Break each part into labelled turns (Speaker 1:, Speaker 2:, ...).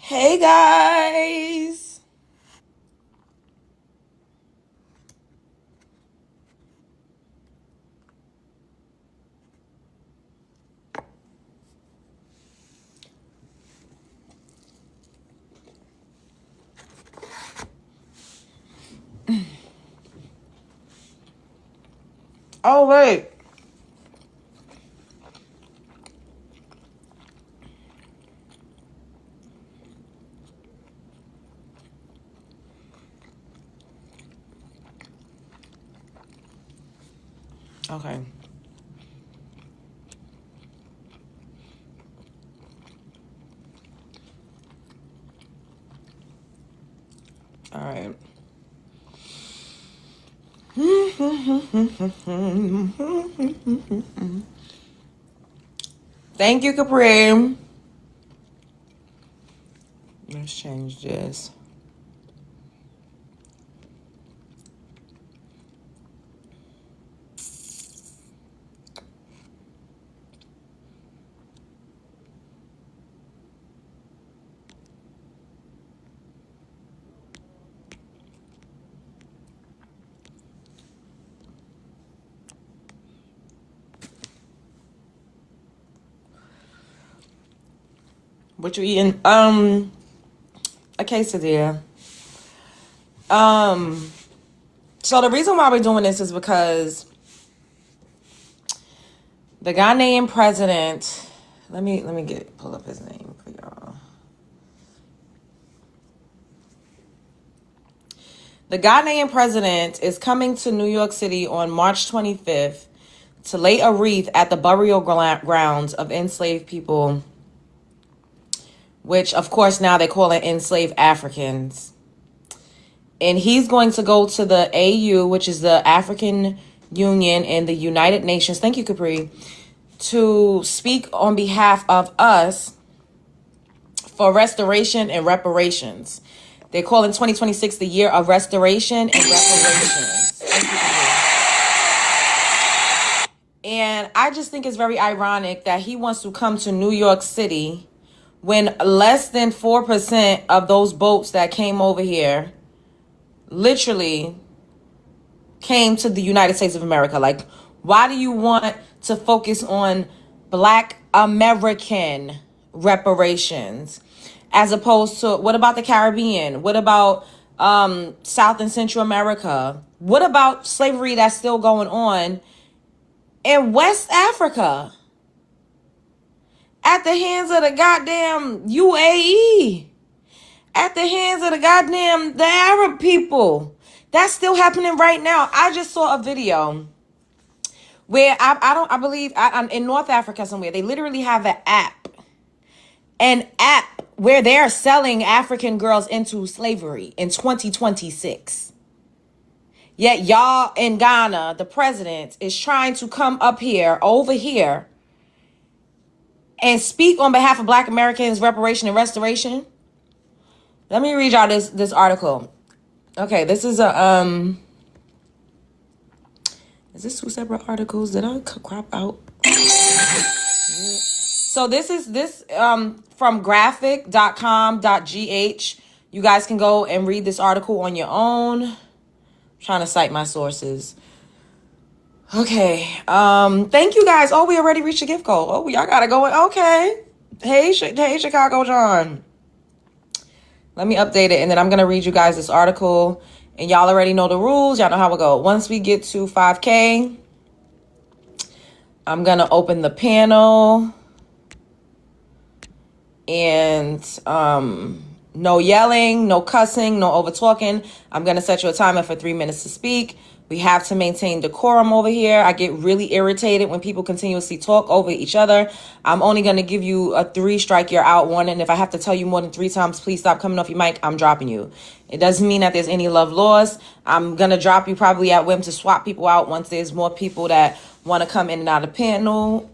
Speaker 1: Hey guys. Oh wait. Okay. All right. Thank you, Capri. Let's change this. What you eating? A quesadilla. So the reason why we're doing this is because the Ghanaian president. Let me pull up his name for y'all. The Ghanaian president is coming to New York City on March 25th to lay a wreath at the burial grounds of enslaved people, which of course now they call it enslaved Africans. And he's going to go to the AU, which is the African Union and the United Nations, thank you, Capri, to speak on behalf of us for restoration and reparations. They call in 2026 the year of restoration and reparations. And I just think it's very ironic that he wants to come to New York City when less than 4% of those boats that came over here literally came to the United States of America. Like, why do you want to focus on Black American reparations as opposed to, what about the Caribbean? What about South and Central America? What about slavery that's still going on in West Africa at the hands of the goddamn UAE, at the hands of the Arab people? That's still happening right now. I just saw a video where I believe in North Africa somewhere, they literally have an app where they're selling African girls into slavery in 2026. Yet y'all in Ghana, the president is trying to come up here, over here, and speak on behalf of Black Americans, reparation and restoration. Let me read y'all this article. Okay, this is is this two separate articles? Did I crop out? So this is from graphic.com.gh. You guys can go and read this article on your own. I'm trying to cite my sources. Okay. Thank you guys. Oh, we already reached a gift goal. Oh, y'all gotta go. Okay. Hey, Chicago John. Let me update it, and then I'm gonna read you guys this article. And y'all already know the rules. Y'all know how it go. Once we get to 5K, I'm gonna open the panel. And no yelling, no cussing, no over talking. I'm gonna set you a timer for 3 minutes to speak. We have to maintain decorum over here. I get really irritated when people continuously talk over each other. I'm only gonna give you a 3 strike you're out warning. If I have to tell you more than 3 times, please stop coming off your mic, I'm dropping you. It doesn't mean that there's any love lost. I'm gonna drop you probably at whim to swap people out once there's more people that wanna come in and out of the panel.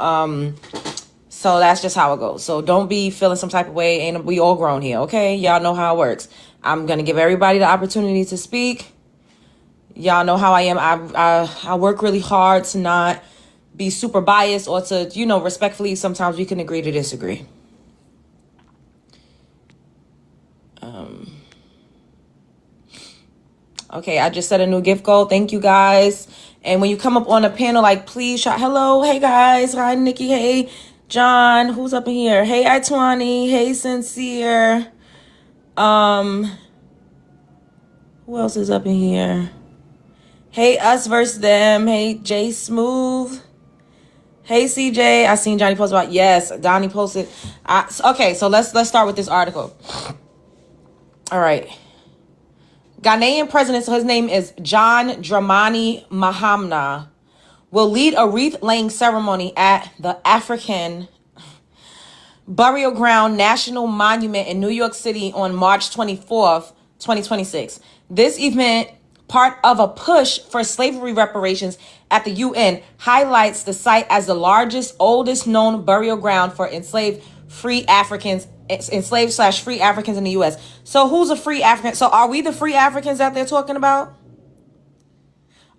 Speaker 1: So that's just how it goes. So don't be feeling some type of way. Ain't we all grown here, okay? Y'all know how it works. I'm going to give everybody the opportunity to speak. Y'all know how I am. I work really hard to not be super biased or to, respectfully, sometimes we can agree to disagree. Okay, I just set a new gift goal. Thank you guys. And when you come up on a panel, like, please shout hello. Hey guys. Hi Nikki. Hey John. Who's up in here? Hey Itwani. Hey Sincere. Who else is up in here? Hey Us versus Them. Hey Jay Smooth. Hey CJ. I seen Johnny post about, yes, Donnie posted. Okay, so let's start with this article. All right. Ghanaian president, so his name is John Dramani Mahama, will lead a wreath-laying ceremony at the African Burial Ground National Monument in New York City on March 24th, 2026. This event, part of a push for slavery reparations at the UN, highlights the site as the largest, oldest known burial ground for enslaved free Africans enslaved/free Africans in the U.S. So who's a free African? So are we the free Africans that they're talking about?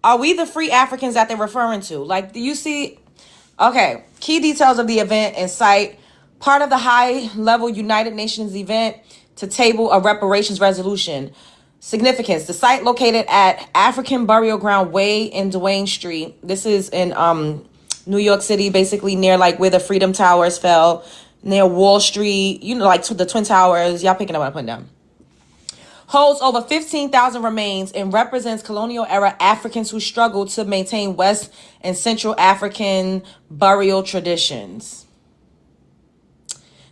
Speaker 1: Are we the free Africans that they're referring to? Like, do you see? Okay, key details of the event and site. Part of the high-level United Nations event to table a reparations resolution. Significance. The site located at African Burial Ground Way in Duane Street. This is in New York City, basically near like where the Freedom Towers fell. Near Wall Street, you know, like to the Twin Towers. Y'all picking up what I'm putting down. Holds over 15,000 remains and represents colonial-era Africans who struggled to maintain West and Central African burial traditions.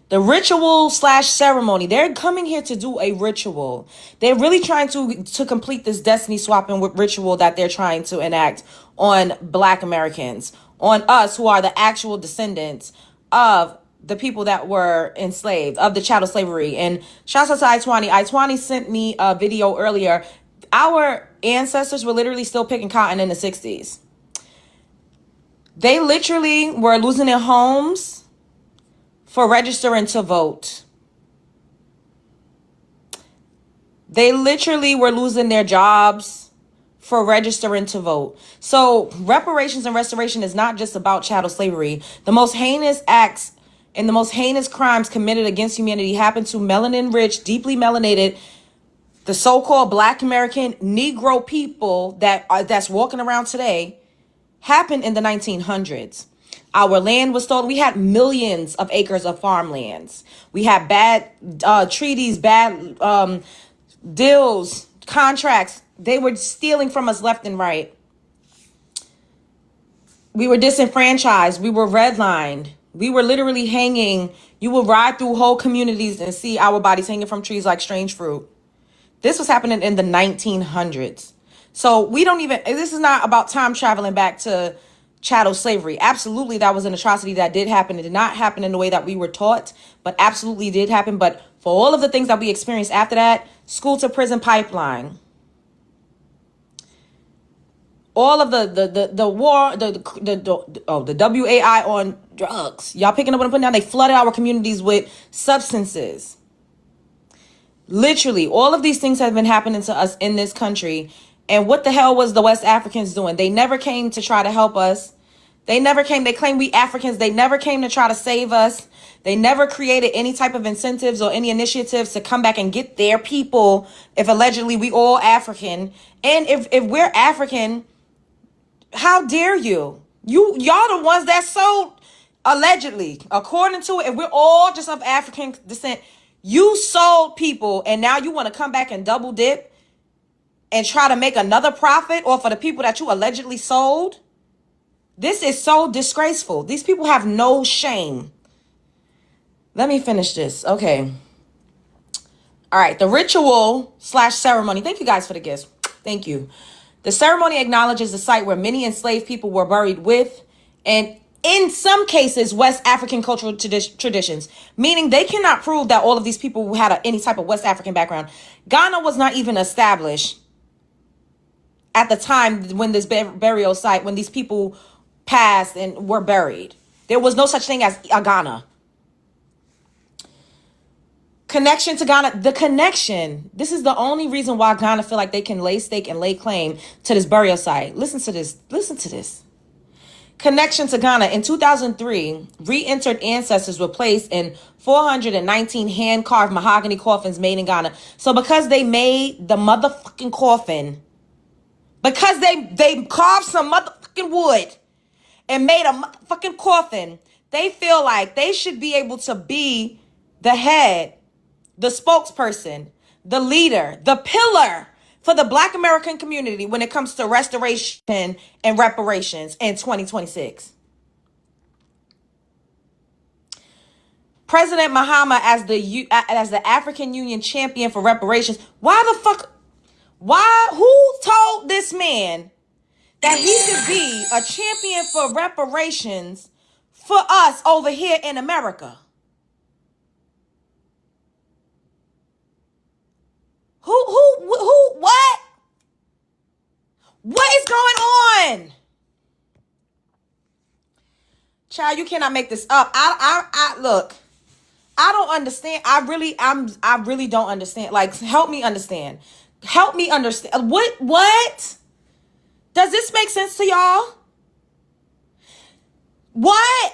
Speaker 1: The ritual/ceremony. They're coming here to do a ritual. They're really trying to complete this destiny swapping ritual that they're trying to enact on Black Americans, on us who are the actual descendants of the people that were enslaved, of the chattel slavery. And shouts out to Itwani. Itwani sent me a video earlier. Our ancestors were literally still picking cotton in the 60s. They literally were losing their homes for registering to vote. They literally were losing their jobs for registering to vote. So reparations and restoration is not just about chattel slavery. The most heinous acts and the most heinous crimes committed against humanity happen to melanin-rich, deeply melanated, the so-called Black American Negro people that's walking around today, happened in the 1900s. Our land was stolen. We had millions of acres of farmlands. We had bad treaties, bad deals, contracts. They were stealing from us left and right. We were disenfranchised. We were redlined. We were literally hanging. You would ride through whole communities and see our bodies hanging from trees like strange fruit. This was happening in the 1900s. So we don't even, this is not about time traveling back to chattel slavery. Absolutely, that was an atrocity that did happen. It did not happen in the way that we were taught, but absolutely did happen. But for all of the things that we experienced after that, school to prison pipeline, all of the war, the WAI on drugs. Y'all picking up what I'm putting down? They flooded our communities with substances. Literally, all of these things have been happening to us in this country. And what the hell was the West Africans doing? They never came to try to help us. They never came. They claim we Africans. They never came to try to save us. They never created any type of incentives or any initiatives to come back and get their people if allegedly we all African. And if we're African, how dare you? Y'all the ones that sold, allegedly, according to it, if we're all just of African descent, you sold people and now you want to come back and double dip and try to make another profit off of the people that you allegedly sold? This is so disgraceful. These people have no shame. Let me finish this. Okay. All right. The ritual/ceremony. Thank you guys for the gifts. Thank you. The ceremony acknowledges the site where many enslaved people were buried with, and in some cases, West African cultural traditions, meaning they cannot prove that all of these people had any type of West African background. Ghana was not even established at the time when this burial site, when these people passed and were buried. There was no such thing as a Ghana. Connection to Ghana, the connection. This is the only reason why Ghana feel like they can lay stake and lay claim to this burial site. Listen to this. Listen to this. Connection to Ghana. In 2003, re-entered ancestors were placed in 419 hand-carved mahogany coffins made in Ghana. So because they made the motherfucking coffin because they carved some motherfucking wood and made a motherfucking coffin. They feel like they should be able to be the head, the spokesperson, the leader, the pillar for the Black American community when it comes to restoration and reparations in 2026. President Mahama as the African Union champion for reparations. Who told this man that he could be a champion for reparations for us over here in America? What? What is going on? Child, you cannot make this up. Look, I don't understand. I really don't understand. Like, help me understand. Help me understand. What? Does this make sense to y'all? What?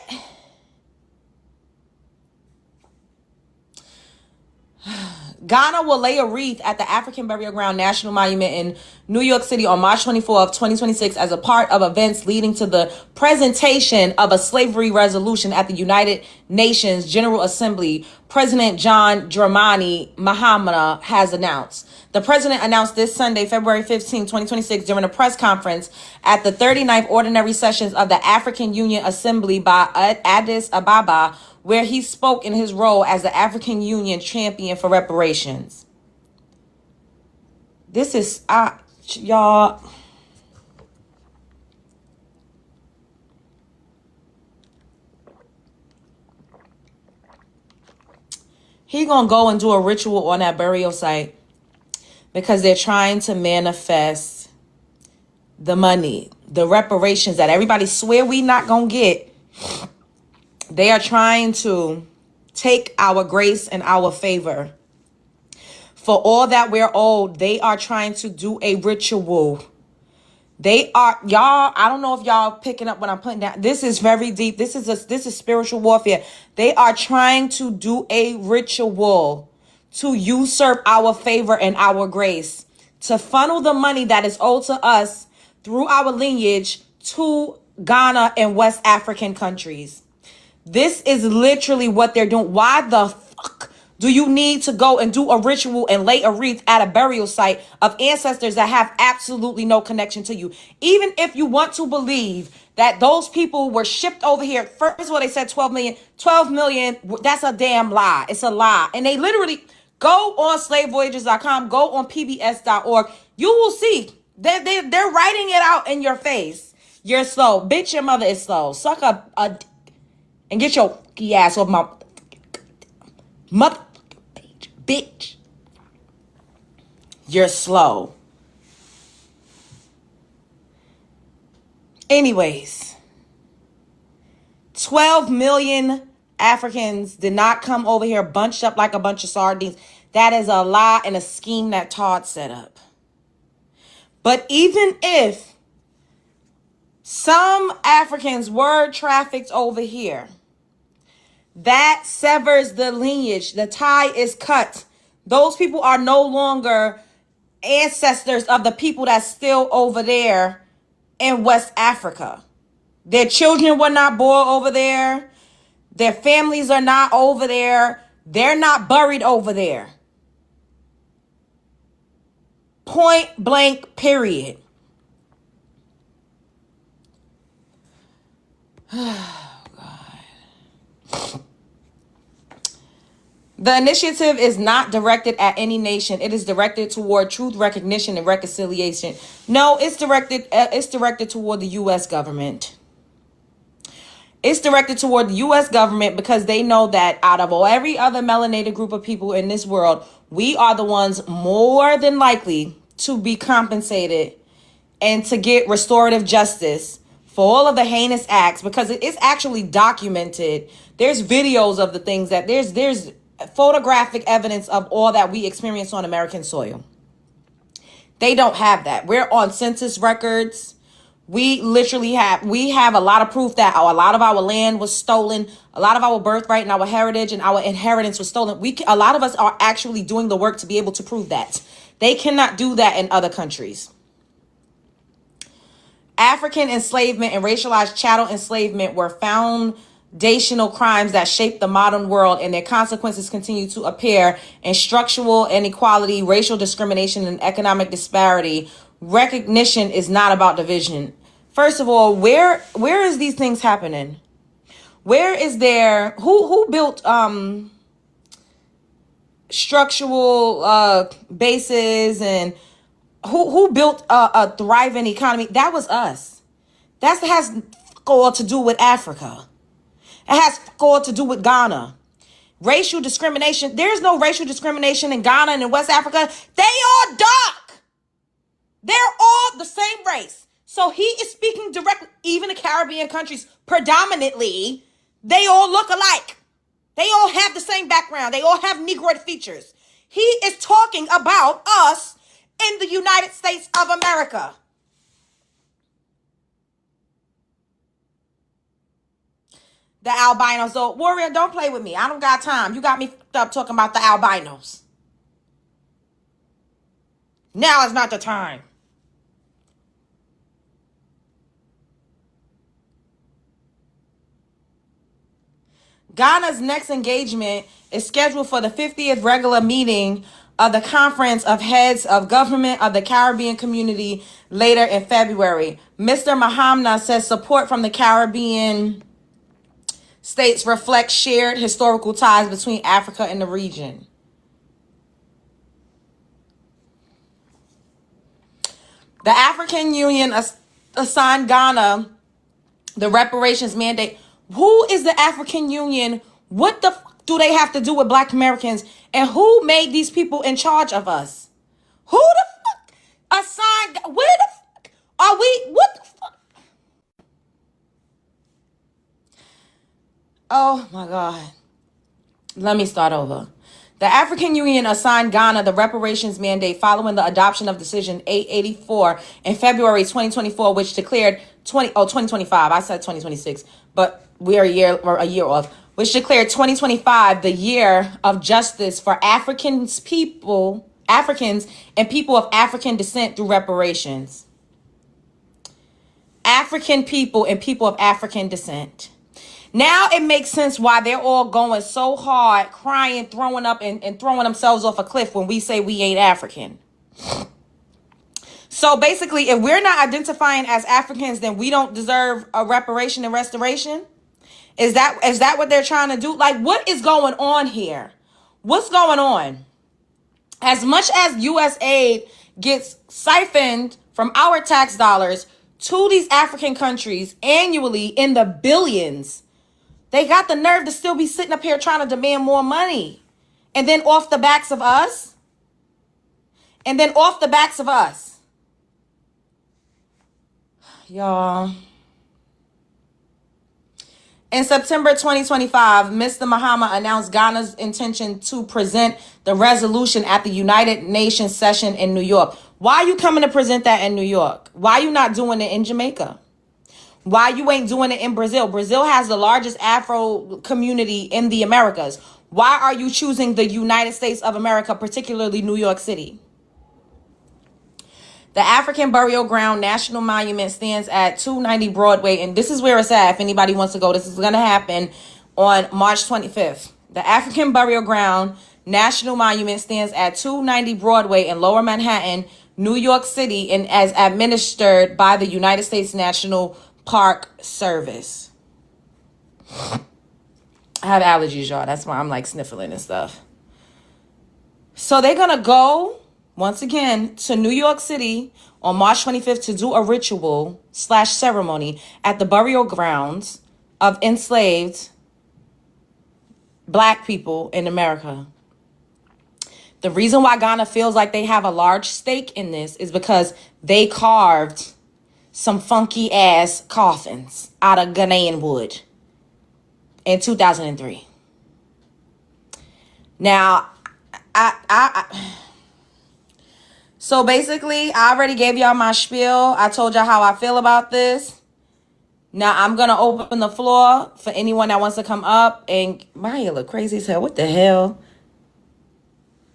Speaker 1: Ghana will lay a wreath at the African Burial Ground National Monument in New York City on March 24th, 2026 as a part of events leading to the presentation of a slavery resolution at the United Nations General Assembly, President John Dramani Mahama has announced. The president announced this Sunday, February 15, 2026, during a press conference at the 39th Ordinary Sessions of the African Union Assembly by Addis Ababa, where he spoke in his role as the African Union champion for reparations. This is, y'all. He gonna go and do a ritual on that burial site because they're trying to manifest the money, the reparations that everybody swear we not gonna get. They are trying to take our grace and our favor. For all that we're owed, they are trying to do a ritual. They are, y'all, I don't know if y'all picking up what I'm putting down. This is very deep. This is spiritual warfare. They are trying to do a ritual to usurp our favor and our grace, to funnel the money that is owed to us through our lineage to Ghana and West African countries. This is literally what they're doing. Why the fuck do you need to go and do a ritual and lay a wreath at a burial site of ancestors that have absolutely no connection to you? Even if you want to believe that those people were shipped over here. First of all, they said 12 million. 12 million, that's a damn lie. It's a lie. And they literally go on slavevoyages.com, go on pbs.org. You will see they're writing it out in your face. You're slow. Bitch, your mother is slow. Suck a and get your ass off my motherfucking page, bitch. You're slow. Anyways, 12 million Africans did not come over here bunched up like a bunch of sardines. That is a lie and a scheme that Todd set up. But even if some Africans were trafficked over here, that severs the lineage. The tie is cut. Those people are no longer ancestors of the people that's still over there in West Africa. Their children were not born over there. Their families are not over there. They're not buried over there. Point blank, period. Oh, God. The initiative is not directed at any nation. It is directed toward truth, recognition, and reconciliation. No, it's directed toward the U.S. government. It's directed toward the U.S. government because they know that out of every other melanated group of people in this world, we are the ones more than likely to be compensated and to get restorative justice for all of the heinous acts, because it is actually documented. There's videos of the things that there's photographic evidence of all that we experience on American soil. They don't have that. We're on census records. We literally have a lot of proof that a lot of our land was stolen. A lot of our birthright and our heritage and our inheritance was stolen. A lot of us are actually doing the work to be able to prove that. They cannot do that in other countries. African enslavement and racialized chattel enslavement were foundational crimes that shaped the modern world, and their consequences continue to appear in structural inequality, racial discrimination, and economic disparity. Recognition is not about division. First of all, where is these things happening? Where is there who built structural bases, and who built a thriving economy? That was us. That has all to do with Africa. It has all to do with Ghana. Racial discrimination. There's no racial discrimination in Ghana and in West Africa. They all dark. They're all the same race. So he is speaking directly. Even the Caribbean countries, predominantly, they all look alike. They all have the same background. They all have Negroid features. He is talking about us in the United States of America. The albinos. So, Warrior, don't play with me. I don't got time. You got me fucked up talking about the albinos. Now is not the time. Ghana's next engagement is scheduled for the 50th regular meeting of the Conference of Heads of Government of the Caribbean Community later in February. Mr. Mahamna says support from the Caribbean states reflects shared historical ties between Africa and the region. The African Union assigned Ghana the reparations mandate. Who is the African Union? What the fuck do they have to do with Black Americans? And who made these people in charge of us? Who the fuck assigned? Where the fuck are we? What the fuck? Oh my God. Let me start over. The African Union assigned Ghana the reparations mandate following the adoption of Decision 884 in February 2024, which declared 2025. I said 2026, but we are a year off, which declared 2025 the year of justice for African people, Africans, and people of African descent through reparations. African people and people of African descent. Now it makes sense why they're all going so hard, crying, throwing up, and throwing themselves off a cliff when we say we ain't African. So basically, if we're not identifying as Africans, then we don't deserve a reparation and restoration. Is that what they're trying to do? Like, what is going on here? What's going on? As much as U.S. aid gets siphoned from our tax dollars to these African countries annually in the billions, they got the nerve to still be sitting up here trying to demand more money. And then off the backs of us. Y'all. In September 2025, Mr. Mahama announced Ghana's intention to present the resolution at the United Nations session in New York. Why are you coming to present that in New York? Why are you not doing it in Jamaica? Why you ain't doing it in Brazil? Brazil has the largest Afro community in the Americas. Why are you choosing the United States of America, particularly New York City? The African Burial Ground National Monument stands at 290 Broadway, and this is where it's at. If anybody wants to go, this is going to happen on March 25th. The African Burial Ground National Monument stands at 290 Broadway in Lower Manhattan, New York City, and as administered by the United States National Park Service. I have allergies, y'all. That's why I'm like sniffling and stuff. So they're going to go once again to New York City on March 25th to do a ritual / ceremony at the burial grounds of enslaved Black people in America. The reason why Ghana feels like they have a large stake in this is because they carved some funky ass coffins out of Ghanaian wood in 2003. Now, so basically, I already gave y'all my spiel. I told y'all how I feel about this. Now, I'm going to open the floor for anyone that wants to come up. And Maya look crazy as hell. What the hell?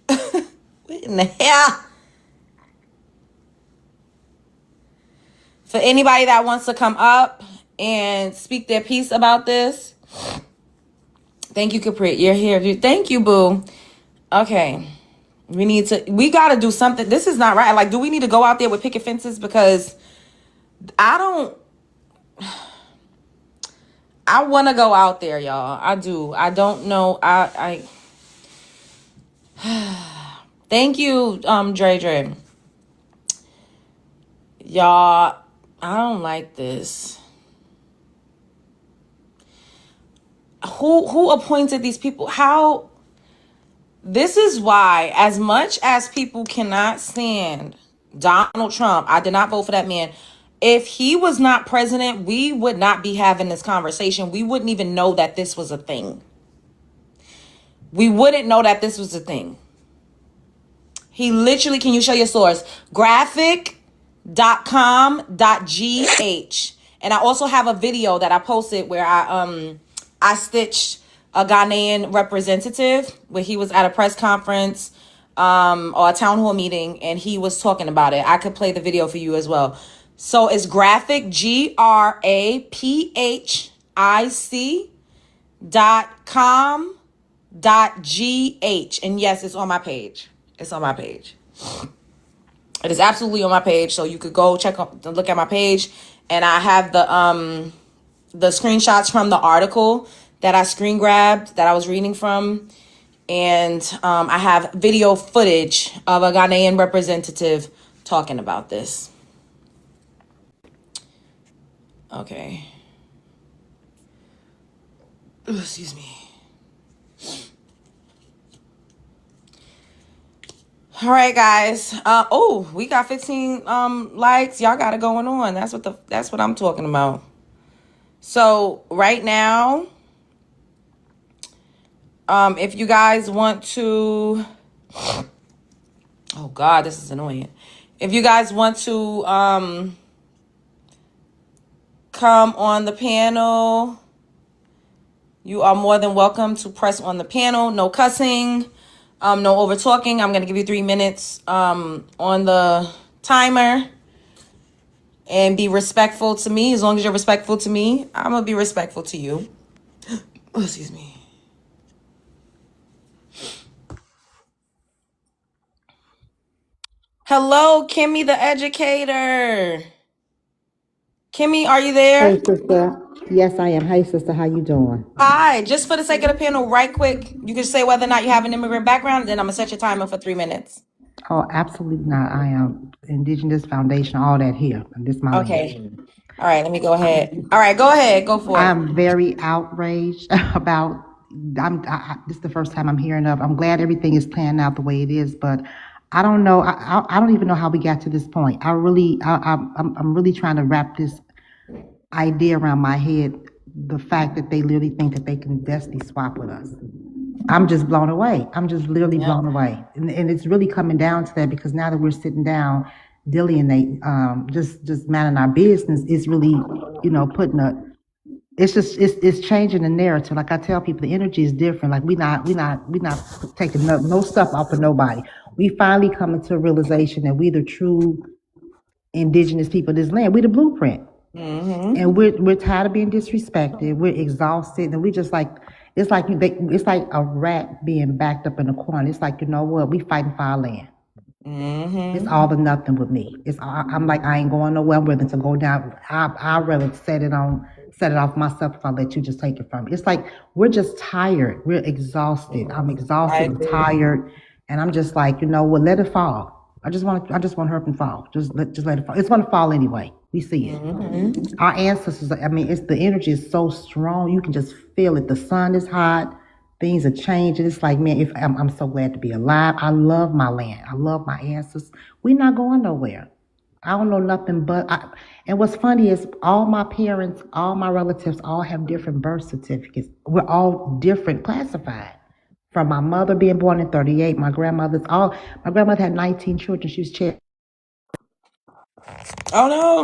Speaker 1: What in the hell? For anybody that wants to come up and speak their piece about this. Thank you, Capri. You're here. Thank you, boo. Okay. We got to do something. This is not right. Like, do we need to go out there with picket fences? Because I want to go out there, y'all. I do. I don't know. Thank you, Dre. Y'all, I don't like this. Who appointed these people? How? This is why, as much as people cannot stand Donald Trump, I did not vote for that man. If he was not president, we would not be having this conversation. We wouldn't even know that this was a thing. We wouldn't know that this was a thing. He literally, can you show your source? graphic.com.gh. And I also have a video that I posted where I stitched a Ghanaian representative where he was at a press conference or a town hall meeting, and he was talking about it. I could play the video for you as well. So it's graphic, graphic.com.gh. And yes, it's on my page. It's on my page. It is absolutely on my page. So you could go look at my page. And I have the screenshots from the article that I screen grabbed that I was reading from. And I have video footage of a Ghanaian representative talking about this. Okay. Ooh, excuse me. All right, guys. We got 15 likes. Y'all got it going on. That's what I'm talking about. So right now, if you guys want to, oh God, this is annoying. If you guys want to come on the panel, you are more than welcome to press on the panel. No cussing, no over talking. I'm gonna give you 3 minutes on the timer, and be respectful to me. As long as you're respectful to me, I'm gonna be respectful to you. Oh, excuse me. Hello, Kimmy the educator. Kimmy, are you there?
Speaker 2: Hey, sister. Yes, I am. Hey, sister. How you doing?
Speaker 1: Hi. Just for the sake of the panel, right quick, you can say whether or not you have an immigrant background, and then I'm going to set your timer for 3 minutes.
Speaker 2: Oh, absolutely not. I am Indigenous Foundation, all that here. This is my
Speaker 1: land. All right, let me go ahead. All right, go ahead. Go for it.
Speaker 2: I'm very outraged about, this is the first time I'm hearing of. I'm glad everything is planned out the way it is, but I don't know. I don't even know how we got to this point. I'm really trying to wrap this idea around my head, the fact that they literally think that they can destiny swap with us. I'm just blown away. I'm just literally blown away. And it's really coming down to that, because now that we're sitting down, delineate, just minding our business, is really, it's changing the narrative. Like I tell people, the energy is different. Like we not taking no stuff off of nobody. We finally coming to a realization that we the true indigenous people of this land. We the blueprint. Mm-hmm. And we're tired of being disrespected. We're exhausted, and we just like, it's like a rat being backed up in a corner. It's like, you know what? We fighting for our land. Mm-hmm. It's all or nothing with me. I'm like, I ain't going nowhere. I'm willing to go down. I'd rather set it off myself if I let you just take it from me. It's like we're just tired. We're exhausted. I'm exhausted and tired, and I'm just like, you know what? Let it fall. I just want her to fall. Just let it fall. It's going to fall anyway. We see it. Mm-hmm. Our ancestors, it's the energy is so strong. You can just feel it. The sun is hot. Things are changing. It's like, man, I'm so glad to be alive. I love my land. I love my ancestors. We're not going nowhere. I don't know nothing but. And what's funny is all my parents, all my relatives, all have different birth certificates. We're all different classified. From my mother being born in 1938, my grandmother had 19 children. She was chair.
Speaker 1: Oh no.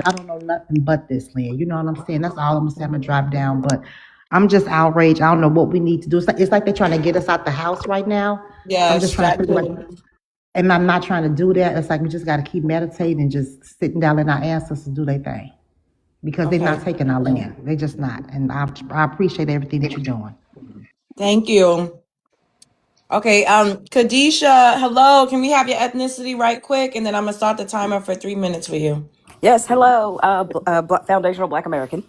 Speaker 2: I don't know nothing but this land. You know what I'm saying? That's all I'm gonna say. I'm gonna drive down, but I'm just outraged. I don't know what we need to do. It's like they're trying to get us out the house right now.
Speaker 1: Yeah.
Speaker 2: I'm just trying to figure And I'm not trying to do that. It's like we just got to keep meditating and just sitting down and our ancestors do their thing because they're
Speaker 1: Okay.
Speaker 2: not taking our land. They're just not. And I appreciate everything that you're doing.
Speaker 1: Thank you. Okay, Khadisha, hello. Can we have your ethnicity right quick? And then I'm gonna start the timer for 3 minutes for you.
Speaker 3: Yes, hello, foundational Black American.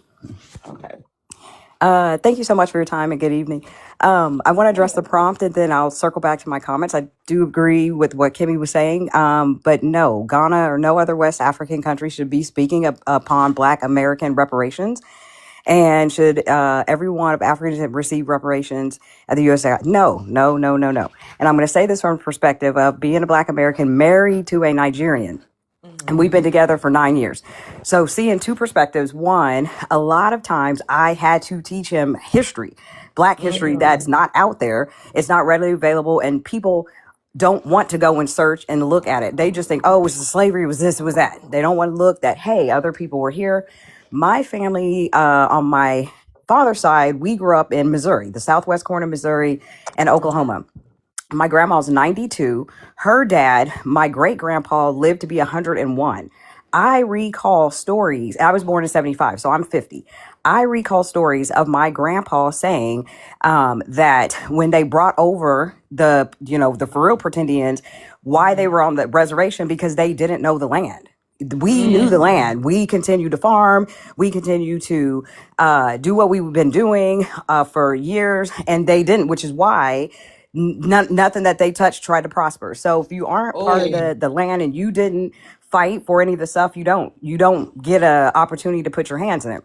Speaker 1: Okay.
Speaker 3: Thank you so much for your time and good evening. I want to address the prompt and then I'll circle back to my comments. I do agree with what Kimmy was saying, but no, Ghana or no other West African country should be speaking upon Black American reparations. And should every one of Africans receive reparations at the USA? No, no, no, no, no. And I'm going to say this from the perspective of being a Black American married to a Nigerian. And we've been together for 9 years. So seeing two perspectives. One, a lot of times I had to teach him history, Black history that's not out there. It's not readily available. And people don't want to go and search and look at it. They just think, oh, it was slavery, it was this, it was that. They don't want to look that, hey, other people were here. My family on my father's side, we grew up in Missouri, the southwest corner of Missouri and Oklahoma. My grandma's 92. Her dad, my great grandpa, lived to be 101. I recall stories. I was born in 75, so I'm 50. I recall stories of my grandpa saying that when they brought over the for real pretendians, why they were on the reservation, because they didn't know the land. We knew the land. We continued to farm. We continued to do what we've been doing for years, and they didn't, which is why nothing that they touched tried to prosper. So if you aren't part of the land and you didn't fight for any of the stuff, you don't get a opportunity to put your hands in it.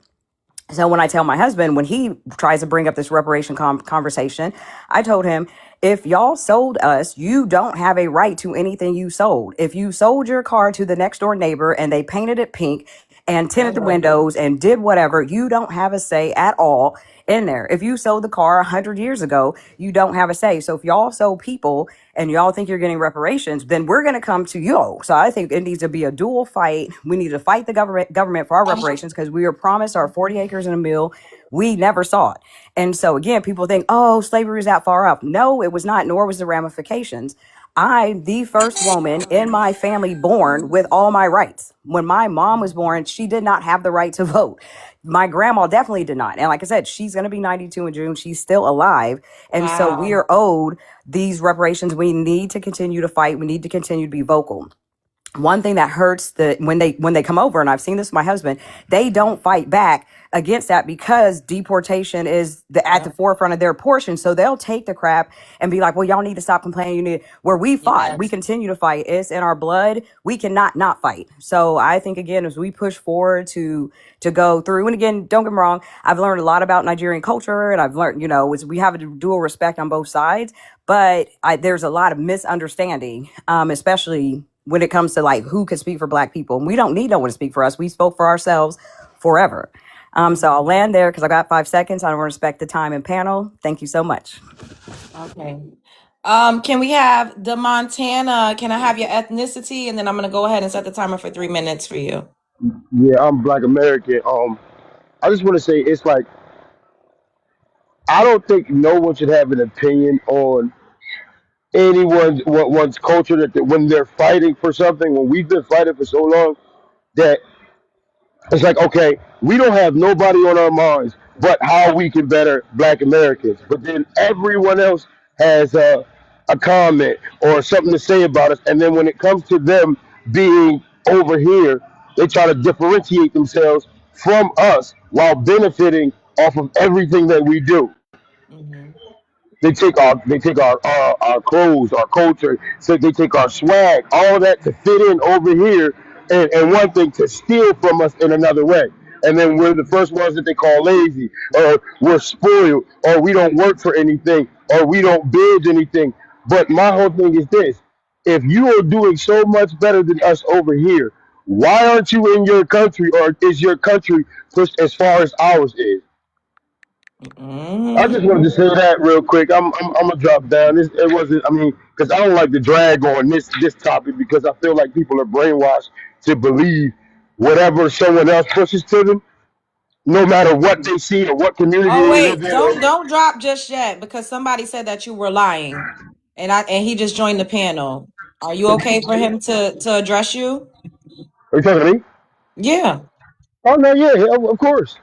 Speaker 3: So when I tell my husband, when he tries to bring up this reparation conversation, I told him, if y'all sold us, you don't have a right to anything you sold. If you sold your car to the next door neighbor and they painted it pink and tinted the windows and did whatever, you don't have a say at all in there. If you sold the car 100 years ago, you don't have a say. So if y'all sold people and y'all think you're getting reparations, then we're going to come to you. So I think it needs to be a dual fight. We need to fight the government for our reparations, because we were promised our 40 acres and a mill. We never saw it. And so again, people think, oh, slavery is that far up. No, it was not, nor was the ramifications. I'm the first woman in my family born with all my rights. When my mom was born, she did not have the right to vote. My grandma definitely did not. And like I said, she's going to be 92 in June. She's still alive. And so we are owed these reparations. We need to continue to fight. We need to continue to be vocal. One thing that hurts when they come over, and I've seen this with my husband, they don't fight back against that because deportation is at the forefront of their portion. So they'll take the crap and be like, well, y'all need to stop complaining. You need, where we fought, we continue to fight. It's in our blood. We cannot not fight. So I think, again, as we push forward to go through, and again, don't get me wrong, I've learned a lot about Nigerian culture, and I've learned, we have a dual respect on both sides, but there's a lot of misunderstanding, especially when it comes to like who can speak for Black people. And we don't need no one to speak for us. We spoke for ourselves forever. So I'll land there because I got 5 seconds. I don't respect the time and panel. Thank you so much.
Speaker 1: Okay. Can we have the Montana? Can I have your ethnicity? And then I'm gonna go ahead and set the timer for 3 minutes for you.
Speaker 4: Yeah, I'm Black American. I just want to say it's like I don't think no one should have an opinion on one's culture when they're fighting for something. When we've been fighting for so long, that it's like, okay, we don't have nobody on our minds but how we can better Black Americans. But then everyone else has a comment or something to say about us, and then when it comes to them being over here, they try to differentiate themselves from us while benefiting off of everything that we do.
Speaker 1: Mm-hmm.
Speaker 4: They take our clothes, our culture, so they take our swag, all that to fit in over here, and one thing to steal from us in another way. And then we're the first ones that they call lazy, or we're spoiled, or we don't work for anything, or we don't build anything. But my whole thing is this: if you are doing so much better than us over here, why aren't you in your country, or is your country pushed as far as ours is? I just wanted to say that real quick. I'm gonna drop down. It wasn't. I mean, because I don't like to drag on this topic because I feel like people are brainwashed to believe whatever someone else pushes to them, no matter what they see or what community
Speaker 1: Oh
Speaker 4: they
Speaker 1: wait,
Speaker 4: live in.
Speaker 1: don't drop just yet because somebody said that you were lying, and he just joined the panel. Are you okay for him to address you?
Speaker 4: Are you talking to me?
Speaker 1: Yeah.
Speaker 4: Oh no, yeah, of course.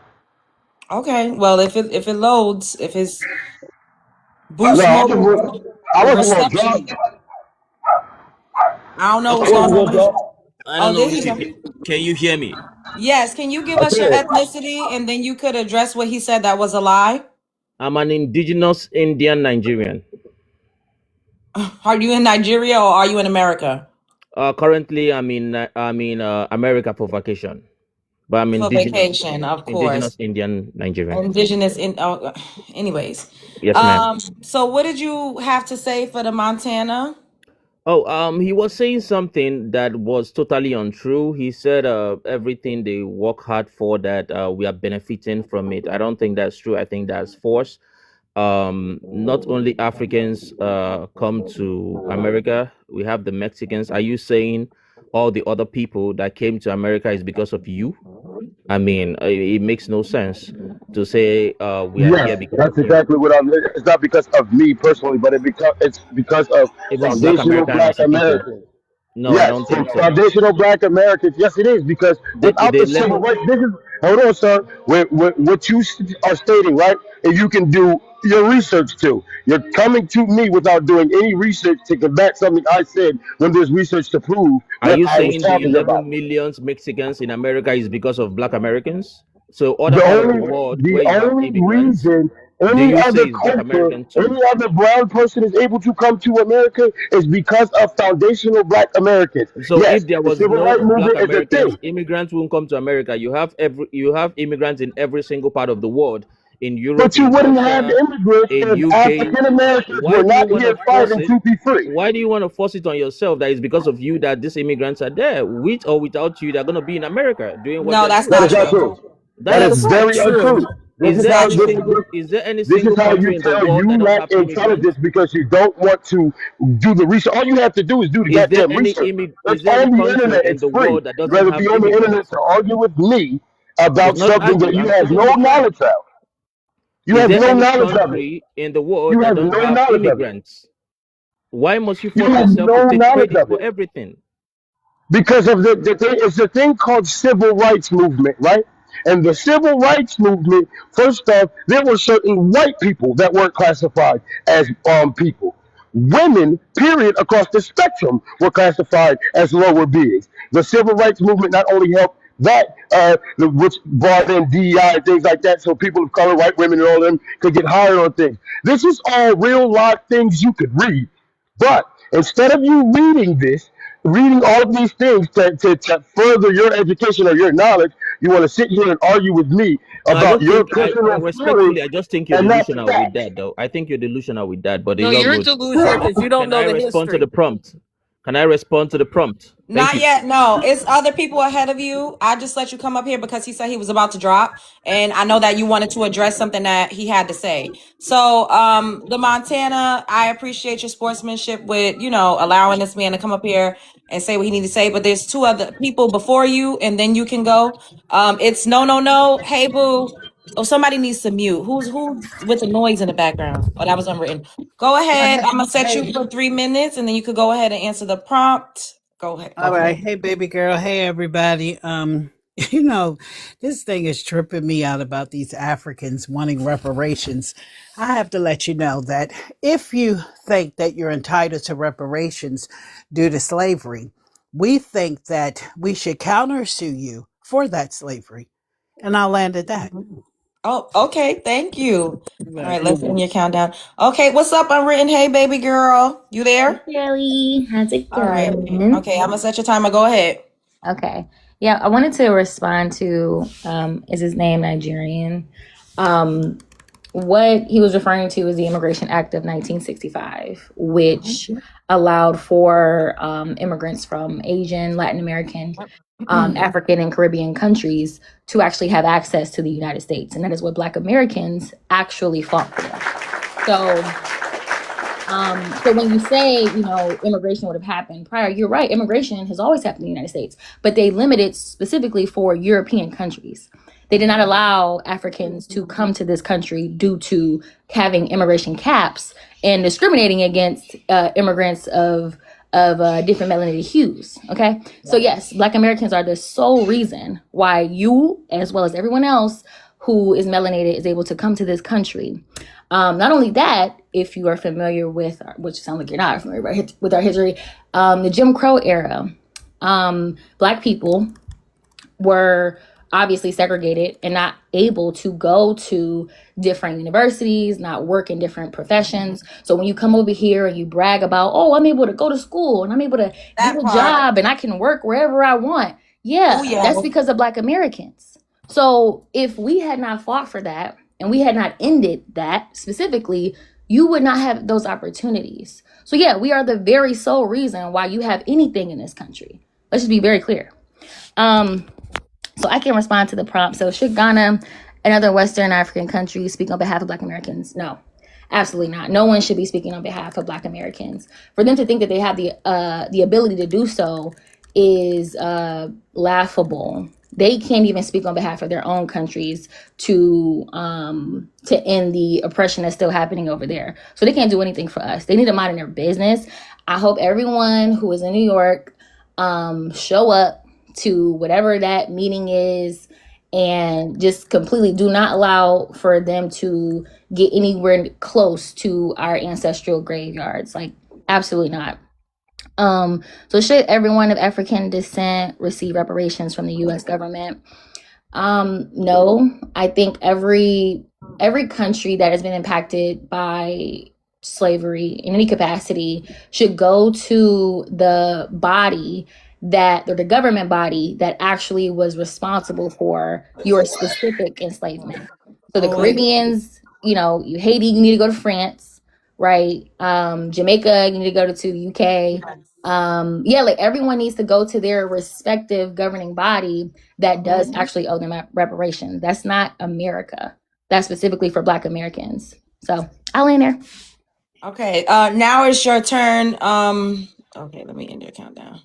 Speaker 1: Okay. Well, if it loads, if his
Speaker 4: No,
Speaker 1: boost mode
Speaker 4: I wasn't gonna
Speaker 1: reception,
Speaker 4: drop.
Speaker 1: I don't know
Speaker 4: I
Speaker 1: what's
Speaker 4: wasn't
Speaker 1: going on
Speaker 4: gonna
Speaker 1: with his.
Speaker 4: drop.
Speaker 5: I
Speaker 1: Oh,
Speaker 5: don't know
Speaker 1: there
Speaker 5: if
Speaker 1: you
Speaker 5: you
Speaker 1: go.
Speaker 5: can you hear me?
Speaker 1: Yes. Can you give
Speaker 4: I
Speaker 1: us your
Speaker 4: said,
Speaker 1: ethnicity and then you could address what he said that was a lie?
Speaker 5: I'm an indigenous Indian Nigerian.
Speaker 1: Are you in Nigeria or are you in America
Speaker 5: Currently, I'm in America for vacation, but I'm
Speaker 1: for vacation? Of course.
Speaker 5: indigenous Indian Nigerian.
Speaker 1: Indigenous in. Anyways,
Speaker 5: Yes, ma'am.
Speaker 1: so what did you have to say for the Montana?
Speaker 5: Oh, he was saying something that was totally untrue. He said, everything they work hard for, that we are benefiting from it. I don't think that's true. I think that's false. Not only Africans come to America, we have the Mexicans. Are you saying all the other people that came to America is because of you? I mean, it makes no sense to say we are here
Speaker 4: yes,
Speaker 5: because of
Speaker 4: that's
Speaker 5: you.
Speaker 4: exactly what I'm. It's not because of me personally, but it's because of
Speaker 5: Even Black
Speaker 4: foundational
Speaker 5: American
Speaker 4: Black
Speaker 5: as a people.
Speaker 4: Americans.
Speaker 5: No, I
Speaker 4: Yes,
Speaker 5: don't
Speaker 4: for
Speaker 5: think so.
Speaker 4: foundational Black Americans. Yes, it is because without
Speaker 5: They
Speaker 4: the civil
Speaker 5: level.
Speaker 4: rights, this is hold on, sir. What you are stating, right? And you can do your research too. You're coming to me without doing any research to combat something I said when there's research to prove
Speaker 5: Are
Speaker 4: what
Speaker 5: you
Speaker 4: I was
Speaker 5: saying the
Speaker 4: talking about.
Speaker 5: 11 millions Mexicans in America is because of Black Americans? So other
Speaker 4: The
Speaker 5: part of the
Speaker 4: only
Speaker 5: world
Speaker 4: the
Speaker 5: where you have
Speaker 4: only
Speaker 5: immigrants,
Speaker 4: reason
Speaker 5: do
Speaker 4: any
Speaker 5: you say
Speaker 4: other
Speaker 5: is Black
Speaker 4: culture,
Speaker 5: American too?
Speaker 4: any other brown person is able to come to America is because of foundational Black Americans.
Speaker 5: So
Speaker 4: Yes,
Speaker 5: if there
Speaker 4: the
Speaker 5: was
Speaker 4: civil
Speaker 5: no
Speaker 4: rights
Speaker 5: Black
Speaker 4: movement is a
Speaker 5: Americans,
Speaker 4: thing.
Speaker 5: immigrants won't come to America. You have immigrants in every single part of the world, in Europe,
Speaker 4: But you
Speaker 5: in
Speaker 4: wouldn't have
Speaker 5: Russia,
Speaker 4: immigrants
Speaker 5: in
Speaker 4: if
Speaker 5: UK.
Speaker 4: African Americans
Speaker 5: Why
Speaker 4: were
Speaker 5: do you
Speaker 4: not
Speaker 5: want to
Speaker 4: here
Speaker 5: force
Speaker 4: fighting
Speaker 5: it?
Speaker 4: to be free.
Speaker 5: Why do you want to force it on yourself that it's because of you that these immigrants are there? With or without you, they're going to be in America doing what
Speaker 1: No,
Speaker 5: they're
Speaker 1: that's
Speaker 4: That
Speaker 5: doing.
Speaker 1: not
Speaker 4: is not
Speaker 1: true.
Speaker 4: true.
Speaker 5: That
Speaker 4: That
Speaker 5: is
Speaker 4: is
Speaker 5: the
Speaker 1: That's not
Speaker 5: fact.
Speaker 4: very
Speaker 1: true.
Speaker 4: untrue.
Speaker 5: Is
Speaker 1: It's
Speaker 5: there
Speaker 1: not
Speaker 5: any
Speaker 1: true.
Speaker 4: This is
Speaker 5: single
Speaker 4: how you
Speaker 5: country in the
Speaker 4: tell
Speaker 5: world that
Speaker 4: you
Speaker 5: don't
Speaker 4: lack
Speaker 5: have
Speaker 4: intelligence
Speaker 5: immigrants?
Speaker 4: because you don't want to do the research. All you have to do is do the goddamn research.
Speaker 5: Is
Speaker 4: It's
Speaker 5: there any
Speaker 4: on the
Speaker 5: country
Speaker 4: internet.
Speaker 5: in
Speaker 4: It's
Speaker 5: the
Speaker 4: free.
Speaker 5: world that
Speaker 4: You'd
Speaker 5: doesn't
Speaker 4: rather
Speaker 5: have
Speaker 4: be on the internet
Speaker 5: immigrants?
Speaker 4: to argue with me
Speaker 5: It's
Speaker 4: about
Speaker 5: not
Speaker 4: something that
Speaker 5: argue.
Speaker 4: you
Speaker 5: I'm
Speaker 4: have
Speaker 5: stating
Speaker 4: no
Speaker 5: the
Speaker 4: knowledge
Speaker 5: fact.
Speaker 4: of. You
Speaker 5: Is
Speaker 4: have
Speaker 5: there
Speaker 4: no
Speaker 5: any
Speaker 4: knowledge of it.
Speaker 5: country in the world
Speaker 4: You
Speaker 5: that
Speaker 4: have
Speaker 5: don't
Speaker 4: no
Speaker 5: have
Speaker 4: knowledge of it.
Speaker 5: immigrants? Why must you
Speaker 4: You
Speaker 5: force
Speaker 4: have
Speaker 5: yourself to
Speaker 4: no
Speaker 5: take
Speaker 4: knowledge
Speaker 5: credit
Speaker 4: of
Speaker 5: for
Speaker 4: it.
Speaker 5: everything?
Speaker 4: Because of the thing, it's a thing called civil rights movement, right? And the civil rights movement, first off, there were certain white people that weren't classified as people. Women, period, across the spectrum were classified as lower beings. The civil rights movement not only helped that, which brought in DEI and things like that, so people of color, white women, and all of them could get hired on things. This is all real life things you could read. But instead of you reading all of these things to further your education or your knowledge, you want to sit here and argue with me
Speaker 5: No, I
Speaker 4: about
Speaker 5: just
Speaker 4: your
Speaker 5: think
Speaker 4: personal feelings
Speaker 5: respectfully, I just think you're
Speaker 4: and not
Speaker 5: delusional with
Speaker 4: facts.
Speaker 5: that, though. I think you're delusional with that, but
Speaker 6: No,
Speaker 5: it's all
Speaker 6: you're
Speaker 5: good.
Speaker 6: delusional because you don't
Speaker 5: Can
Speaker 6: know
Speaker 5: I
Speaker 6: the
Speaker 5: respond to the
Speaker 6: history.
Speaker 5: prompt? Can I respond to the prompt? Thank
Speaker 1: Not
Speaker 5: you.
Speaker 1: yet. No, it's other people ahead of you. I just let you come up here because he said he was about to drop, and I know that you wanted to address something that he had to say. So, the Montana, I appreciate your sportsmanship with allowing this man to come up here and say what he needs to say. But there's two other people before you, and then you can go. It's no, no, no. Hey, boo. Oh, somebody needs to mute. Who's with the noise in the background? Oh, that was unwritten. Go ahead. I'm gonna set you
Speaker 6: Hey,
Speaker 1: for 3 minutes, and then you could go ahead and answer the prompt. Go ahead. Go
Speaker 6: all
Speaker 1: ahead.
Speaker 6: right. Hey, baby girl. Hey, everybody. You know, this thing is tripping me out about these Africans wanting reparations. I have to let you know that if you think that you're entitled to reparations due to slavery, we think that we should countersue you for that slavery. And I'll land at that.
Speaker 1: Oh, okay. Thank you. All right,
Speaker 6: Right.
Speaker 1: let's end your countdown. Okay, what's up, Unwritten? Hey, baby girl. You
Speaker 7: Hey,
Speaker 1: there?
Speaker 7: Kelly. How's it
Speaker 1: All right.
Speaker 7: going?
Speaker 1: Okay, I'm gonna set your timer. Go ahead.
Speaker 7: Okay. Yeah, I wanted to respond to is his name Nigerian? Um, what he was referring to is the Immigration Act of 1965, which allowed for immigrants from Asian, Latin American, African, and Caribbean countries to actually have access to the United States. And that is what Black Americans actually fought for. So when you say, immigration would have happened prior, you're right. Immigration has always happened in the United States, but they limited specifically for European countries. They did not allow Africans to come to this country due to having immigration caps and discriminating against immigrants of different melanated hues. Okay, so yes, Black Americans are the sole reason why you, as well as everyone else who is melanated, is able to come to this country. Not only that, if you are familiar with, which sounds like you're not familiar with our history, the Jim Crow era, Black people were obviously segregated and not able to go to different universities, not work in different professions. So when you come over here and you brag about, oh, I'm able to go to school and I'm able to get a job and I can work wherever I want. Yeah, that's because of Black Americans. So if we had not fought for that and we had not ended that specifically, you would not have those opportunities. So yeah, we are the very sole reason why you have anything in this country. Let's just be very clear. So I can respond to the prompt. So should Ghana and other Western African countries speak on behalf of Black Americans? No, absolutely not. No one should be speaking on behalf of Black Americans. For them to think that they have the ability to do so is laughable. They can't even speak on behalf of their own countries to end the oppression that's still happening over there. So they can't do anything for us. They need to mind their business. I hope everyone who is in New York show up to whatever that meeting is and just completely do not allow for them to get anywhere close to our ancestral graveyards. Like, absolutely not. So should everyone of African descent receive reparations from the U.S. government? No, I think every country that has been impacted by slavery in any capacity should go to the body or the government body that actually was responsible for your specific enslavement. So the Caribbeans, Haiti, you need to go to France, right? Jamaica, you need to go to the UK. Like everyone needs to go to their respective governing body that does actually owe them reparation. That's not America. That's specifically for Black Americans. So I'll end there.
Speaker 1: Okay, now it's your turn. Okay, let me end your countdown.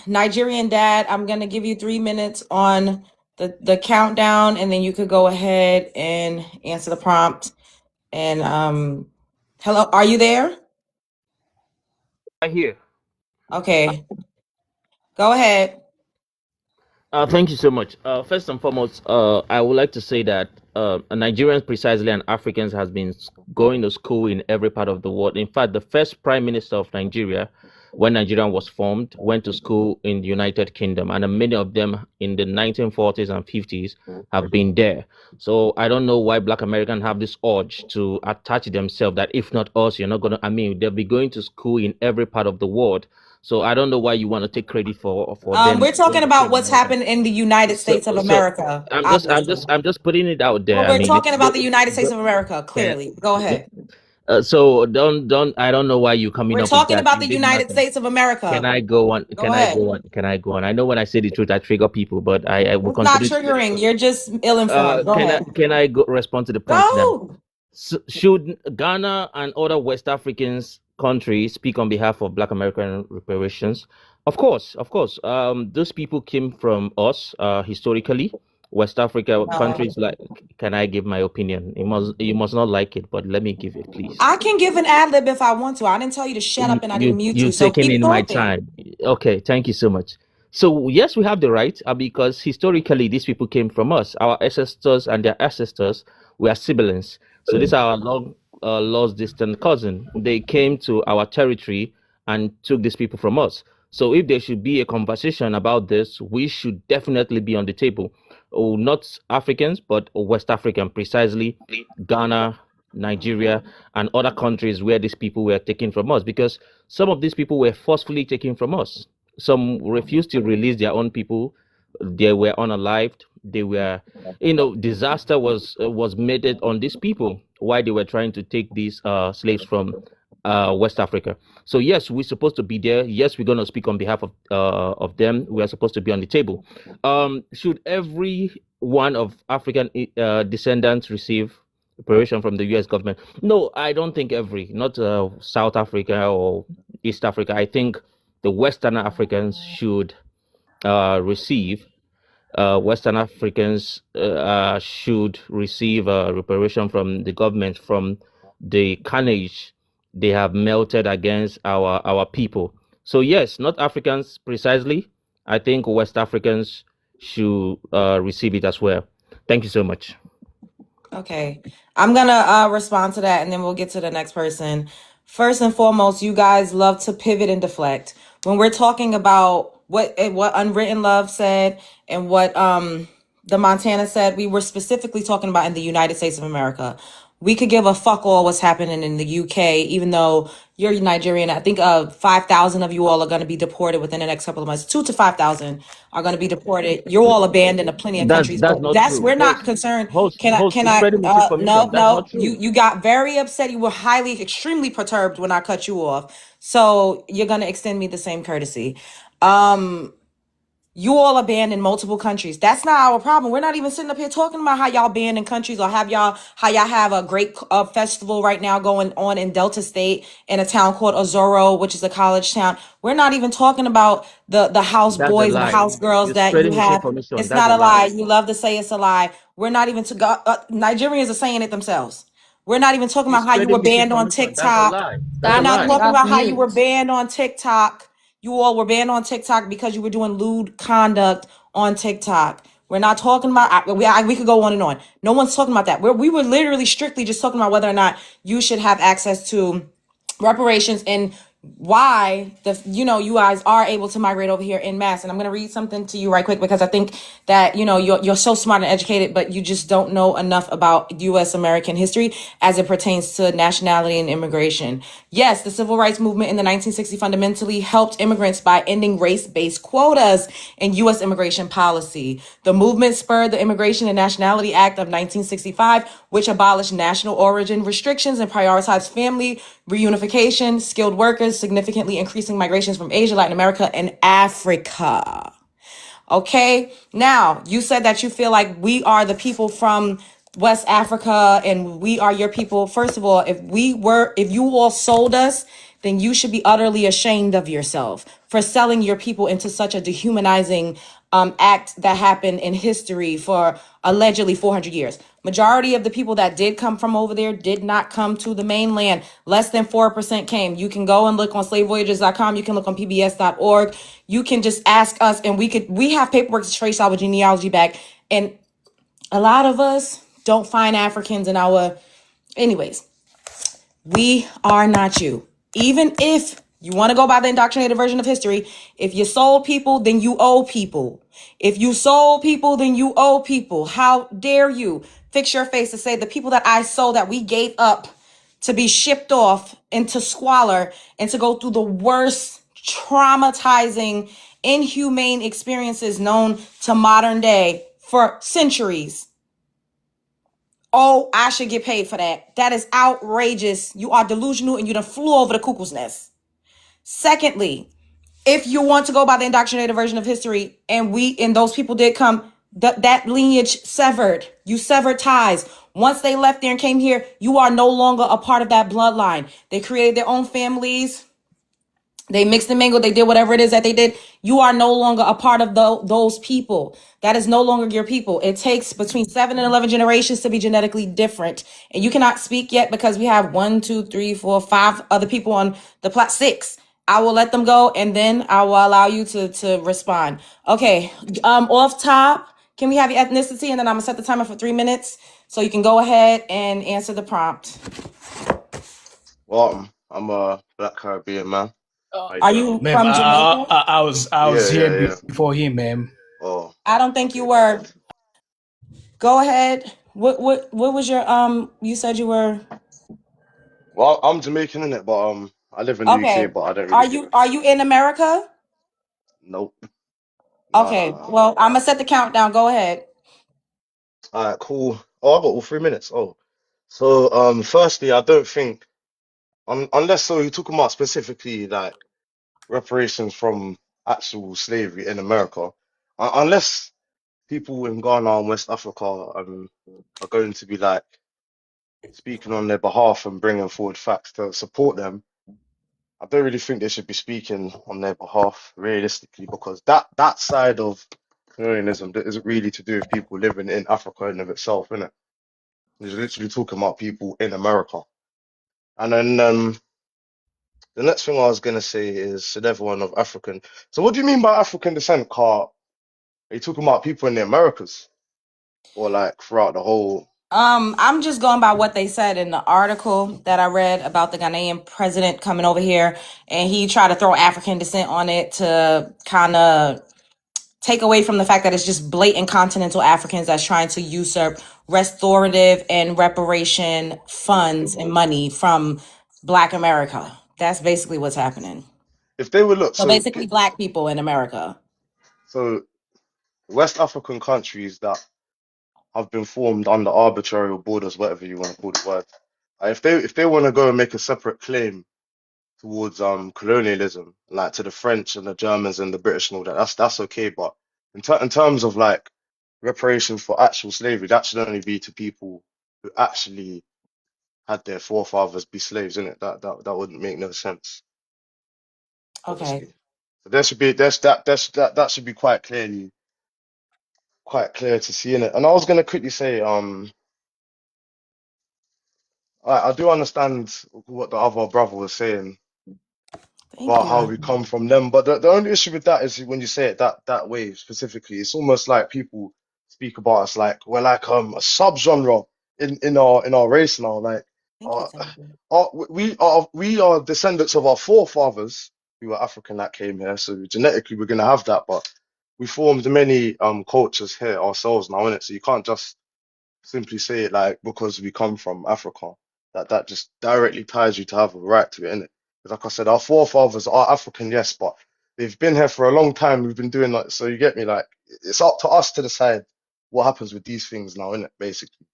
Speaker 1: Nigerian dad, I'm gonna give you 3 minutes on the countdown, and then you could go ahead and answer the prompt. And hello, are you there?
Speaker 5: I hear.
Speaker 1: Okay, go ahead.
Speaker 5: Thank you so much. First and foremost, I would like to say that Nigerians precisely and Africans has been going to school in every part of the world. In fact, the first prime minister of Nigeria, when Nigeria was formed, went to school in the United Kingdom, and many of them in the 1940s and 50s have been there. So I don't know why Black Americans have this urge to attach themselves that if not us, you're not gonna. I mean, they'll be going to school in every part of the world. So I don't know why you want to take credit for them.
Speaker 1: We're talking about what's happened in the United States of America.
Speaker 5: I'm just putting it out there.
Speaker 1: Well, we're talking about the United States of America. Clearly, go ahead.
Speaker 5: So don't. I don't know why you coming
Speaker 1: We're
Speaker 5: up.
Speaker 1: We're talking
Speaker 5: with that.
Speaker 1: about the United States of America.
Speaker 5: Can I go on?
Speaker 1: Go ahead.
Speaker 5: Can I go on? I know when I say the truth, I trigger people, but I will
Speaker 1: continue. It's not triggering. You're just ill-informed. Go ahead.
Speaker 5: Can I respond to the point?
Speaker 1: Go.
Speaker 5: So, should Ghana and other West Africans countries speak on behalf of Black American reparations? Of course. Those people came from us historically. West Africa countries like. Can I give my opinion? You must not like it, but let me give it, please.
Speaker 1: I can give an ad lib if I want to. I didn't tell you to shut up, and I didn't mute you.
Speaker 5: You're taking in my time. Okay, thank you so much. So yes, we have the right because historically these people came from us. Our ancestors and their ancestors were siblings. So these are our long lost distant cousin. They came to our territory and took these people from us. So if there should be a conversation about this, we should definitely be on the table. Oh, not Africans, but West African, precisely Ghana, Nigeria, and other countries where these people were taken from us, because some of these people were forcefully taken from us. Some refused to release their own people. They were unalived. They were, disaster was meted on these people while they were trying to take these slaves from West Africa. So yes, we're supposed to be there. Yes, we're going to speak on behalf of them. We are supposed to be on the table. Should every one of African descendants receive reparation from the U.S. government? No, I don't think not South Africa or East Africa. I think the Western Africans should receive. Western Africans should receive reparation from the government from the carnage they have melted against our people. So yes, not Africans precisely. I think West Africans should receive it as well. Thank you so much.
Speaker 1: Okay. I'm gonna respond to that and then we'll get to the next person. First and foremost, you guys love to pivot and deflect. When we're talking about what Unwritten Love said and what the Montana said, we were specifically talking about in the United States of America. We could give a fuck all what's happening in the UK, even though you're Nigerian. I think 5,000 of you all are going to be deported within the next couple of months. 2 to 5,000 are going to be deported. You're all abandoned to plenty of countries,
Speaker 5: That's
Speaker 1: but
Speaker 5: not true.
Speaker 1: we're not concerned.
Speaker 5: Host,
Speaker 1: Can
Speaker 5: you're
Speaker 1: I,
Speaker 5: spreading misinformation.
Speaker 1: no,
Speaker 5: That's not
Speaker 1: you
Speaker 5: true.
Speaker 1: got very upset. You were highly, extremely perturbed when I cut you off. So you're going to extend me the same courtesy. You all are banned in multiple countries. That's not our problem. We're not even sitting up here talking about how y'all banned in countries or how y'all have a great festival right now going on in Delta State in a town called Ozoro, which is a college town. We're not even talking about the house
Speaker 5: That's a
Speaker 1: boys and
Speaker 5: lie.
Speaker 1: house girls
Speaker 5: You're
Speaker 1: that you
Speaker 5: spreading
Speaker 1: have.
Speaker 5: misinformation.
Speaker 1: It's
Speaker 5: That's
Speaker 1: not
Speaker 5: a
Speaker 1: a lie.
Speaker 5: lie.
Speaker 1: You love to say it's a lie. We're not even Nigerians are saying it themselves. We're not even talking
Speaker 5: You're
Speaker 1: about how you were
Speaker 5: spreading
Speaker 1: banned on
Speaker 5: misinformation. That's a
Speaker 1: TikTok.
Speaker 5: lie. That's
Speaker 1: We're
Speaker 5: a
Speaker 7: Stop
Speaker 1: not
Speaker 5: lie.
Speaker 7: coming
Speaker 1: talking
Speaker 7: off
Speaker 1: about how you were
Speaker 7: mute.
Speaker 1: banned on TikTok. You all were banned on TikTok because you were doing lewd conduct on TikTok. We're not talking about, we could go on and on. No one's talking about that. We were literally strictly just talking about whether or not you should have access to reparations and why you guys are able to migrate over here in mass. And I'm going to read something to you right quick because I think that you're so smart and educated, but you just don't know enough about US American history as it pertains to nationality and immigration. Yes, the civil rights movement in the 1960s fundamentally helped immigrants by ending race-based quotas in US immigration policy. The movement spurred the Immigration and Nationality Act of 1965, which abolished national origin restrictions and prioritized family reunification, skilled workers, significantly increasing migrations from Asia, Latin America, and Africa. Okay. Now, you said that you feel like we are the people from West Africa and we are your people. First of all, if you all sold us, then you should be utterly ashamed of yourself for selling your people into such a dehumanizing act that happened in history for allegedly 400 years. Majority of the people that did come from over there did not come to the mainland. Less than 4% came. You can go and look on slavevoyages.com. You can look on pbs.org. You can just ask us and we have paperwork to trace our genealogy back. And a lot of us don't find Africans in our, anyways, we are not you. Even if you want to go by the indoctrinated version of history, if you sold people, then you owe people. If you sold people, then you owe people. How dare you fix your face to say the people that I sold, that we gave up to be shipped off into squalor and to go through the worst traumatizing, inhumane experiences known to modern day for centuries. Oh, I should get paid for that. That is outrageous. You are delusional and you done flew over the cuckoo's nest. Secondly, if you want to go by the indoctrinated version of history and those people did come, that lineage severed. You severed ties. Once they left there and came here, you are no longer a part of that bloodline. They created their own families. They mixed and mingled. They did whatever it is that they did. You are no longer a part of those people. That is no longer your people. It takes between 7 and 11 generations to be genetically different. And you cannot speak yet because we have 1, 2, 3, 4, 5 other people on the plot. 6. I will let them go and then I will allow you to respond. Okay. Off top, can we have your ethnicity? And then I'm gonna set the timer for 3 minutes so you can go ahead and answer the prompt.
Speaker 8: Well, I'm a Black Caribbean man. How you
Speaker 1: Are
Speaker 8: doing?
Speaker 1: you
Speaker 9: Ma'am,
Speaker 1: from Jamaica?
Speaker 9: I was
Speaker 8: Yeah,
Speaker 9: here
Speaker 8: yeah, yeah.
Speaker 9: before him, ma'am.
Speaker 8: Oh,
Speaker 1: I don't think you
Speaker 8: okay, my
Speaker 1: were.
Speaker 8: bad.
Speaker 1: Go ahead. What was your you said you were
Speaker 8: Well, I'm Jamaican in it, but I live in the UK,
Speaker 1: okay.
Speaker 8: but I don't
Speaker 1: Are
Speaker 8: really give
Speaker 1: you
Speaker 8: a.
Speaker 1: are you in America?
Speaker 8: Nope. No, no,
Speaker 1: Okay.
Speaker 8: no.
Speaker 1: Well, I'm gonna set the countdown. Go ahead.
Speaker 8: All right, cool. Oh, I got all 3 minutes. Oh, so firstly, I don't think unless so you're talking about specifically like reparations from actual slavery in America, unless people in Ghana and West Africa are going to be like speaking on their behalf and bringing forward facts to support them. I don't really think they should be speaking on their behalf realistically because that side of colonialism that isn't really to do with people living in Africa in of itself, innit? It's literally talking about people in America. And then The next thing I was gonna say is, should everyone of African. So what do you mean by African descent, Carl? Are you talking about people in the Americas or like throughout the whole?
Speaker 1: I'm just going by what they said in the article that I read about the Ghanaian president coming over here, and he tried to throw African descent on it to kind of take away from the fact that it's just blatant continental Africans that's trying to usurp restorative and reparation funds and money from Black America. That's basically what's happening.
Speaker 8: If they would look,
Speaker 1: So basically, Black people in America.
Speaker 8: so West African countries that have been formed under arbitrary borders, whatever you want to call the word. If they want to go and make a separate claim towards colonialism, like to the French and the Germans and the British and all that, that's okay. But in terms of like reparations for actual slavery, that should only be to people who actually had their forefathers be slaves, innit? That wouldn't make no sense,
Speaker 1: Okay.
Speaker 8: obviously. So there should be that should be quite clear to see in it. And I was gonna quickly say, I do understand what the other brother was saying
Speaker 1: Thank
Speaker 8: about how
Speaker 1: you.
Speaker 8: we come from them, but the only issue with that is when you say it that way specifically, it's almost like people speak about us like we're like a subgenre in our race now. Like
Speaker 1: Thank you,
Speaker 8: uh,
Speaker 1: Timothy.
Speaker 8: we are descendants of our forefathers who were African that came here, so genetically we're gonna have that, but we formed many cultures here ourselves now, innit? So you can't just simply say it like because we come from Africa, that just directly ties you to have a right to it, innit? Because like I said, our forefathers are African, yes, but they've been here for a long time. We've been doing that, so you get me? Like it's up to us to decide what happens with these things now, innit? Basically.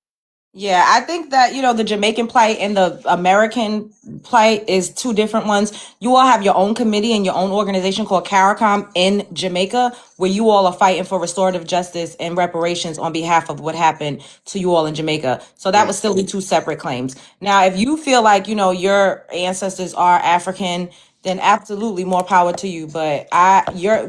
Speaker 1: Yeah, I think that, the Jamaican plight and the American plight is two different ones. You all have your own committee and your own organization called CARICOM in Jamaica, where you all are fighting for restorative justice and reparations on behalf of what happened to you all in Jamaica. So that would
Speaker 8: Mm.
Speaker 1: still be two separate claims. Now, if you feel like, your ancestors are African, then absolutely more power to you. But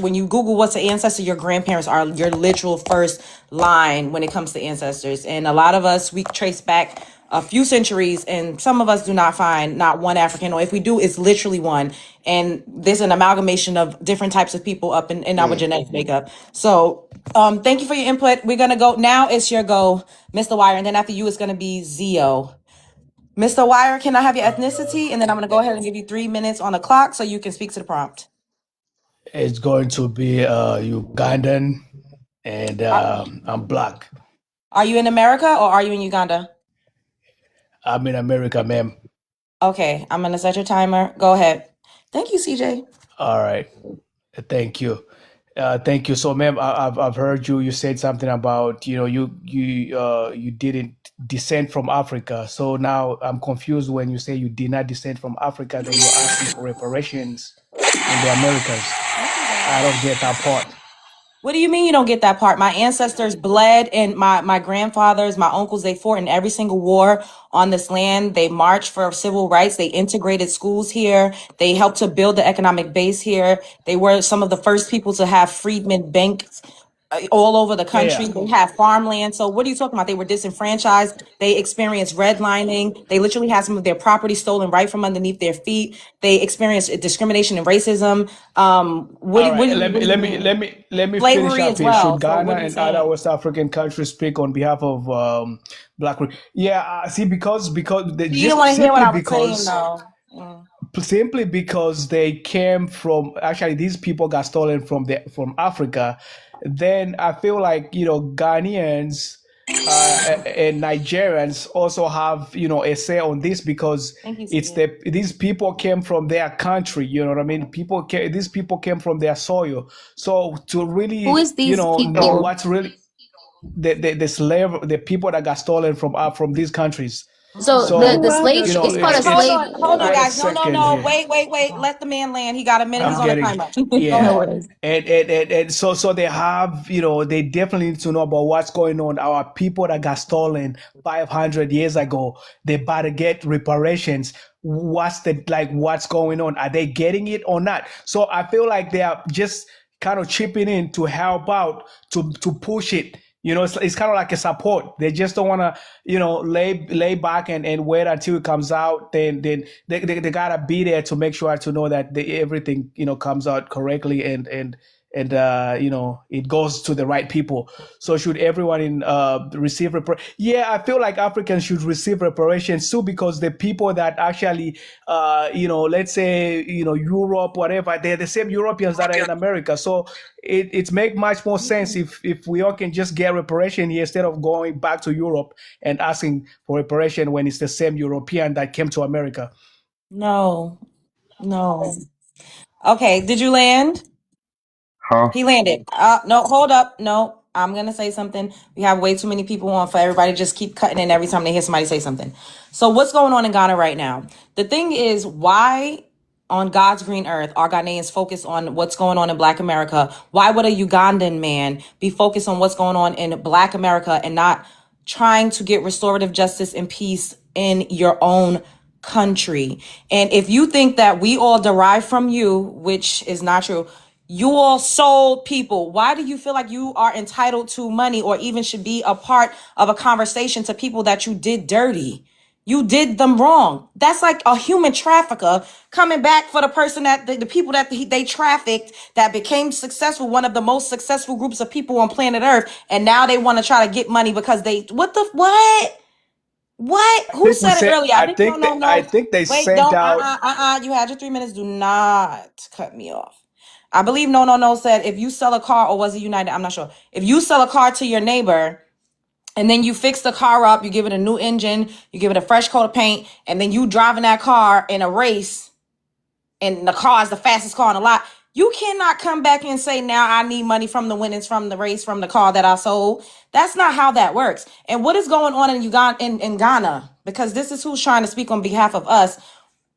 Speaker 1: when you Google what's an ancestor, your grandparents are your literal first line when it comes to ancestors. And a lot of us, we trace back a few centuries, and some of us do not find not one African, or if we do, it's literally one. And there's an amalgamation of different types of people up in our
Speaker 8: Mm.
Speaker 1: genetic makeup. So thank you for your input. We're gonna go now. It's your go, Mr. Wire, and then after you, it's gonna be Zio. Mr. Wire, can I have your ethnicity? And then I'm going to go ahead and give you 3 minutes on the clock so you can speak to the prompt.
Speaker 9: It's going to be Ugandan, and I'm black.
Speaker 1: Are you in America or are you in Uganda?
Speaker 9: I'm in America, ma'am.
Speaker 1: Okay, I'm going to set your timer. Go ahead. Thank you, CJ.
Speaker 9: All right. Thank you. Thank you. So, ma'am, I've heard you. You said something about you didn't descend from Africa. So now I'm confused when you say you did not descend from Africa. Then you're asking for reparations in the Americas. I don't get that part.
Speaker 1: What do you mean you don't get that part? My ancestors bled, and my grandfathers, my uncles, they fought in every single war on this land. They marched for civil rights. They integrated schools here. They helped to build the economic base here. They were some of the first people to have freedmen banks all over the country.
Speaker 9: Yeah.
Speaker 1: They have farmland. So what are you talking about? They were disenfranchised. They experienced redlining. They literally had some of their property stolen right from underneath their feet. They experienced discrimination and racism. What,
Speaker 9: All
Speaker 1: what,
Speaker 9: right. Let me
Speaker 1: what do
Speaker 9: let
Speaker 1: you
Speaker 9: me
Speaker 1: mean?
Speaker 9: let me let me finish
Speaker 1: Slavery
Speaker 9: up
Speaker 1: as
Speaker 9: here.
Speaker 1: well.
Speaker 9: Should
Speaker 1: So
Speaker 9: Ghana
Speaker 1: what are you
Speaker 9: and other
Speaker 1: saying?
Speaker 9: West African countries speak on behalf of black? Yeah. See, because they
Speaker 1: You don't
Speaker 9: just
Speaker 1: want to hear what
Speaker 9: simply
Speaker 1: I was saying,
Speaker 9: because
Speaker 1: though.
Speaker 9: they came from, actually these people got stolen from Africa. Then I feel like Ghanaians and Nigerians also have a say on this, because
Speaker 1: Thank you,
Speaker 9: it's
Speaker 1: CJ.
Speaker 9: these people came from their country. You know what I mean? These people came from their soil. So to
Speaker 7: Who
Speaker 9: really
Speaker 7: is these
Speaker 9: know
Speaker 7: people?
Speaker 9: what's really the people that got stolen from these countries.
Speaker 7: So the
Speaker 9: So
Speaker 7: the slave it's called a
Speaker 1: Hold
Speaker 9: it's
Speaker 7: slave.
Speaker 1: on, hold on,
Speaker 9: wait a
Speaker 1: guys. No, no,
Speaker 9: second
Speaker 1: no.
Speaker 9: here.
Speaker 1: Wait. Let the man land. He got a minute. He's
Speaker 9: I'm
Speaker 1: on a
Speaker 9: getting,
Speaker 1: timer. Go
Speaker 7: No
Speaker 9: yeah.
Speaker 1: ahead.
Speaker 7: worries.
Speaker 9: And so they have, they definitely need to know about what's going on. Our people that got stolen 500 years ago, they about to get reparations. What's going on? Are they getting it or not? So I feel like they are just kind of chipping in to help out to push it You know, it's kind of like a support. They just don't want to, lay back and wait until it comes out. Then they gotta be there to make sure to know that everything comes out correctly and it goes to the right people. So should everyone receive yeah, I feel like Africans should receive reparations too, because the people that actually let's say Europe, whatever, they're the same Europeans that are in America. So it make much more sense if we all can just get reparation here instead of going back to Europe and asking for reparation when it's the same European that came to America.
Speaker 1: No. Okay, did you land?
Speaker 4: Huh?
Speaker 1: He landed. No, hold up. No, I'm gonna say something. We have way too many people on for everybody to just keep cutting in every time they hear somebody say something. So what's going on in Ghana right now? The thing is, why on God's green earth are Ghanaians focused on what's going on in Black America? Why would a Ugandan man be focused on what's going on in Black America and not trying to get restorative justice and peace in your own country? And if you think that we all derive from you, which is not true, you all sold people. Why do you feel like you are entitled to money or even should be a part of a conversation to people that you did dirty? You did them wrong. That's like a human trafficker coming back for the person that the people that they trafficked that became successful, one of the most successful groups of people on planet Earth. And now they want to try to get money because what? Who said it earlier?
Speaker 9: I think they
Speaker 1: Wait,
Speaker 9: sent
Speaker 1: don't,
Speaker 9: out.
Speaker 1: you had your 3 minutes. Do not cut me off. I believe no said if you sell a car, or was it United? I'm not sure. If you sell a car to your neighbor and then you fix the car up, you give it a new engine, you give it a fresh coat of paint, and then you driving that car in a race and the car is the fastest car on the lot, you cannot come back and say, now I need money from the winnings from the race from the car that I sold. That's not how that works. And what is going on in Uganda, in Ghana? Because this is who's trying to speak on behalf of us.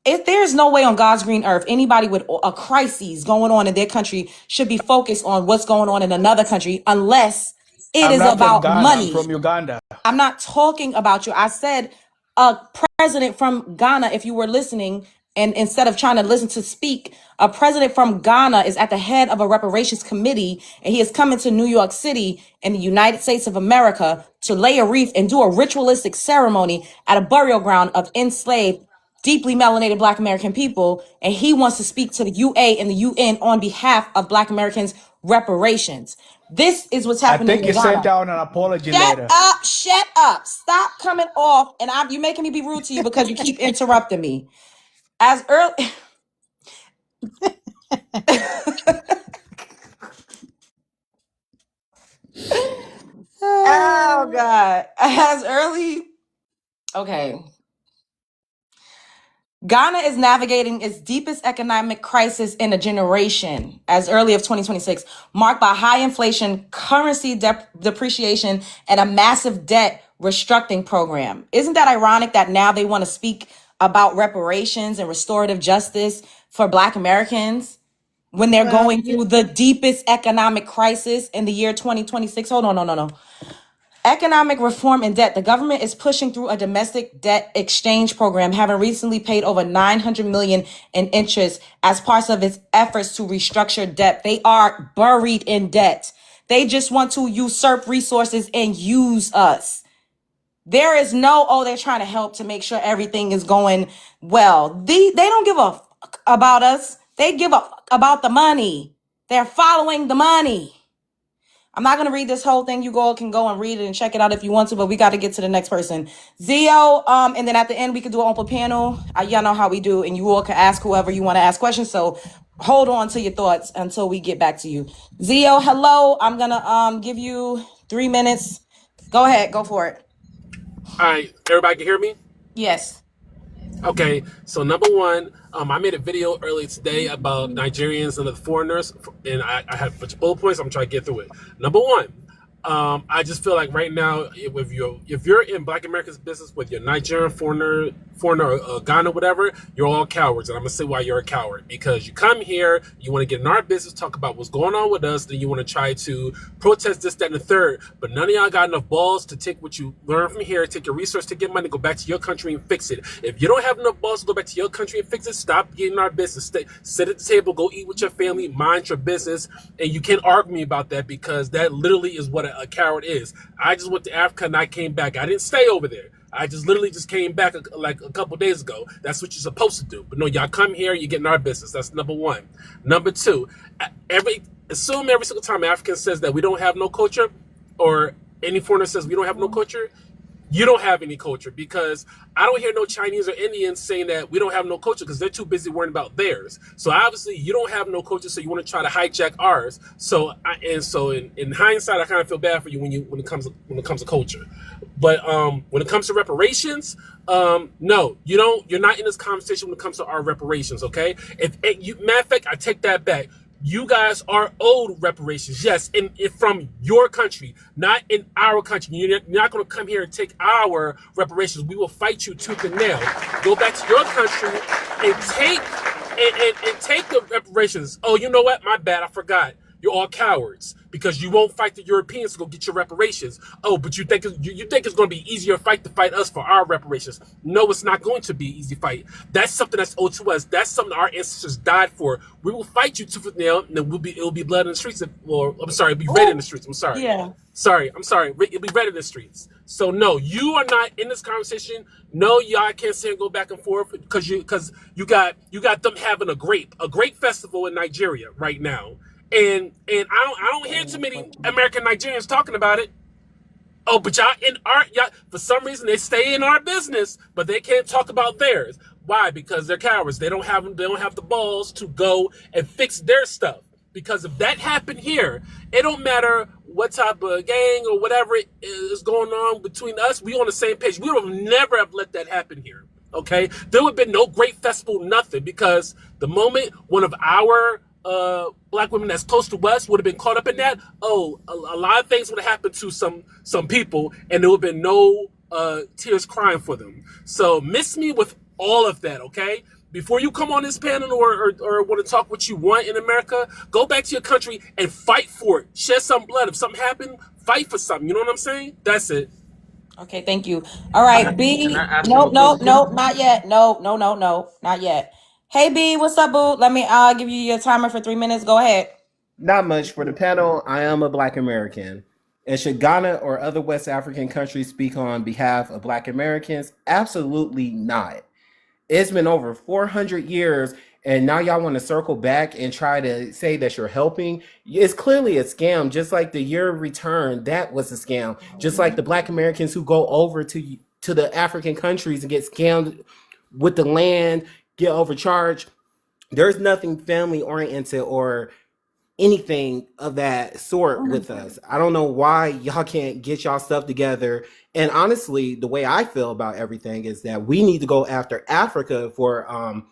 Speaker 1: If there's no way on God's green earth, anybody with a crisis going on in their country should be focused on what's going on in another country, unless it
Speaker 9: I'm
Speaker 1: is
Speaker 9: not from
Speaker 1: about
Speaker 9: Ghana.
Speaker 1: money.
Speaker 9: I'm from Uganda.
Speaker 1: I'm not talking about you. I said a president from Ghana, if you were listening, and instead of trying to listen to speak, a president from Ghana is at the head of a reparations committee, and he is coming to New York City in the United States of America to lay a wreath and do a ritualistic ceremony at a burial ground of enslaved, deeply melanated Black American people, and he wants to speak to the UA and the UN on behalf of Black Americans' reparations. This is what's
Speaker 9: I
Speaker 1: happening
Speaker 9: think
Speaker 1: in
Speaker 9: he sent
Speaker 1: Ghana.
Speaker 9: out an apology letter.
Speaker 1: Shut up. Stop coming off, and you making me be rude to you because you keep interrupting me. As early Oh God. Okay. Ghana is navigating its deepest economic crisis in a generation as early as 2026, marked by high inflation, currency depreciation, and a massive debt restructuring program. Isn't that ironic that now they want to speak about reparations and restorative justice for Black Americans when they're
Speaker 6: Well,
Speaker 1: going through the deepest economic crisis in the year 2026? Hold on, no. Economic reform and debt. The government is pushing through a domestic debt exchange program, having recently paid over $900 million in interest as part of its efforts to restructure debt. They are buried in debt. They just want to usurp resources and use us. There is they're trying to help to make sure everything is going well. They don't give a fuck about us. They give a fuck about the money. They're following the money. I'm not going to read this whole thing. You all can go and read it and check it out if you want to, but we got to get to the next person. Zio, and then at the end, we could do an open panel. Y'all know how we do, and you all can ask whoever you want to ask questions. So hold on to your thoughts until we get back to you. Zio, hello. I'm going to give you 3 minutes. Go ahead. Go for it.
Speaker 10: All right, everybody can hear me?
Speaker 1: Yes.
Speaker 10: Okay, so number one, I made a video earlier today about Nigerians and the foreigners, and I have a bunch of bullet points. I'm trying to get through it. Number one, I just feel like right now, if you're in Black Americans business with your Nigerian foreigner, Ghana, whatever, you're all cowards. And I'm going to say why you're a coward. Because you come here, you want to get in our business, talk about what's going on with us, then you want to try to protest this, that, and the third. But none of y'all got enough balls to take what you learn from here, take your resource, take your money, go back to your country and fix it. If you don't have enough balls to go back to your country and fix it, stop getting in our business. Sit at the table, go eat with your family, mind your business. And you can't argue me about that, because that literally is what a coward is. I just went to Africa and I came back. I didn't stay over there. I just literally just came back like a couple days ago. That's what you're supposed to do. But no, y'all come here, you get in our business. That's number one. Number two, assume every single time African says that we don't have no culture, or any foreigner says we don't have no culture, you don't have any culture, because I don't hear no Chinese or Indians saying that we don't have no culture, because they're too busy worrying about theirs. So obviously you don't have no culture, so you want to try to hijack ours. So in hindsight, I kind of feel bad for you when it comes to culture. But when it comes to reparations, no, you don't. You're not in this conversation when it comes to our reparations. Okay, matter of fact, I take that back. You guys are owed reparations, yes, from your country, not in our country. You're not going to come here and take our reparations. We will fight you tooth and nail. Go back to your country and take the reparations. Oh, you know what? My bad. I forgot. You're all cowards, because you won't fight the Europeans to go get your reparations. Oh, but you think it's going to be easier fight to fight us for our reparations? No, it's not going to be an easy fight. That's something that's owed to us. That's something our ancestors died for. We will fight you tooth and nail, and then it'll be blood in the streets. It'll be red in the streets. I'm sorry.
Speaker 1: Yeah.
Speaker 10: I'm sorry. It'll be red in the streets. So no, you are not in this conversation. No, y'all can't say and go back and forth, because you got them having a grape festival in Nigeria right now. And I don't hear too many American Nigerians talking about it. Oh, but y'all for some reason they stay in our business, but they can't talk about theirs. Why? Because they're cowards. They don't have the balls to go and fix their stuff. Because if that happened here, it don't matter what type of gang or whatever is going on between us. We on the same page. We would have never have let that happen here. Okay, there would have been no great festival, nothing. Because the moment one of our black women that's close to us would have been caught up in that, a lot of things would have happened to some people, and there would have been no tears crying for them. So miss me with all of that, okay? Before you come on this panel or want to talk what you want in America, go back to your country and fight for it. Shed some blood. If something happened, fight for something. You know what I'm saying? That's it.
Speaker 1: Okay, thank you. All right, B. No, not yet. No, not yet. Hey, B, what's up, boo? Let me give you your timer for 3 minutes. Go ahead.
Speaker 11: Not much for the panel. I am a Black American. And should Ghana or other West African countries speak on behalf of Black Americans? Absolutely not. It's been over 400 years, and now y'all want to circle back and try to say that you're helping. It's clearly a scam, just like the year of return, that was a scam. Just like the Black Americans who go over to the African countries and get scammed with the land, get overcharged. There's nothing family oriented or anything of that sort with us. I don't know why y'all can't get y'all stuff together. And honestly, the way I feel about everything is that we need to go after Africa for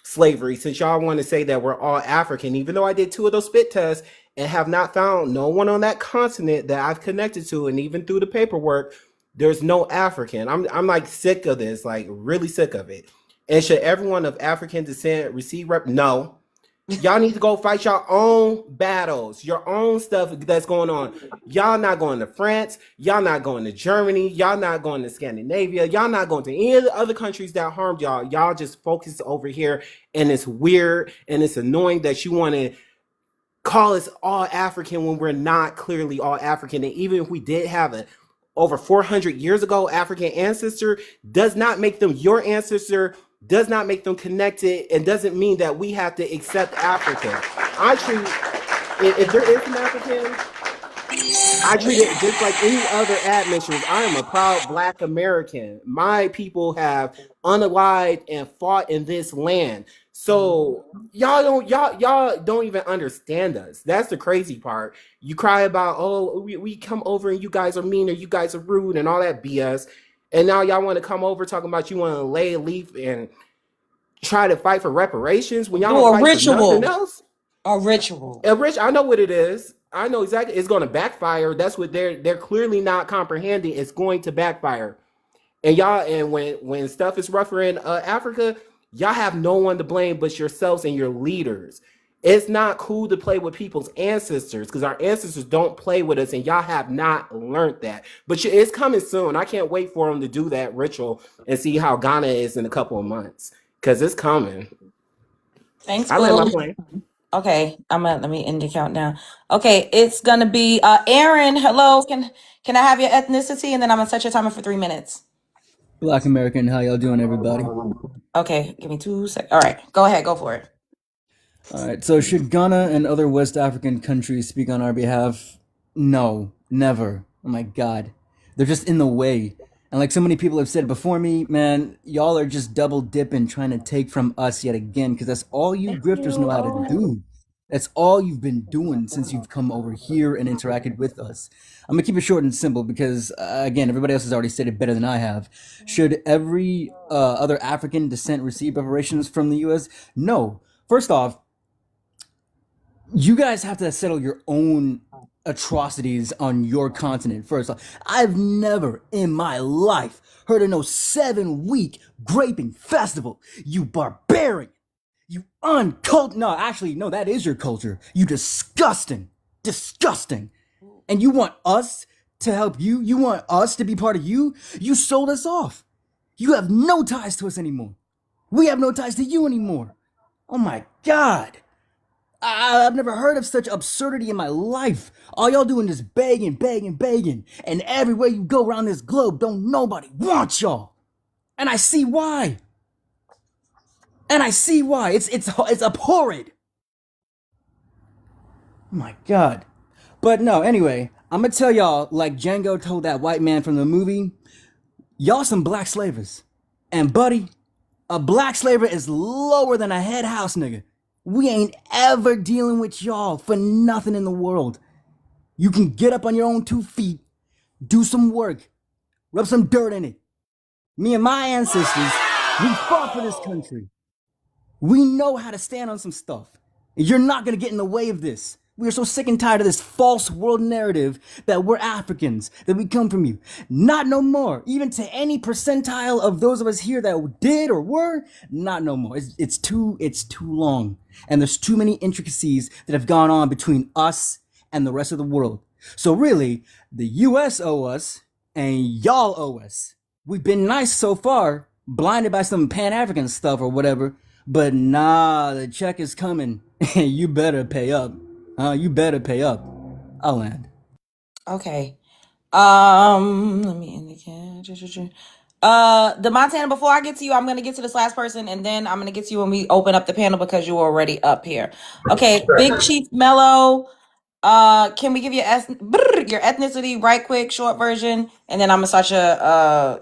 Speaker 11: slavery, since y'all want to say that we're all African, even though I did 2 of those spit tests and have not found no one on that continent that I've connected to, and even through the paperwork, there's no African. I'm like sick of this, like really sick of it. And should everyone of African descent receive No. Y'all need to go fight your own battles, your own stuff that's going on. Y'all not going to France. Y'all not going to Germany. Y'all not going to Scandinavia. Y'all not going to any of the other countries that harmed y'all. Y'all just focus over here, and it's weird and it's annoying that you want to call us all African when we're not clearly all African. And even if we did have a over 400 years ago African ancestor, does not make them your ancestor, does not make them connected, and doesn't mean that we have to accept Africa. If there is an African, I treat it just like any other admissions. I am a proud Black American. My people have unalived and fought in this land. So y'all don't even understand us. That's the crazy part. You cry about, oh, we come over and you guys are mean or you guys are rude and all that BS. And now y'all want to come over talking about you want to lay a leaf and try to fight for reparations when y'all don't fight for nothing else.
Speaker 1: A ritual.
Speaker 11: I know what it is. I know exactly. It's going to backfire. That's what they're clearly not comprehending. It's going to backfire. And y'all, and when stuff is rougher in Africa, y'all have no one to blame but yourselves and your leaders. It's not cool to play with people's ancestors because our ancestors don't play with us, and y'all have not learned that. But it's coming soon. I can't wait for them to do that ritual and see how Ghana is in a couple of months because it's coming.
Speaker 1: Thanks,
Speaker 11: I let my
Speaker 1: Boo.
Speaker 11: plane.
Speaker 1: Okay, let me end the countdown. Okay, it's gonna be Aaron. Hello, can I have your ethnicity, and then I'm gonna set your timer for 3 minutes.
Speaker 12: Black American, how y'all doing, everybody?
Speaker 1: Okay, give me 2 seconds. All right, go ahead, go for it.
Speaker 12: All right, so should Ghana and other West African countries speak on our behalf? No, never. Oh my God. They're just in the way. And like so many people have said before me, man, y'all are just double dipping, trying to take from us yet again, because that's all you
Speaker 1: Thank
Speaker 12: grifters
Speaker 1: you.
Speaker 12: know how to do. That's all you've been doing since you've come over here and interacted with us. I'm gonna keep it short and simple because, again, everybody else has already said it better than I have. Should every other African descent receive reparations from the U.S.? No. First off, you guys have to settle your own atrocities on your continent first. I've never in my life heard of no 7-week graping festival. You barbarian. You no, actually, no, that is your culture. You disgusting. Disgusting. And you want us to help you? You want us to be part of you? You sold us off. You have no ties to us anymore. We have no ties to you anymore. Oh my God. I've never heard of such absurdity in my life. All y'all doing is begging, begging, begging. And everywhere you go around this globe, don't nobody want y'all. And I see why. It's abhorrent. Oh my God. But no, anyway, I'm gonna tell y'all, like Django told that white man from the movie, y'all some black slavers. And buddy, a black slaver is lower than a head house nigga. We ain't ever dealing with y'all for nothing in the world. You can get up on your own 2 feet, do some work, rub some dirt in it. Me and my ancestors, we fought for this country. We know how to stand on some stuff. You're not gonna get in the way of this. We are so sick and tired of this false world narrative that we're Africans, that we come from you. Not no more. Even to any percentile of those of us here that did or were, not no more. It's too long. And there's too many intricacies that have gone on between us and the rest of the world. So really, the US owe us and y'all owe us. We've been nice so far, blinded by some Pan-African stuff or whatever, but nah, the check is coming. You better pay up. You better pay up. I'll land.
Speaker 1: Okay. Let me indicate. The Montana, before I get to you, I'm gonna get to this last person, and then I'm gonna get to you when we open up the panel because you were already up here. Okay, Big Chief Mello. Can we give your ethnicity right quick, short version, and then I'm gonna start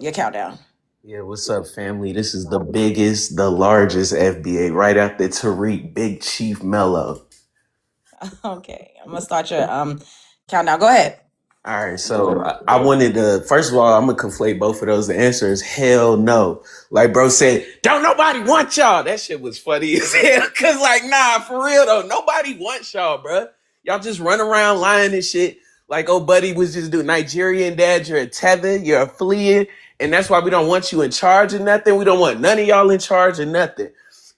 Speaker 1: your countdown.
Speaker 13: Yeah, what's up, family? This is the biggest, the largest FBA right after Tariq, Big Chief Mello.
Speaker 1: Okay, I'm gonna start your countdown. Go ahead.
Speaker 13: All right, so I wanted to, first of all, I'm gonna conflate both of those. The answer is hell no. Like bro said, don't nobody want y'all. That shit was funny as hell. Cause like, nah, for real though, nobody wants y'all, bro. Y'all just run around lying and shit. Like old buddy was just doing Nigerian dad, you're a tether, you're a fleeing. And that's why we don't want you in charge of nothing. We don't want none of y'all in charge of nothing.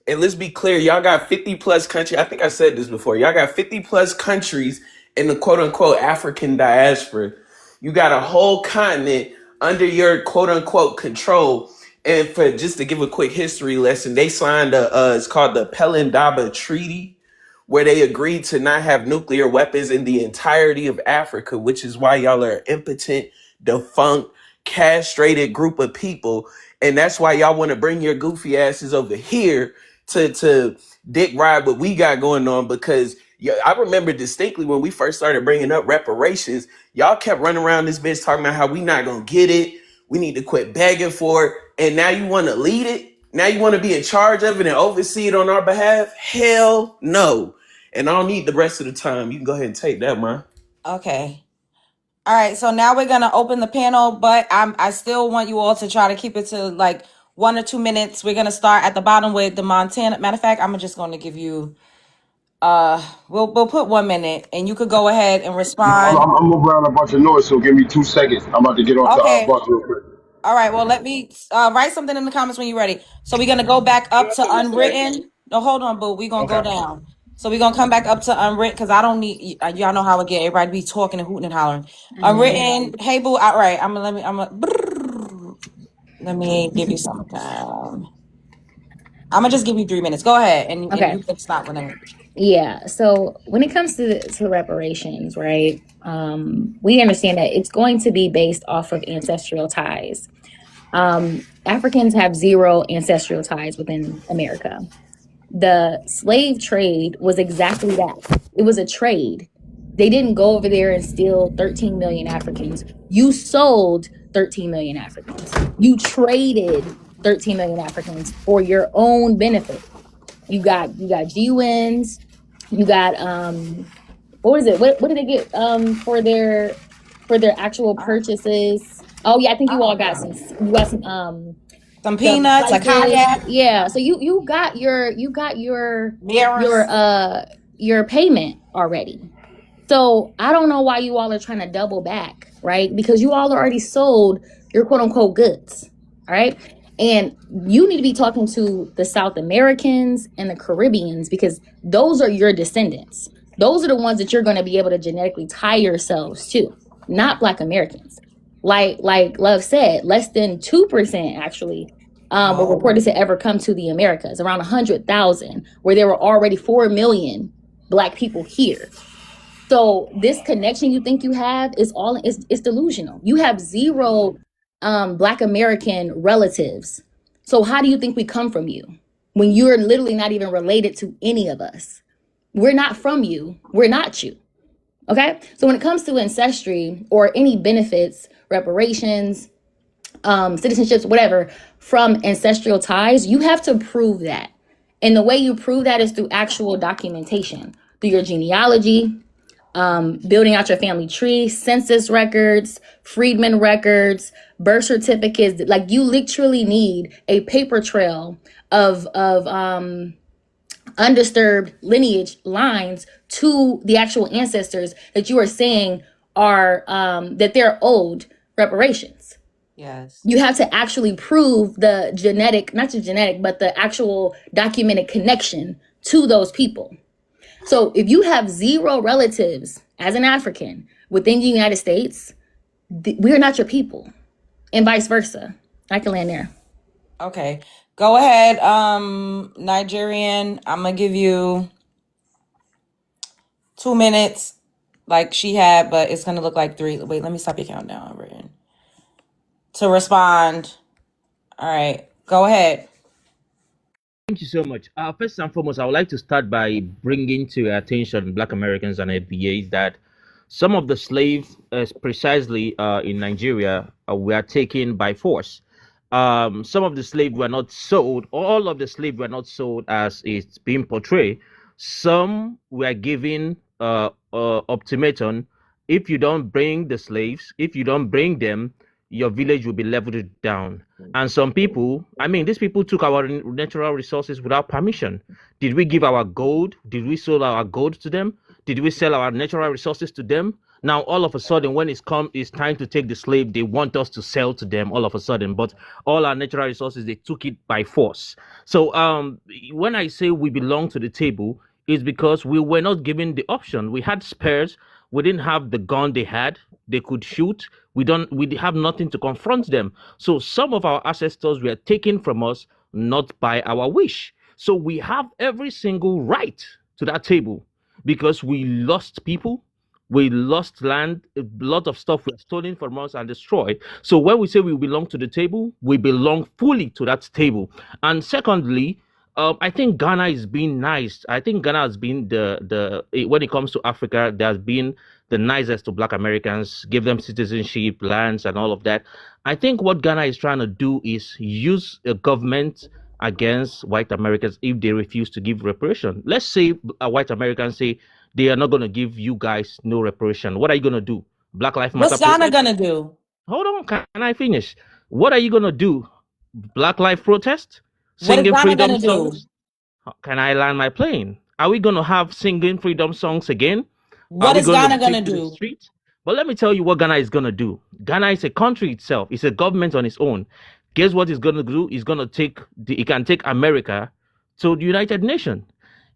Speaker 13: And let's be clear, y'all got 50 plus countries. I think I said this before. Y'all got 50 plus countries in the quote unquote African diaspora. You got a whole continent under your quote unquote control. And for just to give a quick history lesson, they signed it's called the Pelindaba Treaty, where they agreed to not have nuclear weapons in the entirety of Africa, which is why y'all are impotent, defunct, castrated group of people. And that's why y'all want to bring your goofy asses over here to dick ride what we got going on. Because I remember distinctly when we first started bringing up reparations, y'all kept running around this bitch talking about how we not gonna get it. We need to quit begging for it. And now you want to lead it? Now you want to be in charge of it and oversee it on our behalf? Hell no. And I don't need the rest of the time. You can go ahead and take that, man.
Speaker 1: Okay. All right. So now we're gonna open the panel, but I still want you all to try to keep it to like 1 or 2 minutes. We're gonna start at the bottom with the Montana. Matter of fact, I'm just gonna give you we'll put 1 minute, and you could go ahead and respond.
Speaker 4: I'm moving around a bunch of noise, so give me 2 seconds. I'm about to get off the
Speaker 1: Okay.
Speaker 4: bus real quick.
Speaker 1: All right, well, let me write something in the comments when you're ready. So we're gonna go back up to unwritten. No, hold on, boo. We're gonna go down. So we're gonna come back up to unwritten because I don't need y'all know how it get. Everybody be talking and hooting and hollering. Unwritten. Hey, boo. All right, let me give you some time. I'm gonna just give you 3 minutes. Go ahead, and
Speaker 7: Okay.
Speaker 1: you can stop whenever.
Speaker 7: Yeah. So when it comes to reparations, right? We understand that it's going to be based off of ancestral ties. Africans have zero ancestral ties within America. The slave trade was exactly that. It was a trade. They didn't go over there and steal 13 million Africans. You sold 13 million Africans. You traded 13 million Africans for your own benefit. You got GWINs. You got what is it? What did they get for their actual purchases? Oh yeah, I think you all got some
Speaker 1: peanuts, a kayak.
Speaker 7: Yeah, so you got your payment already. So I don't know why you all are trying to double back, right? Because you all already sold your quote unquote goods, all right? And you need to be talking to the South Americans and the Caribbeans because those are your descendants. Those are the ones that you're going to be able to genetically tie yourselves to, not Black Americans. Like Love said, less than 2% actually were reported to ever come to the Americas, around 100,000, where there were already 4 million Black people here. So this connection you think you have is delusional. You have zero Black American relatives. So how do you think we come from you when you're literally not even related to any of us? We're not from you. We're not you. Okay. So when it comes to ancestry or any benefits, reparations, citizenships, whatever, from ancestral ties, you have to prove that. And the way you prove that is through actual documentation, through your genealogy, building out your family tree, census records, freedmen records, birth certificates. Like you literally need a paper trail of undisturbed lineage lines to the actual ancestors that you are saying are that they're owed reparations.
Speaker 1: Yes.
Speaker 7: You have to actually prove the genetic, not just genetic, but the actual documented connection to those people. So if you have zero relatives as an African within the United States, we are not your people, and vice versa. I can land there.
Speaker 1: Okay, go ahead, Nigerian. I'm gonna give you 2 minutes, like she had, but it's gonna look like 3. Wait, let me stop your countdown. Written to respond. All right, go ahead.
Speaker 5: Thank you so much. First and foremost, I would like to start by bringing to your attention, Black Americans and FBAs, that some of the slaves, precisely in Nigeria, were taken by force. Some of the slaves were not sold. All of the slaves were not sold as it's being portrayed. Some were given ultimatum: if you don't bring the slaves, if you don't bring them, your village will be leveled down. And some people, I mean, these people took our natural resources without permission. Did we give our gold? Did we sell our gold to them? Did we sell our natural resources to them? Now, all of a sudden, when it's time to take the slave, they want us to sell to them all of a sudden. But all our natural resources, they took it by force. So when I say we belong to the table, it's because we were not given the option. We had spares. We didn't have the gun they had. They could shoot. We have nothing to confront them. So some of our ancestors were taken from us, not by our wish. So we have every single right to that table because we lost people. We lost land. A lot of stuff was stolen from us and destroyed. So when we say we belong to the table, we belong fully to that table. And secondly, I think Ghana is being nice. I think Ghana has been when it comes to Africa, there has been the nicest to Black Americans, give them citizenship, lands, and all of that. I think what Ghana is trying to do is use a government against white Americans if they refuse to give reparation. Let's say white Americans say they are not going to give you guys no reparation. What are you going to do? Black Lives Matter.
Speaker 1: What's Ghana gonna do?
Speaker 5: Hold on, can I finish? What are you going to do? Black Lives protest?
Speaker 1: What is
Speaker 5: Singing
Speaker 1: Ghana
Speaker 5: freedom
Speaker 1: gonna do?
Speaker 5: songs? Can I land my plane? Are we going to have singing freedom songs again?
Speaker 1: What is Ghana gonna do?
Speaker 5: But let me tell you what Ghana is going to do. Ghana is a country itself. It's a government on its own. Guess what it's going to do? It's going to it can take America to the United Nations.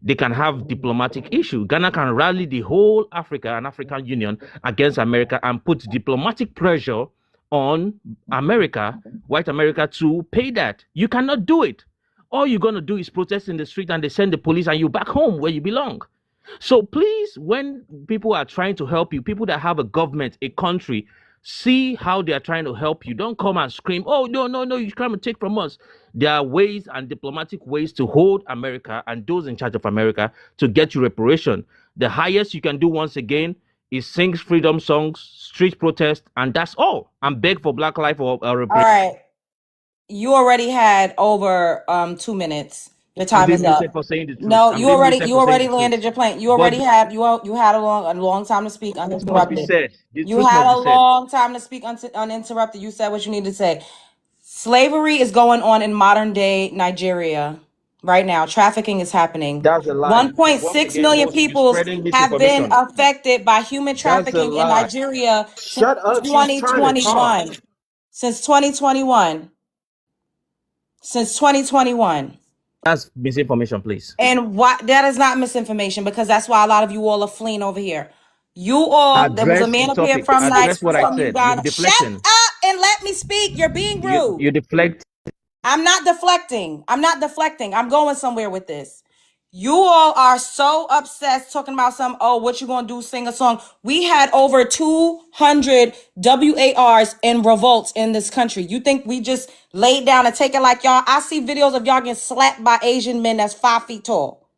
Speaker 5: They can have diplomatic issue. Ghana can rally the whole Africa and African Union against America and put diplomatic pressure on America, white America, to pay that. You cannot do it. All you're going to do is protest in the street and they send the police and you back home where you belong. So please, when people are trying to help you, people that have a government, a country, see how they are trying to help you. Don't come and scream, oh, no, you come and take from us. There are ways and diplomatic ways to hold America and those in charge of America to get you reparation. The highest you can do, once again, is sing freedom songs, street protest, and that's all. And beg for Black life or reparation.
Speaker 1: All right. You already had over 2 minutes. Your time is up.
Speaker 5: For saying the truth.
Speaker 1: No, you already landed your plane. You already had you had a long time to speak uninterrupted. You had a long time to speak uninterrupted. You said what you needed to say. Slavery is going on in modern day Nigeria right now. Trafficking is happening.
Speaker 5: That's a lie.
Speaker 1: 1.6 million people have been affected by human trafficking in Nigeria since 2021. Since 2021. Since 2021.
Speaker 5: That's misinformation, please.
Speaker 1: And why that is not misinformation, because that's why a lot of you all are fleeing over here. You all, there was a man up here from Uganda. Shut up and let me speak. You're being rude.
Speaker 5: You deflect.
Speaker 1: I'm not deflecting. I'm going somewhere with this. You all are so obsessed talking about what you gonna do, sing a song. We had over 200 WARs and revolts in this country. You think we just laid down and take it like y'all? I see videos of y'all getting slapped by Asian men that's 5 feet tall.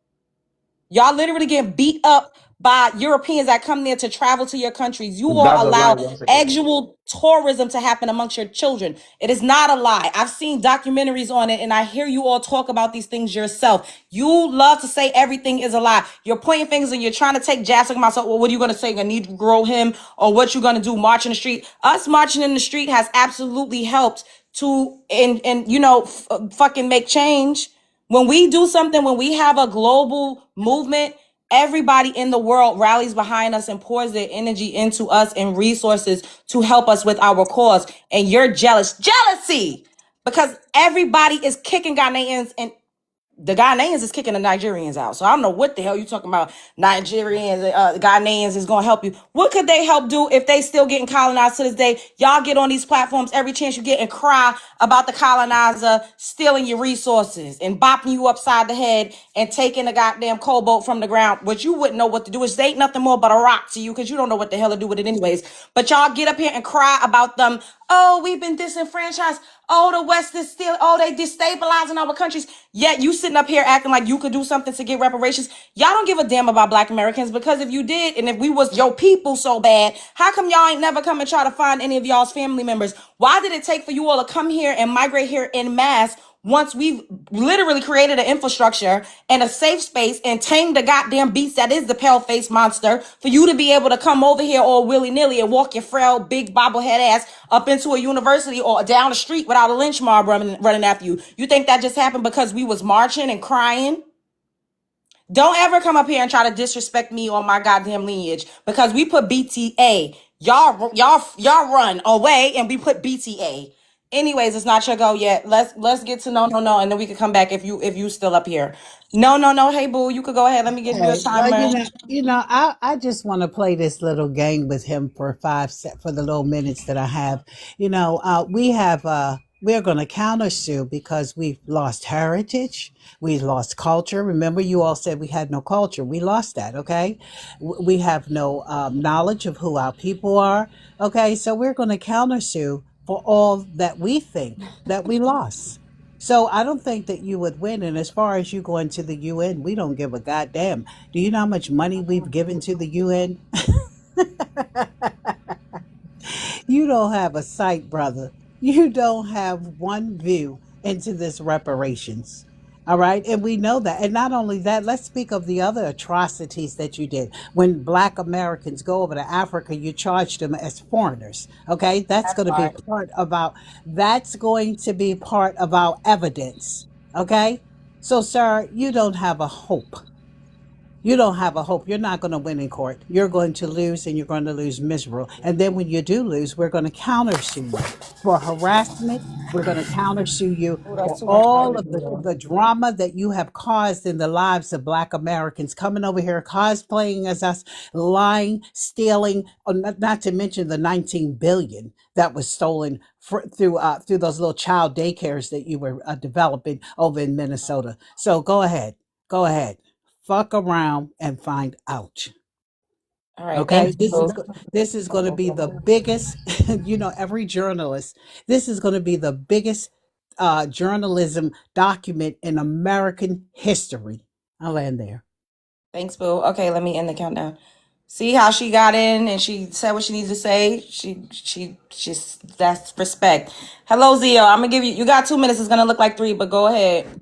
Speaker 1: Y'all literally getting beat up by Europeans that come there to travel to your countries. You all allow actual tourism to happen amongst your children. It is not a lie. I've seen documentaries on it, and I hear you all talk about these things yourself. You love to say everything is a lie. You're pointing fingers and you're trying to take jabs at myself. Well, what are you going to say? You're going to need to grow him, or what you going to do? March in the street? Us marching in the street has absolutely helped to, fucking make change. When we do something, when we have a global movement, everybody in the world rallies behind us and pours their energy into us and resources to help us with our cause. And you're jealousy, because everybody is kicking Ghanaians, and the Ghanaians is kicking the Nigerians out. So I don't know what the hell you talking about. Nigerians, Ghanaians is going to help you. What could they help do if they still getting colonized to this day? Y'all get on these platforms every chance you get and cry about the colonizer stealing your resources and bopping you upside the head and taking the goddamn cobalt from the ground, which you wouldn't know what to do. It ain't nothing more but a rock to you, because you don't know what the hell to do with it anyways. But y'all get up here and cry about them. Oh, we've been disenfranchised. Oh, the West is still, they destabilizing our countries. Yet you sitting up here acting like you could do something to get reparations. Y'all don't give a damn about Black Americans, because if you did, and if we was your people so bad, how come y'all ain't never come and try to find any of y'all's family members? Why did it take for you all to come here and migrate here en masse once we've literally created an infrastructure and a safe space and tamed the goddamn beast that is the pale-faced monster, for you to be able to come over here all willy-nilly and walk your frail, big bobblehead ass up into a university or down the street without a lynch mob running after you? You think that just happened because we was marching and crying? Don't ever come up here and try to disrespect me or my goddamn lineage, because we put BTA. Y'all run away and we put BTA. Anyways, it's not your go yet. Let's get to no, and then we can come back if you still up here. No. Hey, boo, you could go ahead. Let me give you a timer.
Speaker 6: I just want to play this little game with him for for the little minutes that I have. We're going to counter sue because we've lost heritage. We've lost culture. Remember, you all said we had no culture. We lost that, okay? We have no knowledge of who our people are, okay? So we're going to counter sue for all that we think that we lost. So I don't think that you would win. And as far as you going to the UN, we don't give a goddamn. Do you know how much money we've given to the UN? You don't have a sight, brother. You don't have one view into this reparations. All right. And we know that. And not only that, let's speak of the other atrocities that you did. When Black Americans go over to Africa, you charge them as foreigners. Okay. That's going to be part of our evidence. Okay. So, sir, you don't have a hope. You don't have a hope. You're not going to win in court. You're going to lose, and you're going to lose miserable. And then when you do lose, we're going to countersue you for harassment. We're going to countersue you
Speaker 1: Oh,
Speaker 6: for
Speaker 1: that's too much
Speaker 6: all
Speaker 1: garbage.
Speaker 6: of the drama that you have caused in the lives of Black Americans, coming over here, cosplaying as us, lying, stealing, not to mention the 19 billion that was stolen through those little child daycares that you were developing over in Minnesota. So go ahead, fuck around and find out.
Speaker 1: All right,
Speaker 6: Okay,
Speaker 1: thanks, Boo.
Speaker 6: this is going to be the biggest. Every journalist. This is going to be the biggest journalism document in American history. I'll land there.
Speaker 1: Thanks, Boo. Okay, let me end the countdown. See how she got in and she said what she needs to say. She's that's respect. Hello, Zio. I'm gonna give you. You got 2 minutes. It's gonna look like 3, but go ahead.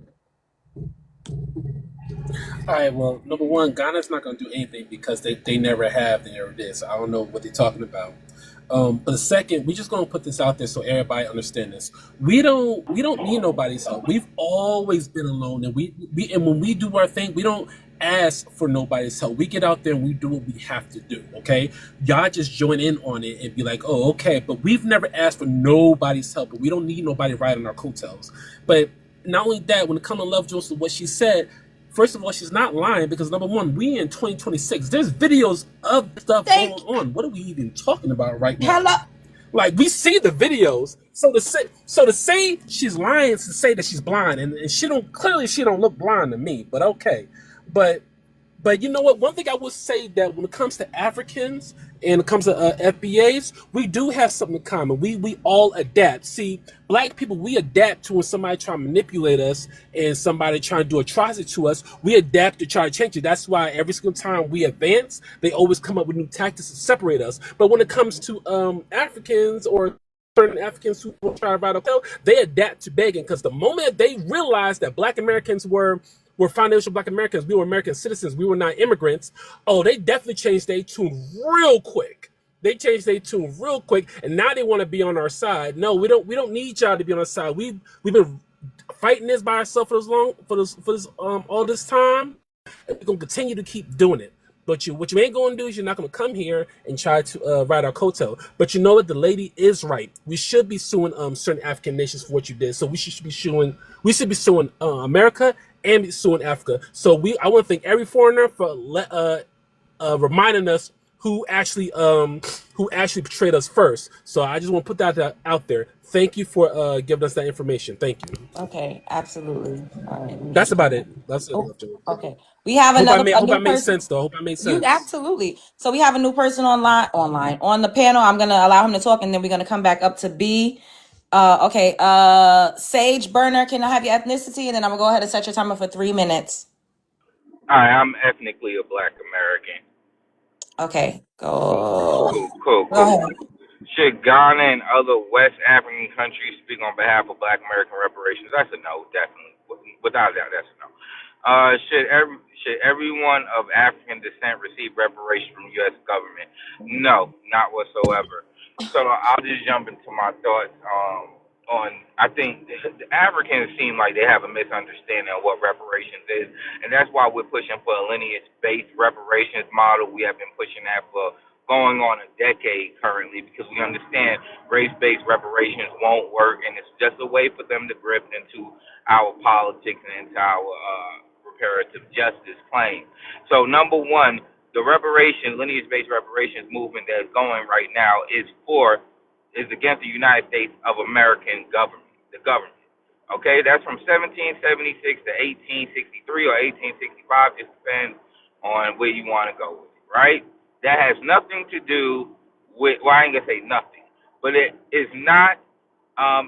Speaker 10: All right, well, number one, Ghana's not going to do anything because they never have, they never did. So I don't know what they're talking about. But the second, we're just going to put this out there so everybody understand this. We don't need nobody's help. We've always been alone, and and when we do our thing, we don't ask for nobody's help. We get out there and we do what we have to do. Okay, y'all just join in on it and be like, oh, okay. But we've never asked for nobody's help. But we don't need nobody riding our coattails. But not only that, when it comes to Love Jones, what she said. First of all, she's not lying because number one, we in 2026. There's videos of stuff going on. What are we even talking about right now?
Speaker 1: Hello.
Speaker 10: Like we see the videos. So to say she's lying to say that she's blind, and she don't look blind to me. But okay, but you know what? One thing I would say that when it comes to Africans and it comes to FBAs, we do have something in common. We all adapt. See, Black people, we adapt to when somebody try to manipulate us and somebody trying to do atrocity to us. We adapt to try to change it. That's why every single time we advance, they always come up with new tactics to separate us. But when it comes to Africans or certain Africans who will try to ride uphill, they adapt to begging because the moment they realized that Black Americans were foundational Black Americans, we were American citizens, we were not immigrants. Oh, they definitely changed their tune real quick. And now they want to be on our side. No, we don't need y'all to be on our side. We've been fighting this by ourselves all this time, and we're gonna continue to keep doing it. But what you ain't gonna do is you're not gonna come here and try to ride our coattail. But you know what? The lady is right. We should be suing certain African nations for what you did. So we should be suing America and be suing Africa. So I want to thank every foreigner for reminding us who actually betrayed us first. So I just want to put that out there. Thank you for giving us that information. Thank you.
Speaker 1: Okay, absolutely. All right.
Speaker 10: That's about it. That's it.
Speaker 1: Oh, okay. We have
Speaker 10: Hope
Speaker 1: a
Speaker 10: I
Speaker 1: new
Speaker 10: made
Speaker 1: person.
Speaker 10: sense though. Hope I made
Speaker 1: You
Speaker 10: sense.
Speaker 1: absolutely. So we have a new person online on the panel. I'm gonna allow him to talk, and then we're gonna come back up to B. Okay. Sage Burner, can I have your ethnicity, and then I'm gonna go ahead and set your timer for 3 minutes.
Speaker 14: Hi, I'm ethnically a Black American.
Speaker 1: Okay.
Speaker 14: Cool.
Speaker 1: Go ahead.
Speaker 14: Should Ghana and other West African countries speak on behalf of Black American reparations? That's a no, definitely. Without a doubt, that's a no. Should everyone of African descent receive reparations from the U.S. government? No, not whatsoever. So I'll just jump into my thoughts I think the Africans seem like they have a misunderstanding of what reparations is, and that's why we're pushing for a lineage-based reparations model. We have been pushing that for going on a decade currently because we understand race-based reparations won't work, and it's just a way for them to grift into our politics and into our reparative justice claim. So number one, the lineage-based reparations movement that's going right now is against the United States of American government, the government. Okay, that's from 1776 to 1863 or 1865. It depends on where you want to go with it, right? That has nothing to do with, well, I ain't going to say nothing, but it is not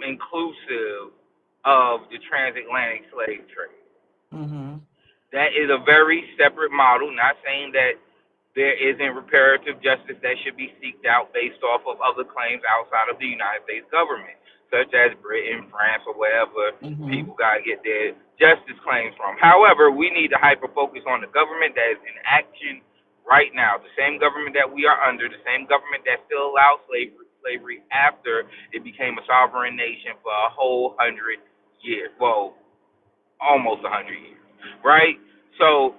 Speaker 14: inclusive of the transatlantic slave trade.
Speaker 1: Mm-hmm.
Speaker 14: That is a very separate model, not saying that there isn't reparative justice that should be seeked out based off of other claims outside of the United States government, such as Britain, France, or wherever people got to get their justice claims from. However, we need to hyper-focus on the government that is in action right now, the same government that we are under, the same government that still allows slavery after it became a sovereign nation for a whole 100 years, well, almost 100 years, right? So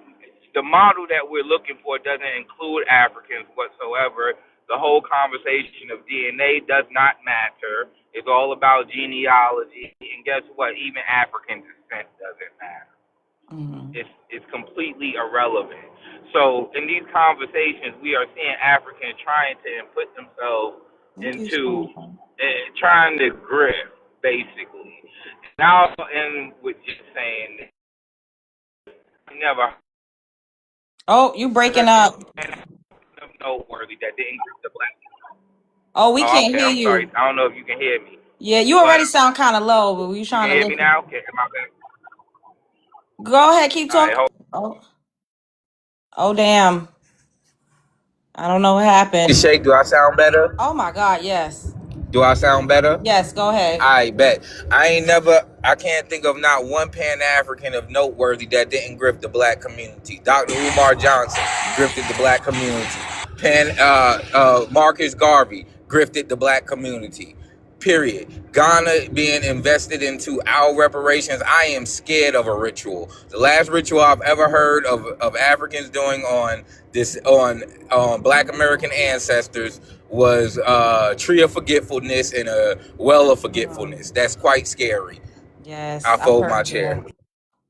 Speaker 14: The model that we're looking for doesn't include Africans whatsoever. The whole conversation of DNA does not matter. It's all about genealogy, and guess what? Even African descent doesn't matter.
Speaker 1: Mhm.
Speaker 14: It's completely irrelevant. So in these conversations, we are seeing Africans trying to put themselves
Speaker 1: Thank you,
Speaker 14: into
Speaker 1: Spanky.
Speaker 14: trying to grift, basically. Now, and with just saying, never
Speaker 1: Oh, you breaking
Speaker 14: heard
Speaker 1: up.
Speaker 14: of noteworthy that didn't grift the black.
Speaker 1: Oh, we
Speaker 14: Oh,
Speaker 1: can't
Speaker 14: okay.
Speaker 1: hear
Speaker 14: I'm sorry.
Speaker 1: you.
Speaker 14: I don't know if you can hear me,
Speaker 1: Yeah, you
Speaker 14: but
Speaker 1: already sound kind of low, but we
Speaker 14: you
Speaker 1: trying
Speaker 14: can
Speaker 1: to
Speaker 14: hear me
Speaker 1: listen.
Speaker 14: now. Okay, am I back?
Speaker 1: Go ahead, keep
Speaker 14: All right,
Speaker 1: talking.
Speaker 14: hold.
Speaker 1: Oh, oh, damn. I don't know what happened.
Speaker 15: Shake, do I sound better?
Speaker 1: Oh my God, yes.
Speaker 15: Do I sound better?
Speaker 1: Yes, go ahead.
Speaker 15: I bet. I can't think of not one Pan-African of noteworthy that didn't grift the black community. Dr. Umar Johnson grifted the black community. Marcus Garvey grifted the black community. Period. Ghana being invested into our reparations. I am scared of a ritual. The last ritual I've ever heard of Africans doing on Black American ancestors was Tree of Forgetfulness and a Well of Forgetfulness. That's quite scary.
Speaker 1: Yes,
Speaker 15: I
Speaker 1: I've
Speaker 15: fold
Speaker 1: heard
Speaker 15: my
Speaker 1: that.
Speaker 15: chair.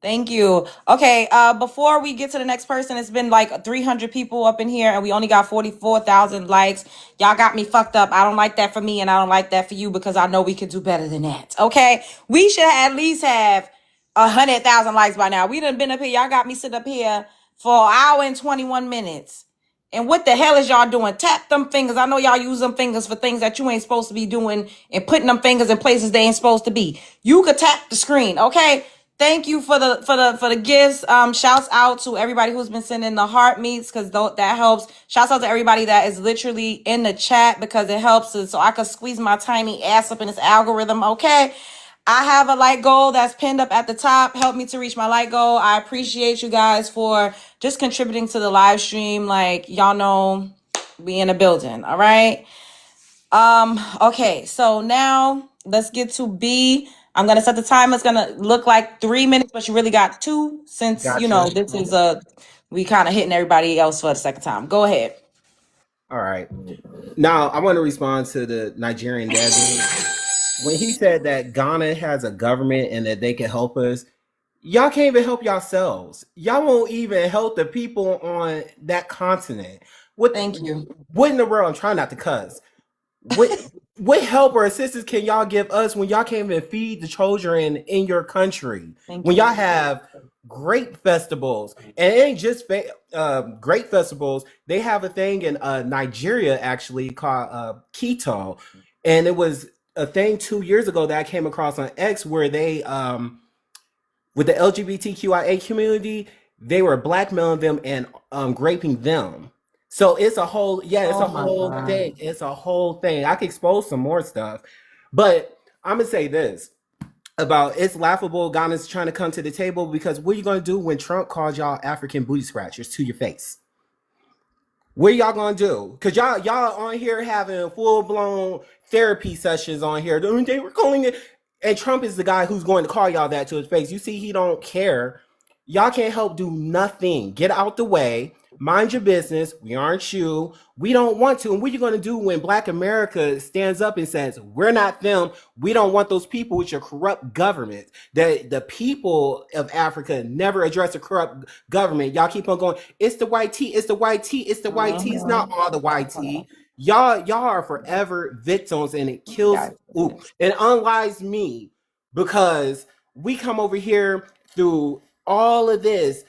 Speaker 1: Thank you. Okay, before we get to the next person, it's been like 300 people up in here and we only got 44,000 likes. Y'all got me fucked up. I don't like that for me and I don't like that for you because I know we could do better than that. Okay? We should at least have 100,000 likes by now. We done been up here. Y'all got me sitting up here for an hour and 21 minutes. And what the hell is y'all doing? Tap them fingers. I know y'all use them fingers for things that you ain't supposed to be doing and putting them fingers in places they ain't supposed to be. You could tap the screen, okay? Thank you for the gifts. Shouts out to everybody who's been sending the heart meets because that helps. Shouts out to everybody that is literally in the chat because it helps us so I can squeeze my tiny ass up in this algorithm, okay? I have a like goal that's pinned up at the top. Help me to reach my like goal. I appreciate you guys for just contributing to the live stream. Like, y'all know we in a building, all right? Okay, so now let's get to B. I'm gonna set the time. It's gonna look like 3 minutes, but you really got 2 since
Speaker 11: Gotcha.
Speaker 1: this is we kind of hitting everybody else for the second time. Go ahead.
Speaker 11: All right. Now I want to respond to the Nigerian dad dude. When he said that Ghana has a government and that they can help us. Y'all can't even help yourselves. Y'all won't even help the people on that continent.
Speaker 1: Thank you.
Speaker 11: What in the world? I'm trying not to cuss. What help or assistance can y'all give us when y'all can't even feed the children in your country?
Speaker 1: Thank
Speaker 11: When
Speaker 1: you.
Speaker 11: y'all have great festivals, and it ain't just great festivals. They have a thing in Nigeria actually called Keto, and it was a thing 2 years ago that I came across on X where they with the LGBTQIA community, they were blackmailing them and raping them. So it's a whole, yeah, it's
Speaker 1: Oh
Speaker 11: a
Speaker 1: my
Speaker 11: whole
Speaker 1: God.
Speaker 11: thing. It's a whole thing. I could expose some more stuff, but I'm gonna say this about it's laughable. Ghana's trying to come to the table because what are you gonna do when Trump calls y'all African booty scratchers to your face? What are y'all gonna do? Cause y'all on here having full blown therapy sessions on here. They were calling it, and Trump is the guy who's going to call y'all that to his face. You see, he don't care. Y'all can't help do nothing. Get out the way. Mind your business. We aren't you. We don't want to. And what are you going to do when Black America stands up and says, we're not them. We don't want those people with your corrupt government. The people of Africa never address a corrupt government. Y'all keep on going, it's the white tea, it's the white tea, it's the white tea. It's not all the white tea. Y'all are forever victims, and it kills and unlies me because we come over here through all of this.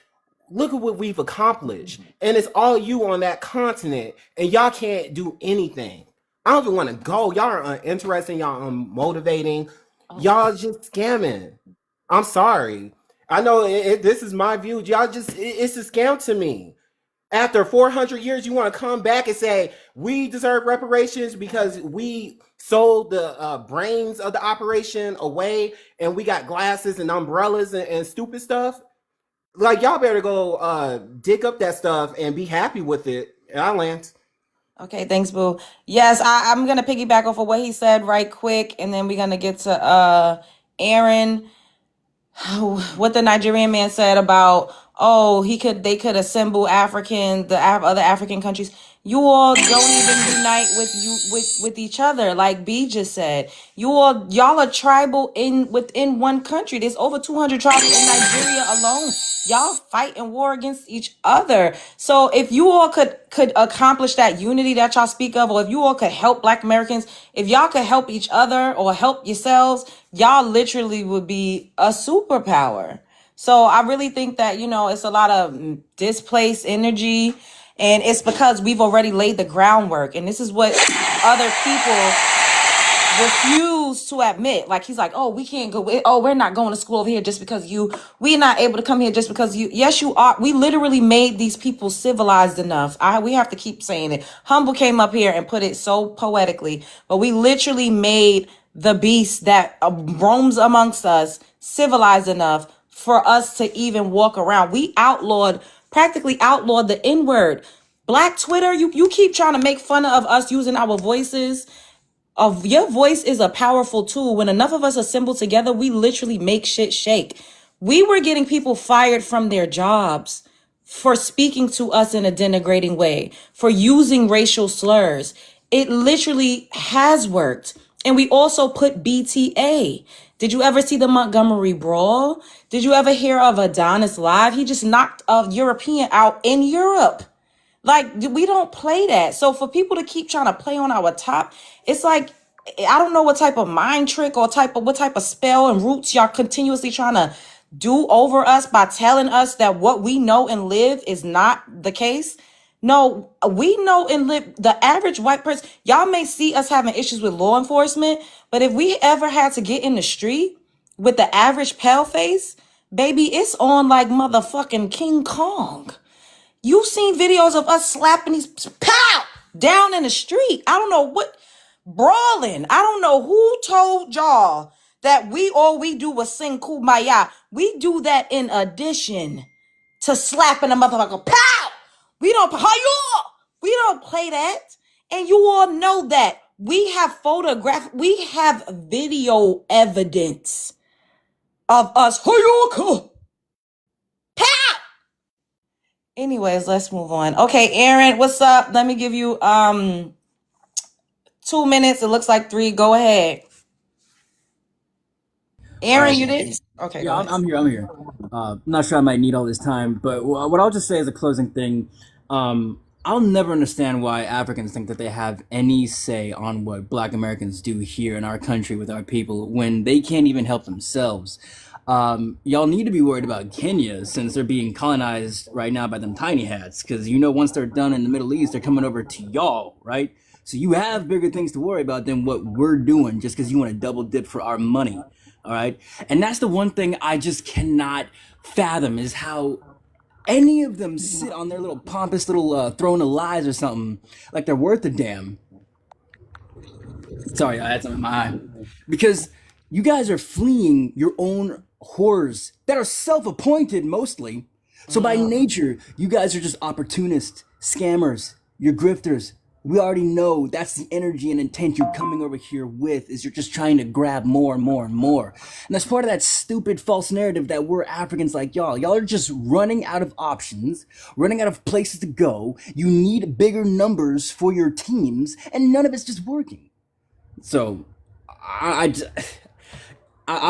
Speaker 11: Look at what we've accomplished, and it's all you on that continent, and y'all can't do anything. I don't even want to go. Y'all are uninteresting. Y'all unmotivating. Y'all just scamming. I'm sorry. I know this is my view. Y'all just it's a scam to me. After 400 years, you want to come back and say we deserve reparations because we sold the brains of the operation away and we got glasses and umbrellas and stupid stuff. Like, y'all better go dig up that stuff and be happy with it. I land.
Speaker 1: Okay, thanks, Boo. Yes, I'm gonna piggyback off of what he said right quick, and then we're gonna get to Aaron. What the Nigerian man said about oh, they could assemble other African countries. You all don't even unite with each other, like B just said. Y'all are tribal within one country. There's over 200 tribes in Nigeria alone. Y'all fight and war against each other. So if you all could accomplish that unity that y'all speak of, or if you all could help Black Americans, if y'all could help each other or help yourselves, y'all literally would be a superpower. So I really think that, it's a lot of displaced energy, and it's because we've already laid the groundwork. And this is what other people refuse to admit. Like, he's like, oh, we can't go. Oh, we're not going to school over here just because we're not able to come here just because you. Yes, you are. We literally made these people civilized enough. We have to keep saying it. Humble came up here and put it so poetically, but we literally made the beast that roams amongst us civilized enough for us to even walk around. We practically outlawed the N-word. Black Twitter, you keep trying to make fun of us using our voices. Your voice is a powerful tool. When enough of us assemble together, we literally make shit shake. We were getting people fired from their jobs for speaking to us in a denigrating way, for using racial slurs. It literally has worked. And we also put BTA. Did you ever see the Montgomery Brawl? Did you ever hear of Adonis Live? He just knocked a European out in Europe. Like, we don't play that. So for people to keep trying to play on our top, it's like, I don't know what type of mind trick or what type of spell and roots y'all continuously trying to do over us by telling us that what we know and live is not the case. No, we know and live. The average white person, y'all may see us having issues with law enforcement, but if we ever had to get in the street with the average pale face, baby, it's on like motherfucking King Kong. You've seen videos of us slapping these pow down in the street. I don't know what brawling. I don't know who told y'all that all we do was sing Kumbaya. We do that in addition to slapping a motherfucker. Pow! We don't play that. And you all know that. We have video evidence of us. Hayaka! Pow! Anyways, let's move on. Okay, Aaron, what's up? Let me give you 2 minutes. It looks like 3. Go ahead. Aaron, you did? Okay,
Speaker 12: Yeah, I'm here. I'm not sure I might need all this time, but what I'll just say as a closing thing, I'll never understand why Africans think that they have any say on what Black Americans do here in our country with our people when they can't even help themselves. Y'all need to be worried about Kenya since they're being colonized right now by them tiny hats, because once they're done in the Middle East, they're coming over to y'all, right? So you have bigger things to worry about than what we're doing just because you want to double dip for our money. All right. And that's the one thing I just cannot fathom is how any of them sit on their little pompous little throne of lies or something like they're worth a damn. Sorry, I had something in my eye. Because you guys are fleeing your own horrors that are self-appointed mostly. So by nature, you guys are just opportunists, scammers, you're grifters. We already know that's the energy and intent you're coming over here with, is you're just trying to grab more and more and more. And that's part of that stupid false narrative that we're Africans like y'all. Y'all are just running out of options, running out of places to go. You need bigger numbers for your teams, and none of it's just working. So, I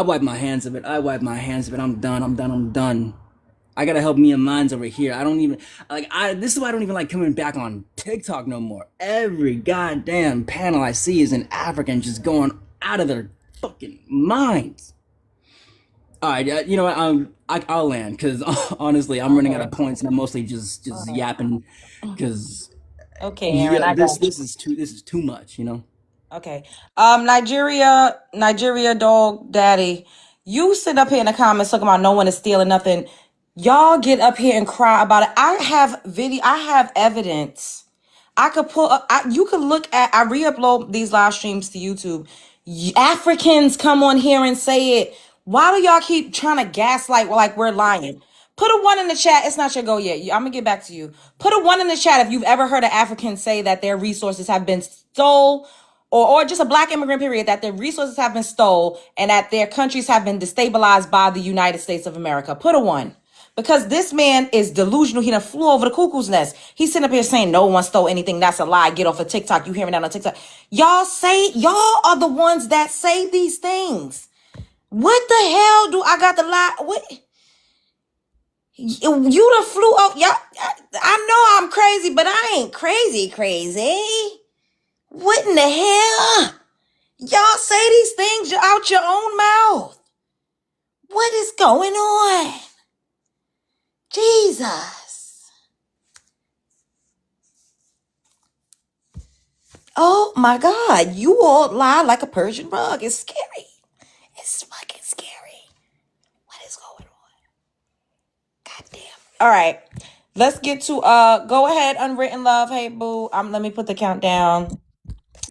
Speaker 12: wipe my hands of it. I'm done. I gotta help me and mines over here. This is why I don't even like coming back on TikTok no more. Every goddamn panel I see is an African just going out of their fucking minds. All right, you know what? I'll land because honestly, I'm running out of points and I'm mostly just yapping because
Speaker 1: Aaron,
Speaker 12: this is too much,
Speaker 1: Okay. Nigeria dog daddy, you sit up here in the comments talking about no one is stealing nothing. Y'all get up here and cry about it. I have evidence. I could pull up, you could look at, I re-upload these live streams to YouTube. Africans come on here and say it. Why do y'all keep trying to gaslight like we're lying? Put a 1 in the chat. It's not your go yet. I'm gonna get back to you. Put a 1 in the chat if you've ever heard an African say that their resources have been stole, or just a Black immigrant period, that their resources have been stole and that their countries have been destabilized by the United States of America. Put a 1. because this man is delusional. He done flew over the cuckoo's nest. He's sitting up here saying no one stole anything. That's a lie. Get off of TikTok. You hearing that on TikTok. Y'all are the ones that say these things. What the hell do I got to lie? What? You done flew up. Y'all, I know I'm crazy, but I ain't crazy. What in the hell? Y'all say these things out your own mouth. What is going on? Jesus. Oh my God. You all lie like a Persian rug. It's scary. It's fucking scary. What is going on? God damn. All right. Let's get to go ahead, Unwritten Love. Hey boo. Let me put the countdown.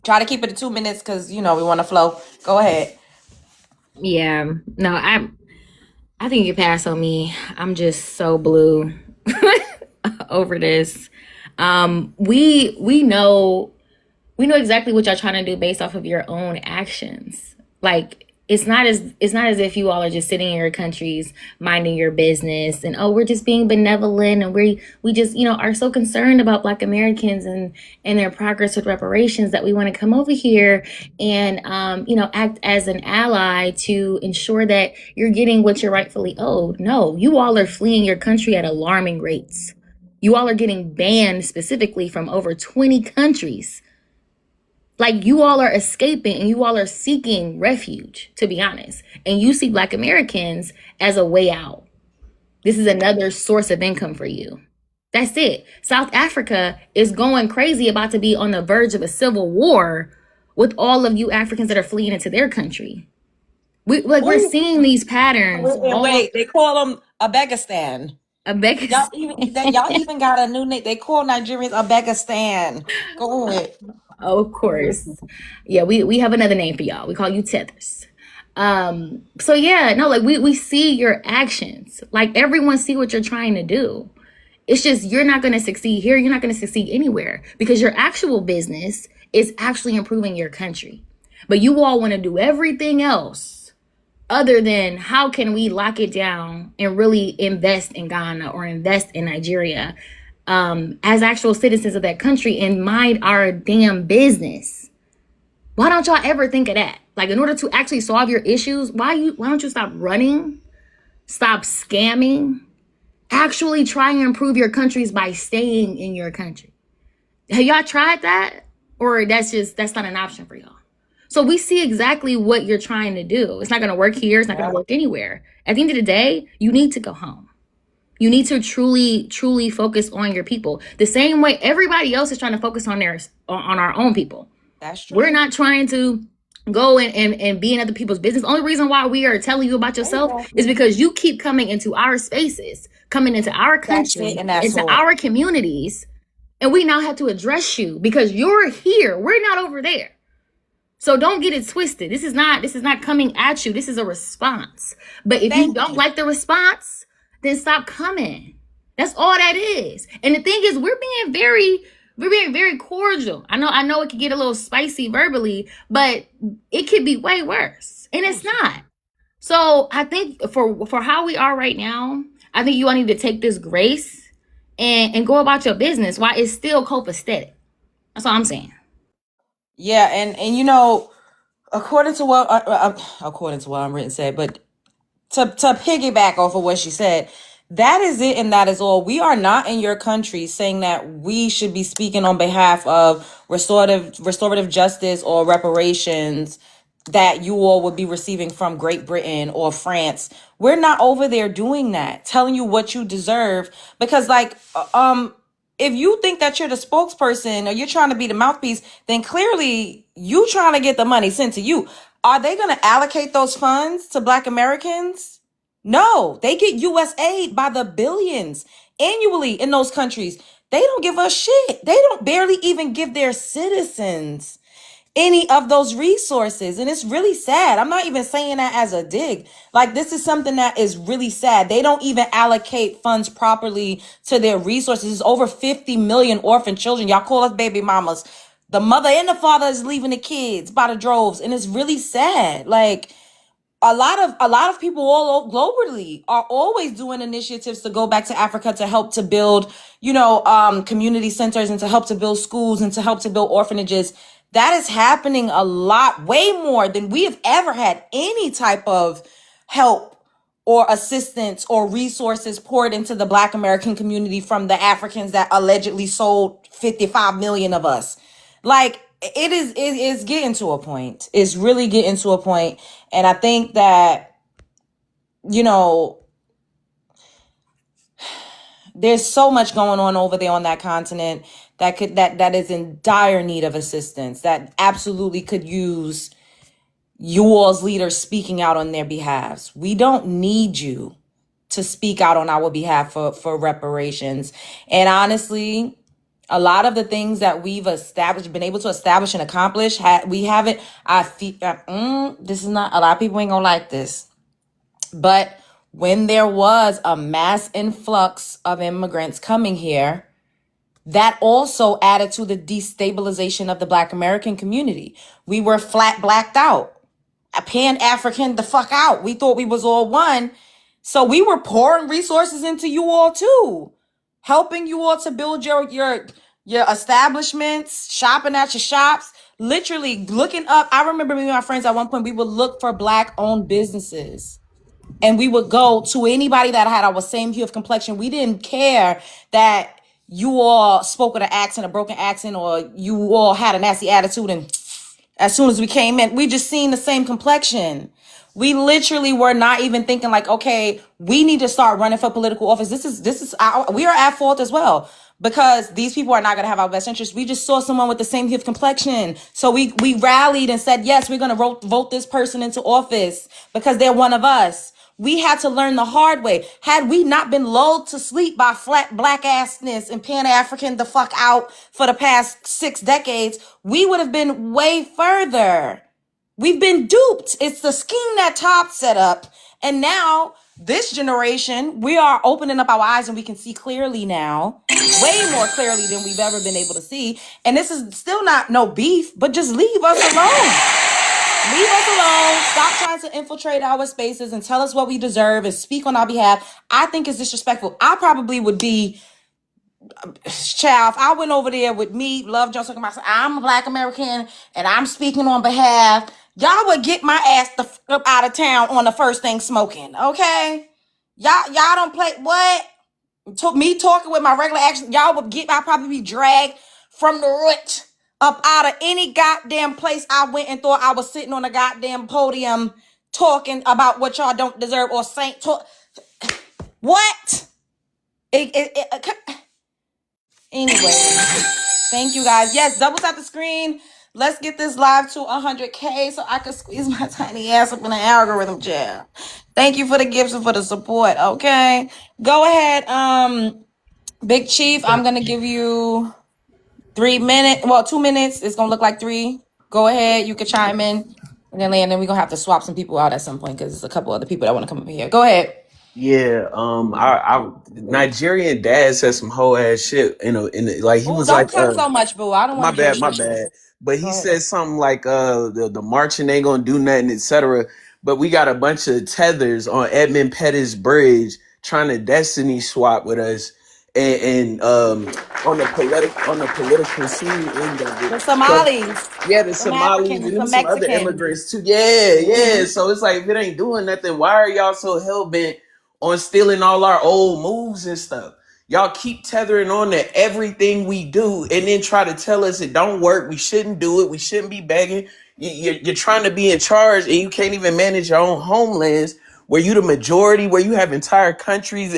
Speaker 1: Try to keep it to 2 minutes because we want to flow. Go ahead.
Speaker 7: Yeah. No, I think you pass on me. I'm just so blue over this. We know exactly what y'all trying to do based off of your own actions. Like, it's not as if you all are just sitting in your countries minding your business and we're just being benevolent and we just are so concerned about Black Americans and their progress with reparations that we want to come over here and act as an ally to ensure that you're getting what you're rightfully owed. No, you all are fleeing your country at alarming rates. You all are getting banned specifically from over 20 countries. Like, you all are escaping and you all are seeking refuge, to be honest. And you see Black Americans as a way out. This is another source of income for you. That's it. South Africa is going crazy, about to be on the verge of a civil war with all of you Africans that are fleeing into their country. We're seeing these patterns.
Speaker 1: Wait, they call them Abegistan. Y'all even got a new name. They call Nigerians Abegistan. Go ahead.
Speaker 7: Oh, of course. Yeah, we have another name for y'all. We call you Tethers. So yeah, no, like we see your actions. Like, everyone see what you're trying to do. It's just, you're not going to succeed here. You're not going to succeed anywhere because your actual business is actually improving your country. But you all want to do everything else other than how can we lock it down and really invest in Ghana or invest in Nigeria as actual citizens of that country and mind our damn business. Why don't y'all ever think of that? Like, in order to actually solve your issues, why don't you stop running, stop scamming, actually try and improve your countries by staying in your country? Have y'all tried that? Or that's not an option for y'all? So we see exactly what you're trying to do. It's not going to work here. It's not going to work anywhere. At the end of the day, you need to go home. You need to truly, truly focus on your people. The same way everybody else is trying to focus on our own people.
Speaker 1: That's true.
Speaker 7: We're not trying to go and be in other people's business. The only reason why we are telling you about yourself is because you keep coming into our spaces, coming into our country, into our communities, and we now have to address you because you're here. We're not over there. So don't get it twisted. This is not coming at you. This is a response. But if you don't like the response, then stop coming. That's all that is. And the thing is, we're being very cordial. I know it could get a little spicy verbally, but it could be way worse. And it's not. So I think for how we are right now, I think you all need to take this grace and go about your business while it's still copacetic. That's all I'm saying.
Speaker 1: Yeah, and according to what Unwritten said, but to piggyback off of what she said, that is it and that is all. We are not in your country saying that we should be speaking on behalf of restorative justice or reparations that you all would be receiving from Great Britain or France. We're not over there doing that, telling you what you deserve, because if you think that you're the spokesperson or you're trying to be the mouthpiece, then clearly you trying to get the money sent to you. Are they going to allocate those funds to Black Americans? No, they get U.S. aid by the billions annually in those countries. They don't give us shit. They don't barely even give their citizens any of those resources. And it's really sad. I'm not even saying that as a dig. Like, this is something that is really sad. They don't even allocate funds properly to their resources. There's over 50 million orphan children. Y'all call us baby mamas. The mother and the father is leaving the kids by the droves. And it's really sad. Like, a lot of people all globally are always doing initiatives to go back to Africa to help to build, community centers and to help to build schools and to help to build orphanages. That is happening a lot, way more than we have ever had any type of help or assistance or resources poured into the Black American community from the Africans that allegedly sold 55 million of us. Like, it is getting to a point. It's really getting to a point. And I think that, there's so much going on over there on that continent that is in dire need of assistance, that absolutely could use you all's leaders speaking out on their behalves. We don't need you to speak out on our behalf for reparations. And honestly, a lot of the things that we've been able to establish and accomplish, we haven't. This is not, a lot of people ain't gonna like this, but when there was a mass influx of immigrants coming here, that also added to the destabilization of the Black American community. We were flat blacked out, Pan-African the fuck out. We thought we was all one. So we were pouring resources into you all too, helping you all to build your establishments, shopping at your shops, literally looking up. I remember me and my friends at one point, we would look for Black owned businesses. And we would go to anybody that had our same hue of complexion. We didn't care that you all spoke with an accent, a broken accent, or you all had a nasty attitude. And as soon as we came in, we just seen the same complexion. We literally were not even thinking like, okay, we need to start running for political office. We are at fault as well, because these people are not going to have our best interest. We just saw someone with the same hue of complexion. So we rallied and said, yes, we're going to vote this person into office because they're one of us. We had to learn the hard way. Had we not been lulled to sleep by flat black assness and Pan-African the fuck out for the past 6 decades, we would have been way further. We've been duped. It's the scheme that Top set up. And now this generation, we are opening up our eyes and we can see clearly now, way more clearly than we've ever been able to see. And this is still not no beef, but just leave us alone. Leave us alone. Stop trying to infiltrate our spaces and tell us what we deserve and speak on our behalf. I think it's disrespectful. I probably would be, child, if I went over there with me, Love Jones, talking about, I'm a Black American and I'm speaking on behalf, y'all would get my ass the fuck up out of town on the first thing smoking, okay? Y'all don't play, what? Me talking with my regular action, y'all would get, I'd probably be dragged from the root up out of any goddamn place I went and thought I was sitting on a goddamn podium talking about what y'all don't deserve or saying. What? Anyway, thank you guys. Yes, double tap the screen. Let's get this live to 100K so I can squeeze my tiny ass up in the algorithm chair. Thank you for the gifts and for the support. Okay, go ahead. Big Chief, I'm gonna give you 3 minutes. Well, 2 minutes. It's gonna look like 3. Go ahead. You can chime in, and then we're gonna have to swap some people out at some point because there's a couple other people that want to come over here. Go ahead.
Speaker 13: Yeah, I Nigerian dad said some whole ass shit. Like he was
Speaker 1: don't
Speaker 13: like,
Speaker 1: talk so much, boo. I don't want to hear
Speaker 13: my
Speaker 1: shit.
Speaker 13: bad. But he said something like, the marching ain't gonna do nothing, etc. But we got a bunch of tethers on Edmund Pettus Bridge trying to destiny swap with us, and on the political scene end of it.
Speaker 1: The Somalis.
Speaker 13: Yeah, the
Speaker 1: Some
Speaker 13: Somalis
Speaker 1: Africans,
Speaker 13: and
Speaker 1: some
Speaker 13: some other
Speaker 1: Mexicans.
Speaker 13: immigrants too. Yeah. So it's like, if it ain't doing nothing, why are y'all so hell bent on stealing all our old moves and stuff? Y'all keep tethering on to everything we do and then try to tell us it don't work. We shouldn't do it. We shouldn't be begging. You're trying to be in charge and you can't even manage your own homelands where you the majority, where you have entire countries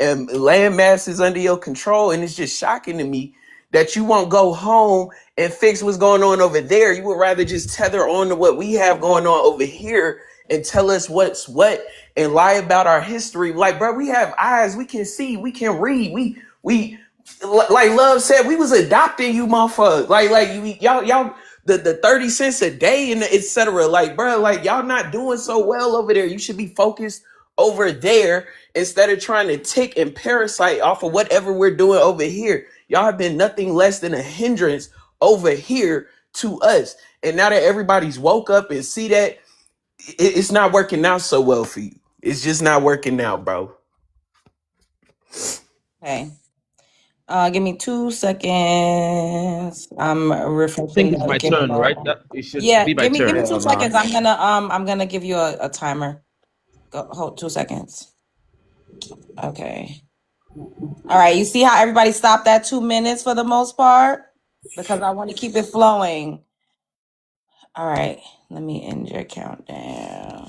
Speaker 13: and land masses under your control. And it's just shocking to me that you won't go home and fix what's going on over there. You would rather just tether on to what we have going on over here and tell us what's what and lie about our history. Like, bro, we have eyes, we can see, we can read. We like Love said, we was adopting you motherfuckers. Y'all the 30 cents a day and etc. Like, bro, like y'all not doing so well over there. You should be focused over there instead of trying to tick and parasite off of whatever we're doing over here. Y'all have been nothing less than a hindrance over here to us. And now that everybody's woke up and see that, it's not working out so well for you. It's just not working out, bro.
Speaker 1: Okay. Give me 2 seconds. I'm
Speaker 5: I think
Speaker 1: refreshing
Speaker 5: it's
Speaker 1: the
Speaker 5: my
Speaker 1: game.
Speaker 5: turn, right? It should
Speaker 1: Yeah,
Speaker 5: be my
Speaker 1: give me
Speaker 5: turn.
Speaker 1: two
Speaker 11: Hell nah.
Speaker 1: seconds. I'm gonna give you a timer. Go hold 2 seconds. Okay. All right. You see how everybody stopped at 2 minutes for the most part? Because I want to keep it flowing. All right. Let me end your countdown.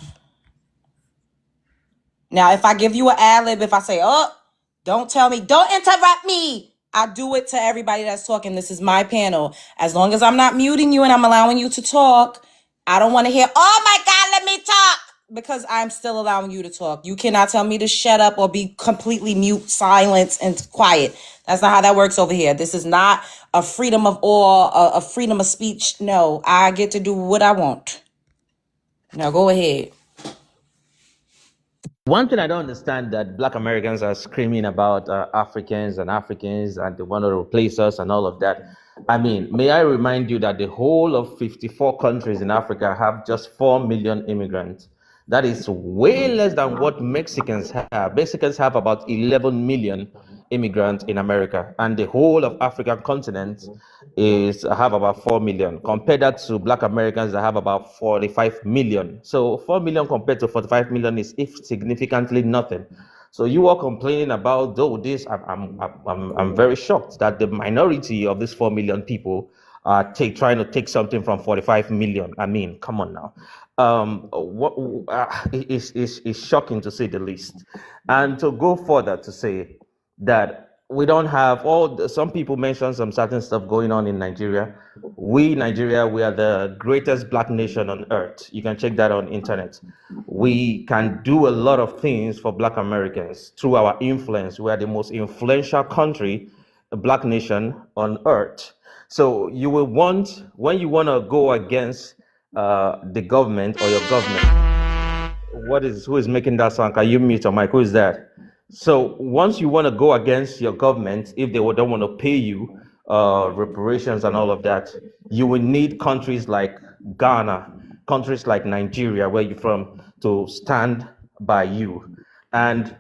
Speaker 1: Now, if I give you an ad lib, if I say, oh, don't tell me, don't interrupt me. I do it to everybody that's talking. This is my panel. As long as I'm not muting you and I'm allowing you to talk, I don't want to hear, oh my God, let me talk. Because I'm still allowing you to talk. You cannot tell me to shut up or be completely mute, silence, and quiet. That's not how that works over here. This is not a freedom of or a freedom of speech. No, I get to do what I want. Now go ahead.
Speaker 5: One thing I don't understand that Black Americans are screaming about Africans and they want to replace us and all of that. I mean, may I remind you that the whole of 54 countries in Africa have just 4 million immigrants. That is way less than what Mexicans have. Mexicans have about 11 million immigrants in America, and the whole of African continent is have about 4 million. Compare that to Black Americans that have about 45 million. So 4 million compared to 45 million is if significantly nothing. So you are complaining about this. I'm very shocked that the minority of these 4 million people are trying to take something from 45 million. I mean, come on now. It's shocking to say the least. And to go further to say that we don't have some people mentioned some certain stuff going on in Nigeria. Nigeria, we are the greatest Black nation on earth. You can check that on internet. We can do a lot of things for Black Americans through our influence. We are the most influential country, a Black nation on earth. So you will want, when you want to go against the government or your government, who is making that sound? Can you mute your mic? Who is that? So once you want to go against your government, if they don't want to pay you reparations and all of that, you will need countries like Ghana, countries like Nigeria, where you're from, to stand by you. And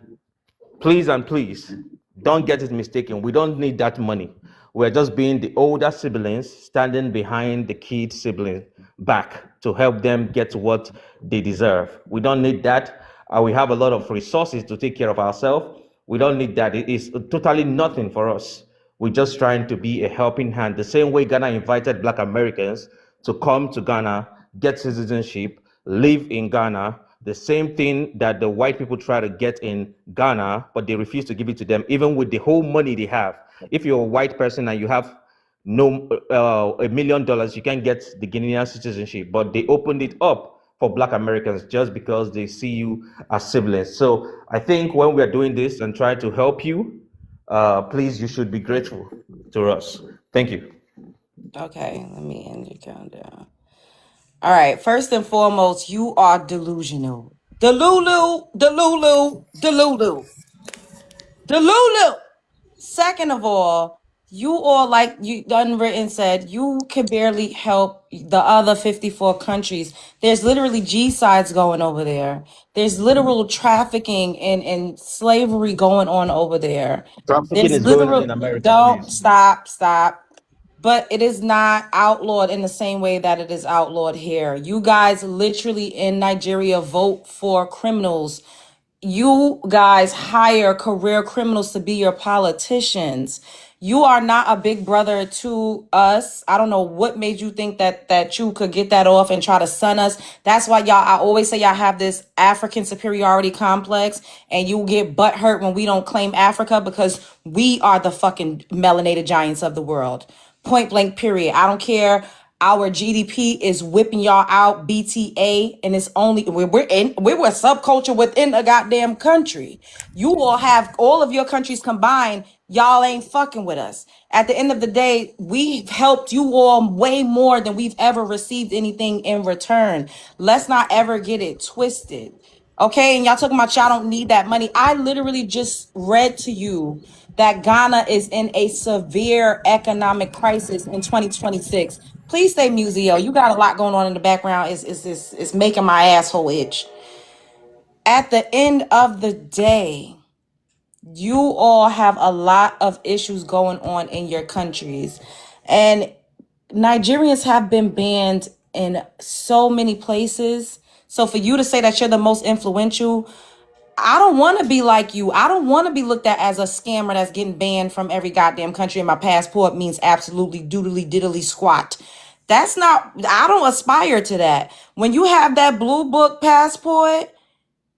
Speaker 5: please and please, don't get it mistaken. We don't need that money. We're just being the older siblings standing behind the kid sibling back to help them get what they deserve. We don't need that. We have a lot of resources to take care of ourselves. We don't need that. It is totally nothing for us. We're just trying to be a helping hand. The same way Ghana invited Black Americans to come to Ghana, get citizenship, live in Ghana, the same thing that the white people try to get in Ghana, but they refuse to give it to them, even with the whole money they have. If you're a white person and you have no $1 million, you can get the Ghanaian citizenship, but they opened it up for Black Americans just because they see you as siblings. So I think when we are doing this and trying to help you, please, you should be grateful to us. Thank you.
Speaker 1: Okay, let me end your countdown. All right, first and foremost, you are delusional. Delulu, delulu, delulu, delulu. Second of all, you all, like you done written said, you can barely help the other 54 countries. There's literally G-sides going over there. There's literal trafficking and slavery going on over there.
Speaker 5: Trafficking
Speaker 1: There's
Speaker 5: is going on
Speaker 1: literal,
Speaker 5: in America,
Speaker 1: don't
Speaker 5: please.
Speaker 1: stop. But it is not outlawed in the same way that it is outlawed here. You guys literally in Nigeria vote for criminals. You guys hire career criminals to be your politicians. You are not a big brother to us. I don't know what made you think that you could get that off and try to sun us. That's why I always say y'all have this African superiority complex and you get butthurt when we don't claim Africa because we are the fucking melanated giants of the world. Point blank, period. I don't care. Our GDP is whipping y'all out, BTA, and it's only we're a subculture within a goddamn country. You all have all of your countries combined. Y'all ain't fucking with us. At the end of the day, we've helped you all way more than we've ever received anything in return. Let's not ever get it twisted. Okay, and y'all talking about y'all don't need that money. I literally just read to you that Ghana is in a severe economic crisis in 2026. Please say Museo. You got a lot going on in the background. It's making my asshole itch. At the end of the day, you all have a lot of issues going on in your countries. And Nigerians have been banned in so many places. So for you to say that you're the most influential, I don't want to be like you. I don't want to be looked at as a scammer that's getting banned from every goddamn country and my passport means absolutely doodly diddly squat. That's not, I don't aspire to that. When you have that blue book passport,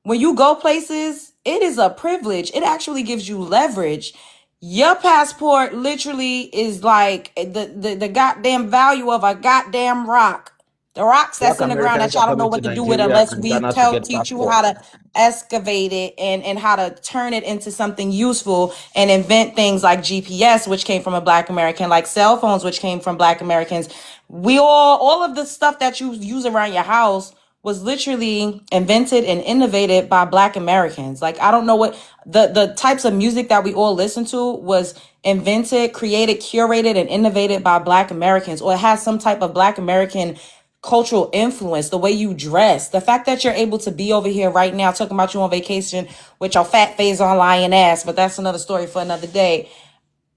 Speaker 1: when you go places, it is a privilege. It actually gives you leverage. Your passport literally is like the goddamn value of a goddamn rock. The rocks that's
Speaker 5: Black
Speaker 1: in the ground that
Speaker 5: Americans are
Speaker 1: y'all don't know
Speaker 5: coming to
Speaker 1: what to do with
Speaker 5: Nigeria
Speaker 1: unless
Speaker 5: and
Speaker 1: we
Speaker 5: Ghana to get
Speaker 1: teach you how
Speaker 5: passports.
Speaker 1: to excavate it and how to turn it into something useful and invent things like GPS, which came from a Black American, like cell phones, which came from Black Americans. We all of the stuff that you use around your house was literally invented and innovated by Black Americans. Like, I don't know what the types of music that we all listen to was invented, created, curated, and innovated by Black Americans, or it has some type of Black American cultural influence. The way you dress, the fact that you're able to be over here right now talking about you on vacation with your fat face on lying ass, but that's another story for another day.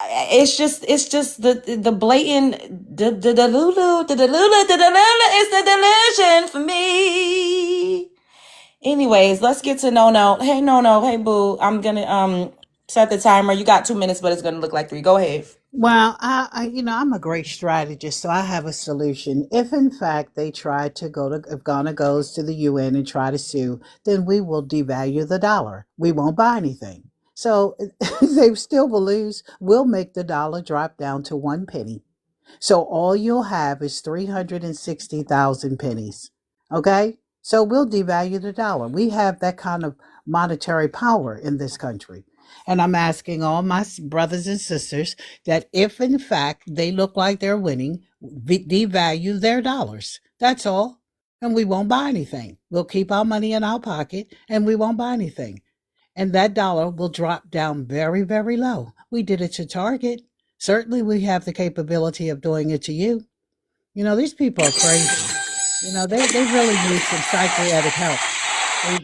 Speaker 1: It's just the blatant it's the delusion for me. Anyways, let's get to No. Hey No. Hey boo. I'm gonna set the timer. You got 2 minutes, but it's gonna look like 3. Go ahead.
Speaker 6: Well, I'm a great strategist, so I have a solution. If in fact they try to if Ghana goes to the UN and try to sue, then we will devalue the dollar. We won't buy anything. So they still will lose. We'll make the dollar drop down to 1 penny. So all you'll have is 360,000 pennies. Okay? So we'll devalue the dollar. We have that kind of monetary power in this country. And I'm asking all my brothers and sisters that if in fact they look like they're winning, devalue their dollars. That's all. And we won't buy anything. We'll keep our money in our pocket and we won't buy anything. And that dollar will drop down very, very low. We did it to Target. Certainly we have the capability of doing it to you. These people are crazy. They really need some psychiatric help.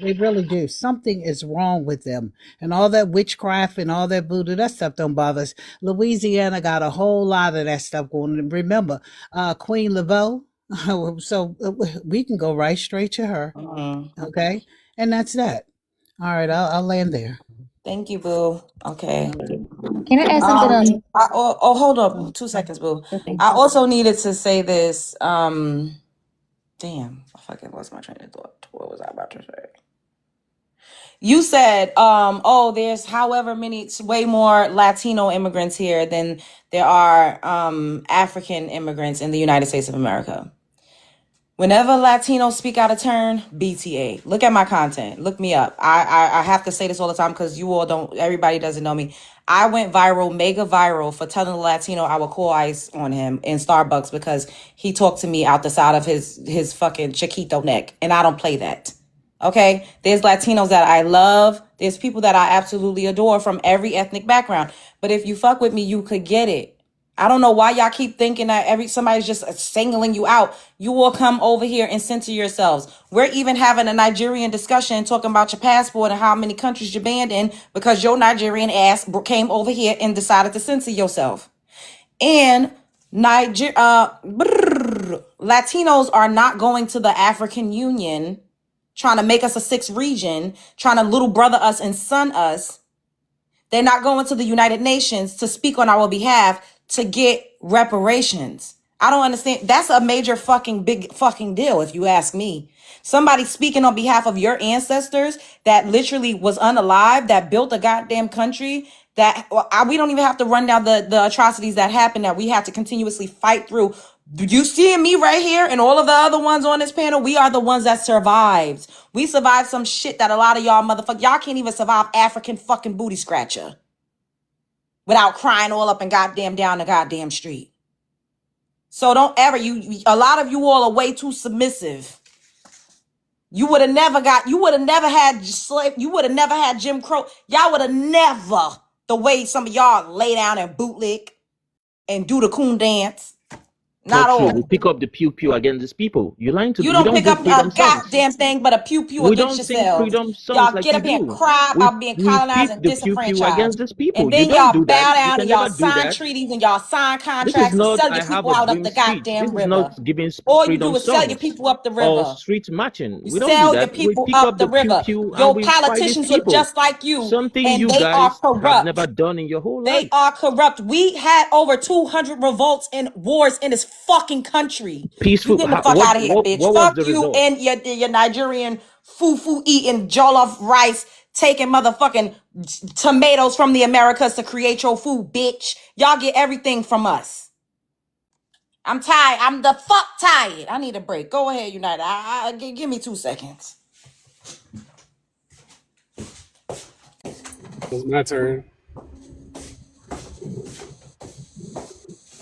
Speaker 6: They really do. Something is wrong with them. And all that witchcraft and all that voodoo, that stuff don't bother us. Louisiana got a whole lot of that stuff going on. Remember, Queen Laveau. So we can go right straight to her. Okay? And that's that. All right, I'll land there.
Speaker 1: Thank you, boo. Okay.
Speaker 7: Can I add something on?
Speaker 1: Hold up 2 seconds, boo. I also needed to say this. Damn, I fucking lost my train of thought. What was I about to say? You said, there's however many, way more Latino immigrants here than there are African immigrants in the United States of America. Whenever Latinos speak out of turn, BTA. Look at my content. Look me up. I have to say this all the time because everybody doesn't know me. I went viral, mega viral, for telling the Latino I would call ice on him in Starbucks because he talked to me out the side of his fucking Chiquito neck. And I don't play that. Okay? There's Latinos that I love. There's people that I absolutely adore from every ethnic background. But if you fuck with me, you could get it. I don't know why y'all keep thinking that somebody's just singling you out. You will come over here and censor yourselves. We're even having a Nigerian discussion talking about your passport and how many countries you're banned in because your Nigerian ass came over here and decided to censor yourself. And Latinos are not going to the African Union trying to make us a 6th region, trying to little brother us and son us. They're not going to the United Nations to speak on our behalf to get reparations. I don't understand. That's a major big deal, if you ask me. Somebody speaking on behalf of your ancestors that literally was unalive, that built a goddamn country, that we don't even have to run down the atrocities that happened that we have to continuously fight through. You see me right here and all of the other ones on this panel, we are the ones that survived. We survived some shit that a lot of y'all y'all can't even survive African fucking booty scratcher without crying all up and goddamn down the goddamn street. So don't ever, a lot of you all are way too submissive. You would have never had Jim Crow. Y'all would have never, the way some of y'all lay down and bootlick and do the coon dance. Not
Speaker 5: Not true.
Speaker 1: all.
Speaker 5: We pick up the pew pew against these people. You're lying to.
Speaker 1: You
Speaker 5: We
Speaker 1: don't
Speaker 5: don't
Speaker 1: pick
Speaker 5: do
Speaker 1: up
Speaker 5: freedom
Speaker 1: a
Speaker 5: songs.
Speaker 1: goddamn thing but a pew pew
Speaker 5: We
Speaker 1: against
Speaker 5: don't sing
Speaker 1: yourselves.
Speaker 5: freedom songs
Speaker 1: Y'all
Speaker 5: like
Speaker 1: get
Speaker 5: you
Speaker 1: up here and
Speaker 5: do.
Speaker 1: cry about being
Speaker 5: We
Speaker 1: colonized
Speaker 5: pick
Speaker 1: and
Speaker 5: the pew pew against
Speaker 1: disenfranchised.
Speaker 5: these people.
Speaker 1: And
Speaker 5: You
Speaker 1: then
Speaker 5: don't
Speaker 1: y'all
Speaker 5: do that.
Speaker 1: bow
Speaker 5: You
Speaker 1: down
Speaker 5: can
Speaker 1: and y'all
Speaker 5: never do
Speaker 1: sign
Speaker 5: that.
Speaker 1: treaties and y'all sign
Speaker 5: This is
Speaker 1: contracts and
Speaker 5: not
Speaker 1: sell
Speaker 5: I
Speaker 1: your
Speaker 5: have
Speaker 1: people
Speaker 5: a
Speaker 1: out up
Speaker 5: dream
Speaker 1: the
Speaker 5: speech. This
Speaker 1: goddamn
Speaker 5: is not
Speaker 1: river.
Speaker 5: giving
Speaker 1: All you
Speaker 5: freedom
Speaker 1: do is sell your
Speaker 5: songs
Speaker 1: people up the
Speaker 5: or
Speaker 1: river.
Speaker 5: street marching.
Speaker 1: You
Speaker 5: We don't do
Speaker 1: sell your
Speaker 5: that. We
Speaker 1: people
Speaker 5: pick
Speaker 1: up
Speaker 5: up
Speaker 1: the
Speaker 5: the pew
Speaker 1: river.
Speaker 5: pew and
Speaker 1: Your
Speaker 5: we fight these
Speaker 1: politicians look
Speaker 5: people.
Speaker 1: just like you,
Speaker 5: Something
Speaker 1: and
Speaker 5: you
Speaker 1: they are
Speaker 5: guys have
Speaker 1: corrupt.
Speaker 5: never done in your whole
Speaker 1: They
Speaker 5: life.
Speaker 1: are corrupt. We had over 200 revolts and wars in this fucking country. You
Speaker 5: Peaceful.
Speaker 1: get the fuck out of here, bitch.
Speaker 5: What was
Speaker 1: Fuck
Speaker 5: the
Speaker 1: you
Speaker 5: result?
Speaker 1: and your Nigerian fufu eating jollof rice, taking motherfucking tomatoes from the Americas to create your food, bitch. Y'all get everything from us. I'm tired. I'm the fuck tired. I need a break. Go ahead, United. Give me 2 seconds.
Speaker 10: It's my turn.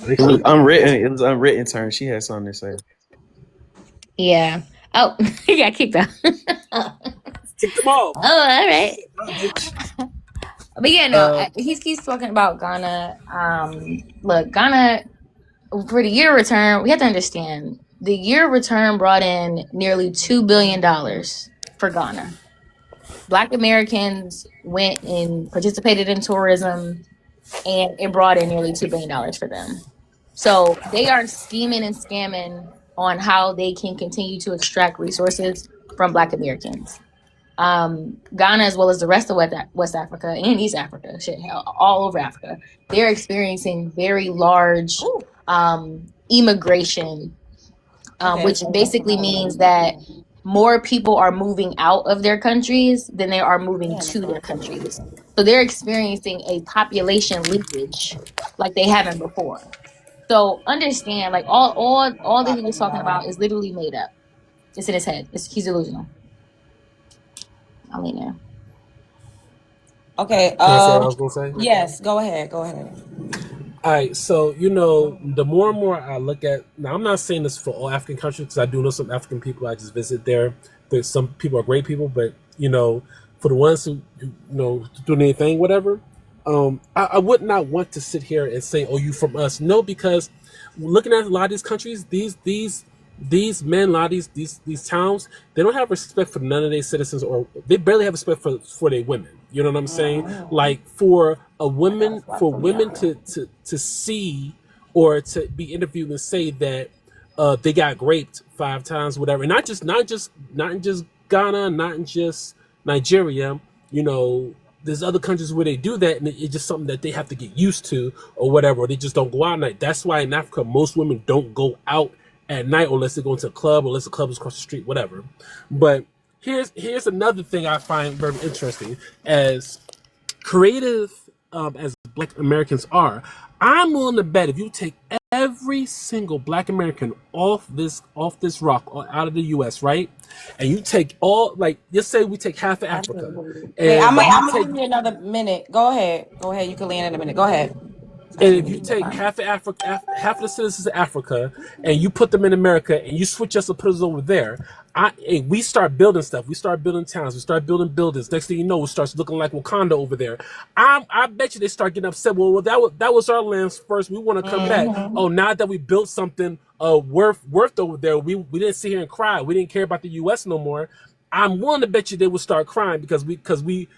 Speaker 13: It was unwritten. It was unwritten turn. She had something to say.
Speaker 7: Yeah. Oh, he got kicked out.
Speaker 10: Kick them off.
Speaker 7: Oh, all right.
Speaker 10: Bitch.
Speaker 7: But yeah, no, he keeps talking about Ghana. Look, Ghana, for the year return, we have to understand the year return brought in nearly $2 billion for Ghana. Black Americans went and participated in tourism, and it brought in nearly $2 billion for them. So they are scheming and scamming on how they can continue to extract resources from Black Americans. Ghana, as well as the rest of West Africa and East Africa, shit, all over Africa, they're experiencing very large immigration, which basically means that more people are moving out of their countries than they are moving to their countries. So they're experiencing a population leakage like they haven't before. So understand, like all that he was talking about is literally made up. It's in his head. He's delusional. I'll leave there.
Speaker 1: Okay.
Speaker 10: Can I say what I was gonna say?
Speaker 1: Yes. Go ahead. Go ahead.
Speaker 10: All right, so the more and more I look at now, I'm not saying this for all African countries because I do know some African people. I just visit there. There's some people are great people, but for the ones who doing anything, whatever, I would not want to sit here and say, "Oh, you from us?" No, because looking at a lot of these countries, these men, a lot of these towns, they don't have respect for none of their citizens, or they barely have respect for their women. You know what I'm saying? Like for women to see or to be interviewed and say that they got raped 5 times, whatever, and not in just Ghana, not in just Nigeria. There's other countries where they do that, and it's just something that they have to get used to, or whatever. Or they just don't go out at night. That's why in Africa, most women don't go out at night unless they're going to a club, unless the club is across the street, whatever. But here's another thing I find very interesting. As creative as Black Americans are, I'm willing to bet if you take every single Black American off this rock or out of the U.S., right, and you take all, like, let's say we take half of Africa,
Speaker 1: Hey,
Speaker 10: and
Speaker 1: I'm gonna give you another minute. Go ahead. Go ahead. You can land in a minute. Go ahead.
Speaker 10: and if you take half of Africa, half of the citizens of Africa, and you put them in America, and you switch us and put us over there, and we start building stuff. We start building towns. We start building buildings. Next thing you know, it starts looking like Wakanda over there. I bet you they start getting upset. Well, that was our lands first. We want to come back. Oh, now that we built something worth over there, we didn't sit here and cry. We didn't care about the U.S. no more. I'm willing to bet you they would start crying because we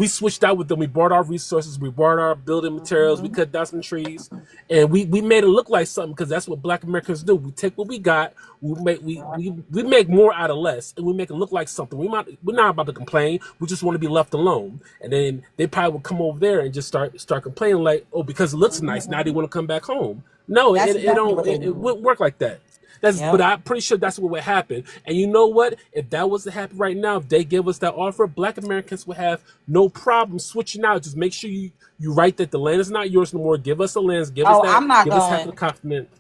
Speaker 10: switched out with them. We brought our resources, we brought our building materials, we cut down some trees, and we made it look like something, because that's what Black Americans do. We take what we got, we make more out of less, and we make it look like something. We're not about to complain. We just want to be left alone. And then they probably would come over there and just start complaining like, oh, because it looks nice, now they want to come back home. No, it wouldn't work like that. But I'm pretty sure that's what would happen. And you know what? If that was to happen right now, if they give us that offer, Black Americans would have no problem switching out. Just make sure you write that the land is not yours no more. Give us the lands. Give us that. Give us half of the continent.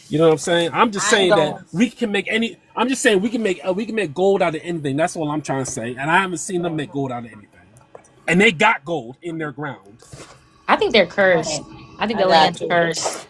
Speaker 10: You know what I'm saying? I'm just saying that we can make any. I'm just saying we can make gold out of anything. That's all I'm trying to say. And I haven't seen them make gold out of anything. And they got gold in their ground.
Speaker 7: I think they're cursed. I think the land's cursed.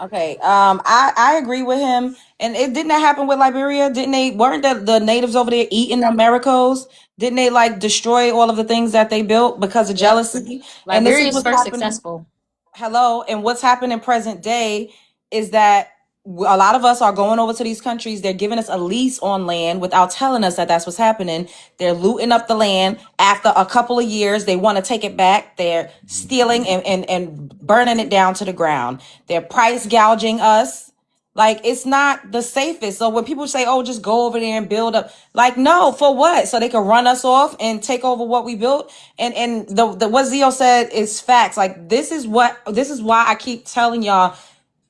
Speaker 1: Okay. I agree with him. And it didn't that happen with Liberia? Weren't the natives over there eating the Americos? Didn't they like destroy all of the things that they built because of jealousy? And this is
Speaker 7: Liberia's
Speaker 1: what's
Speaker 7: first
Speaker 1: happening.
Speaker 7: successful.
Speaker 1: Hello, and what's happening present day is that a lot of us are going over to these countries. They're giving us a lease on land without telling us that that's what's happening. They're looting up the land. After a couple of years, they want to take it back. They're stealing and burning it down to the ground. They're price gouging us. Like, it's not the safest. So when people say, oh, just go over there and build up, like, no, for what? So they can run us off and take over what we built. And the what Zio said is facts. Like, this is why I keep telling y'all,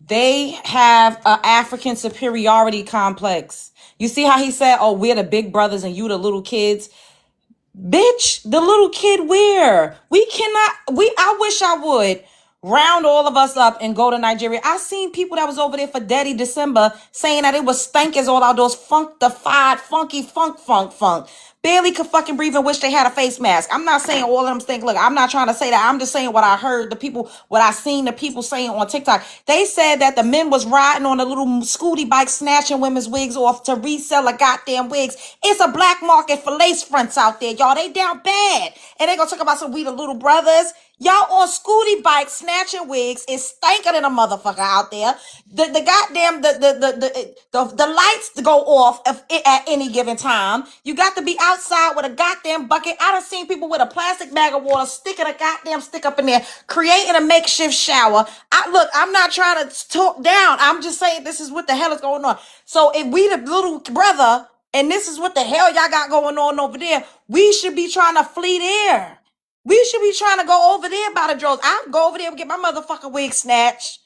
Speaker 1: they have an African superiority complex. You see how he said, oh, we're the big brothers and you the little kids? Bitch, the little kid where? I wish I would round all of us up and go to Nigeria. I seen people that was over there for Daddy December saying that it was stankers all outdoors, funkified, funky, funk. Barely could fucking breathe and wish they had a face mask. I'm not saying all of them stink. Look, I'm not trying to say that. I'm just saying what I heard what I seen the people saying on TikTok. They said that the men was riding on a little scooty bike, snatching women's wigs off to resell a goddamn wigs. It's a black market for lace fronts out there, y'all. They down bad. And they gonna talk about some we the little brothers. Y'all on scooty bikes snatching wigs is stinking than a motherfucker out there. The goddamn the lights go off at any given time. You got to be outside with a goddamn bucket. I done seen people with a plastic bag of water sticking a goddamn stick up in there, creating a makeshift shower. I'm not trying to talk down. I'm just saying this is what the hell is going on. So if we the little brother and this is what the hell y'all got going on over there, we should be trying to flee there. We should be trying to go over there by the droves. I'll go over there and get my motherfucking wig snatched.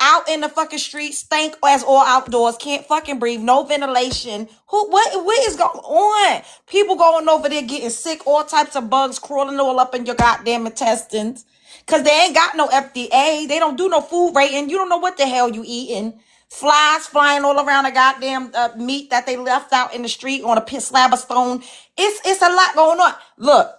Speaker 1: Out in the fucking street, stank as all outdoors, can't fucking breathe, no ventilation. What is going on? People going over there getting sick, all types of bugs crawling all up in your goddamn intestines. Cause they ain't got no FDA. They don't do no food rating. You don't know what the hell you eating. Flies flying all around the goddamn meat that they left out in the street on a slab of stone. It's a lot going on. Look,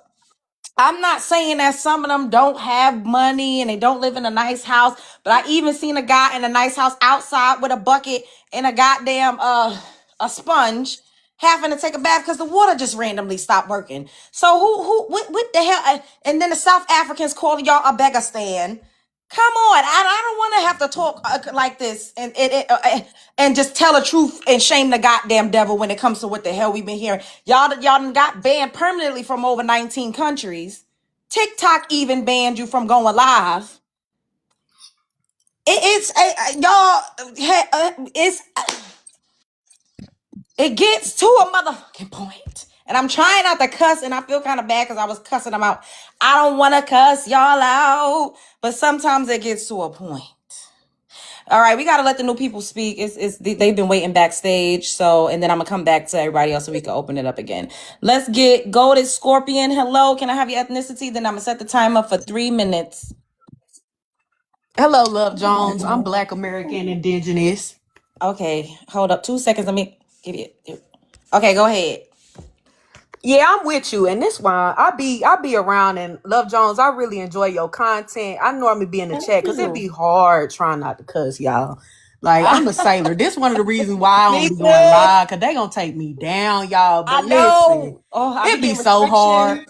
Speaker 1: I'm not saying that some of them don't have money and they don't live in a nice house, but I even seen a guy in a nice house outside with a bucket and a goddamn a sponge having to take a bath because the water just randomly stopped working. So what the hell? And then the South Africans calling y'all a Begistan. Come on, I don't want to have to talk like this and just tell the truth and shame the goddamn devil when it comes to what the hell we've been hearing. Y'all done got banned permanently from over 19 countries. TikTok even banned you from going live. It gets to a motherfucking point. And I'm trying not to cuss, and I feel kind of bad because I was cussing them out. I don't want to cuss y'all out, but sometimes it gets to a point. All right, we got to let the new people speak. They've been waiting backstage, and then I'm going to come back to everybody else so we can open it up again. Let's get Golded Scorpion. Hello, can I have your ethnicity? Then I'm going to set the timer for 3 minutes.
Speaker 16: Hello, Love Jones. I'm Black American Indigenous.
Speaker 1: Okay, hold up 2 seconds. Let me give you it. Okay, go ahead.
Speaker 16: Yeah, I'm with you, and this why I be around. And Love Jones, I really enjoy your content. I normally be in the chat because it be hard trying not to cuss, y'all. Like, I'm a sailor. This one of the reasons why I don't be going live, because they gonna take me down, y'all. But
Speaker 1: I know.
Speaker 16: Listen, it be so hard.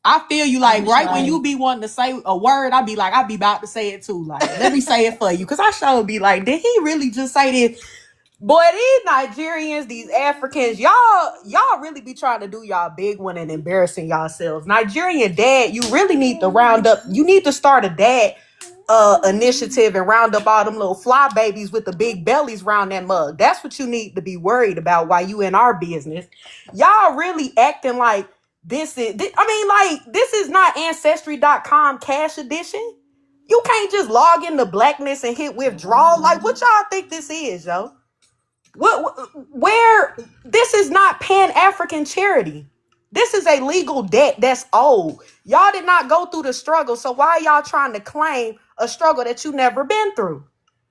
Speaker 16: I feel you, like, right when you be wanting to say a word, I be about to say it too. Like, let me say it for you, because I sure be like, did he really just say this? Boy, these Nigerians, these Africans, y'all really be trying to do y'all big one and embarrassing yourselves. Nigerian dad, you really need to round up. You need to start a dad initiative and round up all them little fly babies with the big bellies round that mug. That's what you need to be worried about while you in our business. Y'all really acting like this is not Ancestry.com cash edition. You can't just log into Blackness and hit withdrawal. Like, what y'all think this is, yo? Where this is not Pan-African charity. This is a legal debt that's owed. Y'all did not go through the struggle, so why are y'all trying to claim a struggle that you never been through?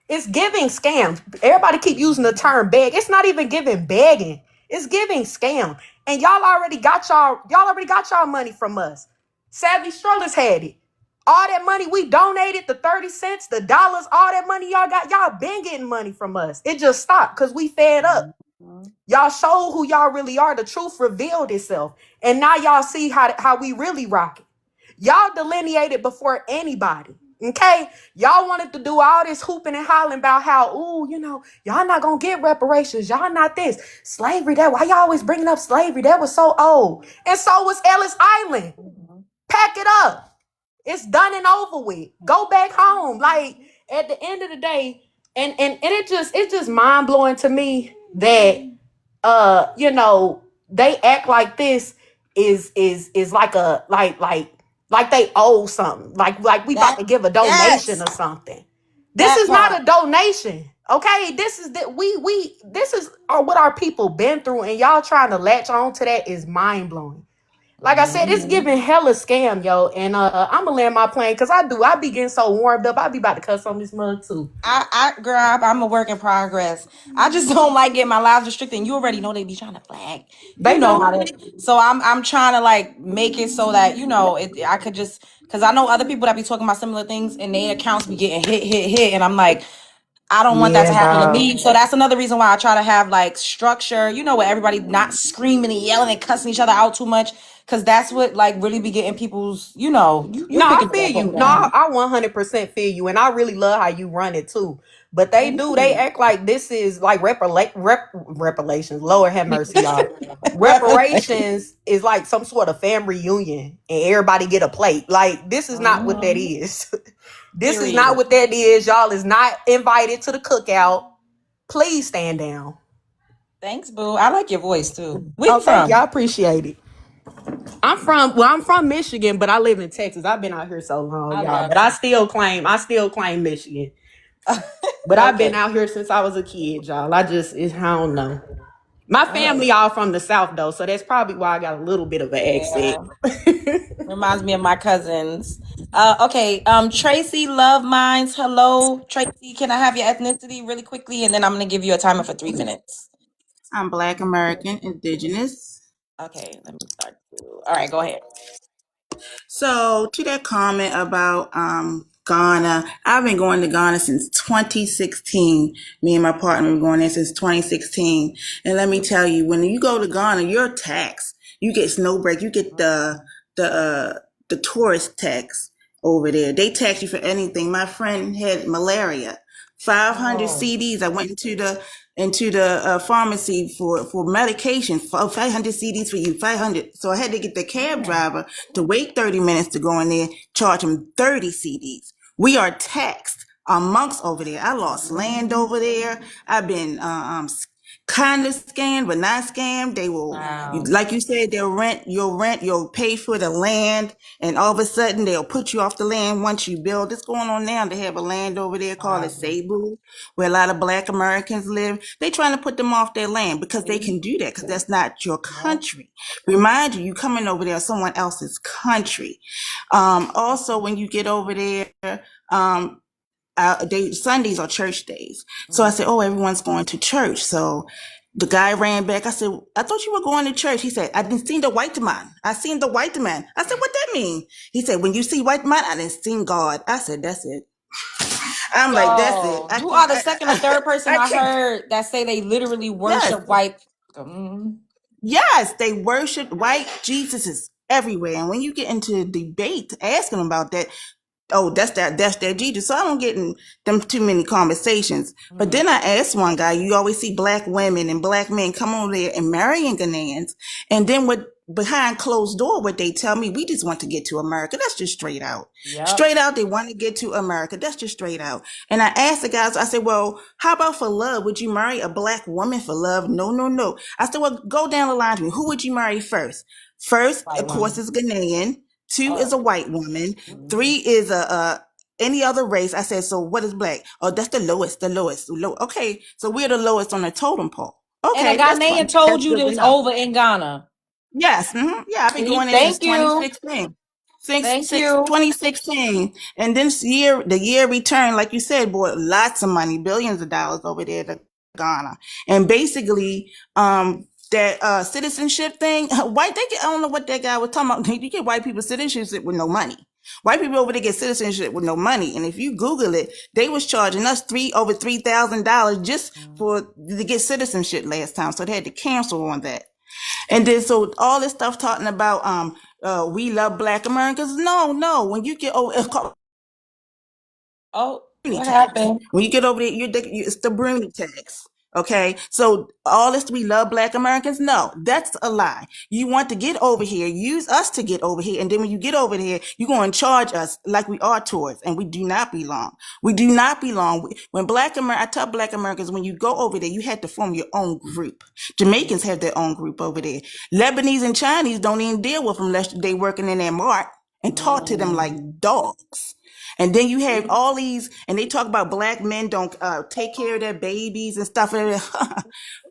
Speaker 16: It's giving scams. Everybody keep using the term beg. It's not even giving begging. It's giving scam. And y'all already got y'all money from us. Savvy Strollers had it. All that money we donated, the 30 cents, the dollars, all that money y'all got, y'all been getting money from us. It just stopped because we fed up. Y'all showed who y'all really are. The truth revealed itself. And now y'all see how we really rock it. Y'all delineated before anybody. Okay, y'all wanted to do all this hooping and hollering about how, ooh, y'all not gonna get reparations. Y'all not this slavery. That why y'all always bringing up slavery? That was so old, and so was Ellis Island. Pack it up. It's done and over with. Go back home. Like at the end of the day, and it's just mind blowing to me that they act like this is like a like they owe something. Like we about
Speaker 1: That
Speaker 16: to give a donation
Speaker 1: yes,
Speaker 16: or something. This
Speaker 1: that
Speaker 16: is not
Speaker 1: part.
Speaker 16: a donation. Okay, this is that we this is what our people been through, and y'all trying to latch on to that is mind blowing. Like I said, it's giving hella scam, yo. And I'm gonna land my plane because I be getting so warmed up. I be about to cuss on this mug too.
Speaker 1: Girl, I'm a work in progress. I just don't like getting my lives restricted. And you already know they be trying to flag. You
Speaker 16: They
Speaker 1: know
Speaker 16: do.
Speaker 1: how to. So I'm trying to like make it so that I could just because I know other people that be talking about similar things and their accounts be getting hit, and I'm like, I don't want that to
Speaker 16: Yeah,
Speaker 1: happen to
Speaker 16: dog.
Speaker 1: me. So that's another reason why I try to have like structure, where everybody not screaming and yelling and cussing each other out too much. Cause that's what like really be getting people's, you
Speaker 16: No, I
Speaker 1: picking it
Speaker 16: feel
Speaker 1: up over
Speaker 16: you. No,
Speaker 1: there.
Speaker 16: I 100% feel you, and I really love how you run it too. But they
Speaker 1: Thank
Speaker 16: do. They
Speaker 1: you.
Speaker 16: act like this is like reparations. Lord have mercy, y'all.
Speaker 1: Revelation.
Speaker 16: Reparations is like some sort of family reunion, and everybody get a plate. Like this is not what that is. This is not
Speaker 1: Period.
Speaker 16: what that is. Y'all is not invited to the cookout. Please stand down.
Speaker 1: Thanks, boo. I like your voice too. Where
Speaker 16: Oh,
Speaker 1: you
Speaker 16: thank you. I
Speaker 1: from?
Speaker 16: appreciate it. I'm from Michigan, but I live in Texas. I've been out here so long,
Speaker 1: I
Speaker 16: y'all.
Speaker 1: love
Speaker 16: But I still claim Michigan.
Speaker 1: you.
Speaker 16: But I've been
Speaker 1: Okay.
Speaker 16: out here since I was a kid, y'all. I don't know. My
Speaker 1: All right.
Speaker 16: family all from the South though, so that's probably why I got a little bit of an accent.
Speaker 1: Yeah. Reminds me of my cousins. Okay. Tracy Love Minds. Hello, Tracy. Can I have your ethnicity really quickly, and then I'm gonna give you a timer for 3 minutes.
Speaker 17: I'm Black American, Indigenous.
Speaker 1: Okay. Let me start. All right. Go ahead.
Speaker 17: So to that comment about Ghana, I've been going to Ghana since 2016. Me and my partner have been going there since 2016. And let me tell you, when you go to Ghana, you're taxed. You get snow break. You get the tourist tax over there. They tax you for anything. My friend had malaria. 500
Speaker 1: Oh.
Speaker 17: CDs. I went into the pharmacy for medication. 500 CDs for you. 500. So I had to get the cab
Speaker 1: Damn.
Speaker 17: driver to wait 30 minutes to go in there, charge him 30 CDs. We are taxed amongst over there. I lost land over there. I've been kind of scammed, but not scammed. They will,
Speaker 1: Wow.
Speaker 17: like you said, you'll pay for the land, and all of a sudden they'll put you off the land once you build. It's going on now. They have a land over there called
Speaker 1: Wow.
Speaker 17: Cebu, where a lot of Black Americans live. They trying to put them off their land because they can do that because that's not your country. Remind you, you coming over there, someone else's country. Also, when you get over there, um, Sundays are church days. So I said, oh, everyone's going to church. So the guy ran back. I said, I thought you were going to church. He said, I didn't see the white man. I seen the white man. I said, what that mean? He said, when you see white man, I didn't see God. I said, that's it. I'm like, that's it.
Speaker 1: Yo, you are the second or third person
Speaker 17: I
Speaker 1: I
Speaker 17: can't.
Speaker 1: heard that say they literally
Speaker 17: Yes.
Speaker 1: worship white. Mm.
Speaker 17: Yes, they worship white Jesus is everywhere. And when you get into debate, asking them about that, oh, that's their Jesus. So I don't get in them too many conversations. But then I asked one guy, you always see Black women and Black men come over there and marrying Ghanaians. And then behind closed door, what they tell me, we just want to get to America. That's just straight out.
Speaker 1: Yep.
Speaker 17: Straight out, they want to get to America. That's just straight out. And I asked the guys, I said, well, how about for love? Would you marry a Black woman for love? No, no, no. I said, well, go down the line to me. Who would you marry first? First,
Speaker 1: White
Speaker 17: of course,
Speaker 1: woman.
Speaker 17: is Ghanaian. Two is
Speaker 1: Oh.
Speaker 17: a white woman. Three is any other race. I said, so what is Black? Oh, that's the lowest. Okay, so we're the lowest on the totem pole.
Speaker 1: And a
Speaker 17: Okay, that's
Speaker 1: Ghanaian
Speaker 17: fine.
Speaker 1: told
Speaker 17: That's
Speaker 1: you
Speaker 17: good to
Speaker 1: this
Speaker 17: know.
Speaker 1: over in Ghana.
Speaker 17: Yes, yeah, I've been
Speaker 1: See?
Speaker 17: going there since
Speaker 1: Thank you.
Speaker 17: 2016.
Speaker 1: Thank you.
Speaker 17: 2016. And this year, the year returned, like you said, bought lots of money, billions of dollars over there to Ghana. And basically, that citizenship thing, white, I don't know what that guy was talking about. You get white people citizenship with no money. White people over there get citizenship with no money. And if you Google it, they was charging us over $3,000 just to get citizenship last time. So they had to cancel on that. And then so all this stuff talking about we love Black Americans. No, when you get over
Speaker 1: Oh,
Speaker 17: Bruni
Speaker 1: what
Speaker 17: tax.
Speaker 1: happened?
Speaker 17: When you get over there, it's the Bruni tax. Okay, so all this we love Black Americans? No, that's a lie. You want to get over here, use us to get over here, and then when you get over here, you're going to charge us like we are tourists, and we do not belong. We do not belong. When I tell Black Americans, when you go over there, you have to form your own group. Jamaicans have their own group over there. Lebanese and Chinese don't even deal with them unless they working in their mart and talk to them like dogs. And then you have all these, and they talk about Black men don't take care of their babies and stuff.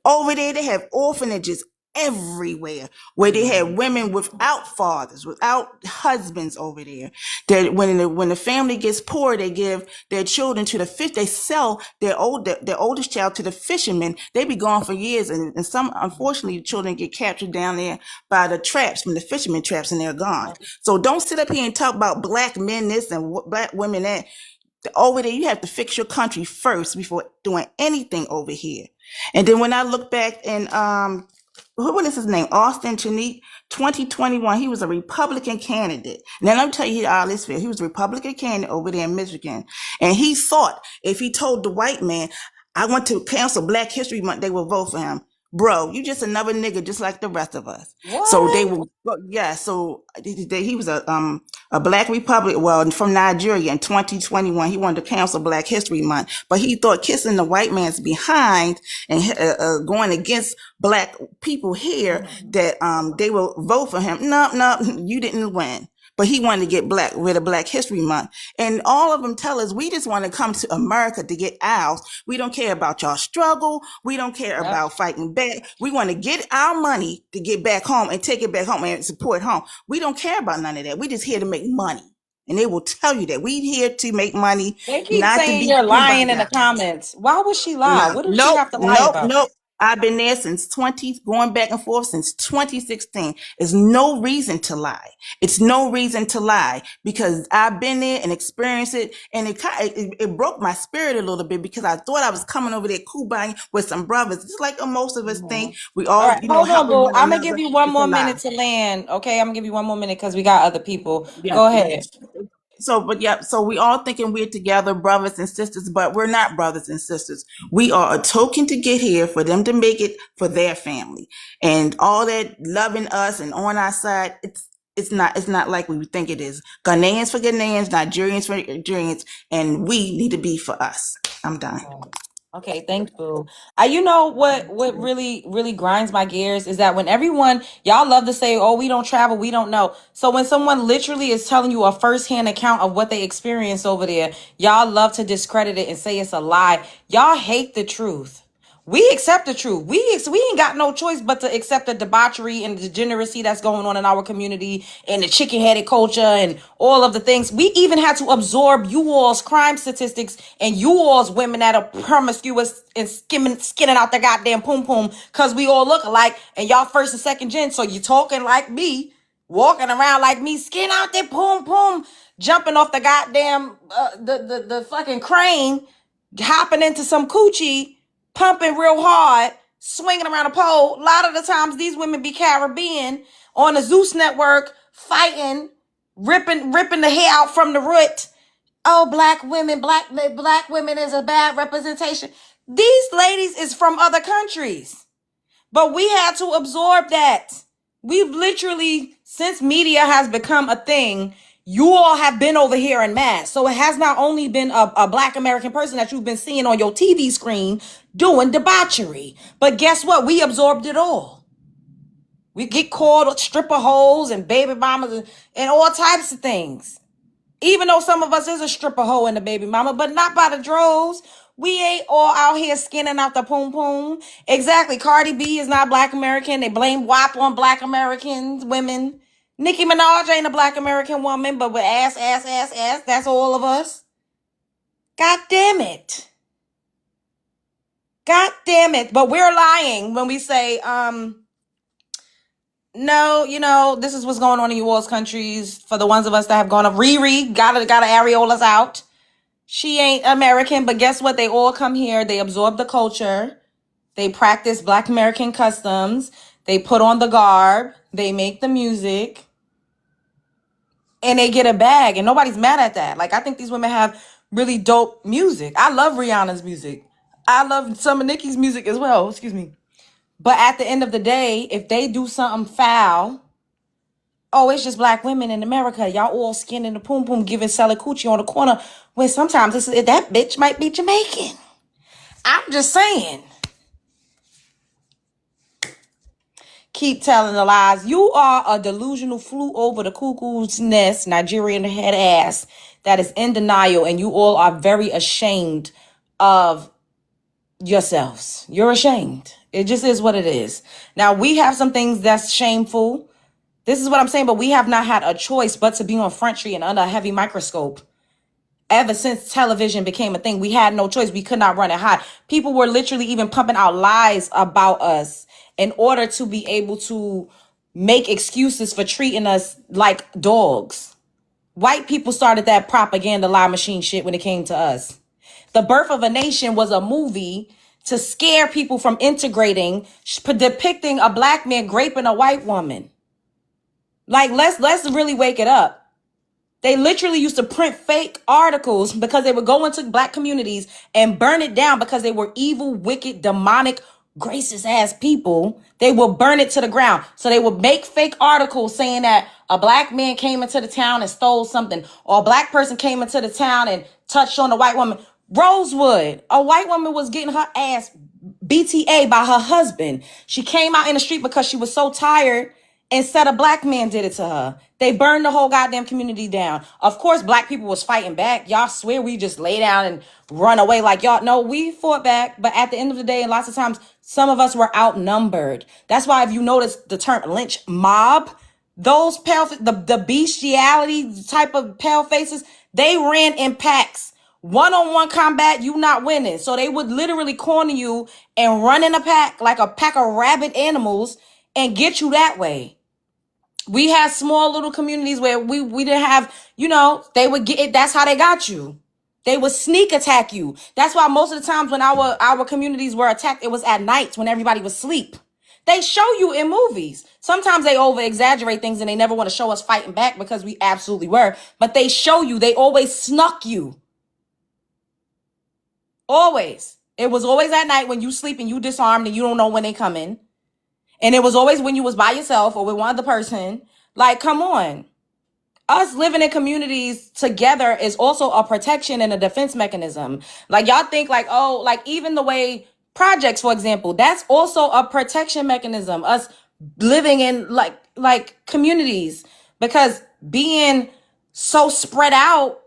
Speaker 17: Over there, they have orphanages everywhere where they have women without fathers, without husbands over there. That when the family gets poor, they give their children to the fish. They sell their oldest child to the fishermen. They be gone for years, and some, unfortunately, the children get captured down there by the traps, from the fishermen traps, and they're gone. So don't sit up here and talk about Black men this and Black women that. Over there, you have to fix your country first before doing anything over here. And then when I look back and what is his name? Austin Chanique, 2021. He was a Republican candidate. Now let me tell you how this feels. He was a Republican candidate over there in Michigan, and he thought if he told the white man, "I want to cancel Black History Month," they would vote for him. Bro, you just another nigga, just like the rest of us.
Speaker 1: What?
Speaker 17: So they will, yeah. So he was a Black Republican, well, from Nigeria in 2021. He wanted to cancel Black History Month, but he thought kissing the white man's behind and going against Black people here that they will vote for him. No, you didn't win. But he wanted to get rid of Black History Month. And all of them tell us, we just want to come to America to get ours. We don't care about y'all struggle. We don't care about fighting back. We want to get our money to get back home and take it back home and support home. We don't care about none of that. We just here to make money. And they will tell you that we here to make money.
Speaker 1: They keep
Speaker 17: not
Speaker 1: saying
Speaker 17: to be
Speaker 1: you're lying in the
Speaker 17: about.
Speaker 1: comments. Why would she lie?
Speaker 17: No,
Speaker 1: What did she have to lie about?
Speaker 17: nope. I've been there since going back and forth since 2016. There's no reason to lie. It's no reason to lie because I've been there and experienced it, and it broke my spirit a little bit because I thought I was coming over there kumbaya with some brothers. Just like most of us think, we all,
Speaker 1: All right, hold on,
Speaker 17: helping
Speaker 1: boo.
Speaker 17: one
Speaker 1: I'm gonna
Speaker 17: another.
Speaker 1: give you one
Speaker 17: It's
Speaker 1: more
Speaker 17: a lie.
Speaker 1: minute to land. Okay, I'm gonna give you one more minute because we got other people.
Speaker 17: Yes,
Speaker 1: Go ahead.
Speaker 17: So we all thinking we're together, brothers and sisters, but we're not brothers and sisters. We are a token to get here for them to make it for their family, and all that loving us and on our side. It's not like we think it is. Ghanaians for Ghanaians, Nigerians for Nigerians, and we need to be for us. I'm done.
Speaker 1: Okay, thanks, boo. You know what really grinds my gears is that when everyone, y'all love to say, oh, we don't travel, we don't know. So when someone literally is telling you a firsthand account of what they experienced over there, y'all love to discredit it and say it's a lie. Y'all hate the truth. We accept the truth. We ain't got no choice but to accept the debauchery and the degeneracy that's going on in our community and the chicken-headed culture and all of the things. We even had to absorb you all's crime statistics and you all's women that are promiscuous and skinning out their goddamn poom because we all look alike and y'all first and second gen. So you talking like me, walking around like me, skin out their poom, jumping off the goddamn the fucking crane, hopping into some coochie, pumping real hard, swinging around a pole. A lot of the times these women be Caribbean on the Zeus network, fighting, ripping the hair out from the root. Oh, black women is a bad representation. These ladies is from other countries, but we had to absorb that. We've literally, since media has become a thing, you all have been over here in mass. So it has not only been a Black American person that you've been seeing on your TV screen doing debauchery, but guess what? We absorbed it all. We get called stripper hoes and baby mamas and all types of things. Even though some of us is a stripper hoe and a baby mama, but not by the droves. We ain't all out here skinning out the poom. Exactly. Cardi B is not Black American. They blame WAP on Black Americans, women. Nicki Minaj ain't a Black American woman, but with ass. That's all of us. God damn it. But we're lying when we say, no, this is what's going on in you all's countries. For the ones of us that have gone up, Riri gotta areola us out. She ain't American, but guess what? They all come here. They absorb the culture. They practice Black American customs. They put on the garb. They make the music. And they get a bag. And nobody's mad at that. Like, I think these women have really dope music. I love Rihanna's music. I love some of Nicki's music as well. Excuse me. But at the end of the day, if they do something foul, oh, it's just black women in America. Y'all all skin in the poom poom giving selling coochie on the corner. When sometimes that bitch might be Jamaican. I'm just saying. Keep telling the lies. You are a delusional flew over the cuckoo's nest, Nigerian head ass that is in denial, and you all are very ashamed of yourselves. You're ashamed. It just is what it is. Now, we have some things that's shameful. This is what I'm saying, but we have not had a choice but to be on Front Street and under a heavy microscope. Ever since television became a thing, we had no choice. We could not run and hide. People were literally even pumping out lies about us in order to be able to make excuses for treating us like dogs. White people started that propaganda lie machine shit when it came to us. The Birth of a Nation was a movie to scare people from integrating, depicting a black man raping a white woman. Like, let's really wake it up. They literally used to print fake articles because they would go into black communities and burn it down because they were evil, wicked, demonic, racist ass people. They will burn it to the ground. So they would make fake articles saying that a black man came into the town and stole something, or a black person came into the town and touched on a white woman. Rosewood, a white woman was getting her ass BTA by her husband. She came out in the street because she was so tired and said a black man did it to her. They burned the whole goddamn community down. Of course, black people was fighting back. Y'all swear we just lay down and run away like y'all. No, we fought back. But at the end of the day, and lots of times, some of us were outnumbered. That's why if you notice the term lynch mob, those pale, the bestiality type of pale faces, they ran in packs. One-on-one combat, you not winning. So they would literally corner you and run in a pack like a pack of rabid animals and get you that way. We had small little communities where we didn't have, they would get it. That's how they got you. They would sneak attack you. That's why most of the times when our communities were attacked, it was at night when everybody was asleep. They show you in movies. Sometimes they over exaggerate things and they never want to show us fighting back because we absolutely were. But they show you, they always snuck you. Always. It was always at night when you sleep and you disarmed and you don't know when they come in. And it was always when you was by yourself or with one other person. Like, come on. Us living in communities together is also a protection and a defense mechanism. Like, y'all think like, oh, like even the way projects, for example, that's also a protection mechanism. Us living in like communities, because being so spread out,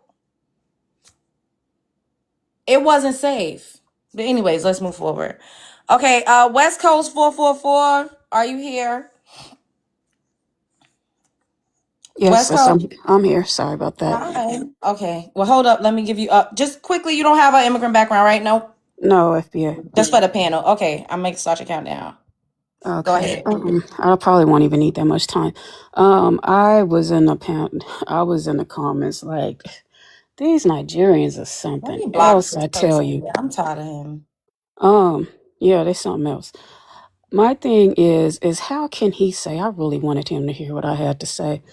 Speaker 1: it wasn't safe. But anyways, let's move forward. Okay, West Coast 444, are you here?
Speaker 18: Yes,
Speaker 1: West
Speaker 18: yes,
Speaker 1: Coast.
Speaker 18: I'm here. Sorry about that.
Speaker 1: Hi. Okay, well, hold up. Let me give you just quickly. You don't have an immigrant background, right? No,
Speaker 18: No, FBA.
Speaker 1: just for the panel. Okay, I'm making start your countdown. Go
Speaker 18: Okay.
Speaker 1: ahead.
Speaker 18: I probably won't even need that much time. I was in the comments like, these Nigerians are
Speaker 1: Let
Speaker 18: something
Speaker 1: me block
Speaker 18: else,
Speaker 1: this
Speaker 18: I tell
Speaker 1: person.
Speaker 18: you.
Speaker 1: Yeah, I'm tired of him.
Speaker 18: Yeah, there's something else. My thing is how can he say, I really wanted him to hear what I had to say,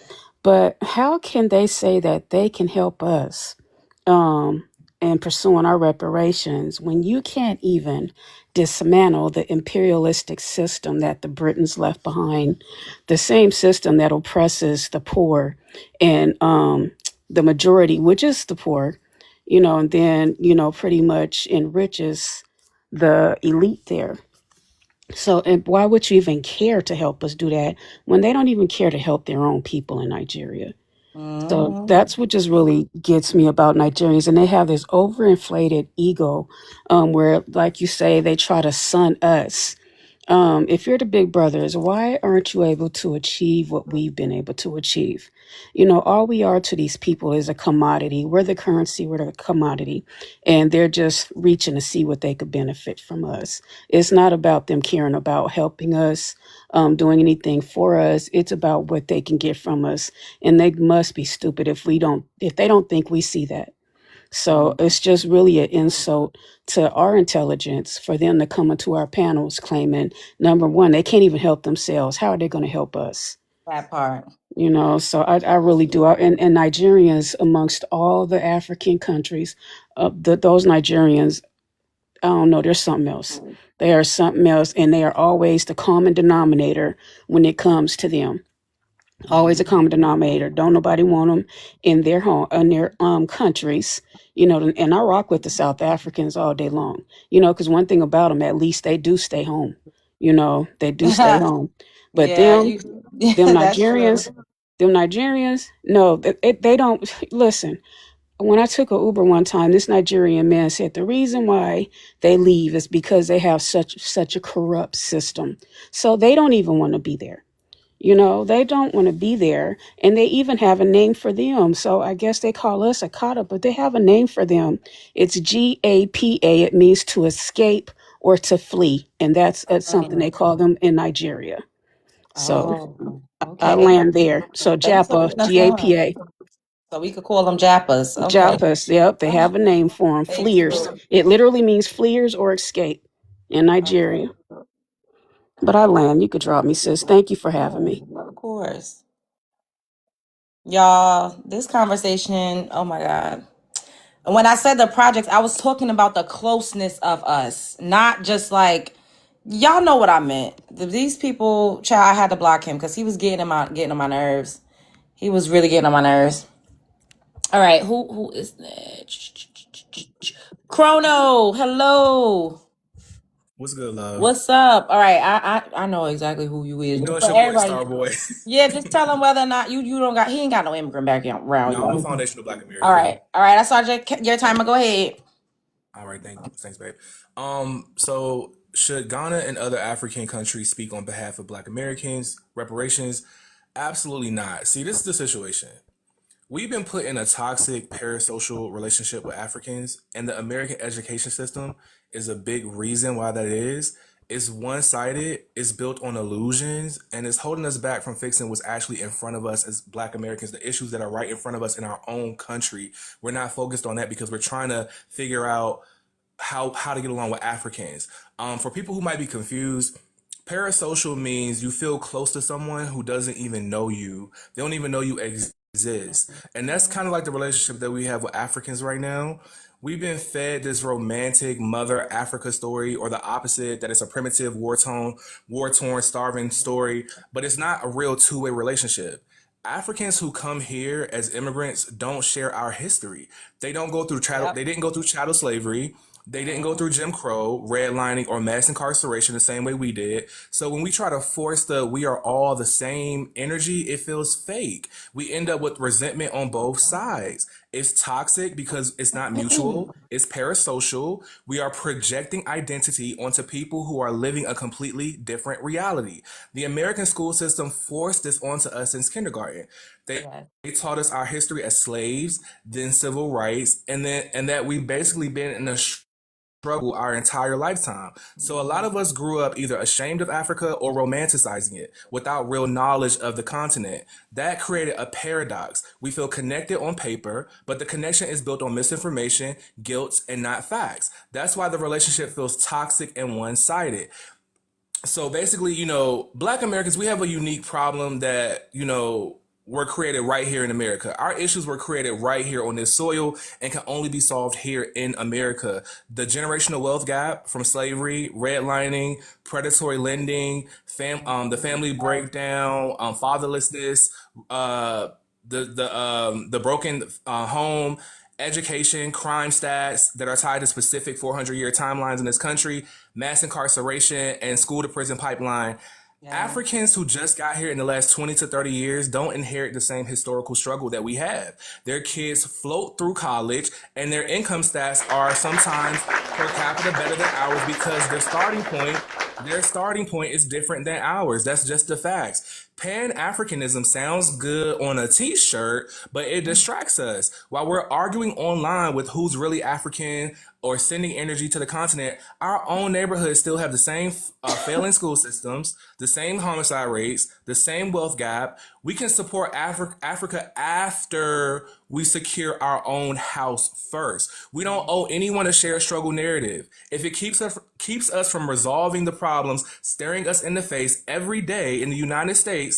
Speaker 18: but how can they say that they can help us in pursuing our reparations when you can't even dismantle the imperialistic system that the Britons left behind, the same system that oppresses the poor and the majority, which is the poor, and then, pretty much enriches the elite there. So, and why would you even care to help us do that when they don't even care to help their own people in Nigeria? So that's what just really gets me about Nigerians. And they have this overinflated ego where, like you say, they try to sun us. If you're the big brothers, why aren't you able to achieve what we've been able to achieve? All we are to these people is a commodity. We're the currency, we're the commodity. And they're just reaching to see what they could benefit from us. It's not about them caring about helping us, doing anything for us. It's about what they can get from us. And they must be stupid if they don't think we see that. So it's just really an insult to our intelligence for them to come into our panels claiming, number one, they can't even help themselves. How are they going to help us?
Speaker 1: That part.
Speaker 18: You know, so I really do. And Nigerians, amongst all the African countries, those Nigerians, I don't know, there's something else. They are something else, and they are always the common denominator when it comes to them. Always a common denominator. Don't nobody want them in their home, in their countries. You know, and I rock with the South Africans all day long. You know, because one thing about them, at least they do stay home. You know, they do stay home. But
Speaker 1: Yeah,
Speaker 18: them
Speaker 1: you. That's true.
Speaker 18: them Nigerians, no, they don't listen. When I took a Uber one time, this Nigerian man said the reason why they leave is because they have such a corrupt system. So they don't even want to be there. You know, they don't want to be there, and they even have a name for them. So I guess they call us a kata, but they have a name for them. It's GAPA. It means to escape or to flee, and that's something they call them in Nigeria. So
Speaker 1: Oh,
Speaker 18: I
Speaker 1: okay.
Speaker 18: land there. So
Speaker 1: Thanks for
Speaker 18: Japa,
Speaker 1: letting us know.
Speaker 18: GAPA.
Speaker 1: So we could call them Jappas. Okay.
Speaker 18: Japas, yep, they have a name for them.
Speaker 1: Thanks,
Speaker 18: Fleers.
Speaker 1: Lou.
Speaker 18: It literally means fleers or escape in
Speaker 1: Okay.
Speaker 18: Nigeria. But I land. You could drop me, sis. Thank you for having me.
Speaker 1: Of course. Y'all, this conversation, oh my God. And when I said the projects, I was talking about the closeness of us, not just like, y'all know what I meant. These people, child, I had to block him because he was getting on my nerves. He was really getting on my nerves. All right, who is that? Chrono, hello.
Speaker 19: What's good, love?
Speaker 1: What's up? All right, I know exactly who you is.
Speaker 19: You know
Speaker 1: But
Speaker 19: it's
Speaker 1: for
Speaker 19: your boy
Speaker 1: everybody,
Speaker 19: Starboy.
Speaker 1: yeah, just tell him whether or not you don't got he ain't got no immigrant background.
Speaker 19: No, I'm a
Speaker 1: You.
Speaker 19: foundational Black
Speaker 1: All
Speaker 19: American.
Speaker 1: right, I saw your timer. Go ahead.
Speaker 19: All right, thanks, babe. So should Ghana and other African countries speak on behalf of Black Americans? Reparations? Absolutely not. See, this is the situation. We've been put in a toxic parasocial relationship with Africans, and the American education system is a big reason why that is. It's one-sided, it's built on illusions, and it's holding us back from fixing what's actually in front of us as Black Americans, the issues that are right in front of us in our own country. We're not focused on that because we're trying to figure out how to get along with Africans. For people who might be confused, parasocial means you feel close to someone who doesn't even know you. They don't even know you exist. And that's kind of like the relationship that we have with Africans right now. We've been fed this romantic mother Africa story, or the opposite, that it's a primitive, war-torn, starving story, but it's not a real two-way relationship. Africans who come here as immigrants don't share our history. They don't go through chattel.
Speaker 1: Yep.
Speaker 19: They didn't go through chattel slavery. They didn't go through Jim Crow, redlining, or mass incarceration the same way we did. So when we try to force the "we are all the same" energy, it feels fake. We end up with resentment on both sides. It's toxic because it's not mutual. It's parasocial. We are projecting identity onto people who are living a completely different reality. The American school system forced this onto us since kindergarten. They taught us our history as slaves, then civil rights, and that we've basically been in a struggle our entire lifetime. So a lot of us grew up either ashamed of Africa or romanticizing it without real knowledge of the continent. That created a paradox. We feel connected on paper, but the connection is built on misinformation, guilt, and not facts. That's why the relationship feels toxic and one-sided. So basically, Black Americans, we have a unique problem that, were created right here in America. Our issues were created right here on this soil and can only be solved here in America. The generational wealth gap from slavery, redlining, predatory lending, the family breakdown, fatherlessness, the broken home, education, crime stats that are tied to specific 400-year timelines in this country, mass incarceration, and school to prison pipeline. Yeah. Africans who just got here in the last 20 to 30 years don't inherit the same historical struggle that we have. Their kids float through college and their income stats are sometimes per capita better than ours because their starting point is different than ours. That's just the facts. Pan-Africanism sounds good on a t-shirt, but it distracts us. While we're arguing online with who's really African or sending energy to the continent, our own neighborhoods still have the same failing school systems, the same homicide rates, the same wealth gap. We can support Africa after we secure our own house first. We don't owe anyone a shared struggle narrative. If it keeps us from resolving the problems staring us in the face every day in the United States,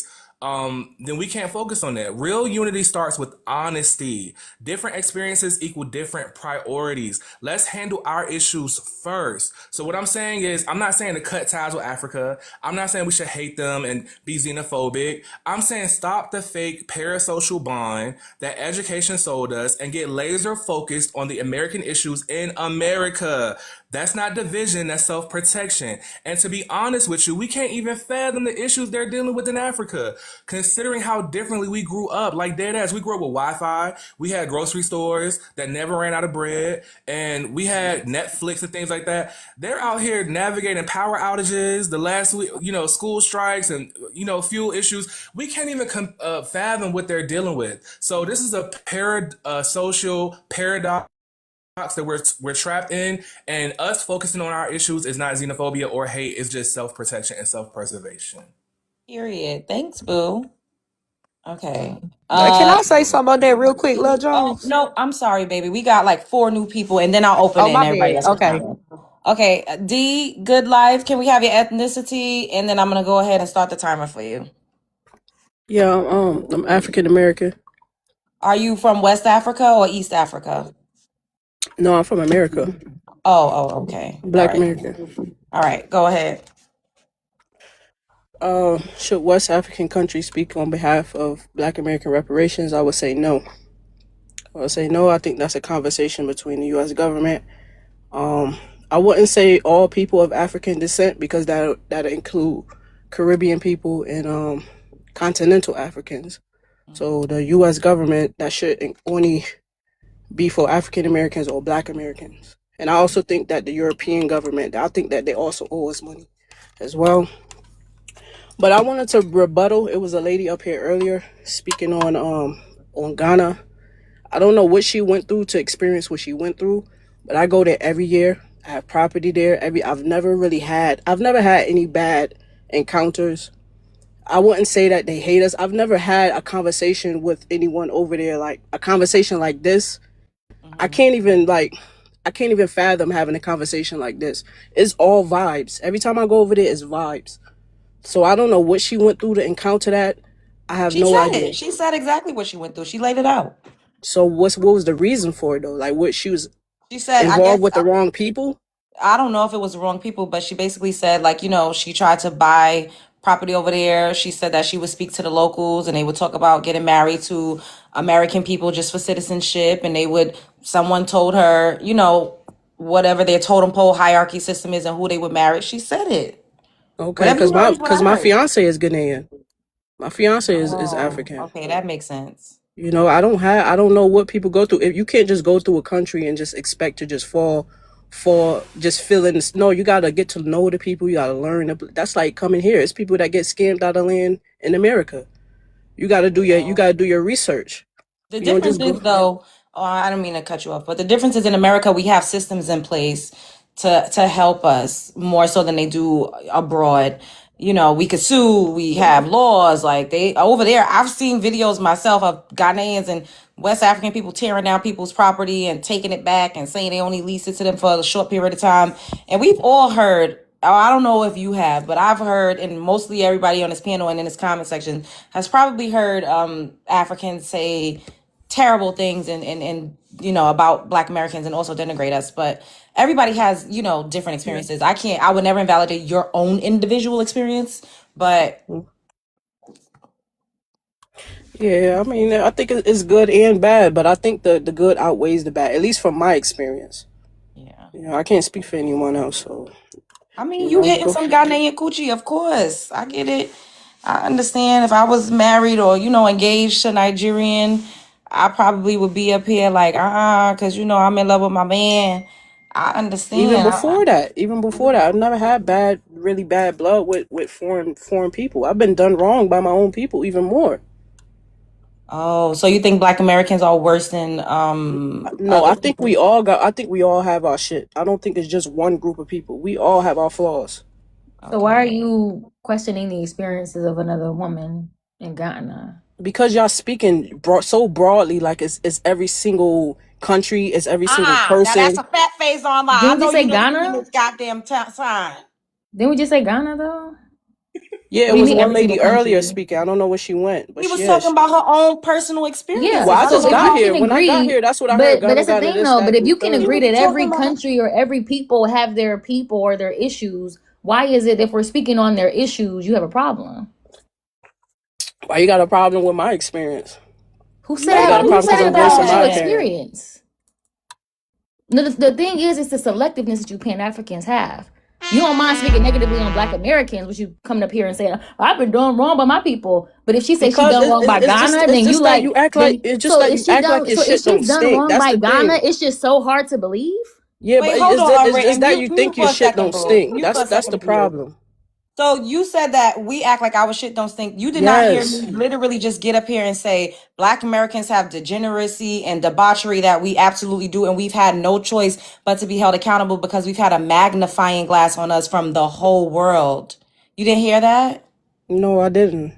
Speaker 19: then we can't focus on that. Real unity starts with honesty. Different experiences equal different priorities. Let's handle our issues first. So what I'm saying is, I'm not saying to cut ties with Africa. I'm not saying we should hate them and be xenophobic. I'm saying stop the fake parasocial bond that education sold us and get laser focused on the American issues in America. That's not division, that's self-protection. And to be honest with you, we can't even fathom the issues they're dealing with in Africa, considering how differently we grew up. Like dead ass, we grew up with Wi-Fi, we had grocery stores that never ran out of bread, and we had Netflix and things like that. They're out here navigating power outages, the last week, school strikes and, fuel issues. We can't even fathom what they're dealing with. So this is a social paradox that we're trapped in, and us focusing on our issues is not xenophobia or hate. It's just self-protection and self-preservation.
Speaker 1: Period. Thanks, boo. Okay.
Speaker 20: Can I say something on that real quick, Lil Jones?
Speaker 1: No, I'm sorry, baby. We got like 4 new people, and then I'll open
Speaker 20: Oh,
Speaker 1: it and
Speaker 20: my
Speaker 1: everybody
Speaker 20: bad.
Speaker 1: else can
Speaker 20: Okay.
Speaker 1: comment. Okay, D, good life. Can we have your ethnicity? And then I'm gonna go ahead and start the timer for you.
Speaker 20: Yeah, I'm African American.
Speaker 1: Are you from West Africa or East Africa?
Speaker 20: No, I'm from America.
Speaker 1: Oh, okay.
Speaker 20: Black
Speaker 1: All right.
Speaker 20: American.
Speaker 1: All right, go ahead.
Speaker 20: Should West African countries speak on behalf of Black American reparations? I would say no. I think that's a conversation between the U.S. government. I wouldn't say all people of African descent, because that include Caribbean people and continental Africans. So the U.S. government, that should only be for African Americans or Black Americans. And I also think that the European government, I think that they also owe us money as well. But I wanted to rebuttal. It was a lady up here earlier speaking on Ghana. I don't know what she went through to experience what she went through, but I go there every year. I have property there. I've never had any bad encounters. I wouldn't say that they hate us. I've never had a conversation with anyone over there, like a conversation like this. I can't even fathom having a conversation like this. It's all vibes. Every time I go over there, it's vibes. So I don't know what she went through to encounter that. I have no idea.
Speaker 1: She said exactly what she went through. She laid it out.
Speaker 20: So what was the reason for it though? Like, what she
Speaker 1: said,
Speaker 20: involved with the wrong people?
Speaker 1: I don't know if it was the wrong people, but she basically said, like, she tried to buy property over there. She said that she would speak to the locals and they would talk about getting married to American people just for citizenship. And someone told her, whatever their totem pole hierarchy system is and who they would marry. She said it.
Speaker 20: Okay, because my fiance is Ghanaian. My fiance is African.
Speaker 1: Okay, that makes sense.
Speaker 20: I don't know what people go through. If you can't just go through a country and just expect to just just fill in. No, you gotta get to know the people. You gotta learn. That's like coming here. It's people that get scammed out of land in America. You gotta do your research.
Speaker 1: The difference is though, I don't mean to cut you off, but the difference is in America we have systems in place to help us more so than they do abroad. We could sue, we have laws, like they over there. I've seen videos myself of Ghanaians and West African people tearing down people's property and taking it back and saying they only lease it to them for a short period of time. And we've all heard, I don't know if you have, but I've heard, and mostly everybody on this panel and in this comment section has probably heard Africans say terrible things and about Black Americans and also denigrate us. But everybody has, different experiences. I would never invalidate your own individual experience, but
Speaker 20: yeah, I mean, I think it's good and bad, but I think the good outweighs the bad, at least from my experience. Yeah. I can't speak for anyone else, so.
Speaker 1: I mean, you hitting some Ghanaian coochie, of course. I get it. I understand if I was married or, engaged to Nigerian, I probably would be up here like, because, I'm in love with my man. I understand.
Speaker 20: Even before that, I've never had really bad blood with foreign people. I've been done wrong by my own people even more.
Speaker 1: Oh, so you think Black Americans are worse than
Speaker 20: No, I think we all have our shit. I don't think it's just one group of people. We all have our flaws.
Speaker 7: So why are you questioning the experiences of another woman in Ghana?
Speaker 20: Because y'all speaking so broadly, like it's every single country, it's every single person.
Speaker 1: Now that's a fat face online.
Speaker 7: Didn't we say Ghana?
Speaker 1: This goddamn time.
Speaker 7: Didn't we just say Ghana though?
Speaker 20: Yeah,
Speaker 7: What
Speaker 20: it
Speaker 7: do you
Speaker 20: was
Speaker 7: mean
Speaker 20: one
Speaker 7: every single
Speaker 20: lady earlier
Speaker 7: country?
Speaker 20: speaking. I don't know where she went,
Speaker 1: He
Speaker 20: but
Speaker 1: was
Speaker 20: yeah,
Speaker 1: talking about her own personal
Speaker 7: Yeah.
Speaker 20: well,
Speaker 1: experiences.
Speaker 20: I
Speaker 1: That's
Speaker 7: So
Speaker 20: just
Speaker 1: all
Speaker 7: if
Speaker 1: he
Speaker 20: got
Speaker 7: you
Speaker 1: was.
Speaker 20: here.
Speaker 7: can
Speaker 20: When I got
Speaker 7: agree,
Speaker 20: here, that's what I heard.
Speaker 7: but
Speaker 20: Ghana,
Speaker 7: that's the
Speaker 20: Ghana,
Speaker 7: thing
Speaker 20: this,
Speaker 7: though. But
Speaker 20: that,
Speaker 7: if
Speaker 20: and the
Speaker 7: you can
Speaker 1: He
Speaker 20: third.
Speaker 7: agree
Speaker 1: was
Speaker 7: that
Speaker 1: talking
Speaker 7: every
Speaker 1: about.
Speaker 7: country or every people have their people or their issues, why is it if we're speaking on their issues, you have a problem?
Speaker 20: Why you got a problem with my experience?
Speaker 7: Who said
Speaker 20: Why
Speaker 7: I
Speaker 20: you
Speaker 7: have?
Speaker 20: got a
Speaker 1: Nobody
Speaker 7: Who
Speaker 20: problem
Speaker 7: said
Speaker 20: because
Speaker 7: I
Speaker 1: said
Speaker 20: I'm
Speaker 7: have a
Speaker 20: voicing
Speaker 7: special
Speaker 20: my
Speaker 1: that.
Speaker 20: opinion?
Speaker 7: experience? No, the thing is, it's the selectiveness that you Pan Africans have. You don't mind speaking negatively on Black Americans, but you coming up here and saying I've been done wrong by my people. But if she say she
Speaker 20: Because
Speaker 7: done wrong by Ghana, then you like then. So if she done,
Speaker 20: your
Speaker 7: so if
Speaker 20: shit
Speaker 7: she's
Speaker 20: don't
Speaker 7: done
Speaker 20: stink.
Speaker 7: wrong
Speaker 20: That's
Speaker 7: by
Speaker 20: the
Speaker 7: Ghana,
Speaker 20: thing.
Speaker 7: it's just so hard to believe.
Speaker 20: Yeah, but
Speaker 1: Wait, hold on,
Speaker 20: it's just
Speaker 1: unwritten.
Speaker 20: that you
Speaker 1: Mute
Speaker 20: think your
Speaker 1: for a
Speaker 20: shit
Speaker 1: second,
Speaker 20: don't
Speaker 1: boo.
Speaker 20: stink.
Speaker 1: Mute for a
Speaker 20: That's the
Speaker 1: second, boo.
Speaker 20: problem.
Speaker 1: So you said that we act like our shit don't stink. You did not hear
Speaker 20: Yes.
Speaker 1: me literally just get up here and say Black Americans have degeneracy and debauchery that we absolutely do, and we've had no choice but to be held accountable because we've had a magnifying glass on us from the whole world. You didn't hear that?
Speaker 20: No, I didn't.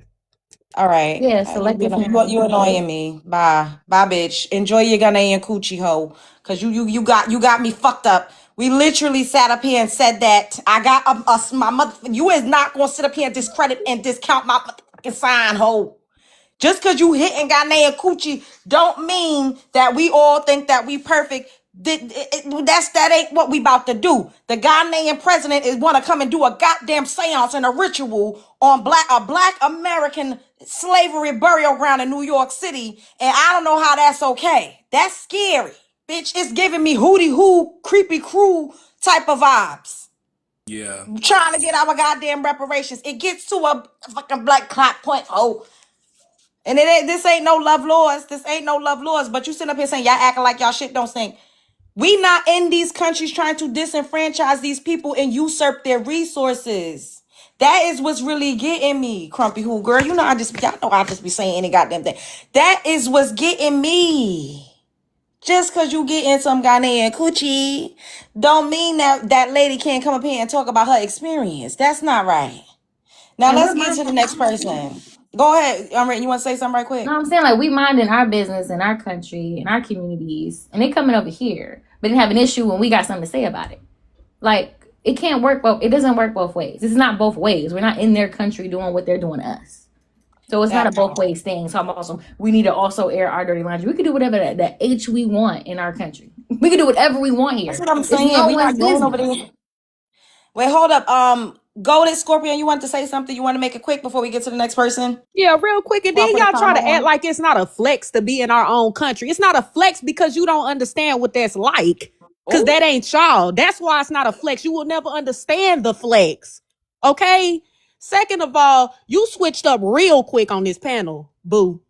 Speaker 1: All right.
Speaker 7: Yeah, selective
Speaker 1: You
Speaker 7: hearing.
Speaker 1: annoying me. Bye. Bye, bitch. Enjoy your Ghanaian coochie hoe. Cause you got me fucked up. We literally sat up here and said that I got my mother. You is not gonna sit up here and discredit and discount my motherfucking sign hoe. Just because you hitting Ghanaian coochie don't mean that we all think that we perfect. That ain't what we about to do. The Ghanaian president is want to come and do a goddamn seance and a ritual on a black American slavery burial ground in New York City, and I don't know how that's okay. That's scary, bitch. It's giving me hootie hoo, creepy crew type of vibes.
Speaker 19: Yeah.
Speaker 1: Trying to get our goddamn reparations. It gets to a fucking black clock point. Oh. And this ain't no love laws. This ain't no love laws. But you sit up here saying y'all acting like y'all shit don't stink. We not in these countries trying to disenfranchise these people and usurp their resources. That is what's really getting me, Crumpy Who girl. You know y'all know I just be saying any goddamn thing. That is what's getting me. Just cause you getting some Ghanaian coochie, don't mean that lady can't come up here and talk about her experience. That's not right. Now
Speaker 7: And
Speaker 1: let's
Speaker 7: we're
Speaker 1: get to the
Speaker 7: minding.
Speaker 1: next person. Go ahead, you want to say something right quick?
Speaker 7: No, I'm saying like we minding our business in our country, in our communities, and they coming over here, but they have an issue when we got something to say about it. Like it can't work. Well, it doesn't work both ways. It's not both ways. We're not in their country doing what they're doing to us. So it's not a both ways thing. So I'm also we need to also air our dirty laundry. We can do whatever that H we want in our country. We can do whatever we want here.
Speaker 1: That's what I'm
Speaker 7: It's
Speaker 1: saying.
Speaker 7: no
Speaker 1: We
Speaker 7: one's
Speaker 1: not going over
Speaker 7: business.
Speaker 1: there. Wait, hold up. Golden Scorpion, you want to say something? You want to make it quick before we get to the next person?
Speaker 16: Yeah, real quick. And
Speaker 1: Well,
Speaker 16: then
Speaker 1: put a
Speaker 16: y'all try
Speaker 1: timer
Speaker 16: to act
Speaker 1: on.
Speaker 16: like it's not a flex to be in our own country. It's not a flex because you don't understand what that's like. Because that ain't y'all. That's why it's not a flex. You will never understand the flex. Okay? Second of all, you switched up real quick on this panel, boo.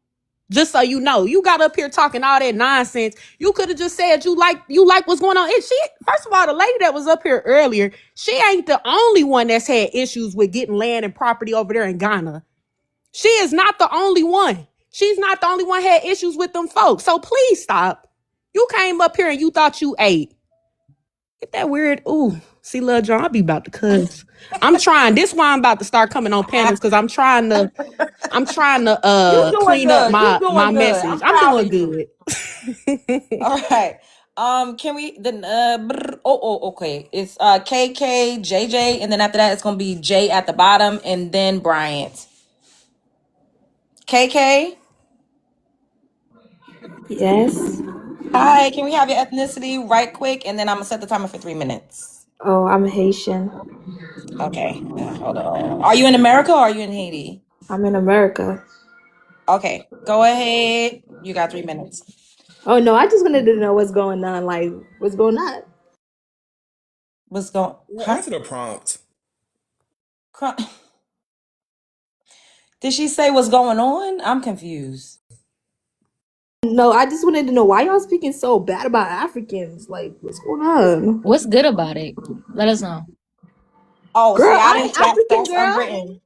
Speaker 16: Just so you know, you got up here talking all that nonsense. You could have just said you like what's going on. And she, first of all, the lady that was up here earlier, she ain't the only one that's had issues with getting land and property over there in Ghana. She is not the only one. She's not the only one had issues with them folks. So please stop. You came up here and you thought you ate. Get that weird. Ooh, see, Lil John, I'll be about to cuss. I'm trying. This why I'm about to start coming on panels because I'm trying to
Speaker 1: You doing
Speaker 16: clean up
Speaker 1: good. You
Speaker 16: my
Speaker 1: doing good.
Speaker 16: message.
Speaker 1: I'm
Speaker 16: I'm
Speaker 1: proud
Speaker 16: doing
Speaker 1: of you.
Speaker 16: good.
Speaker 1: All right. Can we okay. It's KK, JJ, and then after that it's gonna be J at the bottom and then Bryant. KK.
Speaker 21: Yes.
Speaker 1: Hi, can we have your ethnicity right quick? And then I'm gonna set the timer for 3 minutes.
Speaker 21: Oh, I'm Haitian.
Speaker 1: Okay, hold on. Are you in America or are you in Haiti?
Speaker 21: I'm in America.
Speaker 1: Okay, go ahead. You got 3 minutes.
Speaker 21: Oh no, I just wanted to know what's going on. Like, what's going on?
Speaker 1: What's going?
Speaker 19: Well,
Speaker 1: Huh?
Speaker 19: answer the prompt.
Speaker 1: Did she say what's going on? I'm confused.
Speaker 21: No, I just wanted to know why y'all speaking so bad about Africans. Like, what's going on?
Speaker 7: What's good about it? Let us know.
Speaker 1: Oh,
Speaker 21: Girl,
Speaker 1: see, I
Speaker 21: I
Speaker 1: didn't.
Speaker 21: ain't African,
Speaker 1: That's
Speaker 21: girl.
Speaker 1: unwritten.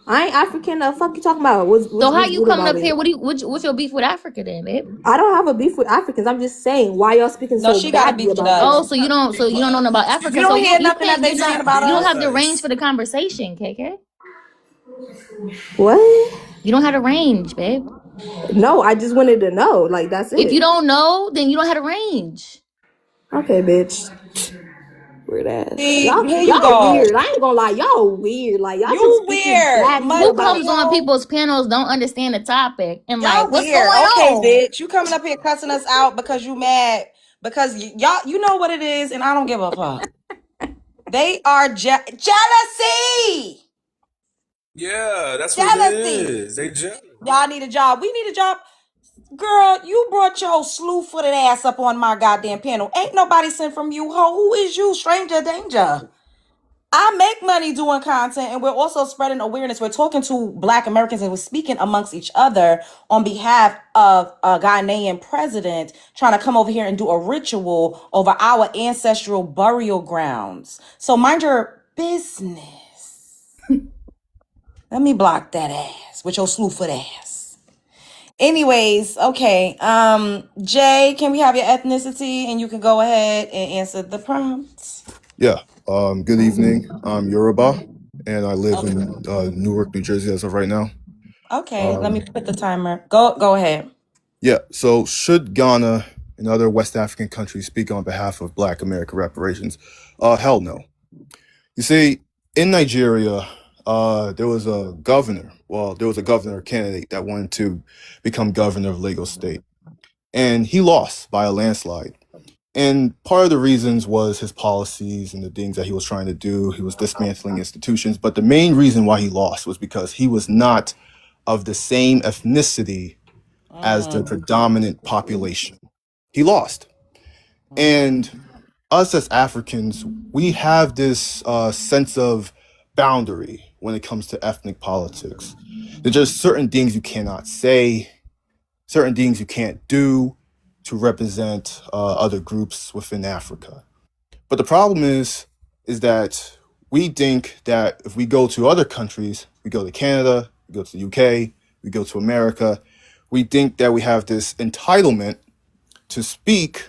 Speaker 21: I ain't African. The fuck you talking about?
Speaker 7: So how
Speaker 21: What's
Speaker 7: you
Speaker 21: good
Speaker 7: coming
Speaker 21: about
Speaker 7: up here?
Speaker 21: it?
Speaker 7: What's your beef with Africa then, babe?
Speaker 21: I don't have a beef with Africans. I'm just saying why y'all speaking
Speaker 1: No,
Speaker 21: so
Speaker 1: she got a
Speaker 21: badly
Speaker 1: beef with
Speaker 21: about
Speaker 7: Oh,
Speaker 21: them.
Speaker 1: us.
Speaker 7: so you don't know nothing about
Speaker 1: You
Speaker 7: Africa. So
Speaker 1: don't hear
Speaker 7: you
Speaker 1: nothing that
Speaker 7: can't.
Speaker 1: they saying about
Speaker 7: You don't
Speaker 1: us?
Speaker 7: have the range for the conversation, KK.
Speaker 21: What?
Speaker 7: You don't have the range, babe.
Speaker 21: No, I just wanted to know. Like, that's
Speaker 7: If
Speaker 21: it.
Speaker 7: you don't know, then you don't have the range.
Speaker 21: Okay, bitch. Weird ass.
Speaker 1: See,
Speaker 21: Y'all,
Speaker 1: here you
Speaker 21: y'all
Speaker 1: go.
Speaker 21: weird. I ain't gonna lie. Y'all weird. Like y'all just
Speaker 1: You
Speaker 21: speaking
Speaker 1: weird.
Speaker 21: black shit
Speaker 7: Who
Speaker 21: about.
Speaker 7: comes on
Speaker 1: Millennial.
Speaker 7: people's panels don't understand the topic and like
Speaker 1: Y'all
Speaker 7: what's
Speaker 1: weird.
Speaker 7: going
Speaker 1: Okay,
Speaker 7: on?
Speaker 1: bitch. You coming up here cussing us out because you mad. Because y'all, you know what it is, and I don't give a fuck. They are jealousy.
Speaker 19: Yeah, that's what it
Speaker 1: Jealousy.
Speaker 19: is. They just
Speaker 1: Y'all need a job. We need a job. Girl, you brought your slew-footed ass up on my goddamn panel. Ain't nobody sent from you, ho. Who is you, stranger danger? I make money doing content, and we're also spreading awareness. We're talking to Black Americans, and we're speaking amongst each other on behalf of a Ghanaian president trying to come over here and do a ritual over our ancestral burial grounds. So mind your business. Let me block that ass with your slew-foot ass. Anyways, okay. Jay, can we have your ethnicity, and you can go ahead and answer the prompts.
Speaker 2: Yeah. Good evening. I'm Yoruba, and I live
Speaker 1: Okay.
Speaker 2: in Newark, New Jersey as of right now.
Speaker 1: Okay, let me put the timer. Go ahead.
Speaker 2: Yeah. So, should Ghana and other West African countries speak on behalf of Black American reparations? Hell no. You see, in Nigeria, there was a governor. Well, there was a governor candidate that wanted to become governor of Lagos State, and he lost by a landslide. And part of the reasons was his policies and the things that he was trying to do. He was dismantling institutions. But the main reason why he lost was because he was not of the same ethnicity as the predominant population. He lost. And us as Africans, we have this sense of boundary when it comes to ethnic politics. There's just certain things you cannot say, certain things you can't do to represent other groups within Africa. But the problem is that we think that if we go to other countries, we go to Canada, we go to the UK, we go to America, we think that we have this entitlement to speak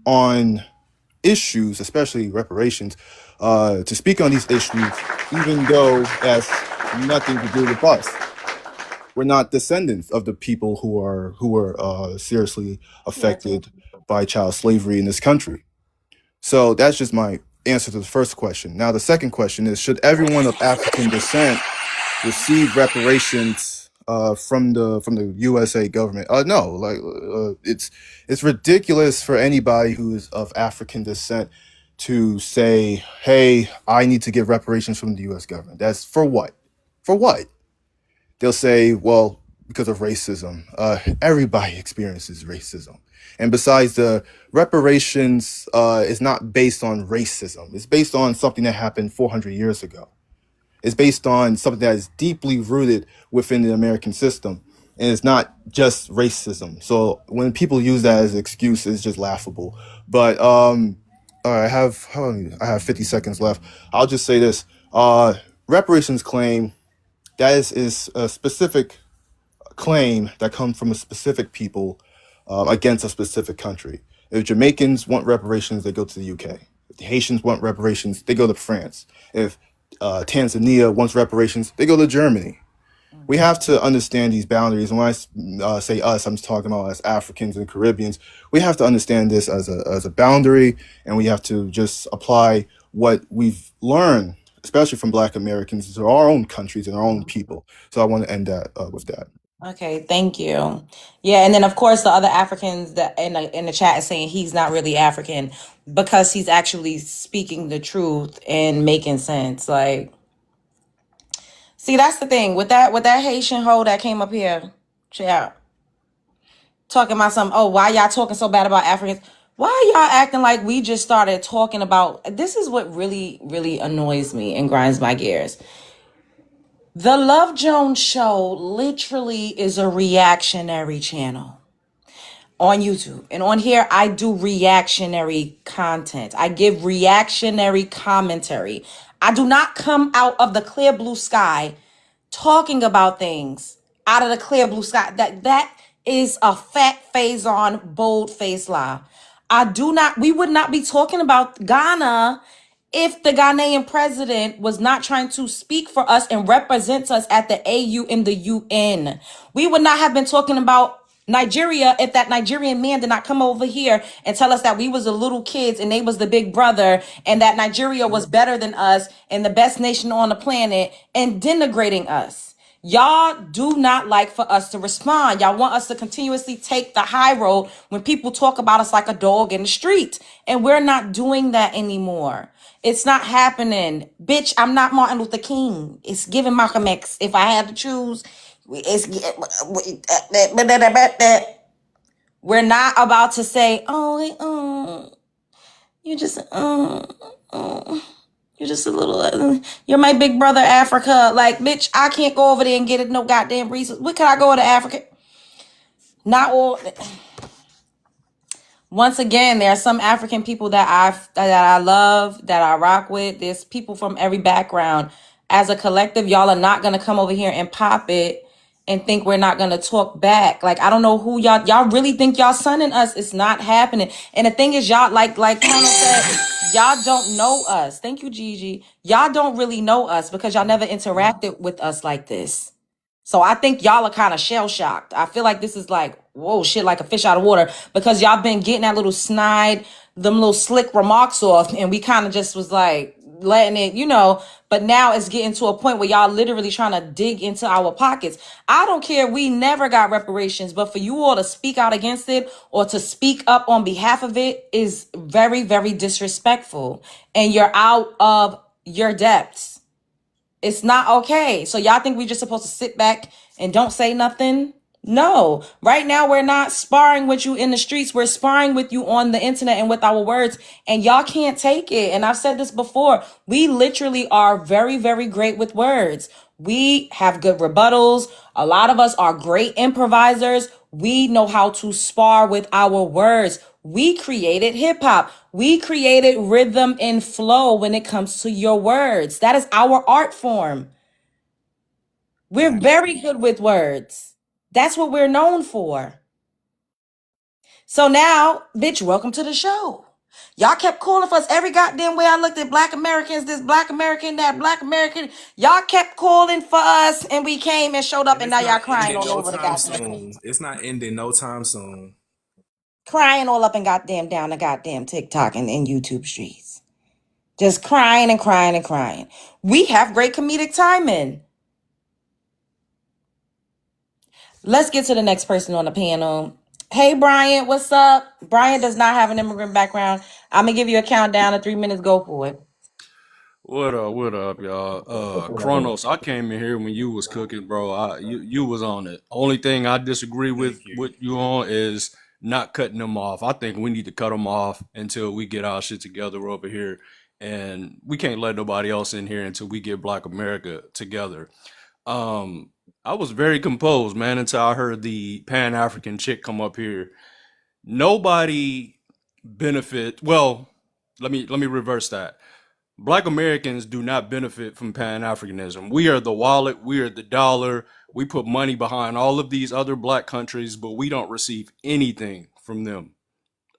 Speaker 2: on issues, especially reparations, to speak on these issues, even though it has nothing to do with us. We're not descendants of the people who were seriously affected by child slavery in this country. So that's just my answer to the first question. Now the second question is: should everyone of African descent receive reparations from the USA government? No, it's ridiculous for anybody who is of African descent to say, "Hey, I need to get reparations from the U.S. government." That's for what? For what? They'll say, well, because of racism. Everybody experiences racism. And besides, the reparations is not based on racism. It's based on something that happened 400 years ago. It's based on something that is deeply rooted within the American system. And it's not just racism. So when people use that as an excuse, it's just laughable. But all right, I have 50 seconds left. I'll just say this. Reparations claim that is a specific claim that comes from a specific people against a specific country. If Jamaicans want reparations, they go to the UK. If the Haitians want reparations, they go to France. If Tanzania wants reparations, they go to Germany. We have to understand these boundaries. And when I say us, I'm talking about as Africans and Caribbeans. We have to understand this as a boundary, and we have to just apply what we've learned, especially from Black Americans, to our own countries and our own people. So I want to end that with that.
Speaker 1: Okay, thank you. Yeah, and then of course the other Africans that in the chat is saying he's not really African because he's actually speaking the truth and making sense. Like, see, that's the thing with that Haitian hoe that came up here, chat, talking about something. Oh, why y'all talking so bad about Africans? Why y'all acting like we just started talking about? This is what really, really annoys me and grinds my gears. The Love Jones Show literally is a reactionary channel on YouTube. And on here, I do reactionary content. I give reactionary commentary. I do not come out of the clear blue sky talking about things out of the clear blue sky. That is a fat face on, bold face lie. We would not be talking about Ghana if the Ghanaian president was not trying to speak for us and represent us at the AU and the UN. We would not have been talking about Nigeria, if that Nigerian man did not come over here and tell us that we was the little kids and they was the big brother and that Nigeria was better than us and the best nation on the planet and denigrating us. Y'all do not like for us to respond. Y'all want us to continuously take the high road when people talk about us like a dog in the street. And we're not doing that anymore. It's not happening. Bitch, I'm not Martin Luther King. It's giving Malcolm X. If I had to choose, it's we're not about to say, you just you're just a little you're my big brother Africa. Like, bitch, I can't go over there and get it no goddamn reason. Where can I go to Africa? Not all. Once again, there are some African people that I love, that I rock with. There's people from every background. As a collective, y'all are not gonna come over here and pop it and think we're not gonna talk back. Like, I don't know who y'all really think y'all sunning us. It's not happening. And the thing is, y'all, like Colonel said, y'all don't know us. Thank you, Gigi. Y'all don't really know us because y'all never interacted with us like this. So I think y'all are kind of shell shocked. I feel like this is like, whoa, shit, like a fish out of water, because y'all been getting that little snide, them little slick remarks off, and we kind of just was like letting it, but now it's getting to a point where y'all literally trying to dig into our pockets. I don't care. We never got reparations, but for you all to speak out against it or to speak up on behalf of it is very, very disrespectful, and you're out of your depths. It's not okay. So y'all think we just supposed to sit back and don't say nothing? No. Right now, we're not sparring with you in the streets. We're sparring with you on the internet and with our words, and y'all can't take it. And I've said this before. We literally are very, very great with words. We have good rebuttals. A lot of us are great improvisers. We know how to spar with our words. We created hip hop. We created rhythm and flow when it comes to your words. That is our art form. We're very good with words. That's what we're known for. So now, bitch, welcome to the show. Y'all kept calling for us every goddamn way I looked at Black Americans, this Black American, that Black American. Y'all kept calling for us, and we came and showed up,
Speaker 19: And
Speaker 1: and
Speaker 19: it's
Speaker 1: now y'all
Speaker 19: not
Speaker 1: crying
Speaker 19: ending
Speaker 1: all
Speaker 19: no
Speaker 1: over the
Speaker 19: time
Speaker 1: goddamn
Speaker 19: soon.
Speaker 1: place.
Speaker 19: It's not ending no time soon.
Speaker 1: Crying all up and goddamn down the goddamn TikTok and YouTube streets. Just crying and crying and crying. We have great comedic timing. Let's get to the next person on the panel. Hey, Brian, what's up? Brian does not have an immigrant background. I'm going to give you a countdown of 3 minutes. Go for it.
Speaker 3: What up, y'all? Kronos, I came in here when you was cooking, bro. You was on it. Only thing I disagree with you on is not cutting them off. I think we need to cut them off until we get our shit together over here, and we can't let nobody else in here until we get Black America together. I was very composed, man, until I heard the Pan-African chick come up here. Nobody benefit. Well, let me reverse that. Black Americans do not benefit from Pan-Africanism. We are the wallet, we are the dollar. We put money behind all of these other black countries, but we don't receive anything from them.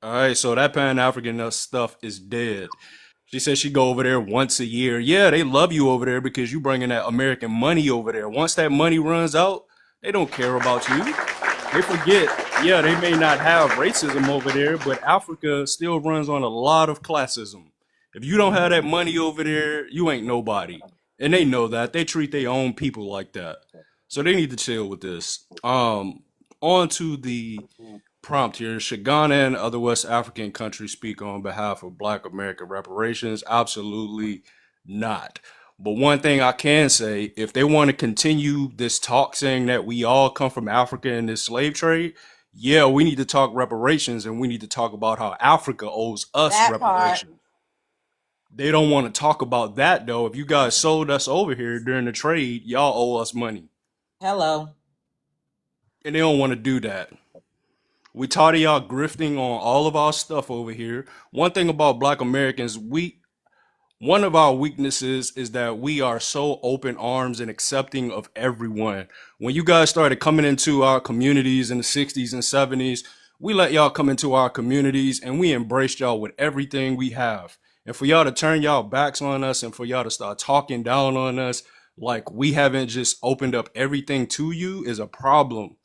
Speaker 3: All right, so that Pan-African stuff is dead. She said she go over there once a year. Yeah, they love you over there because you bringing that American money over there. Once that money runs out, they don't care about you. They forget, yeah, they may not have racism over there, but Africa still runs on a lot of classism. If you don't have that money over there, you ain't nobody. And they know that. They treat their own people like that. So they need to chill with this. On to the prompt here. Should Ghana and other West African countries speak on behalf of Black American reparations? Absolutely not. But one thing I can say, if they want to continue this talk saying that we all come from Africa in this slave trade, yeah, we need to talk reparations, and we need to talk about how Africa owes us
Speaker 1: That
Speaker 3: reparations.
Speaker 1: part.
Speaker 3: They don't want to talk about that, though. If you guys sold us over here during the trade, y'all owe us money.
Speaker 1: Hello.
Speaker 3: And they don't want to do that. We tired of y'all grifting on all of our stuff over here. One thing about Black Americans, one of our weaknesses is that we are so open arms and accepting of everyone. When you guys started coming into our communities in the 60s and 70s, we let y'all come into our communities and we embraced y'all with everything we have. And for y'all to turn y'all backs on us and for y'all to start talking down on us like we haven't just opened up everything to you is a problem.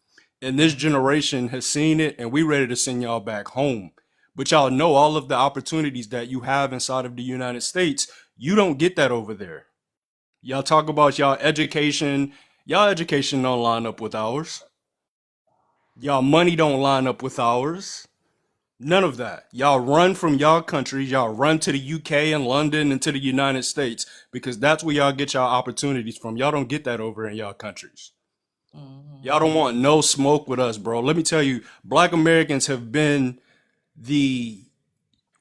Speaker 3: And this generation has seen it, and we ready to send y'all back home. But y'all know all of the opportunities that you have inside of the United States, you don't get that over there. Y'all talk about y'all education. Y'all education don't line up with ours. Y'all money don't line up with ours. None of that. Y'all run from y'all countries. Y'all run to the UK and London and to the United States because that's where y'all get y'all opportunities from. Y'all don't get that over in y'all countries. Y'all don't want no smoke with us, bro. Let me tell you, Black Americans have been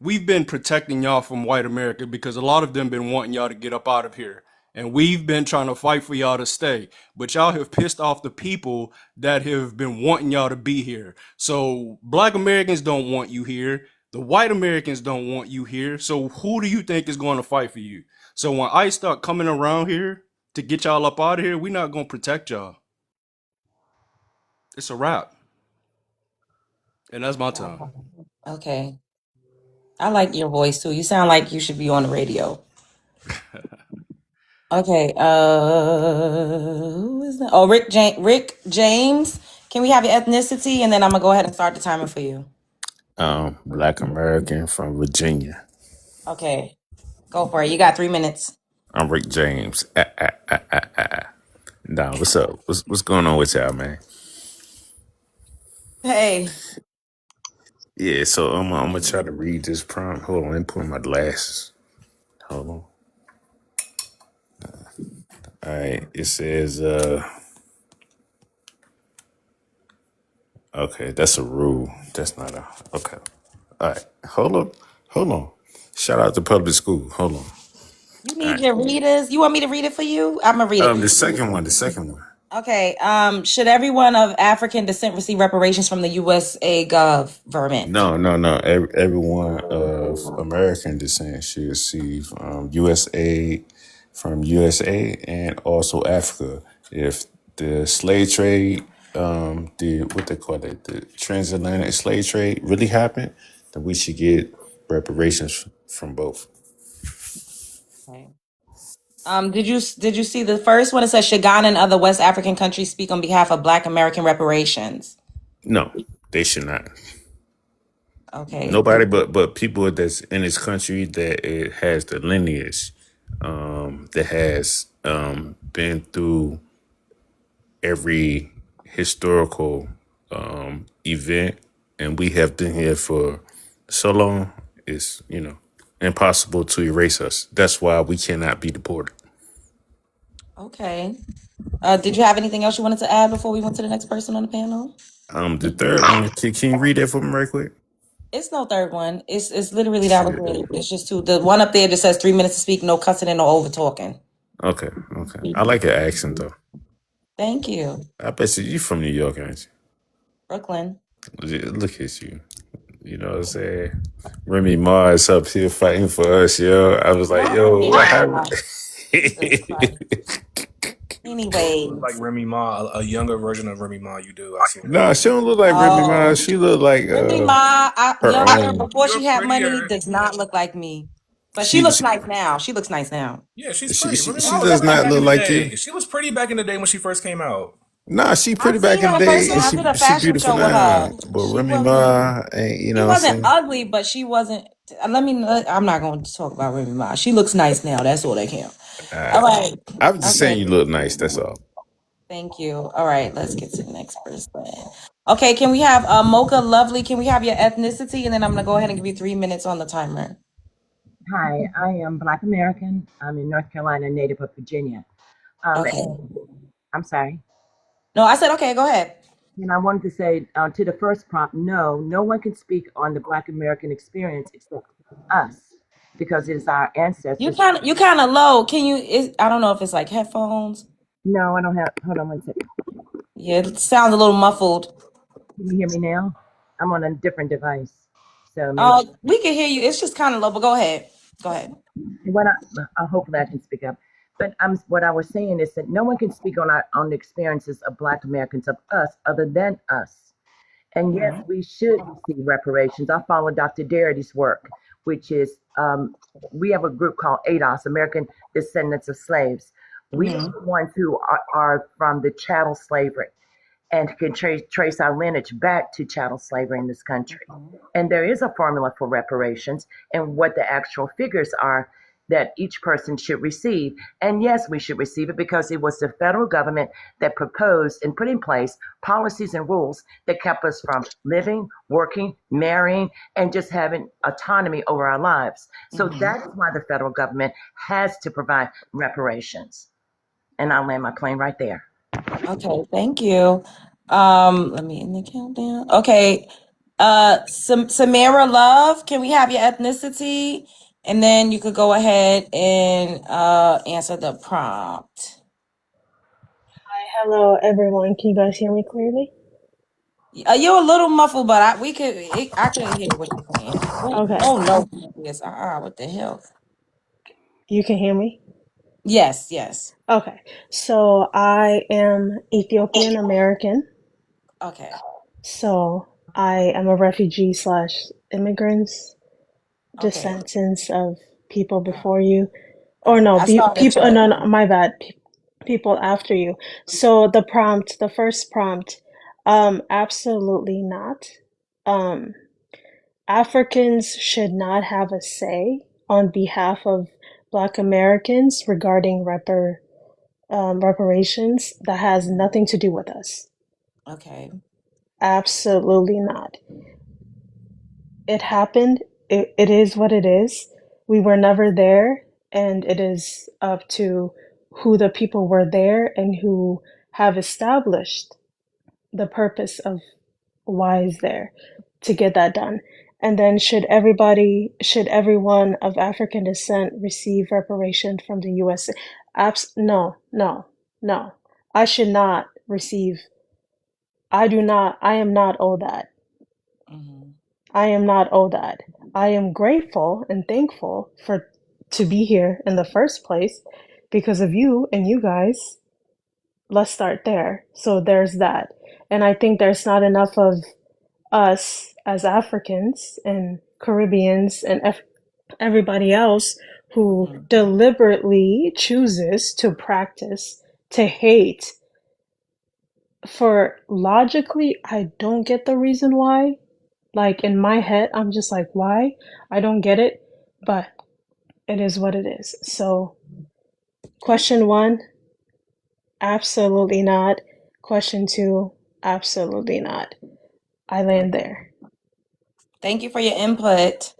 Speaker 3: we've been protecting y'all from white America because a lot of them been wanting y'all to get up out of here. And we've been trying to fight for y'all to stay. But y'all have pissed off the people that have been wanting y'all to be here. So Black Americans don't want you here. The white Americans don't want you here. So who do you think is going to fight for you? So when ICE start coming around here to get y'all up out of here, we're not going to protect y'all. It's a wrap. And that's my time.
Speaker 1: Okay. I like your voice too. You sound like you should be on the radio. Okay. Who is that? Oh, Rick James. Can we have your ethnicity, and then I'm gonna go ahead and start the timer for you.
Speaker 8: Black American from Virginia.
Speaker 1: Okay. Go for it. You got 3 minutes.
Speaker 8: I'm Rick James. Nah, what's up? What's going on with y'all, man?
Speaker 1: Hey.
Speaker 8: Yeah, so I'm gonna try to read this prompt. Hold on, let me put on my glasses. Hold on. All right, it says, okay, that's a rule. That's not a, okay. All right, hold on. Shout out to public school. Hold on.
Speaker 1: You
Speaker 8: All
Speaker 1: need
Speaker 8: right.
Speaker 1: your readers. You want me to read it for you? I'm gonna read it.
Speaker 8: The second one.
Speaker 1: Okay. Should everyone of African descent receive reparations from the USA government?
Speaker 8: No. Everyone of American descent should receive U.S. aid from USA and also Africa. If the slave trade, what they call it, the transatlantic slave trade really happened, then we should get reparations from both.
Speaker 1: Okay. Did you see the first one? It says, should Ghana and other West African countries speak on behalf of Black American reparations?
Speaker 8: No, they should not.
Speaker 1: Okay.
Speaker 8: Nobody but people that's in this country that it has the lineage, that has been through every historical event, and we have been here for so long. It's impossible to erase us. That's why we cannot be deported.
Speaker 1: Okay. Did you have anything else you wanted to add before we went to the next person on the panel?
Speaker 8: The third one, can you read that for me right quick?
Speaker 1: It's no third one. It's literally that was it. It's just two. The one up there just says 3 minutes to speak, no cussing and no over talking.
Speaker 8: Okay. I like your accent though.
Speaker 1: Thank you.
Speaker 8: I bet you from New York, aren't you?
Speaker 1: Brooklyn.
Speaker 8: Look at you. You know what I'm saying? Remy Ma is up here fighting for us, yo. I was like, yo, what happened?
Speaker 1: Anyway,
Speaker 19: like Remy Ma, a younger version of Remy Ma. You do. I see.
Speaker 8: Nah, she don't look like Remy Ma. She look like
Speaker 1: Remy Ma,
Speaker 8: her
Speaker 1: younger
Speaker 8: own.
Speaker 1: before she had money, does not look like me. But she looks nice now. She looks nice now.
Speaker 19: Yeah, she's pretty.
Speaker 8: She
Speaker 19: Remy Ma was
Speaker 8: does
Speaker 19: pretty
Speaker 8: not
Speaker 19: back
Speaker 8: look
Speaker 19: in the
Speaker 8: like
Speaker 19: day.
Speaker 8: you.
Speaker 19: She was pretty back in the day when she first came out.
Speaker 8: Nah, she pretty
Speaker 1: I've
Speaker 8: back
Speaker 1: seen
Speaker 8: in
Speaker 1: her
Speaker 8: the
Speaker 1: in
Speaker 8: day,
Speaker 1: person.
Speaker 8: and
Speaker 1: I did a
Speaker 8: she
Speaker 1: fashion
Speaker 8: beautiful
Speaker 1: show with
Speaker 8: now.
Speaker 1: her.
Speaker 8: But
Speaker 1: She
Speaker 8: Remy
Speaker 1: wasn't.
Speaker 8: Ma ain't,
Speaker 1: She
Speaker 8: what I'm
Speaker 1: wasn't
Speaker 8: saying?
Speaker 1: ugly, but she wasn't. I'm not going to talk about Remy Ma. She looks nice now. That's all they count. All right.
Speaker 8: I was just saying
Speaker 1: Okay.
Speaker 8: you look nice. That's all.
Speaker 1: Thank you. All right. Let's get to the next person. Okay. Can we have Mocha Lovely? Can we have your ethnicity? And then I'm going to go ahead and give you 3 minutes on the timer.
Speaker 22: Hi, I am Black American. I'm in North Carolina, native of Virginia.
Speaker 1: Okay.
Speaker 22: I'm sorry.
Speaker 1: No, I said, okay, go ahead.
Speaker 22: And I wanted to say to the first prompt, no one can speak on the Black American experience except us, because it is our ancestors.
Speaker 1: You kind of low. Can you? I don't know if it's like headphones.
Speaker 22: No, I don't have. Hold on 1 second.
Speaker 1: Yeah, it sounds a little muffled.
Speaker 22: Can you hear me now? I'm on a different device, so
Speaker 1: Oh, we can hear you. It's just kind of low, but go ahead. Go ahead.
Speaker 22: What hopefully I can speak up. But what I was saying is that no one can speak on the experiences of Black Americans, of us, other than us. And yes, we should receive reparations. I follow Dr. Darity's work, which is we have a group called ADOS, American Descendants of Slaves. We are the ones who are from the chattel slavery. and can trace our lineage back to chattel slavery in this country. And there is a formula for reparations and what the actual figures are that each person should receive. And yes, we should receive it because it was the federal government that proposed and put in place policies and rules that kept us from living, working, marrying, and just having autonomy over our lives. So that's why the federal government has to provide reparations. And I'll land my plane right there.
Speaker 1: Okay, thank you. Let me end the countdown. Okay. Samara Love, can we have your ethnicity? And then you could go ahead and answer the prompt.
Speaker 4: Hello, everyone. Can you guys hear me clearly?
Speaker 1: You're a little muffled, but I couldn't hear what you're saying.
Speaker 4: Okay.
Speaker 1: Oh no, yes. What the hell?
Speaker 4: You can hear me?
Speaker 1: Yes, yes.
Speaker 4: Okay. So I am Ethiopian American.
Speaker 1: Okay.
Speaker 4: So I am a refugee / immigrants, descendants of people before you. Or no, people, no, my bad. People after you. So the first prompt, absolutely not. Africans should not have a say on behalf of Black Americans regarding reparations. That has nothing to do with us.
Speaker 1: Okay.
Speaker 4: Absolutely not. It happened. It is what it is. We were never there, and it is up to who the people were there and who have established the purpose of why is there to get that done. And then should everyone of African descent receive reparation from the USA? No. I should not receive. I am not owed that. I am not owed that. I am grateful and thankful to be here in the first place because of you and you guys. Let's start there. So there's that. And I think there's not enough of us as Africans and Caribbeans and everybody else who deliberately chooses to practice, to hate. For logically, I don't get the reason why. Like in my head, I'm just like, why? I don't get it, but it is what it is. So, question 1, absolutely not. Question 2, absolutely not. I land there.
Speaker 1: Thank you for your input.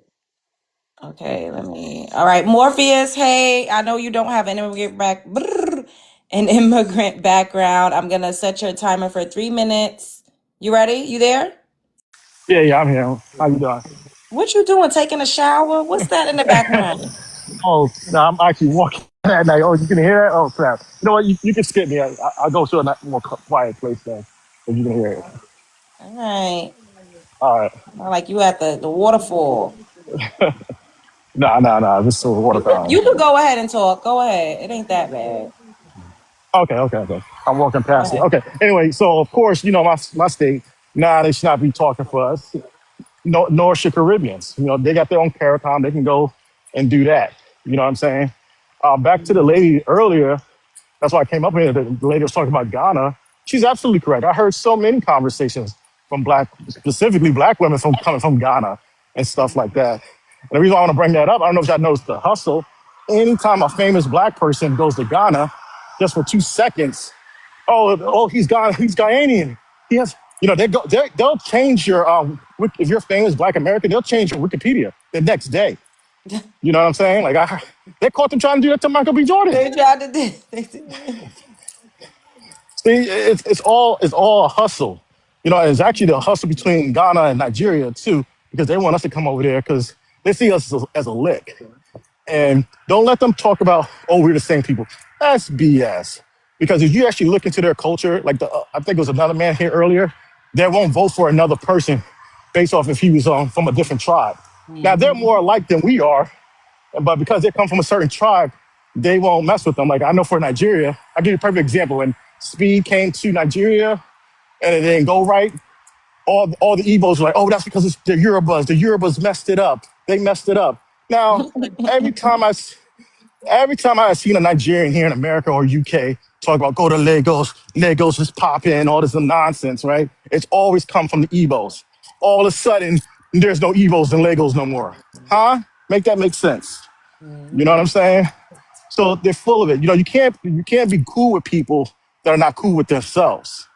Speaker 1: Okay, all right, Morpheus, hey, I know you don't have an immigrant background. I'm gonna set your timer for 3 minutes. You ready? You there?
Speaker 9: Yeah, I'm here. How you doing?
Speaker 1: What you doing? Taking a shower? What's that in the background?
Speaker 9: Oh, no, I'm actually walking at night. Oh, you can hear it? Oh, crap. You know what? You can skip me. I'll go to a more quiet place then, if you can hear it.
Speaker 1: All right.
Speaker 9: All right.
Speaker 1: Not like you at the waterfall.
Speaker 9: No. This is a water fountain.
Speaker 1: You could go ahead and talk. Go ahead. It ain't that bad.
Speaker 9: Okay. I'm walking past it. Okay. Anyway, so of course, my state, they should not be talking for us. No, nor should Caribbeans. They got their own CARICOM. They can go and do that. You know what I'm saying? Back to the lady earlier. That's why I came up here. The lady was talking about Ghana. She's absolutely correct. I heard so many conversations from specifically Black women coming from Ghana and stuff like that. And the reason I want to bring that up, I don't know if y'all noticed the hustle. Anytime a famous Black person goes to Ghana, just for 2 seconds, he's Ghanaian. He has, they'll change your if you're famous Black American, they'll change your Wikipedia the next day. You know what I'm saying? Like they caught them trying to do that to Michael B. Jordan.
Speaker 1: They tried to do.
Speaker 9: See, it's all a hustle. It's actually the hustle between Ghana and Nigeria too, because they want us to come over there because they see us as a lick. And don't let them talk about, we're the same people. That's BS. Because if you actually look into their culture, like I think it was another man here earlier, they won't vote for another person based off if he was from a different tribe. Now, they're more alike than we are, but because they come from a certain tribe, they won't mess with them. Like I know for Nigeria, I'll give you a perfect example. When Speed came to Nigeria and it didn't go right, all the Igbos were like, that's because it's the Yorubas. The Yorubas messed it up. They messed it up. Now, every time Every time I seen a Nigerian here in America or UK talk about go to Lagos is popping, all this nonsense, right? It's always come from the Igbos. All of a sudden, there's no Igbos in Lagos no more. Huh? Make that make sense. You know what I'm saying? So they're full of it. You can't be cool with people that are not cool with themselves.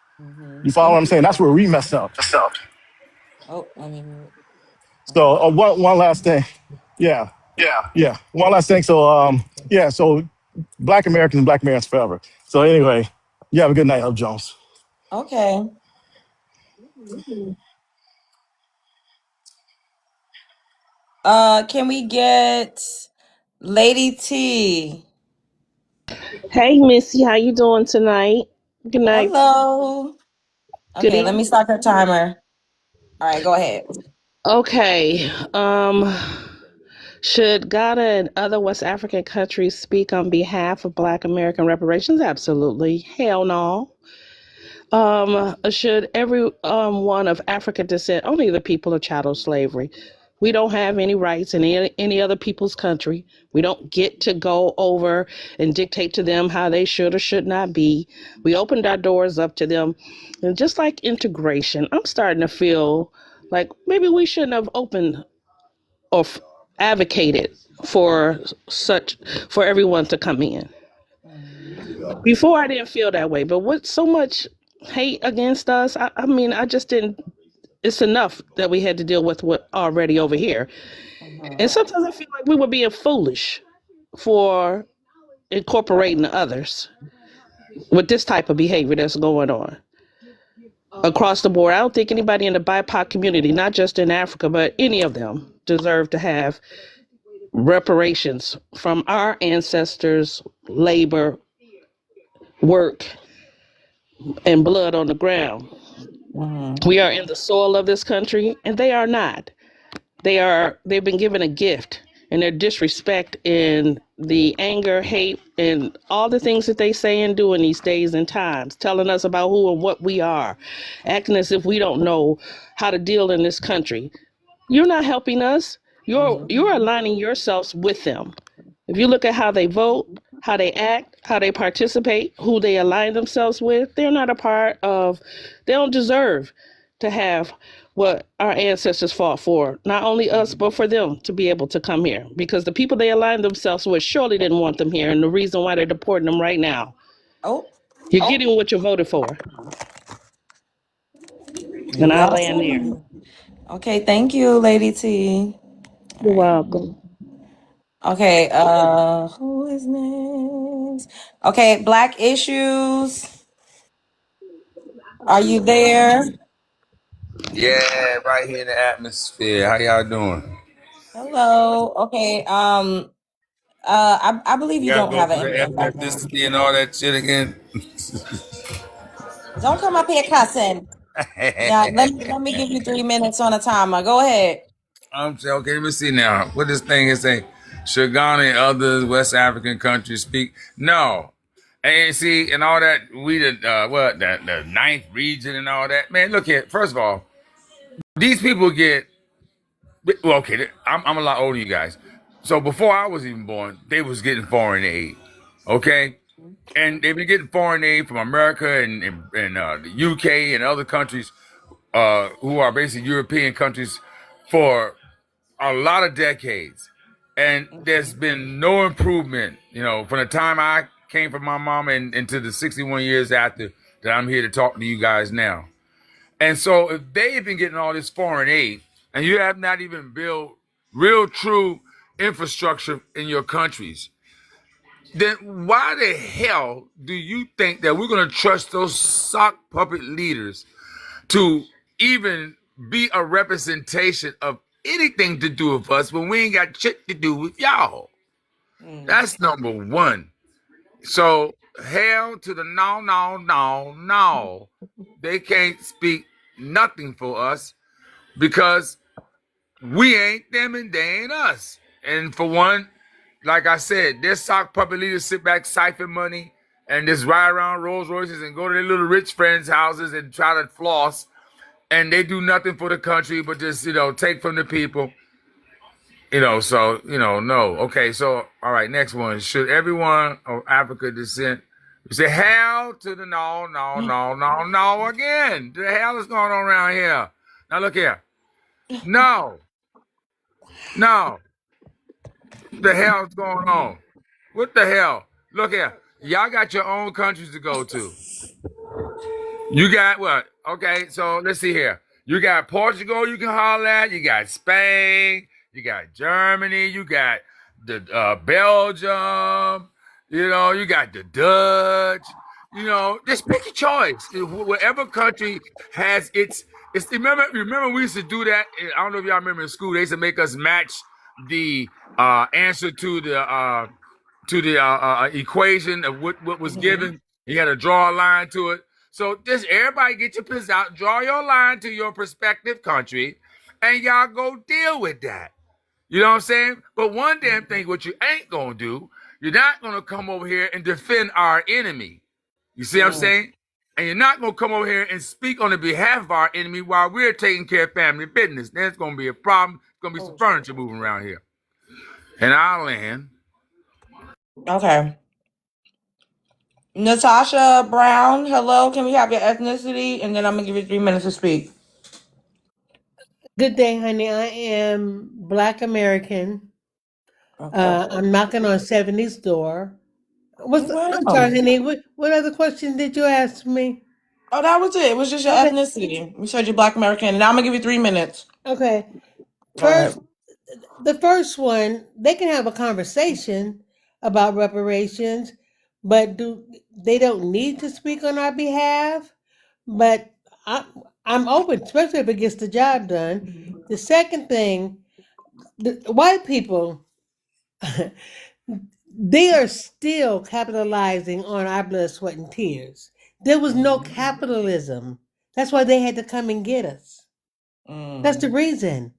Speaker 9: You follow what
Speaker 1: Thank
Speaker 9: I'm
Speaker 1: you.
Speaker 9: saying? That's where we mess up.
Speaker 1: Oh, let me mute.
Speaker 9: So
Speaker 1: Okay.
Speaker 9: one last thing. Yeah. Yeah. One last thing. So yeah, so Black Americans and Black Americans forever. So anyway, you have a good night, Hub Jones.
Speaker 1: Okay. Can we get Lady T?
Speaker 14: Hey, Missy, how you doing tonight? Good night.
Speaker 1: Hello.
Speaker 14: Good
Speaker 1: Okay, let me
Speaker 14: evening.
Speaker 1: start the timer. All right, go ahead.
Speaker 14: Okay. Should Ghana and other West African countries speak on behalf of Black American reparations? Absolutely. Hell no. Should every one of African descent, only the people of chattel slavery? We don't have any rights in any other people's country. We don't get to go over and dictate to them how they should or should not be. We opened our doors up to them. And just like integration, I'm starting to feel like maybe we shouldn't have opened or advocated for for everyone to come in. Before I didn't feel that way, but with so much hate against us, I mean, I just didn't. It's enough that we had to deal with what already over here. And sometimes I feel like we were being foolish for incorporating others with this type of behavior that's going on across the board. I don't think anybody in the BIPOC community, not just in Africa, but any of them, deserve to have reparations from our ancestors' labor, work, and blood on the ground. We are in the soil of this country, and they are not. They've been given a gift, and their disrespect and the anger, hate, and all the things that they say and do in these days and times, telling us about who and what we are, acting as if we don't know how to deal in this country. You're not helping us. You're aligning yourselves with them. If you look at how they vote, how they act, how they participate, who they align themselves with, they're not a part of, they don't deserve to have what our ancestors fought for, not only us, but for them to be able to come here. Because the people they aligned themselves with surely didn't want them here, and the reason why they're deporting them right now.
Speaker 1: Oh,
Speaker 14: You're getting what you voted for.
Speaker 1: you
Speaker 14: And I
Speaker 1: well
Speaker 14: land there.
Speaker 1: said. Okay, thank you, Lady T. All
Speaker 14: You're
Speaker 1: right.
Speaker 14: welcome.
Speaker 1: Okay, who is next? Okay, Black Issues. Are you there?
Speaker 15: Yeah, right here in the atmosphere. How y'all doing?
Speaker 1: Hello. Okay, I believe
Speaker 15: We
Speaker 1: you
Speaker 15: gotta
Speaker 1: don't
Speaker 15: go
Speaker 1: have
Speaker 15: through
Speaker 1: an
Speaker 15: the
Speaker 1: Indian background.
Speaker 15: ethnicity and all that shit again.
Speaker 1: Don't come up here cussing. Yeah, let me give you 3 minutes on a timer. Go ahead.
Speaker 15: I'm saying, okay, let me see now. What this thing is saying? Should Ghana and other West African countries speak? No. And see, and all that, we the ninth region and all that. Man, look here. First of all, these people get, well, okay, I'm a lot older than you guys. So before I was even born, they was getting foreign aid. Okay? And they've been getting foreign aid from America and the UK and other countries who are basically European countries for a lot of decades. And there's been no improvement, from the time I came from my mom and into the 61 years after that I'm here to talk to you guys now. And so if they've been getting all this foreign aid and you have not even built real true infrastructure in your countries, then why the hell do you think that we're going to trust those sock puppet leaders to even be a representation of anything to do with us when we ain't got shit to do with y'all? That's number one. So hell to the no, no, no, no. They can't speak nothing for us because we ain't them and they ain't us. And for one, like I said, their sock puppet leaders sit back, siphon money, and just ride around Rolls Royces and go to their little rich friends' houses and try to floss. And they do nothing for the country but just, take from the people. So, no. Okay, so, all right, next one. Should everyone of African descent say hell to the no again? The hell is going on around here? Now, look here. No. The hell's going on? What the hell? Look here. Y'all got your own countries to go to. You got what? Okay, so let's see here. You got Portugal you can holler at. You got Spain. You got Germany. You got the Belgium. You got the Dutch. Just pick your choice. Whatever country has its. Remember we used to do that. I don't know if y'all remember in school. They used to make us match the answer to the equation of what was given. You had to draw a line to it. So just everybody get your piss out, draw your line to your prospective country, and y'all go deal with that. You know what I'm saying? But one damn thing, what you ain't gonna do, you're not gonna come over here and defend our enemy. You see what I'm saying? And you're not gonna come over here and speak on the behalf of our enemy while we're taking care of family business. There's gonna be a problem. There's gonna be some furniture moving around here. And our land.
Speaker 1: Okay. Natasha Brown, hello. Can we have your ethnicity? And then I'm going to give you 3 minutes to speak.
Speaker 11: Good day, honey. I am Black American. I'm knocking on 70's door. I'm sorry, honey. What other question did you ask me?
Speaker 1: Oh, that was it. It was just your ethnicity. We said you're Black American. And now I'm going to give you 3 minutes.
Speaker 11: Okay. The first one, they can have a conversation about reparations, but they don't need to speak on our behalf. But I'm open, especially if it gets the job done. The second thing, the white people, they are still capitalizing on our blood, sweat, and tears. There was no capitalism. That's why they had to come and get us. That's the reason.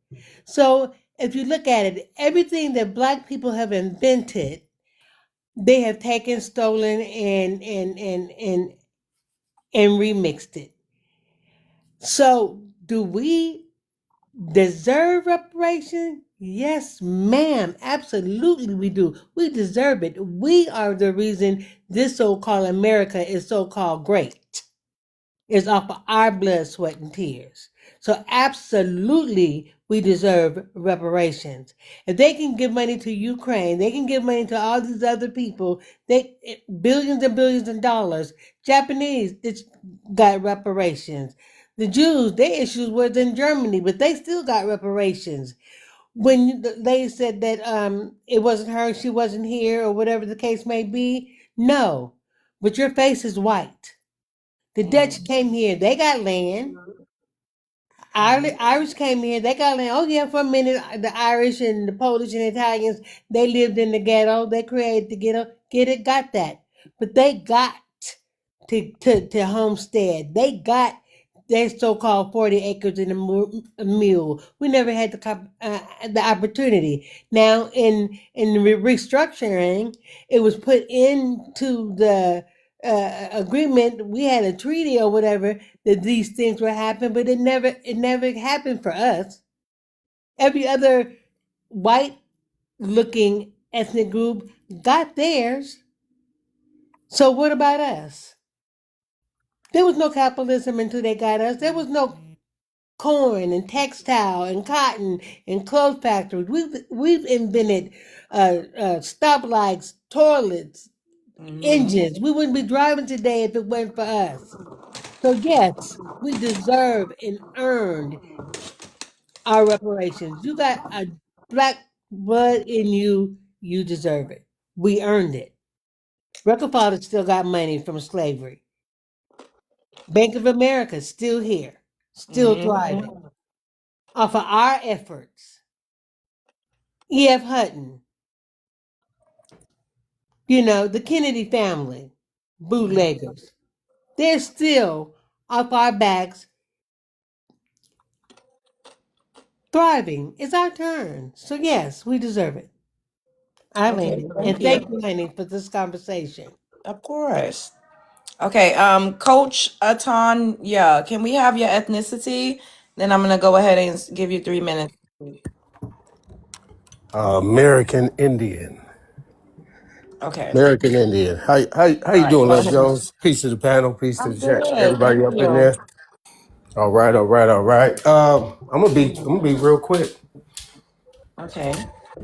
Speaker 11: So if you look at it, everything that Black people have invented, they have taken, stolen, and remixed it. So do we deserve reparation? Yes, ma'am. Absolutely we do. We deserve it. We are the reason this so-called America is so-called great. It's off of our blood, sweat, and tears. So absolutely we deserve reparations. If they can give money to Ukraine, they can give money to all these other people, billions and billions of dollars. Japanese, it's got reparations. The Jews, their issues was in Germany, but they still got reparations. When they said that it wasn't her, she wasn't here, or whatever the case may be, no. But your face is white. The Dutch came here, they got land. Irish came here, they got land. Oh yeah, for a minute, the Irish and the Polish and Italians, they lived in the ghetto. They created the ghetto. Got that. But they got to homestead. They got their so-called 40 acres and a mule. We never had the opportunity. Now, in the restructuring, it was put into the agreement. We had a treaty or whatever that these things would happen, but it never happened for us. Every other white-looking ethnic group got theirs. So what about us? There was no capitalism until they got us. There was no corn and textile and cotton and clothes factories. We've invented stoplights, toilets, engines. We wouldn't be driving today if it weren't for us. So yes, we deserve and earned our reparations. You got a Black blood in you, you deserve it. We earned it. Rockefeller still got money from slavery. Bank of America still here, still thriving off of our efforts. E.F. Hutton, the Kennedy family, bootleggers, they're still off our backs thriving. It's our turn. So yes, we deserve it. Eileen, and thank you, honey, for this conversation.
Speaker 1: Of course. Okay, Coach Atan, can we have your ethnicity? Then I'm gonna go ahead and give you 3 minutes.
Speaker 6: American Indian.
Speaker 1: Okay.
Speaker 6: American Indian. How
Speaker 1: All
Speaker 6: you
Speaker 1: right.
Speaker 6: doing,
Speaker 1: Go
Speaker 6: Les
Speaker 1: ahead.
Speaker 6: Jones? Peace to the panel. Peace to
Speaker 1: I'm
Speaker 6: the chat.
Speaker 1: good.
Speaker 6: Everybody
Speaker 1: Thank
Speaker 6: up in
Speaker 1: you.
Speaker 6: there. All right. All right. I'm gonna be real quick.
Speaker 1: Okay.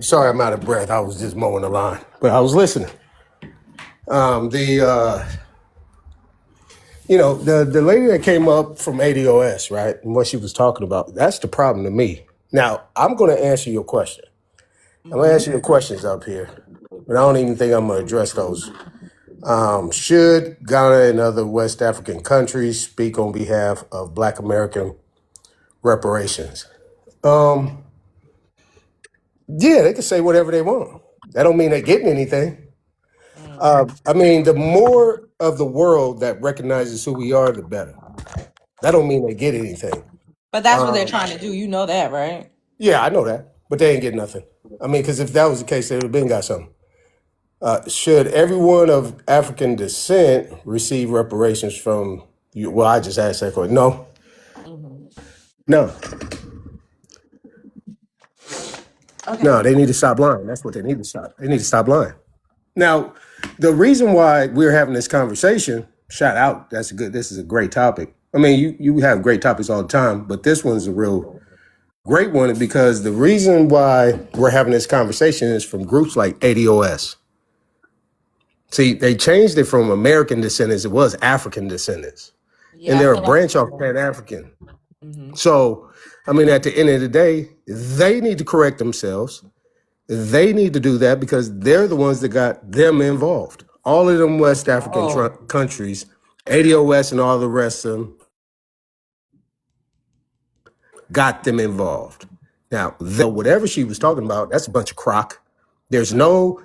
Speaker 6: Sorry, I'm out of breath. I was just mowing the line, but I was listening. The lady that came up from ADOS, right, and what she was talking about. That's the problem to me. Now, I'm gonna answer your question. I'm gonna answer your questions up here, but I don't even think I'm gonna address those. Should Ghana and other West African countries speak on behalf of Black American reparations? Yeah, they can say whatever they want. That don't mean they're getting anything. I mean, the more of the world that recognizes who we are, the better. That don't mean they get anything.
Speaker 1: But that's what they're trying to do. You know that, right?
Speaker 6: Yeah, I know that, but they ain't getting nothing. I mean, because if that was the case, they would have been got something. Should everyone of African descent receive reparations from you? Well, I just asked that question. No, no, no.
Speaker 1: Okay.
Speaker 6: They need to stop lying. That's what they need to stop. They need to stop lying. Now, the reason why we're having this conversation, shout out, this is a great topic. I mean, you have great topics all the time, but this one's a real great one because the reason why we're having this conversation is from groups like ADOS. See, they changed it from American descendants, it was African descendants.
Speaker 1: Yeah,
Speaker 6: And
Speaker 1: I
Speaker 6: they're a
Speaker 1: feel like
Speaker 6: branch off Pan-African. So, I mean, at the end of the day, they need to correct themselves. They need to do that because they're the ones that got them involved. All of them West African countries, ADOS and all the rest of them, got them involved. Now, whatever she was talking about, that's a bunch of crock. There's no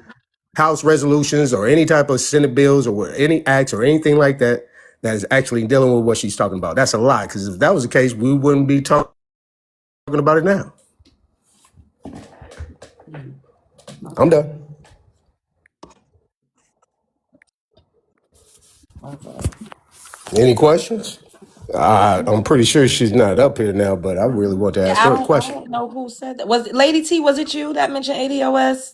Speaker 6: House resolutions or any type of Senate bills or any acts or anything like that that is actually dealing with what she's talking about. That's a lie, because if that was the case, we wouldn't be talking about it now. I'm done. Any questions? I'm pretty sure she's not up here now, but I really want to
Speaker 1: Yeah,
Speaker 6: ask her a
Speaker 1: I
Speaker 6: question.
Speaker 1: don't know who said that. Was it Lady T? Was it you that mentioned ADOS?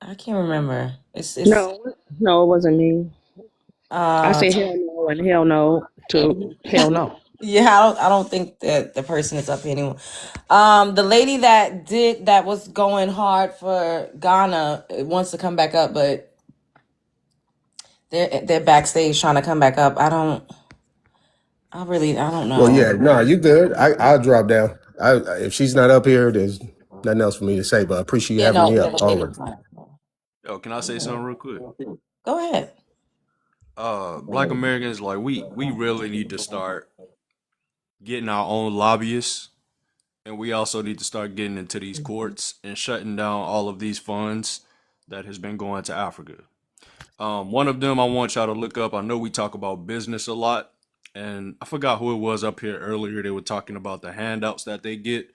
Speaker 1: I can't remember. It's
Speaker 14: No, it wasn't me. I
Speaker 1: uh
Speaker 14: say hell no and hell no to hell no.
Speaker 1: yeah, I don't think that the person is up here anymore. The lady that was going hard for Ghana wants to come back up, but they're backstage trying to come back up. I don't
Speaker 6: Well,
Speaker 1: know.
Speaker 6: yeah, no, you good. I'll drop down. If she's not up here, there's nothing else for me to say, but I appreciate you
Speaker 1: Yeah,
Speaker 6: having
Speaker 1: no,
Speaker 6: me
Speaker 1: yeah,
Speaker 6: up always.
Speaker 3: Yo, can I say something real quick?
Speaker 1: Go ahead.
Speaker 3: Black Americans, like we really need to start getting our own lobbyists, and we also need to start getting into these courts and shutting down all of these funds that has been going to Africa. One of them I want y'all to look up. I know we talk about business a lot, and I forgot who it was up here earlier. They were talking about the handouts that they get.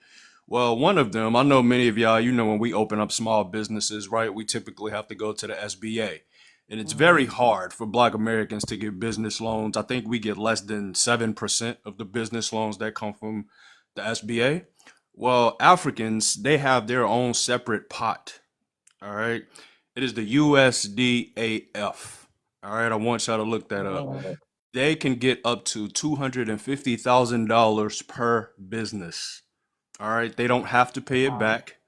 Speaker 3: Well, one of them, I know many of y'all, when we open up small businesses, right, we typically have to go to the SBA. And it's very hard for Black Americans to get business loans. I think we get less than 7% of the business loans that come from the SBA. Well, Africans, they have their own separate pot. All right. It is the USDAF. All right. I want y'all to look that up. They can get up to $250,000 per business. All right. They don't have to pay it back.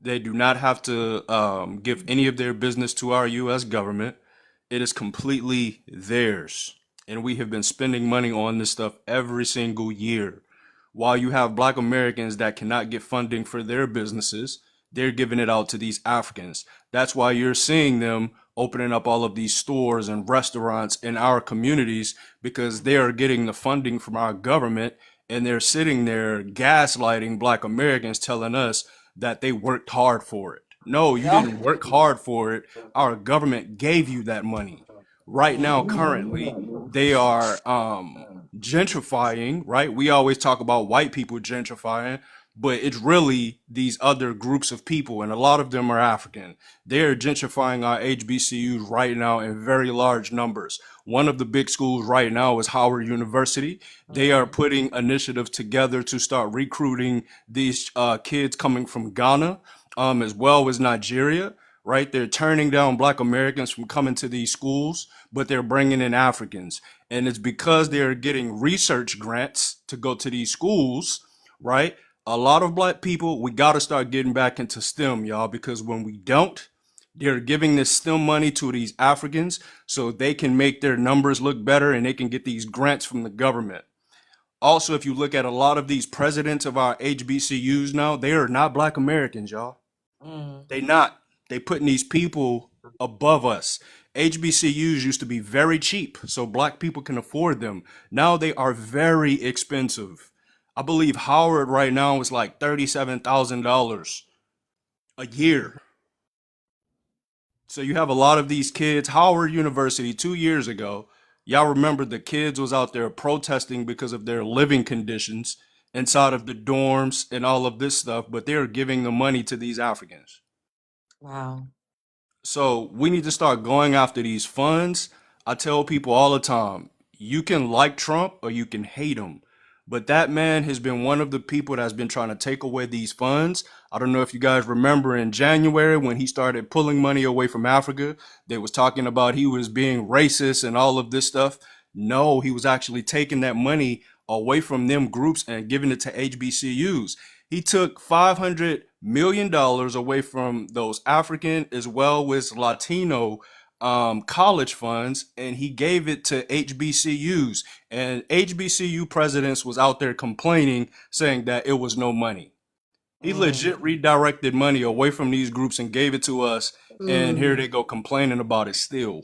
Speaker 3: They do not have to give any of their business to our U.S. government. It is completely theirs. And we have been spending money on this stuff every single year. While you have Black Americans that cannot get funding for their businesses, they're giving it out to these Africans. That's why you're seeing them opening up all of these stores and restaurants in our communities, because they are getting the funding from our government, and they're sitting there gaslighting Black Americans, telling us that they worked hard for it. No, you didn't work hard for it. Our government gave you that money. Right now, currently, they are gentrifying, right? We always talk about white people gentrifying, but it's really these other groups of people, and a lot of them are African. They're gentrifying our HBCUs right now in very large numbers. One of the big schools right now is Howard University. They are putting initiatives together to start recruiting these kids coming from Ghana. as well as Nigeria, right? They're turning down Black Americans from coming to these schools, but they're bringing in Africans. And it's because they're getting research grants to go to these schools, right? A lot of Black people, we got to start getting back into STEM, y'all, because when we don't, they're giving this STEM money to these Africans so they can make their numbers look better and they can get these grants from the government. Also, if you look at a lot of these presidents of our HBCUs now, they are not Black Americans, y'all. They not. They putting these people above us. HBCUs used to be very cheap, so Black people can afford them. Now they are very expensive. I believe Howard right now is like $37,000 a year. So you have a lot of these kids. Howard University 2 years ago, y'all remember the kids was out there protesting because of their living conditions inside of the dorms and all of this stuff, but they're giving the money to these Africans.
Speaker 1: Wow.
Speaker 3: So we need to start going after these funds. I tell people all the time, you can like Trump or you can hate him. But that man has been one of the people that's been trying to take away these funds. I don't know if you guys remember in January when he started pulling money away from Africa, they was talking about he was being racist and all of this stuff. No, he was actually taking that money away from them groups and giving it to HBCUs. He took $500 million away from those African as well as Latino college funds, and he gave it to HBCUs. And HBCU presidents was out there complaining, saying that it was no money. He legit redirected money away from these groups and gave it to us, and here they go complaining about it still.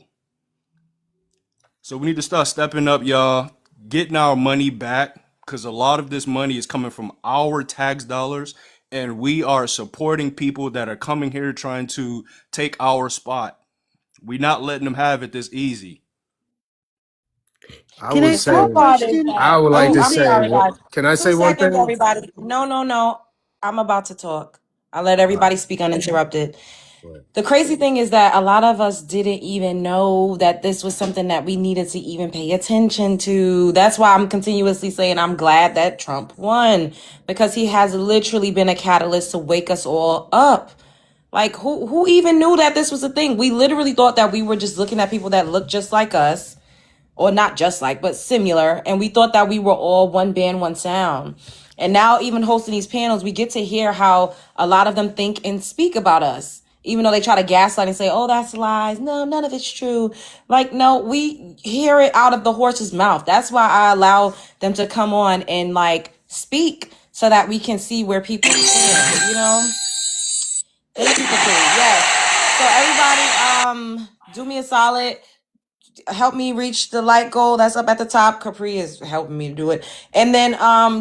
Speaker 3: So we need to start stepping up, y'all, getting our money back, because a lot of this money is coming from our tax dollars, and we are supporting people that are coming here trying to take our spot. We're not letting them have it this easy.
Speaker 6: I would say, I would like to say, can I say one thing?
Speaker 1: Everybody. No. I'm about to talk. I'll let everybody speak uninterrupted. The crazy thing is that a lot of us didn't even know that this was something that we needed to even pay attention to. That's why I'm continuously saying I'm glad that Trump won, because he has literally been a catalyst to wake us all up. Like, who even knew that this was a thing? We literally thought that we were just looking at people that look just like us, or not just like, but similar. And we thought that we were all one band, one sound. And now even hosting these panels, we get to hear how a lot of them think and speak about us, even though they try to gaslight and say, oh, that's lies. No, none of it's true. Like, no, we hear it out of the horse's mouth. That's why I allow them to come on and like speak so that we can see where people stand, you know? Thank you, Capri. Yes. So everybody, do me a solid. Help me reach the like goal that's up at the top. Capri is helping me to do it. And then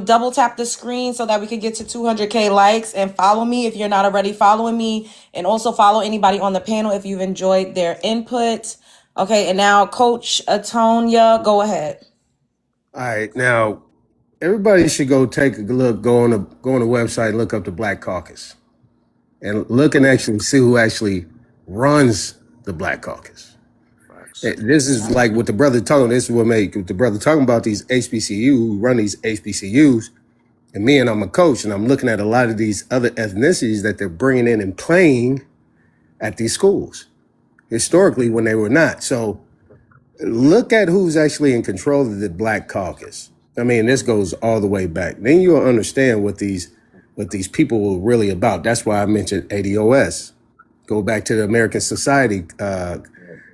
Speaker 1: double tap the screen so that we can get to 200K likes, and follow me if you're not already following me, and also follow anybody on the panel if you've enjoyed their input. Okay, and now Coach Atonia, go ahead.
Speaker 6: All right, now everybody should go take a look, go on the website, look up the Black Caucus, and look and actually see who actually runs the Black Caucus. This is like what the brother talking. This is what made the brother talking about these HBCU who run these HBCUs. And me, and I'm a coach, and I'm looking at a lot of these other ethnicities that they're bringing in and playing at these schools historically when they were not. So look at who's actually in control of the Black Caucus. I mean, this goes all the way back. Then you'll understand what these people were really about. That's why I mentioned ADOS. Go back to the American Society,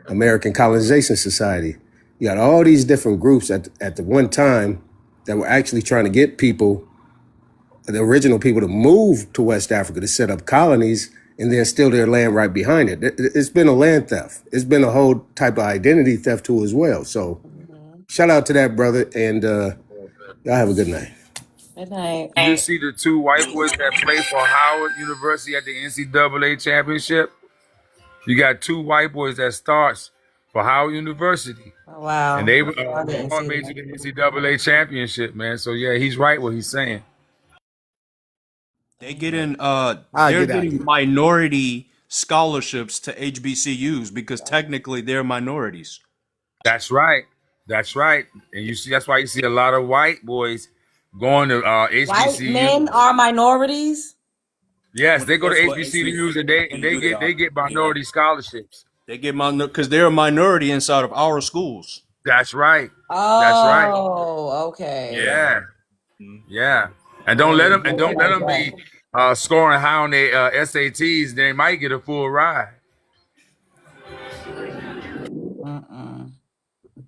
Speaker 6: American Colonization Society. You got all these different groups at the one time that were actually trying to get people, the original people, to move to West Africa to set up colonies and then steal their land right behind it. It's been a land theft. It's been a whole type of identity theft too as well. So shout out to that brother, and y'all have a good night.
Speaker 1: Good night.
Speaker 15: You see the two white boys that played for Howard University at the NCAA championship? You got two white boys that starts for Howard University.
Speaker 1: Oh, wow.
Speaker 15: And they all made to the NCAA championship, man. So yeah, he's right what he's saying.
Speaker 3: They're getting minority scholarships to HBCUs because technically they're minorities.
Speaker 15: That's right. That's right. And you see, that's why you see a lot of white boys going to HBCUs.
Speaker 1: White men are minorities?
Speaker 15: Yes, they go to
Speaker 3: That's what
Speaker 15: HBCUs and they get minority scholarships.
Speaker 3: They get because they're a minority inside of our schools.
Speaker 15: That's right. That's right.
Speaker 1: Oh, okay.
Speaker 15: Yeah. Yeah. And
Speaker 1: I
Speaker 15: don't let
Speaker 1: didn't
Speaker 15: them
Speaker 1: do it like
Speaker 15: be
Speaker 1: that.
Speaker 15: scoring high on their SATs. They might get a full ride.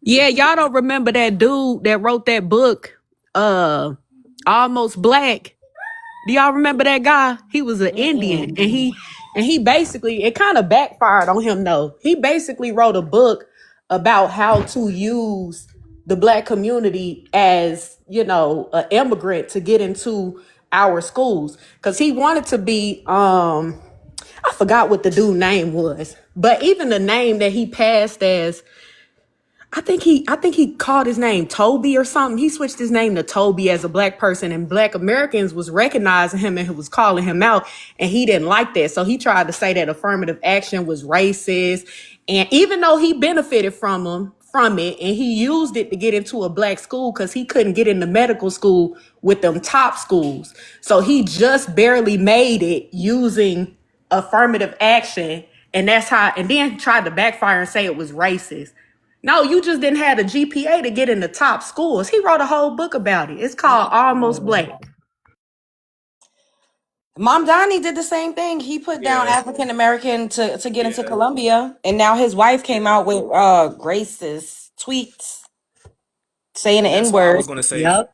Speaker 16: Yeah, y'all don't remember that dude that wrote that book, Almost Black. Do y'all remember that guy? He was an Indian, and he basically, it kind of backfired on him though. He basically wrote a book about how to use the black community as, you know, an immigrant to get into our schools, because he wanted to be I forgot what the dude name was, but even the name that he passed as, I think he called his name Toby or something. He switched his name to Toby as a black person, and black Americans was recognizing him and was calling him out, and he didn't like that. So he tried to say that affirmative action was racist. And even though he benefited from it, and he used it to get into a black school because he couldn't get into medical school with them top schools. So he just barely made it using affirmative action, and that's how, and then tried to backfire and say it was racist. No, you just didn't have the GPA to get in the top schools. He wrote a whole book about it. It's called Almost Black.
Speaker 1: Mom Donnie did the same thing. He put down African American to get into Columbia, and now his wife came out with racist tweets saying the
Speaker 19: That's
Speaker 1: N
Speaker 19: why I was
Speaker 1: word.
Speaker 19: gonna say.
Speaker 16: Yep.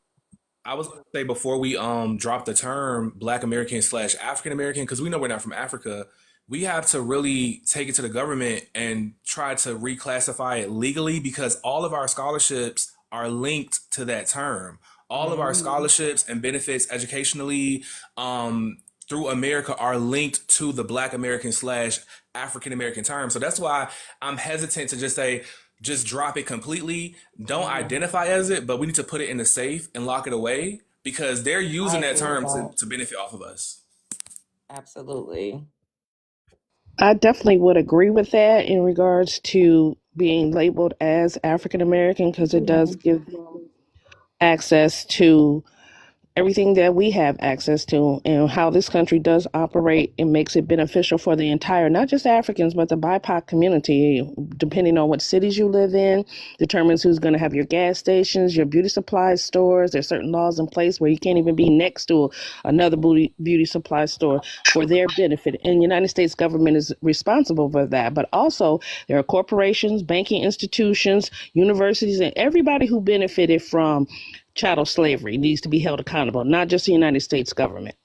Speaker 19: I was gonna say before we drop the term Black American / African American, because we know we're not from Africa, we have to really take it to the government and try to reclassify it legally, because all of our scholarships are linked to that term. All of our scholarships and benefits educationally through America are linked to the Black American / African American term. So that's why I'm hesitant to just say, just drop it completely. Don't identify as it, but we need to put it in the safe and lock it away, because they're using that term to benefit off of us.
Speaker 1: Absolutely.
Speaker 14: I definitely would agree with that in regards to being labeled as African American, because it does give them access to everything that we have access to, and how this country does operate. It makes it beneficial for the entire, not just Africans, but the BIPOC community. Depending on what cities you live in, determines who's going to have your gas stations, your beauty supply stores. There's certain laws in place where you can't even be next to another beauty supply store for their benefit. And the United States government is responsible for that. But also there are corporations, banking institutions, universities, and everybody who benefited from chattel slavery needs to be held accountable, not just the United States government.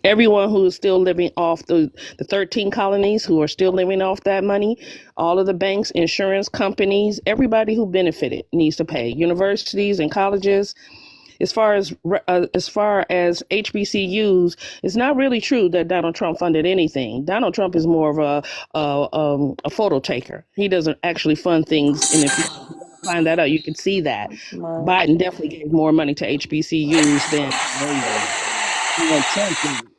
Speaker 14: Everyone who is still living off the 13 colonies, who are still living off that money, all of the banks, insurance companies, everybody who benefited needs to pay. Universities and colleges. As far as HBCUs, it's not really true that Donald Trump funded anything. Donald Trump is more of a photo taker. He doesn't actually fund things, and if you find that out, you can see that Biden definitely gave more money to HBCUs than Trump did.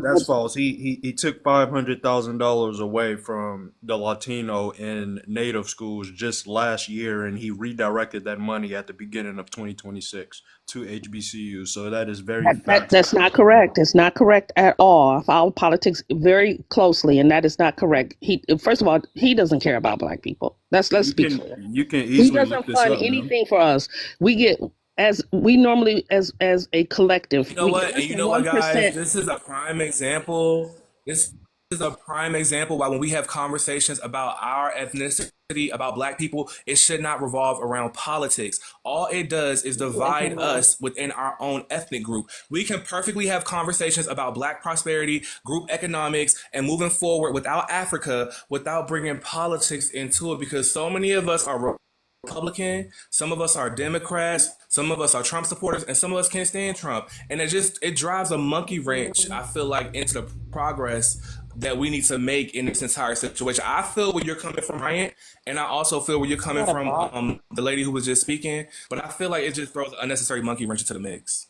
Speaker 3: That's false. He took $500,000 away from the Latino and Native schools just last year, and he redirected that money at the beginning of 2026 to HBCUs. So that is very
Speaker 14: That's not correct. It's not correct at all. I follow politics very closely, and that is not correct. First of all, he doesn't care about black people. Let's be clear.
Speaker 3: You can
Speaker 14: He
Speaker 3: easily
Speaker 14: doesn't
Speaker 3: look this
Speaker 14: fund
Speaker 3: up,
Speaker 14: anything for us. We get, as we normally, as a collective.
Speaker 19: You know what? And you know what, guys? This is a prime example. This is a prime example why when we have conversations about our ethnicity, about black people, it should not revolve around politics. All it does is divide us within our own ethnic group. We can perfectly have conversations about black prosperity, group economics, and moving forward without Africa, without bringing politics into it, because so many of us are Republican, some of us are Democrats, some of us are Trump supporters, and some of us can't stand Trump. And it drives a monkey wrench, I feel like, into the progress that we need to make in this entire situation. I feel where you're coming from, Ryan, and I also feel where you're coming from, the lady who was just speaking, but I feel like it just throws an unnecessary monkey wrench into the mix.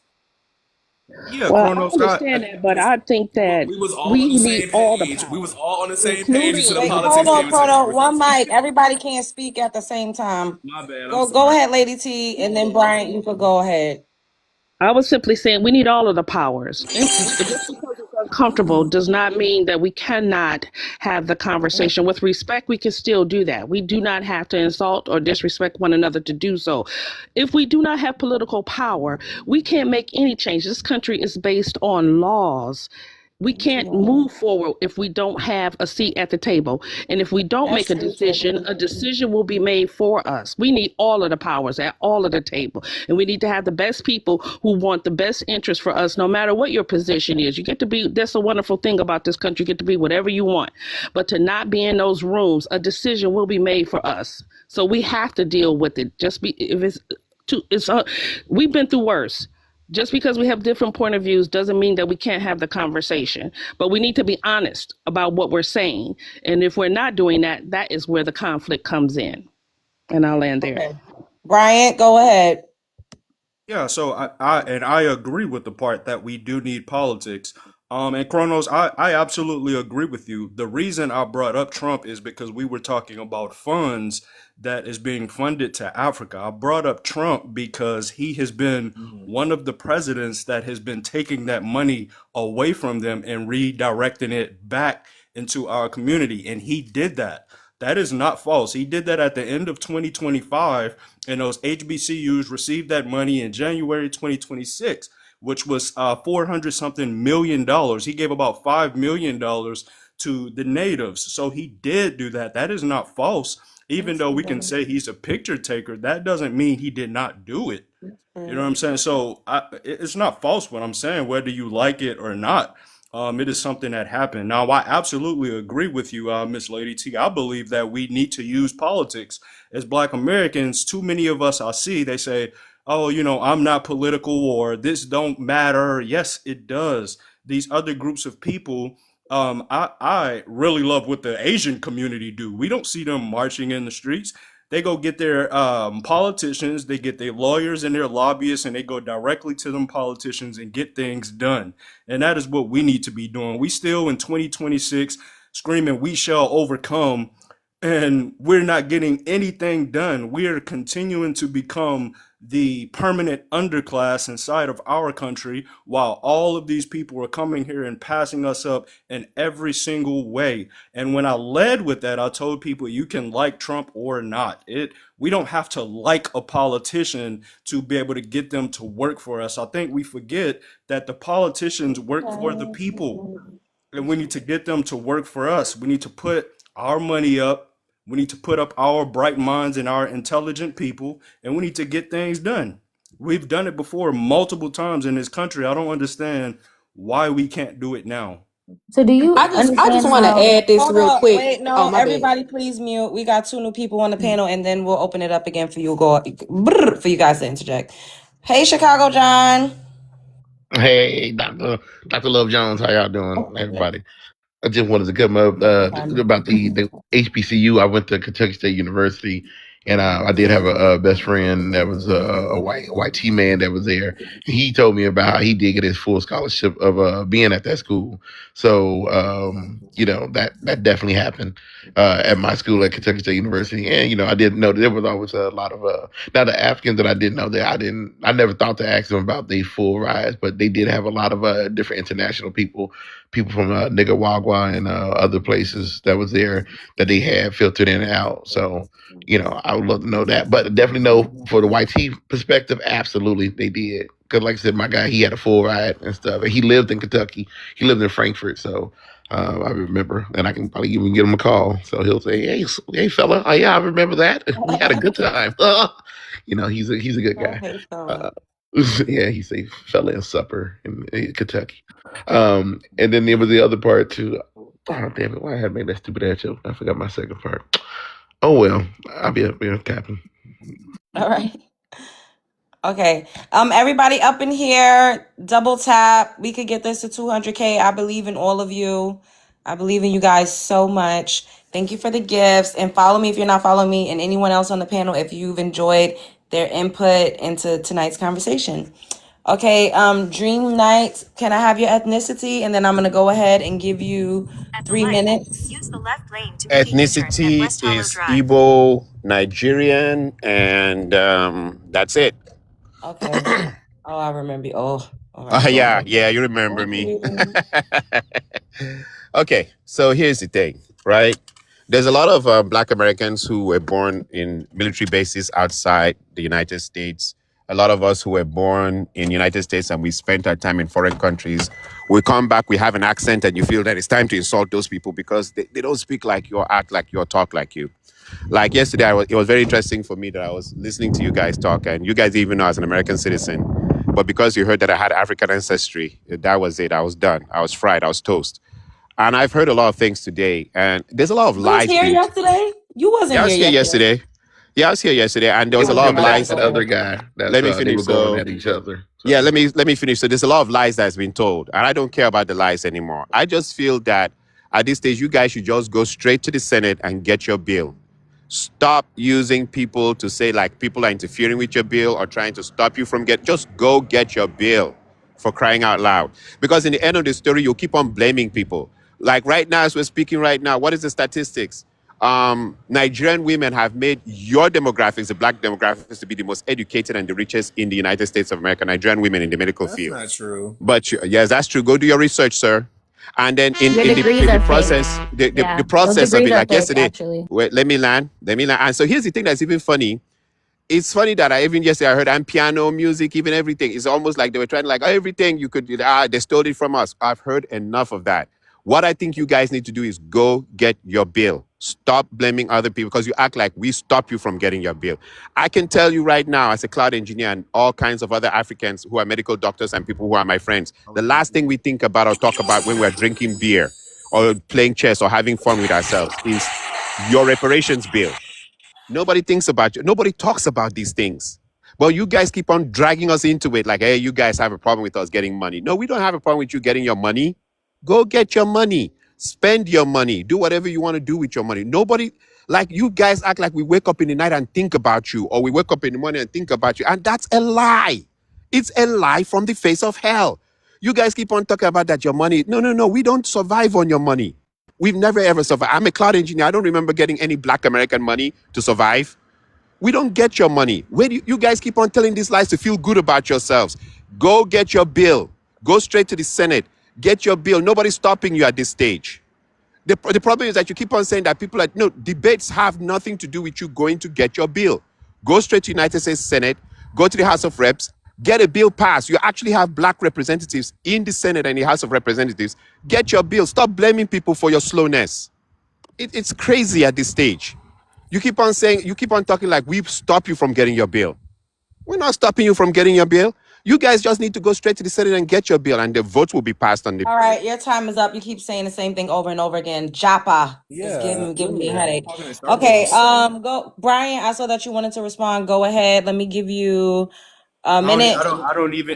Speaker 3: Yeah,
Speaker 14: Well,
Speaker 3: Chronos,
Speaker 14: I understand that, but I think that
Speaker 19: we was all on the same page. We was all on the same page until the
Speaker 1: Wait,
Speaker 19: politics
Speaker 1: hold
Speaker 19: came into the
Speaker 1: on. One
Speaker 19: conversation.
Speaker 1: mic. Everybody can't speak at the same time.
Speaker 19: My bad.
Speaker 1: Go ahead, Lady T, and then Brian, you could go ahead.
Speaker 14: I was simply saying we need all of the powers. Just because it's uncomfortable does not mean that we cannot have the conversation. With respect, we can still do that. We do not have to insult or disrespect one another to do so. If we do not have political power, we can't make any change. This country is based on laws. We can't move forward if we don't have a seat at the table. And if we don't make a decision will be made for us. We need all of the powers at all of the table. And we need to have the best people who want the best interest for us, no matter what your position is. You get to be, that's a wonderful thing about this country. You get to be whatever you want. But to not be in those rooms, a decision will be made for us. So we have to deal with it. We've been through worse. Just because we have different point of views doesn't mean that we can't have the conversation, but we need to be honest about what we're saying. And if we're not doing that, that is where the conflict comes in. And I'll end there.
Speaker 1: Okay. Bryant, go ahead.
Speaker 3: Yeah, so I agree with the part that we do need politics. And Kronos, I absolutely agree with you. The reason I brought up Trump is because we were talking about funds that is being funded to Africa. I brought up Trump because he has been one of the presidents that has been taking that money away from them and redirecting it back into our community. And he did that. That is not false. He did that at the end of 2025, and those HBCUs received that money in January 2026, which was $400 something million. He gave about $5 million to the natives. So he did do that. That is not false. Even though we can say he's a picture taker, that doesn't mean he did not do it. You know what I'm saying? So it's not false what I'm saying, whether you like it or not. It is something that happened. Now, I absolutely agree with you, Miss Lady T. I believe that we need to use politics. As Black Americans, too many of us I see, they say, oh, you know, I'm not political or this don't matter. Yes, it does. These other groups of people, I really love what the Asian community do. We don't see them marching in the streets. They go get their politicians, they get their lawyers and their lobbyists, and they go directly to them politicians and get things done. And that is what we need to be doing. We still in 2026 screaming, we shall overcome, and we're not getting anything done. We are continuing to become the permanent underclass inside of our country, while all of these people are coming here and passing us up in every single way. And when I led with that, I told people you can like Trump or not. We don't have to like a politician to be able to get them to work for us. I think we forget that the politicians work for the people, and we need to get them to work for us. We need to put our money up. We need to put up our bright minds and our intelligent people, and we need to get things done. We've done it before multiple times in this country. I don't understand why we can't do it now.
Speaker 7: So do you
Speaker 1: I just want to add this
Speaker 7: Hold
Speaker 1: real
Speaker 7: up,
Speaker 1: quick.
Speaker 7: wait,
Speaker 1: No,
Speaker 7: my bad.
Speaker 1: everybody please mute. We got 2 new people on the panel, and then we'll open it up again for you for you guys to interject. Hey, Chicago John.
Speaker 5: Hey, Dr. Love Jones, how y'all doing, everybody? I just wanted to come up about the HBCU. I went to Kentucky State University, and I did have a best friend that was a white T man that was there. He told me about how he did get his full scholarship of being at that school. So you know, that definitely happened at my school at Kentucky State University. And you know, I didn't know that there was always a lot of now the Africans that I didn't know that I never thought to ask them about their full rise, but they did have a lot of different international people from Nicaragua and other places that was there that they had filtered in and out. So, you know, I would love to know that. But definitely know for the white tea perspective, absolutely they did. Because like I said, my guy, he had a full ride and stuff. And he lived in Kentucky. He lived in Frankfurt. So I remember. And I can probably even give him a call. So he'll say, hey fella. Oh, yeah, I remember that. We had a good time. You know, he's a good guy. Yeah, he's a fella in supper in Kentucky. And then there was the other part too. Oh, damn it. Why I had made that stupid ass joke? I forgot my second part. Oh, well, I'll be up here, Captain.
Speaker 1: All right. Okay. Everybody up in here, double tap. We could get this to 200K. I believe in all of you. I believe in you guys so much. Thank you for the gifts. And follow me if you're not following me, and anyone else on the panel if you've enjoyed their input into tonight's conversation. Okay, Dream Knight, can I have your ethnicity? And then I'm gonna go ahead and give you 3 minutes.
Speaker 12: Use the left lane to ethnicity is Igbo, Nigerian, and that's it.
Speaker 1: Okay. Oh, I remember. Oh, all right. Go
Speaker 12: Yeah,
Speaker 1: ahead.
Speaker 12: yeah, you remember
Speaker 1: Thank
Speaker 12: me.
Speaker 1: you.
Speaker 12: Okay, so here's the thing, right? There's a lot of Black Americans who were born in military bases outside the United States. A lot of us who were born in United States and we spent our time in foreign countries. We come back, we have an accent, and you feel that it's time to insult those people because they don't speak like you, or act like you, or talk like you. Like yesterday, it was very interesting for me that I was listening to you guys talk, and you guys even know as an American citizen, but because you heard that I had African ancestry, that was it. I was done. I was fried. I was toast. And I've heard a lot of things today, and there's a lot of
Speaker 1: You was
Speaker 12: lies
Speaker 1: here
Speaker 12: being.
Speaker 1: yesterday? You wasn't
Speaker 12: Yeah, I was
Speaker 1: here
Speaker 12: here
Speaker 1: yesterday.
Speaker 12: yesterday. Yeah, I was here yesterday, and there
Speaker 5: It
Speaker 12: was a
Speaker 5: was
Speaker 12: lot
Speaker 5: him
Speaker 12: of
Speaker 5: and
Speaker 1: Okay,
Speaker 12: lies.
Speaker 5: that
Speaker 1: go
Speaker 5: other
Speaker 1: ahead.
Speaker 5: guy
Speaker 12: Let me
Speaker 5: they
Speaker 12: finish.
Speaker 5: were going
Speaker 12: So,
Speaker 5: at each other.
Speaker 12: yeah,
Speaker 5: So
Speaker 12: let me finish. So, there's a lot of lies that's been told, and I don't care about the lies anymore. I just feel that at this stage, you guys should just go straight to the Senate and get your bill. Stop using people to say like people are interfering with your bill or trying to stop you from just go get your bill, for crying out loud. Because in the end of the story, you'll keep on blaming people. Like right now, as we're speaking right now, what is the statistics? Nigerian women have made your demographics, the Black demographics, to be the most educated and the richest in the United States of America. Nigerian women in the medical
Speaker 19: That's
Speaker 12: field.
Speaker 19: not true.
Speaker 12: But yes, that's true. Go do your research, sir. And then
Speaker 7: Your degrees
Speaker 12: in the
Speaker 7: are fake.
Speaker 12: process, the
Speaker 7: Yeah, those
Speaker 12: process of
Speaker 7: degrees
Speaker 12: it,
Speaker 7: are
Speaker 12: like
Speaker 7: fake,
Speaker 12: yesterday,
Speaker 7: actually.
Speaker 12: wait, let me land. And so here's the thing that's even funny. It's funny that I even yesterday I heard and piano music, even everything. It's almost like they were trying to like everything you could they stole it from us. I've heard enough of that. What I think you guys need to do is go get your bill. Stop blaming other people because you act like we stop you from getting your bill. I can tell you right now, as a cloud engineer and all kinds of other Africans who are medical doctors and people who are my friends, the last thing we think about or talk about when we're drinking beer or playing chess or having fun with ourselves is your reparations bill. Nobody thinks about you. Nobody talks about these things. But you guys keep on dragging us into it like, hey, you guys have a problem with us getting money. No, we don't have a problem with you getting your money. Go get your money. Spend your money. Do whatever you want to do with your money. Nobody, like you guys act like we wake up in the night and think about you, or we wake up in the morning and think about you. And that's a lie. It's a lie from the face of hell. You guys keep on talking about that your money. No. We don't survive on your money. We've never ever survived. I'm a cloud engineer. I don't remember getting any Black American money to survive. We don't get your money. Where do you guys keep on telling these lies to feel good about yourselves? Go get your bill. Go straight to the Senate. Get your bill. Nobody's stopping you at this stage. The problem is that you keep on saying that people are, no, debates have nothing to do with you going to get your bill. Go straight to the United States Senate. Go to the House of Reps. Get a bill passed. You actually have Black representatives in the Senate and the House of Representatives. Get your bill. Stop blaming people for your slowness. It's crazy at this stage. You keep on talking like we stop you from getting your bill. We're not stopping you from getting your bill. You guys just need to go straight to the Senate and get your bill, and the votes will be passed on the.
Speaker 1: All right, your time is up. You keep saying the same thing over and over again. Japa. It's
Speaker 19: Yeah.
Speaker 1: giving me a headache.
Speaker 19: Talking in
Speaker 1: Okay,
Speaker 19: circles.
Speaker 1: go Brian. I saw that you wanted to respond. Go ahead. Let me give you a
Speaker 3: I
Speaker 1: minute.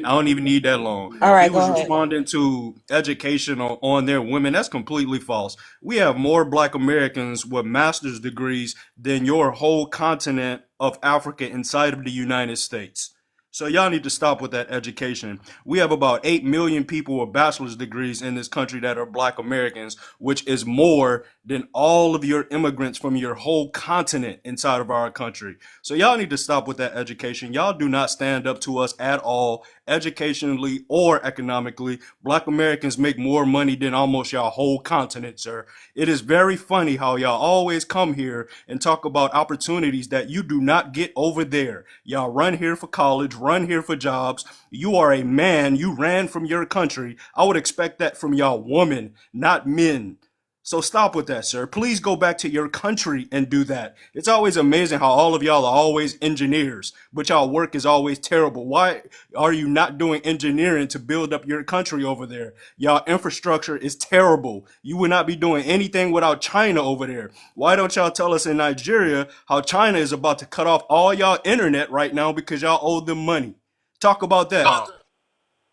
Speaker 3: don't even need that long.
Speaker 1: All
Speaker 3: He
Speaker 1: right, go
Speaker 3: was
Speaker 1: ahead.
Speaker 3: responding to education on their women. That's completely false. We have more Black Americans with master's degrees than your whole continent of Africa inside of the United States. So y'all need to stop with that education. We have about 8 million people with bachelor's degrees in this country that are Black Americans, which is more than all of your immigrants from your whole continent inside of our country. So y'all need to stop with that education. Y'all do not stand up to us at all, educationally or economically. Black Americans make more money than almost y'all whole continent, sir. It is very funny how y'all always come here and talk about opportunities that you do not get over there. Y'all run here for college, run here for jobs. You are a man. You ran from your country. I would expect that from y'all women, not men. So stop with that, sir. Please go back to your country and do that. It's always amazing how all of y'all are always engineers, but y'all work is always terrible. Why are you not doing engineering to build up your country over there? Y'all infrastructure is terrible. You would not be doing anything without China over there. Why don't y'all tell us in Nigeria how China is about to cut off all y'all internet right now because y'all owe them money? Talk about that.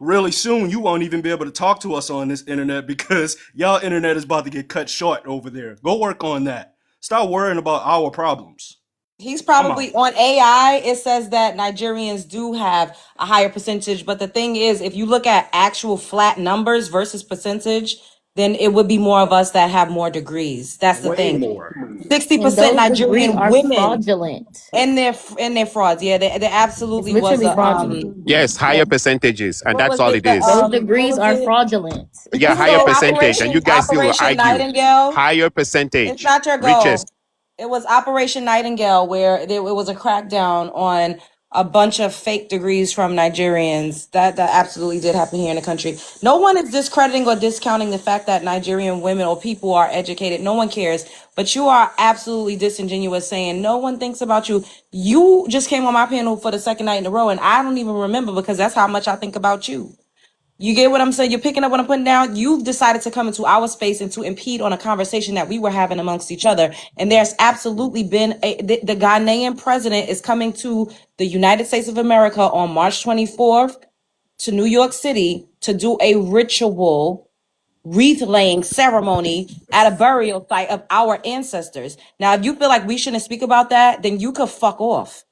Speaker 3: Really soon you won't even be able to talk to us on this internet because y'all internet is about to get cut short over there. Go work on that. Stop worrying about our problems.
Speaker 1: He's
Speaker 3: I'm out.
Speaker 1: probably on AI. It says that Nigerians do have a higher percentage, but the thing is, if you look at actual flat numbers versus percentage, then it would be more of us that have more degrees. That's the
Speaker 6: Way
Speaker 1: thing.
Speaker 6: more.
Speaker 1: 60%
Speaker 7: those degrees
Speaker 1: Nigerian
Speaker 7: are
Speaker 1: women
Speaker 7: fraudulent.
Speaker 1: and their frauds. Yeah, there
Speaker 7: It's
Speaker 1: absolutely was
Speaker 7: literally
Speaker 1: a
Speaker 7: fraudulent.
Speaker 12: Yes,
Speaker 1: yeah.
Speaker 12: higher percentages, and
Speaker 1: What
Speaker 12: that's
Speaker 1: was
Speaker 12: all
Speaker 1: it?
Speaker 12: it is.
Speaker 7: Those
Speaker 1: What
Speaker 7: degrees
Speaker 1: was
Speaker 7: are
Speaker 1: it?
Speaker 7: fraudulent.
Speaker 12: Yeah, higher
Speaker 1: So
Speaker 12: percentage, and you guys still will
Speaker 1: Operation
Speaker 12: argue.
Speaker 1: Nightingale.
Speaker 12: Higher
Speaker 1: It's
Speaker 12: percentage,
Speaker 1: not your
Speaker 12: richest.
Speaker 1: goal. It was Operation Nightingale, where it was a crackdown on a bunch of fake degrees from Nigerians. That absolutely did happen here in the country. No one is discrediting or discounting the fact that Nigerian women or people are educated. No one cares. But you are absolutely disingenuous saying no one thinks about you. You just came on my panel for the second night in a row, and I don't even remember because that's how much I think about you. You get what I'm saying? You're picking up what I'm putting down. You've decided to come into our space and to impede on a conversation that we were having amongst each other. And there's absolutely been the Ghanaian president is coming to the United States of America on March 24th to New York City to do a ritual wreath laying ceremony at a burial site of our ancestors. Now, if you feel like we shouldn't speak about that, then you could fuck off.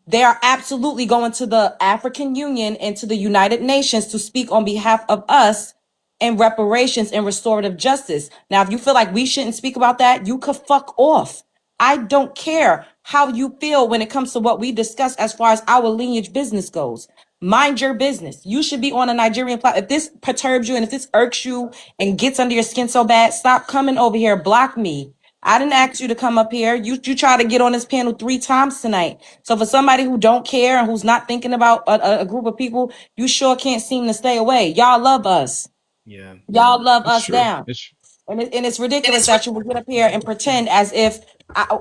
Speaker 1: They are absolutely going to the African Union and to the United Nations to speak on behalf of us in reparations and restorative justice. Now, if you feel like we shouldn't speak about that, you could fuck off. I don't care how you feel when it comes to what we discuss as far as our lineage business goes. Mind your business. You should be on a Nigerian platform. If this perturbs you and if this irks you and gets under your skin so bad, stop coming over here. Block me. I didn't ask you to come up here. You try to get on this panel 3 times tonight. So for somebody who don't care and who's not thinking about a group of people, you sure can't seem to stay away. Y'all love us.
Speaker 10: Yeah,
Speaker 1: Y'all love
Speaker 10: it's
Speaker 1: us
Speaker 10: true.
Speaker 1: down.
Speaker 10: It's
Speaker 1: And it's ridiculous that you would get up here and pretend as if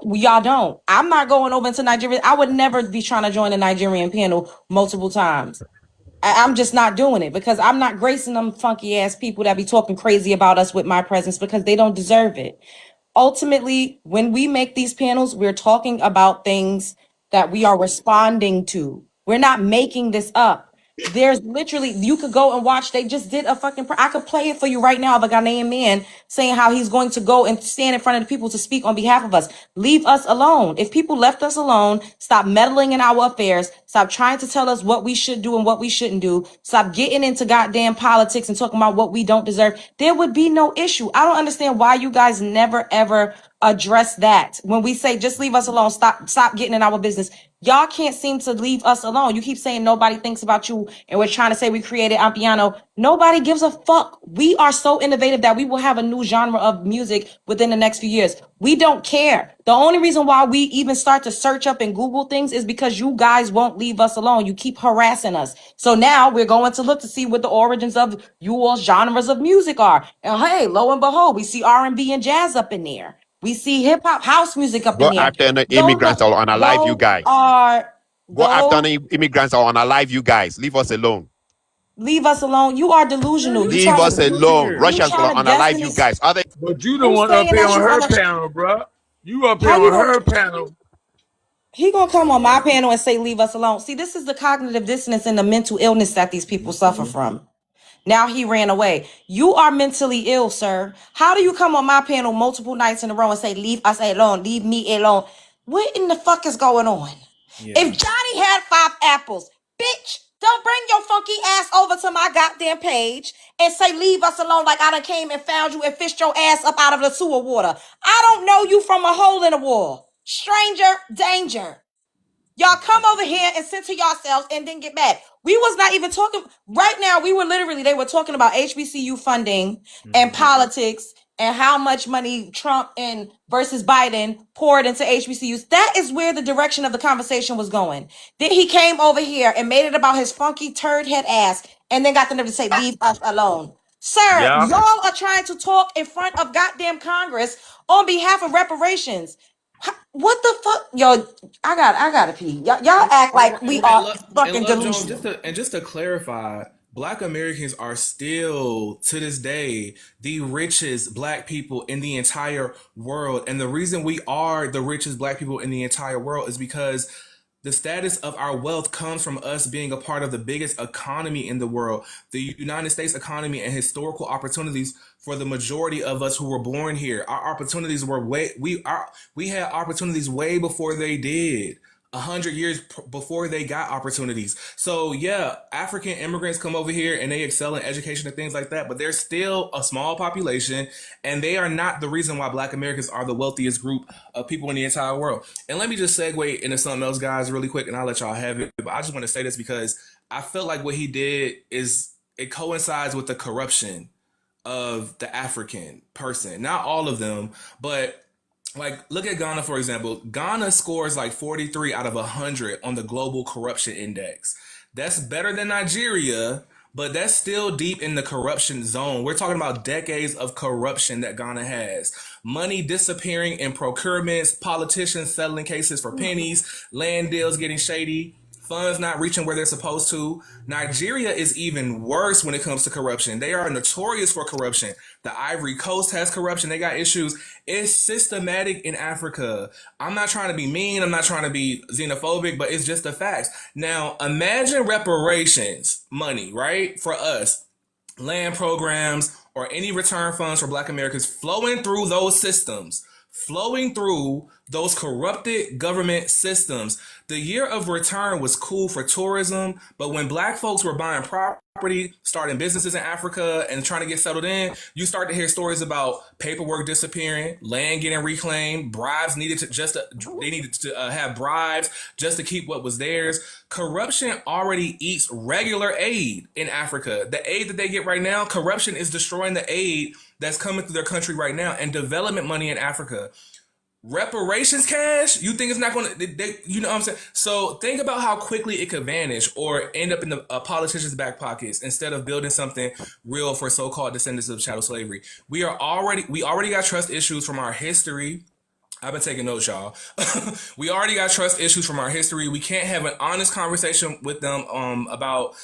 Speaker 1: y'all don't. I'm not going over into Nigeria. I would never be trying to join a Nigerian panel multiple times. I'm just not doing it because I'm not gracing them funky ass people that be talking crazy about us with my presence because they don't deserve it. Ultimately, when we make these panels, we're talking about things that we are responding to. We're not making this up. There's literally, you could go and watch. They just did a fucking, I could play it for you right now of a Ghanaian man saying how he's going to go and stand in front of the people to speak on behalf of us. Leave us alone. If people left us alone, stop meddling in our affairs, stop trying to tell us what we should do and what we shouldn't do, stop getting into goddamn politics and talking about what we don't deserve, there would be no issue. I don't understand why you guys never ever address that. When we say just leave us alone, stop getting in our business. Y'all can't seem to leave us alone. You keep saying nobody thinks about you, and we're trying to say we created Ampiano. Nobody gives a fuck. We are so innovative that we will have a new genre of music within the next few years. We don't care. The only reason why we even start to search up and Google things is because you guys won't leave us alone. You keep harassing us. So now we're going to look to see what the origins of you all genres of music are. And hey, lo and behold, we see R&B and jazz up in there. We see hip hop house music up in
Speaker 12: Go
Speaker 1: there.
Speaker 12: after the
Speaker 1: Those
Speaker 12: immigrants or unalive you
Speaker 1: those
Speaker 12: guys.
Speaker 1: are
Speaker 12: Go after
Speaker 1: those
Speaker 12: the immigrants or unalive you guys. Leave us alone.
Speaker 1: leave us alone. You are delusional. You
Speaker 12: Leave
Speaker 1: trying
Speaker 12: us
Speaker 1: to
Speaker 12: alone.
Speaker 1: you
Speaker 12: Russians gonna
Speaker 1: trying to
Speaker 12: unalive you
Speaker 1: destiny.
Speaker 12: guys. Other
Speaker 15: But you the
Speaker 1: Who's
Speaker 15: one up
Speaker 1: saying
Speaker 15: here
Speaker 1: that
Speaker 15: on
Speaker 1: you
Speaker 15: her
Speaker 1: gonna
Speaker 15: panel, bruh. You up here
Speaker 1: how you
Speaker 15: on
Speaker 1: gonna
Speaker 15: her panel.
Speaker 1: he gonna come on my panel and say leave us alone. See, this is the cognitive dissonance and the mental illness that these people suffer from. Now he ran away. You are mentally ill, sir. How do you come on my panel multiple nights in a row and say, leave us alone, leave me alone? What in the fuck is going on?
Speaker 10: yeah.
Speaker 1: If Johnny had 5 apples, bitch, don't bring your funky ass over to my goddamn page and say, leave us alone like I done came and found you and fished your ass up out of the sewer water. I don't know you from a hole in the wall. Stranger danger. Y'all come over here and center yourselves and then get mad. We was not even talking right now. We were literally, they were talking about HBCU funding and politics and how much money Trump and versus Biden poured into HBCUs. That is where the direction of the conversation was going. Then he came over here and made it about his funky turd head ass and then got the nerve to say, leave us alone. Sir,
Speaker 15: Yeah.
Speaker 1: y'all are trying to talk in front of goddamn Congress on behalf of reparations. What the fuck? Yo, I gotta pee. Y'all act like we are
Speaker 19: And
Speaker 1: fucking
Speaker 19: Love Jones,
Speaker 1: delusional.
Speaker 19: just to clarify, Black Americans are still to this day the richest Black people in the entire world, and the reason we are the richest Black people in the entire world is because the status of our wealth comes from us being a part of the biggest economy in the world, the United States economy, and historical opportunities for the majority of us who were born here. Our opportunities were we had opportunities way before they did. 100 years before they got opportunities. So yeah, African immigrants come over here and they excel in education and things like that, but they're still a small population, and they are not the reason why Black Americans are the wealthiest group of people in the entire world. And let me just segue into something else, guys, really quick, and I'll let y'all have it. But I just want to say this because I feel like what he did is it coincides with the corruption of the African person. Not all of them, but like, look at Ghana, for example. Ghana scores like 43 out of 100 on the global corruption index. That's better than Nigeria, but that's still deep in the corruption zone. We're talking about decades of corruption that Ghana has. Money disappearing in procurements, politicians settling cases for pennies, land deals getting shady, funds not reaching where they're supposed to. Nigeria is even worse when it comes to corruption. They are notorious for corruption. The Ivory Coast has corruption. They got issues. It's systematic in Africa. I'm not trying to be mean. I'm not trying to be xenophobic, but it's just the facts. Now, imagine reparations money, right? For us, land programs or any return funds for Black Americans flowing through those systems, flowing through those corrupted government systems. The year of return was cool for tourism, but when Black folks were buying property, starting businesses in Africa and trying to get settled in, you start to hear stories about paperwork disappearing, land getting reclaimed, bribes needed to have bribes just to keep what was theirs. Corruption already eats regular aid in Africa. The aid that they get right now, corruption is destroying the aid that's coming through their country right now, and development money in Africa. Reparations cash, you think it's not going to, you know what I'm saying? So think about how quickly it could vanish or end up in the politicians' back pockets instead of building something real for so-called descendants of chattel slavery. We already got trust issues from our history. I've been taking notes, y'all. We already got trust issues from our history. We can't have an honest conversation with them about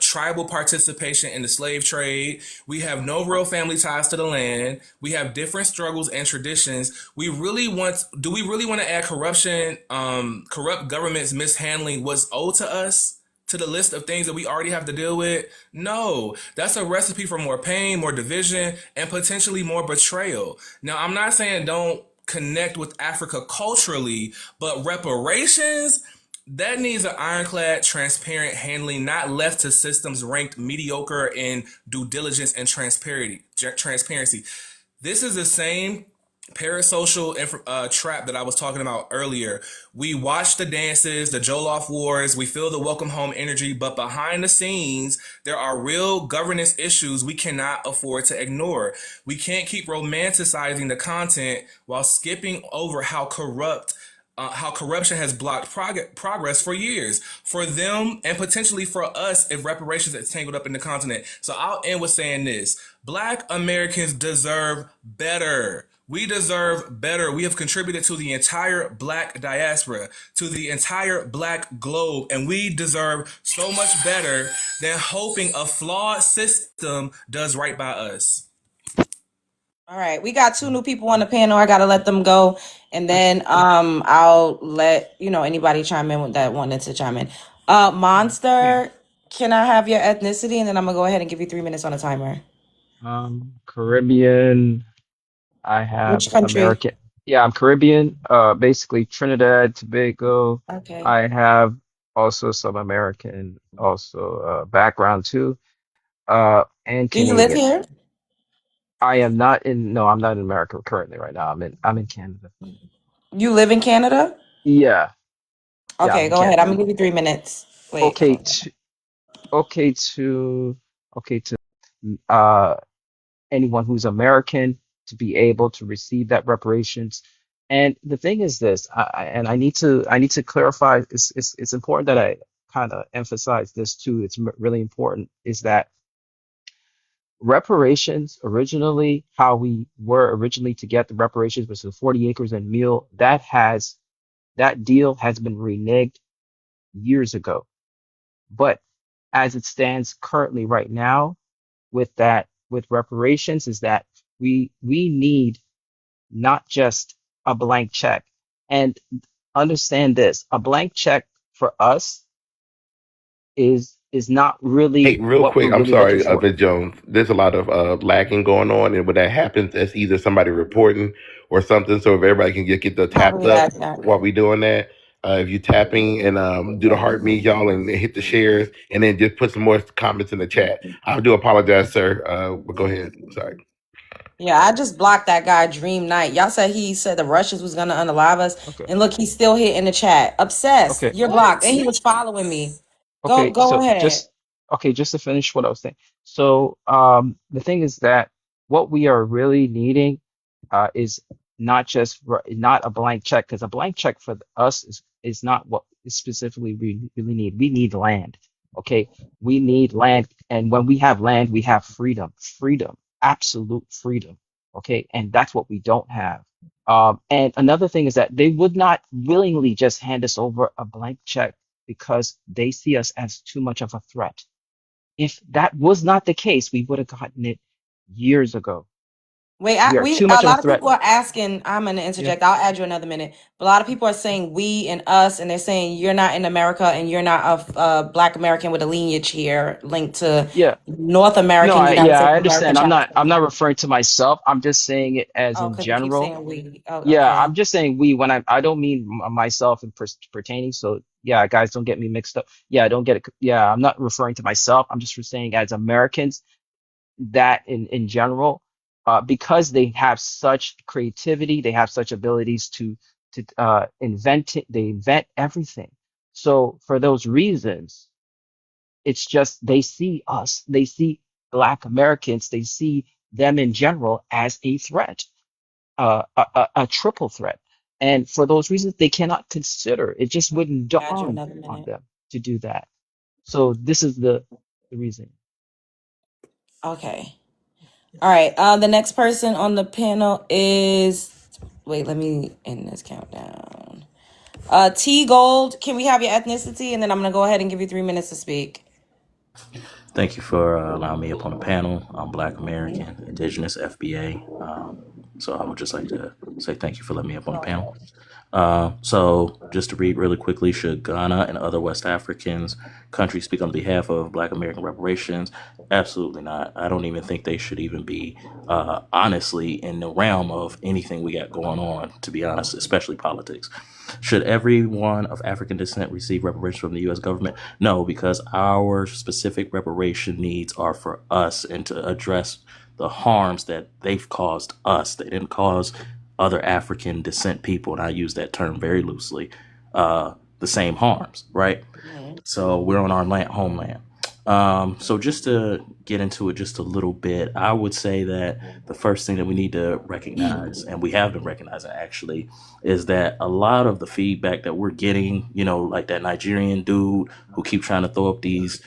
Speaker 19: tribal participation in the slave trade. We have no real family ties to the land. We have different struggles and traditions. Do we really want to add corruption, corrupt governments mishandling what's owed to us to the list of things that we already have to deal with? No, that's a recipe for more pain, more division, and potentially more betrayal. Now, I'm not saying don't connect with Africa culturally, but reparations, that needs an ironclad, transparent handling, not left to systems ranked mediocre in due diligence and transparency. This is the same parasocial trap that I was talking about earlier. We watch the dances, the Jollof wars, we feel the welcome home energy, but behind the scenes, there are real governance issues we cannot afford to ignore. We can't keep romanticizing the content while skipping over how corruption has blocked progress for years, for them and potentially for us if reparations is tangled up in the continent. So I'll end with saying this: Black Americans deserve better. We deserve better. We have contributed to the entire Black diaspora, to the entire Black globe, and we deserve so much better than hoping a flawed system does right by us.
Speaker 1: All right, we got 2 new people on the panel. I gotta let them go, and then I'll let anybody chime in that wanted to chime in. Monster, can I have your ethnicity, and then I'm gonna go ahead and give you 3 minutes on a timer.
Speaker 10: Caribbean. I have
Speaker 1: Which country?
Speaker 10: American. Yeah, I'm Caribbean. Basically Trinidad, Tobago.
Speaker 1: Okay.
Speaker 10: I have also some American background too. And
Speaker 1: Do you live
Speaker 10: Canadian.
Speaker 1: here?
Speaker 10: I am not in. No, I'm not in America currently right now. I'm in Canada.
Speaker 1: You live in Canada?
Speaker 10: Yeah.
Speaker 1: Okay, go ahead. I'm gonna give you 3 minutes. Wait.
Speaker 10: Okay to anyone who's American to be able to receive that reparations. And the thing is this, I need to clarify. It's important that I kind of emphasize this too. It's really important is that reparations originally, how we were originally to get the reparations was the 40 acres and meal. That deal has been reneged years ago. But as it stands currently right now with reparations is that we need not just a blank check. And understand this, a blank check for us is not really
Speaker 5: Hey, real
Speaker 10: what
Speaker 5: quick,
Speaker 10: we're
Speaker 5: I'm
Speaker 10: really looking
Speaker 5: sorry,
Speaker 10: for.
Speaker 5: Ms. Jones. There's a lot of lagging going on, and when that happens, that's either somebody reporting or something. So if everybody can get the tapped
Speaker 1: Probably
Speaker 5: up
Speaker 1: that.
Speaker 5: while we doing that, If you tapping and do the heart me, y'all, and hit the shares, and then just put some more comments in the chat. I do apologize, sir. But go ahead. Sorry.
Speaker 1: Yeah, I just blocked that guy, Dream Knight. Y'all said he said the Russians was gonna unalive us,
Speaker 10: Okay.
Speaker 1: and look, he's still here in the chat. Obsessed.
Speaker 10: Okay.
Speaker 1: You're blocked, and he was following me.
Speaker 10: Okay.
Speaker 1: Go ahead.
Speaker 10: Just to finish what I was saying. So the thing is that what we are really needing is not a blank check, because a blank check for us is not what specifically we really need. We need land. Okay, we need land, and when we have land, we have freedom, absolute freedom. Okay, and that's what we don't have. And another thing is that they would not willingly just hand us over a blank check because they see us as too much of a threat. If that was not the case, we would have gotten it years ago.
Speaker 1: Wait,
Speaker 10: We are too much
Speaker 1: a
Speaker 10: of a
Speaker 1: lot of
Speaker 10: threat.
Speaker 1: people are asking. I'm gonna
Speaker 10: Yeah.
Speaker 1: interject. I'll add you another minute. But a lot of people are saying we and us, and they're saying you're not in America and you're not a Black American with a lineage here linked to
Speaker 10: Yeah.
Speaker 1: North
Speaker 10: No,
Speaker 1: American, United
Speaker 10: I
Speaker 1: States of America
Speaker 10: understand. I'm
Speaker 1: chattel.
Speaker 10: not referring to myself. I'm just saying it as
Speaker 1: Oh,
Speaker 10: in
Speaker 1: because you keep
Speaker 10: general.
Speaker 1: saying we. Oh,
Speaker 10: Yeah,
Speaker 1: okay.
Speaker 10: I'm just saying we when I don't mean myself and pertaining. So yeah, guys, don't get me mixed up. Yeah, I don't get it. Yeah, I'm not referring to myself. I'm just saying as Americans that in general, because they have such creativity, they have such abilities to invent it. They invent everything. So for those reasons, it's just they see us, they see Black Americans, they see them in general as a threat, a triple threat. And for those reasons, they cannot consider it. Just wouldn't
Speaker 1: Add you
Speaker 10: dawn
Speaker 1: another
Speaker 10: on
Speaker 1: minute.
Speaker 10: them to do that. So this is the reason.
Speaker 1: Okay. All right. The next person on the panel is. Wait, let me end this countdown. T Gold. Can we have your ethnicity, and then I'm gonna go ahead and give you 3 minutes to speak.
Speaker 13: Thank you for allowing me up on the panel. I'm Black American, Indigenous, FBA. So I would just like to say thank you for letting me up on the panel. So just to read really quickly, should Ghana and other West Africans countries speak on behalf of Black American reparations? Absolutely not. I don't even think they should even be, honestly, in the realm of anything we got going on, to be honest, especially politics. Should everyone of African descent receive reparations from the U.S. government? No, because our specific reparation needs are for us and to address the harms that they've caused us. They didn't cause other African descent people, and I use that term very loosely, the same harms, right? So we're on our homeland. So just to get into it just a little bit, I would say that the first thing that we need to recognize, and we have been recognizing actually, is that a lot of the feedback that we're getting, like that Nigerian dude who keep trying to throw up these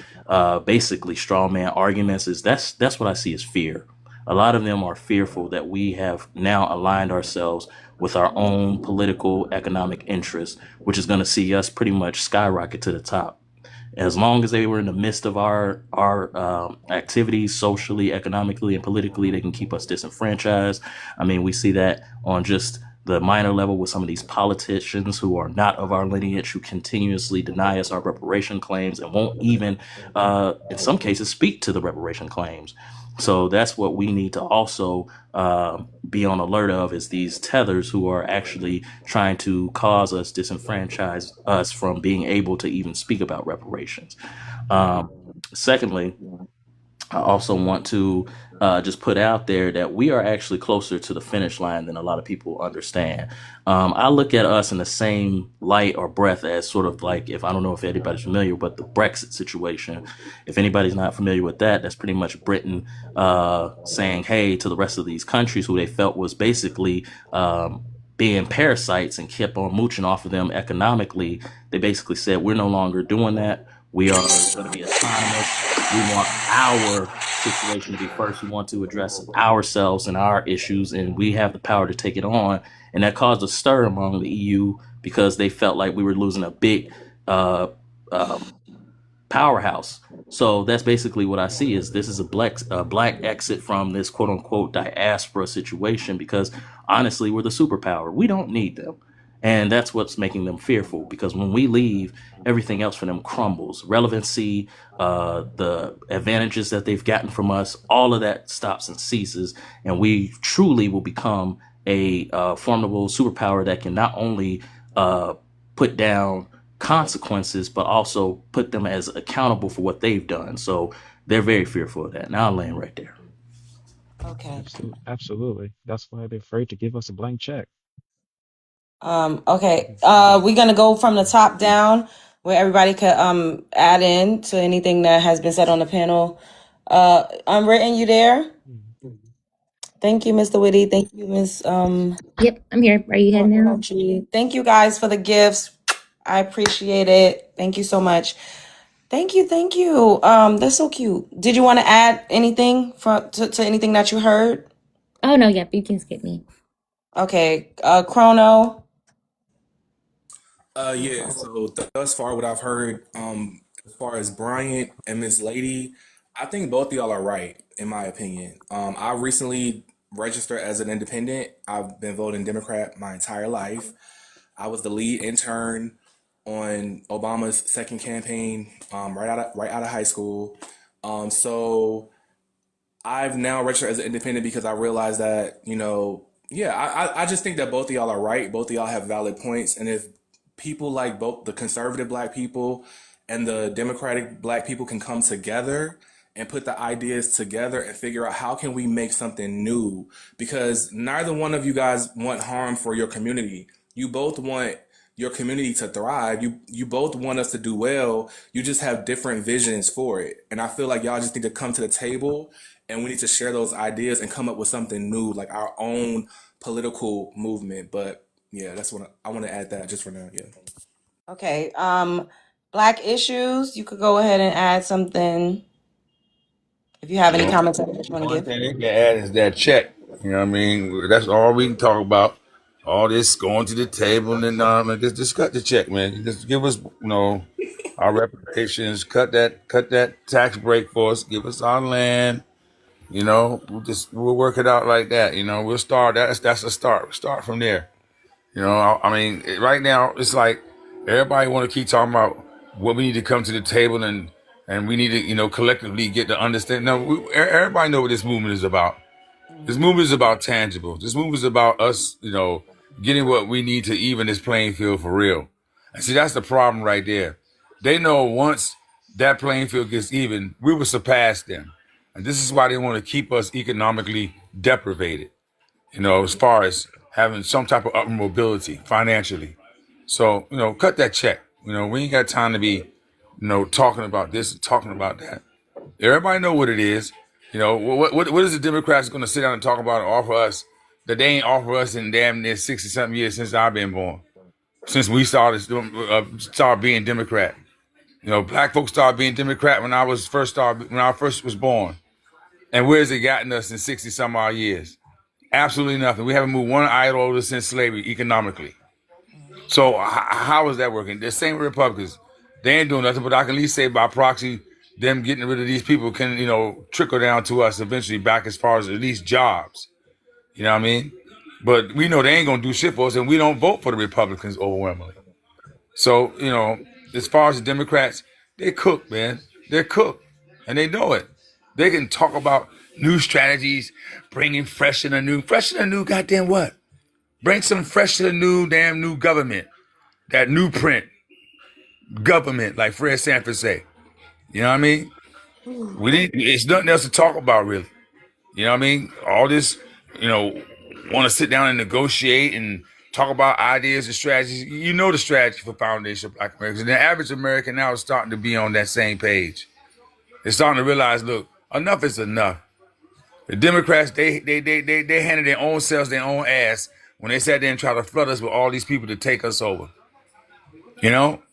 Speaker 13: basically straw man arguments, is that's what I see as fear. A lot of them are fearful that we have now aligned ourselves with our own political, economic interests, which is going to see us pretty much skyrocket to the top. As long as they were in the midst of our activities, socially, economically, and politically, they can keep us disenfranchised. I mean, we see that on just the minor level with some of these politicians who are not of our lineage, who continuously deny us our reparation claims and won't even, in some cases, speak to the reparation claims. So that's what we need to also be on alert of, is these tethers who are actually trying to cause us, disenfranchise us from being able to even speak about reparations. Secondly, I also want to just put out there that we are actually closer to the finish line than a lot of people understand. I look at us in the same light or breath as sort of like, I don't know if anybody's familiar with the Brexit situation. If anybody's not familiar with that, that's pretty much Britain saying, hey, to the rest of these countries who they felt was basically being parasites and kept on mooching off of them economically. They basically said, we're no longer doing that. We are going to be autonomous. We want our situation to be first. We want to address ourselves and our issues, and we have the power to take it on. And that caused a stir among the EU because they felt like we were losing a big powerhouse. So that's basically what I see, is this is a black exit from this quote unquote diaspora situation, because honestly, we're the superpower. We don't need them. And that's what's making them fearful, because when we leave, everything else for them crumbles. Relevancy, the advantages that they've gotten from us, all of that stops and ceases. And we truly will become a formidable superpower that can not only put down consequences, but also put them as accountable for what they've done. So they're very fearful of that. Now I'll land right there.
Speaker 1: Okay.
Speaker 10: Absolutely. That's why they're afraid to give us a blank check.
Speaker 1: Okay. We're gonna go from the top down, where everybody could add in to anything that has been said on the panel. Unwritten, you there? Thank you, Mr. Whitty. Thank you, Miss
Speaker 7: Yep, I'm here. Are you heading out?
Speaker 1: Thank you guys for the gifts. I appreciate it. Thank you so much. Thank you, thank you. That's so cute. Did you want to add anything to anything that you heard?
Speaker 7: Oh no, yep, you can skip me.
Speaker 1: Okay. Chrono.
Speaker 19: Yeah. So thus far, what I've heard, as far as Bryant and Miss Lady, I think both of y'all are right, in my opinion. I recently registered as an independent. I've been voting Democrat my entire life. I was the lead intern on Obama's second campaign, right out of high school. So I've now registered as an independent because I realized that, yeah, I just think that both of y'all are right. Both of y'all have valid points. And if people like both the conservative black people and the democratic black people can come together and put the ideas together and figure out how can we make something new, because neither one of you guys want harm for your community. You both want your community to thrive. You both want us to do well. You just have different visions for it. And I feel like y'all just need to come to the table and we need to share those ideas and come up with something new, like our own political movement. But yeah, that's what I want to add that just for now. Yeah.
Speaker 1: Okay. Black issues. You could go ahead and add something if you have any comments that you want to
Speaker 15: One
Speaker 1: give.
Speaker 15: thing they can add is that check. You know what I mean? That's all we can talk about. All this going to the table and just cut the check, man. Just give us, our reparations. Cut that tax break for us. Give us our land. We'll work it out like that. We'll start. That's a start. We'll start from there. I mean, right now it's like everybody want to keep talking about what we need to come to the table and we need to, collectively get to understand. No, everybody know what this movement is about. This movement is about tangible. This movement is about us, getting what we need to even this playing field for real. And see, that's the problem right there. They know once that playing field gets even, we will surpass them. And this is why they want to keep us economically deprivated, as far as having some type of upward mobility financially. So, cut that check. We ain't got time to be, talking about this and talking about that. Everybody know what it is. What is the Democrats going to sit down and talk about and offer us that they ain't offer us in damn near 60 something years since I've been born, since we started being Democrat. Black folks started being Democrat when I first was born. And where's it gotten us in 60 some odd years? Absolutely nothing. We haven't moved one iota since slavery economically. So how is that working? The same Republicans, they ain't doing nothing, but I can at least say by proxy, them getting rid of these people can, trickle down to us eventually back as far as at least jobs. You know what I mean? But we know they ain't gonna do shit for us, and we don't vote for the Republicans overwhelmingly. So, as far as the Democrats, they cook, man. They're cooked, and they know it. They can talk about new strategies, bringing fresh and a new goddamn what? Bring some fresh and a new government. That new print government, like Fred Sanford say. You know what I mean? It's nothing else to talk about, really. You know what I mean? All this, want to sit down and negotiate and talk about ideas and strategies. You know the strategy for Foundation of Black Americans. And the average American now is starting to be on that same page. They're starting to realize, look, enough is enough. The Democrats, they handed their own selves their own ass when they sat there and tried to flood us with all these people to take us over.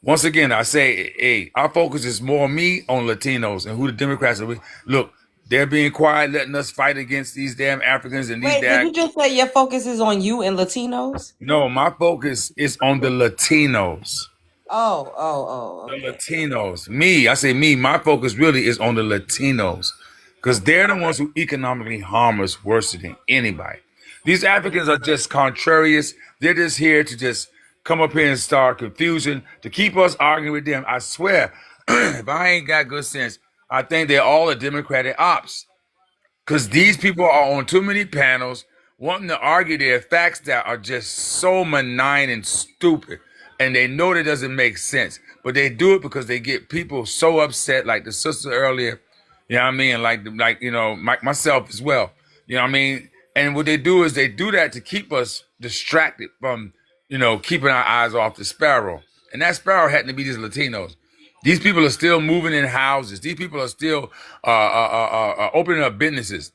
Speaker 15: Once again, I say, hey, our focus is more me on Latinos and who the Democrats are with. Look, they're being quiet, letting us fight against these damn Africans and these
Speaker 1: Wait, did you just say your focus is on you and Latinos?
Speaker 15: No, my focus is on the Latinos. The
Speaker 1: Okay.
Speaker 15: Latinos. I say me, my focus really is on the Latinos. Because they're the ones who economically harm us worse than anybody. These Africans are just contrarious. They're just here to just come up here and start confusion, to keep us arguing with them. I swear, if I ain't got good sense, I think they're all a Democratic ops. Because these people are on too many panels wanting to argue their facts that are just so benign and stupid. and they know that doesn't make sense, but they do it because they get people so upset, like the sister earlier, you know what I mean? Like you know, myself as well, you know what I mean? And what they do is they do that to keep us distracted from, you know, keeping our eyes off the sparrow. And that sparrow had to be these Latinos. These people are still moving in houses. These people are still opening up businesses.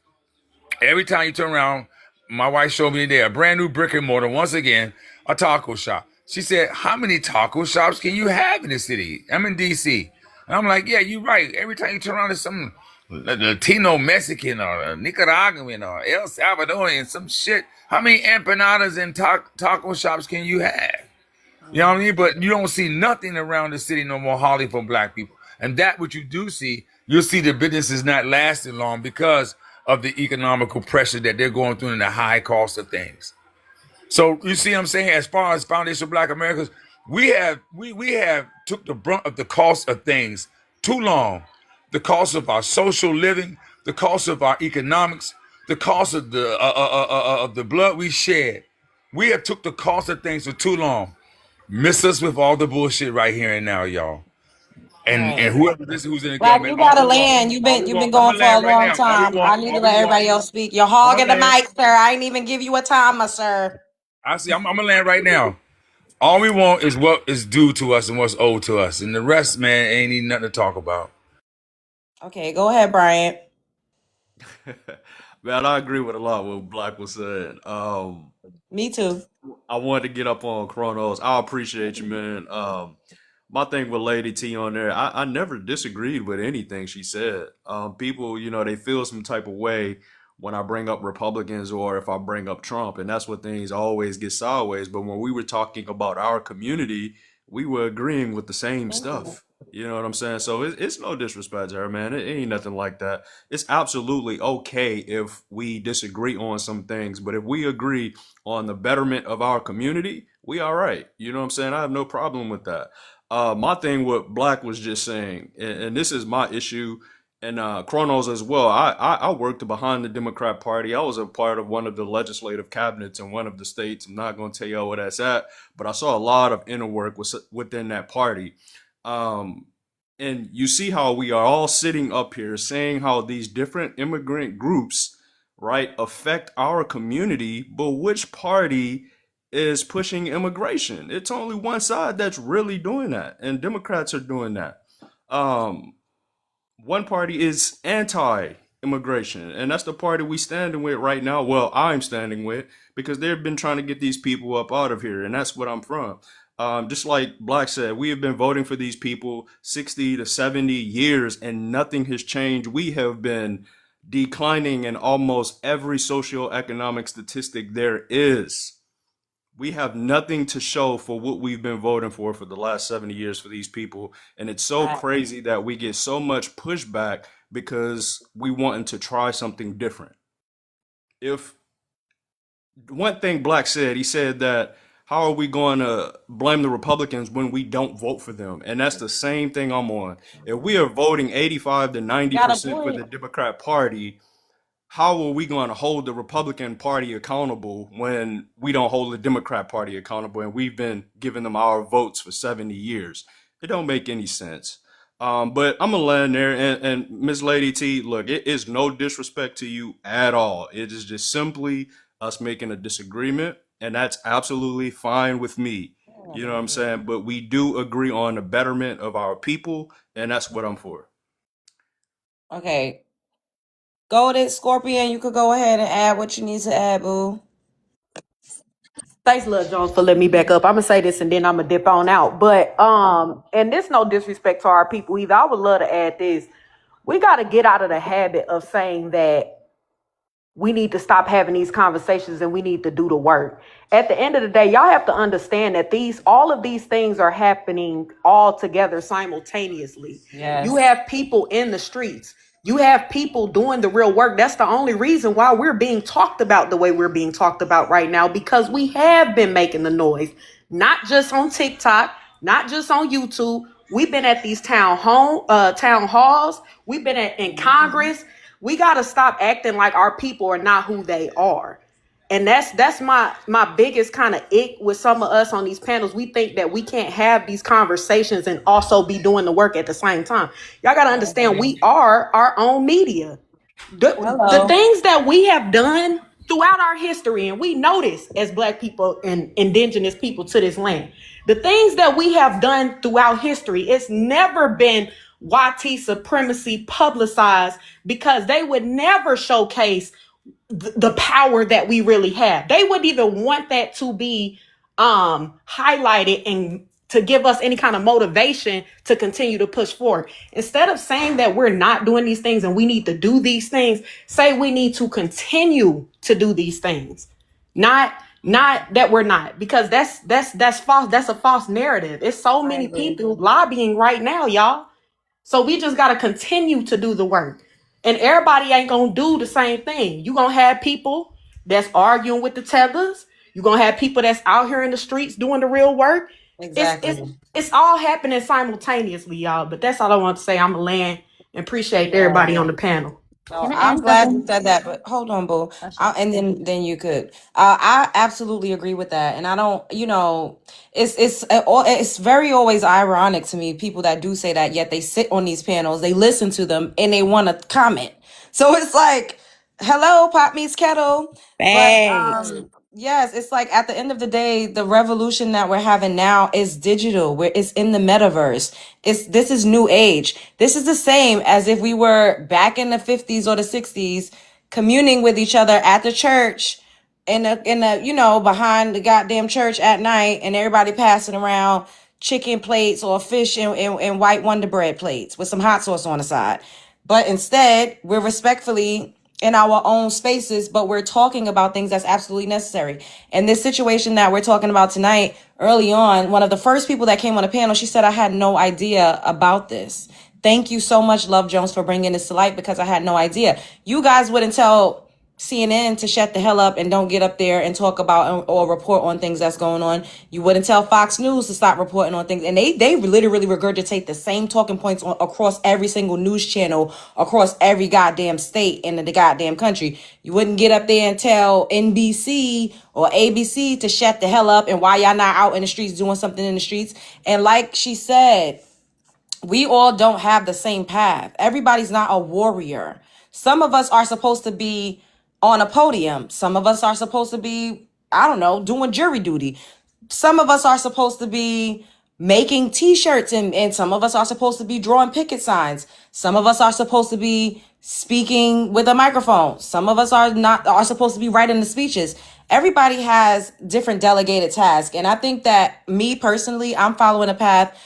Speaker 15: Every time you turn around, my wife showed me today a brand new brick and mortar, once again, a taco shop. She said, how many taco shops can you have in the city? I'm in D.C. And I'm like, yeah, you're right. Every time you turn around, there's some Latino, Mexican, or Nicaraguan, or El Salvadorian, some shit. How many empanadas and taco shops can you have? You know what I mean? But you don't see nothing around the city no more hardly for black people. And that what you do see, you'll see the businesses not lasting long because of the economical pressure that they're going through and the high cost of things. So you see what I'm saying? As far as Foundation of Black Americans, we have took the brunt of the cost of things too long. The cost of our social living, the cost of our economics, the cost of the blood we shed. We have took the cost of things for too long. Miss us with all the bullshit right here and now, y'all. And whoever this who's in the
Speaker 1: Black,
Speaker 15: government,
Speaker 1: you gotta land. You've been
Speaker 15: I'm
Speaker 1: going
Speaker 15: gonna
Speaker 1: for a
Speaker 15: land right
Speaker 1: long
Speaker 15: now.
Speaker 1: time. I need to let everybody else speak. You're hogging the mic, sir. I ain't even give you a timer, sir.
Speaker 15: I'm gonna land right now. All we want is what is due to us and what's owed to us, and the rest, man, ain't even nothing to talk about.
Speaker 1: Okay, go ahead, Bryant.
Speaker 3: Man, I agree with a lot of what Black was saying.
Speaker 1: Me too.
Speaker 3: I wanted to get up on Chronos. I appreciate you, man. My thing with Lady T on there, I never disagreed with anything she said. People, you know, they feel some type of way when I bring up Republicans or if I bring up Trump, and that's what things always get sideways. But when we were talking about our community, we were agreeing with the same stuff. You know what I'm saying? So it's no disrespect to her, man. It ain't nothing like that. It's absolutely okay if we disagree on some things, but if we agree on the betterment of our community, we all right. You know what I'm saying? I have no problem with that. My thing what Black was just saying, and this is my issue, and Chronos as well. I worked behind the Democrat Party. I was a part of one of the legislative cabinets in one of the states. I'm not going to tell you where that's at, but I saw a lot of inner work within that party. And you see how we are all sitting up here saying how these different immigrant groups, right, affect our community, but which party is pushing immigration? It's only one side that's really doing that, and Democrats are doing that. One party is anti-immigration, and that's the party we standing with right now. Well, I'm standing with, because they've been trying to get these people up out of here, and that's what I'm from. Just like Black said, we have been voting for these people 60 to 70 years, and nothing has changed. We have been declining in almost every socioeconomic statistic there is. We have nothing to show for what we've been voting for the last 70 years for these people. And it's so crazy that we get so much pushback because we wanting to try something different. If one thing Black said, he said that how are we going to blame the Republicans when we don't vote for them? And that's the same thing I'm on. If we are voting 85 to 90% for the Democrat Party, how are we going to hold the Republican Party accountable when we don't hold the Democrat Party accountable and we've been giving them our votes for 70 years? It don't make any sense. But I'm gonna land there, and Miss Lady T, look, it is no disrespect to you at all. It is just simply us making a disagreement, and that's absolutely fine with me. You know what I'm saying? But we do agree on the betterment of our people, and that's what I'm for.
Speaker 1: Okay. Golded Scorpion, you could go ahead and add what you need to add, boo.
Speaker 16: Thanks, Lil Jones, for letting me back up. I'm gonna say this and then I'm gonna dip on out. But and this no disrespect to our people either. I would love to add this. We gotta get out of the habit of saying that we need to stop having these conversations and we need to do the work. At the end of the day, y'all have to understand that all of these things are happening all together simultaneously.
Speaker 1: Yes.
Speaker 16: You have people in the streets. You have people doing the real work. That's the only reason why we're being talked about the way we're being talked about right now, because we have been making the noise, not just on TikTok, not just on YouTube. We've been at these town halls. We've been in Congress. We got to stop acting like our people are not who they are. And that's my biggest kind of ick with some of us on these panels. We think that we can't have these conversations and also be doing the work at the same time. Y'all got to understand, we are our own media. The things that we have done throughout our history, and we know this as Black people and indigenous people to this land, the things that we have done throughout history, it's never been YT supremacy publicized, because they would never showcase the power that we really have. They wouldn't even want that to be highlighted and to give us any kind of motivation to continue to push forward. Instead of saying that we're not doing these things and we need to do these things, say we need to continue to do these things. Not that we're not, because that's false. That's a false narrative. It's so many people lobbying right now, y'all. So we just got to continue to do the work. And everybody ain't going to do the same thing. You're going to have people that's arguing with the tethers. You're going to have people that's out here in the streets doing the real work.
Speaker 1: Exactly.
Speaker 16: It's all happening simultaneously, y'all. But that's all I want to say. I'm going to land and appreciate everybody on the panel.
Speaker 1: No,
Speaker 7: Can I
Speaker 1: I'm
Speaker 7: add
Speaker 1: glad you
Speaker 7: something?
Speaker 1: said that, but hold on, boo.
Speaker 7: Oh, sure.
Speaker 1: And then you could. I absolutely agree with that, and I don't. It's very always ironic to me, people that do say that, yet they sit on these panels, they listen to them, and they want to comment. So it's like, hello, pot meets kettle. But yes, it's like at the end of the day, the revolution that we're having now is digital. Where it's in the metaverse. This is new age. This is the same as if we were back in the 50s or the 60s, communing with each other at the church, in a behind the goddamn church at night, and everybody passing around chicken plates or fish and white Wonder Bread plates with some hot sauce on the side. But instead, we're respectfully in our own spaces, but we're talking about things that's absolutely necessary. And this situation that we're talking about tonight, early on, one of the first people that came on the panel, she said, I had no idea about this. Thank you so much, Love Jones, for bringing this to light, because I had no idea. You guys wouldn't tell CNN to shut the hell up and don't get up there and talk about or report on things that's going on. You wouldn't tell Fox News to stop reporting on things. And they literally regurgitate the same talking points across every single news channel, across every goddamn state in the goddamn country. You wouldn't get up there and tell NBC or ABC to shut the hell up and why y'all not out in the streets doing something in the streets. And like she said, we all don't have the same path. Everybody's not a warrior. Some of us are supposed to be on a podium. Some of us are supposed to be, I don't know, doing jury duty. Some of us are supposed to be making t-shirts, and some of us are supposed to be drawing picket signs. Some of us are supposed to be speaking with a microphone. Some of us are supposed to be writing the speeches. Everybody has different delegated tasks. And I think that me personally, I'm following a path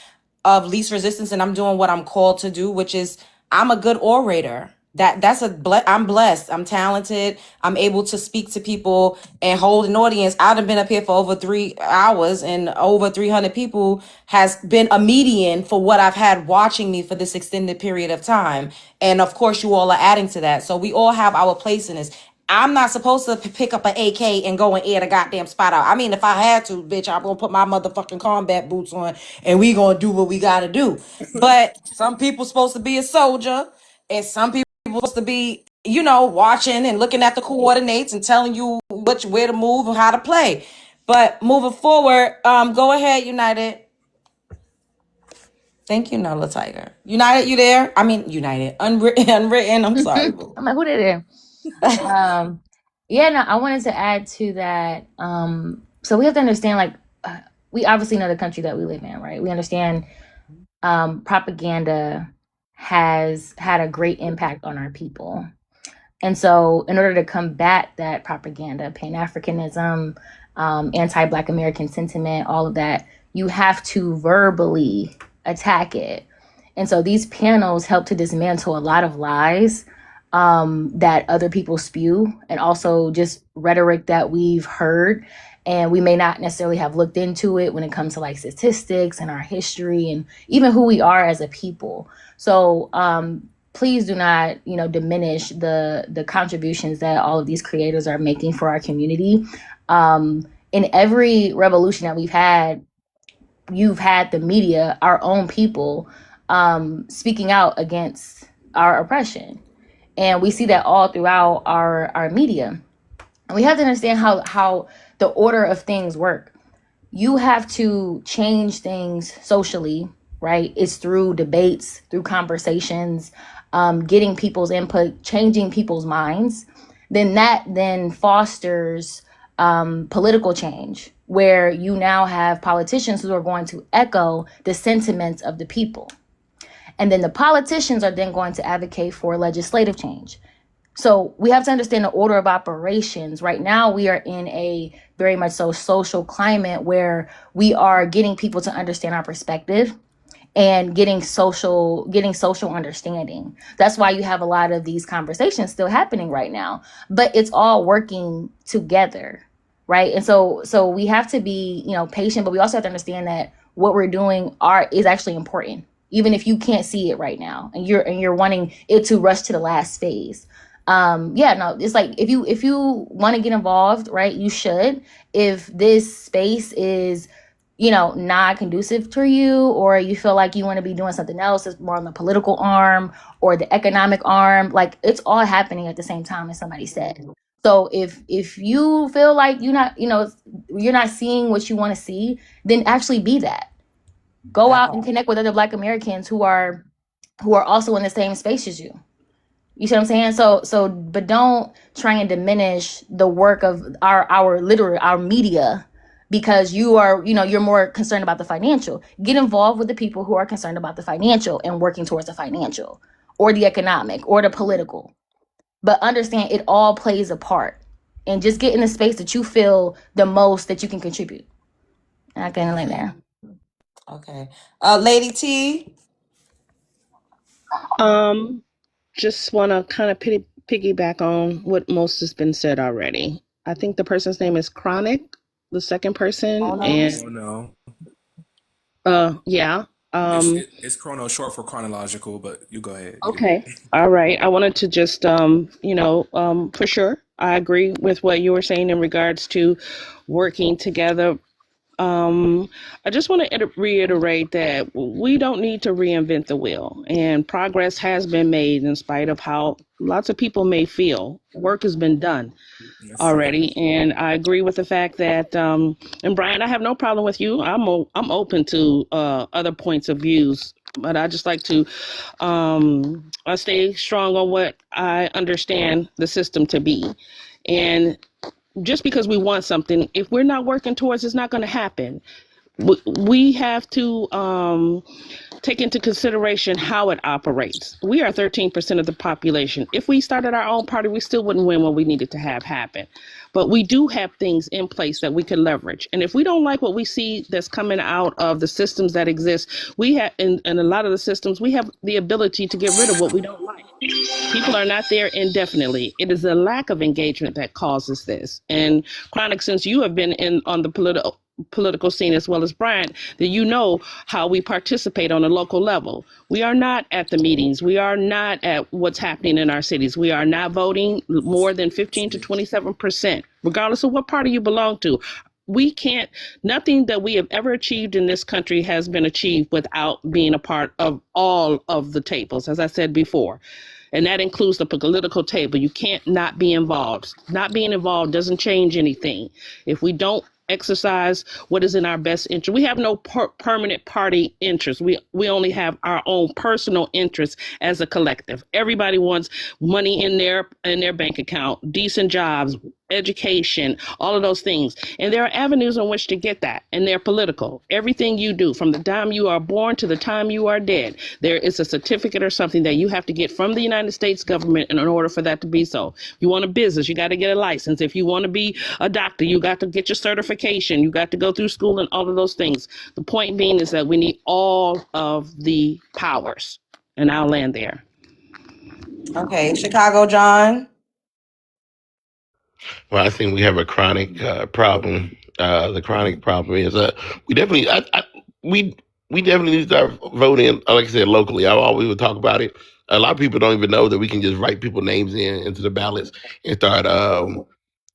Speaker 1: of least resistance, and I'm doing what I'm called to do, which is I'm a good orator. I'm blessed. I'm talented. I'm able to speak to people and hold an audience. I've been up here for over 3 hours, and over 300 people has been a median for what I've had watching me for this extended period of time. And of course, you all are adding to that. So we all have our place in this. I'm not supposed to pick up an AK and go and air the goddamn spot out. I mean, if I had to, bitch, I'm gonna put my motherfucking combat boots on and we gonna do what we gotta do. But some people supposed to be a soldier, and some people supposed to be, watching and looking at the coordinates and telling you where to move and how to play. But moving forward, go ahead, United. Thank you, Nola Tiger. United, you there? I mean, United, unwritten. I'm sorry.
Speaker 7: I'm like, who did it? I wanted to add to that. So we have to understand, we obviously know the country that we live in, right? We understand propaganda has had a great impact on our people. And so in order to combat that propaganda, Pan-Africanism, anti-Black American sentiment, all of that, you have to verbally attack it. And so these panels help to dismantle a lot of lies that other people spew, and also just rhetoric that we've heard. And we may not necessarily have looked into it when it comes to statistics and our history and even who we are as a people. So please do not, diminish the contributions that all of these creators are making for our community. In every revolution that we've had, you've had the media, our own people, speaking out against our oppression. And we see that all throughout our media. And we have to understand how the order of things work. You have to change things socially, right? It's through debates, through conversations, getting people's input, changing people's minds. Then fosters political change, where you now have politicians who are going to echo the sentiments of the people. And then the politicians are then going to advocate for legislative change. So we have to understand the order of operations. Right now, we are in a very much so social climate where we are getting people to understand our perspective and getting social understanding. That's why you have a lot of these conversations still happening right now, but it's all working together, right? And so we have to be, patient, but we also have to understand that what we're doing is actually important, even if you can't see it right now and you're wanting it to rush to the last phase. It's like if you want to get involved, right, you should. If this space is not conducive to you, or you feel like you want to be doing something else that's more on the political arm or the economic arm, like it's all happening at the same time, as somebody said. So if you feel like you're not seeing what you want to see, then actually be that. Go out and connect with other Black Americans who are also in the same space as you. You see what I'm saying? But don't try and diminish the work of our media because you're more concerned about the financial. Get involved with the people who are concerned about the financial and working towards the financial or the economic or the political. But understand it all plays a part, and just get in the space that you feel the most that you can contribute. And I kind of like there.
Speaker 1: Okay. Lady T.
Speaker 14: Just want to kind of piggyback on what most has been said already. I think the person's name is Chronic, the second person, yeah.
Speaker 19: It's chrono, short for chronological, but you go ahead.
Speaker 14: Okay. All right. I wanted to just, for sure, I agree with what you were saying in regards to working together. I just want to reiterate that we don't need to reinvent the wheel, and progress has been made in spite of how lots of people may feel. Work has been done already, and I agree with the fact that, and Brian, I have no problem with you. I'm open to other points of views, but I just like to I stay strong on what I understand the system to be, and just because we want something, if we're not working towards, it's not going to happen. We have to take into consideration how it operates. We are 13% of the population. If we started our own party, we still wouldn't win what we needed to have happen. But we do have things in place that we can leverage. And if we don't like what we see that's coming out of the systems that exist, we have, in a lot of the systems, we have the ability to get rid of what we don't like. People are not there indefinitely. It is a lack of engagement that causes this. And Chronic, since you have been on the political scene as well as Bryant, that you know how we participate on a local level. We are not at the meetings. We are not at what's happening in our cities. We are not voting more than 15 to 27%, regardless of what party you belong to. We can't, nothing that we have ever achieved in this country has been achieved without being a part of all of the tables, as I said before. And that includes the political table. You can't not be involved. Not being involved doesn't change anything. If we don't exercise what is in our best interest, we have no permanent party interest. We only have our own personal interests as a collective. Everybody wants money in their bank account, decent jobs, education, all of those things. And there are avenues on which to get that, and they're political. Everything you do, from the time you are born to the time you are dead, there is a certificate or something that you have to get from the United States government in order for that to be so. If you want a business, you got to get a license. If you want to be a doctor, you got to get your certification. You got to go through school and all of those things. The point being is that we need all of the powers, and I'll land there.
Speaker 1: Okay, Chicago John.
Speaker 5: Well, I think we have a chronic problem. The chronic problem is we definitely need to start voting, like I said, locally. I always would talk about it. A lot of people don't even know that we can just write people's names into the ballots and start,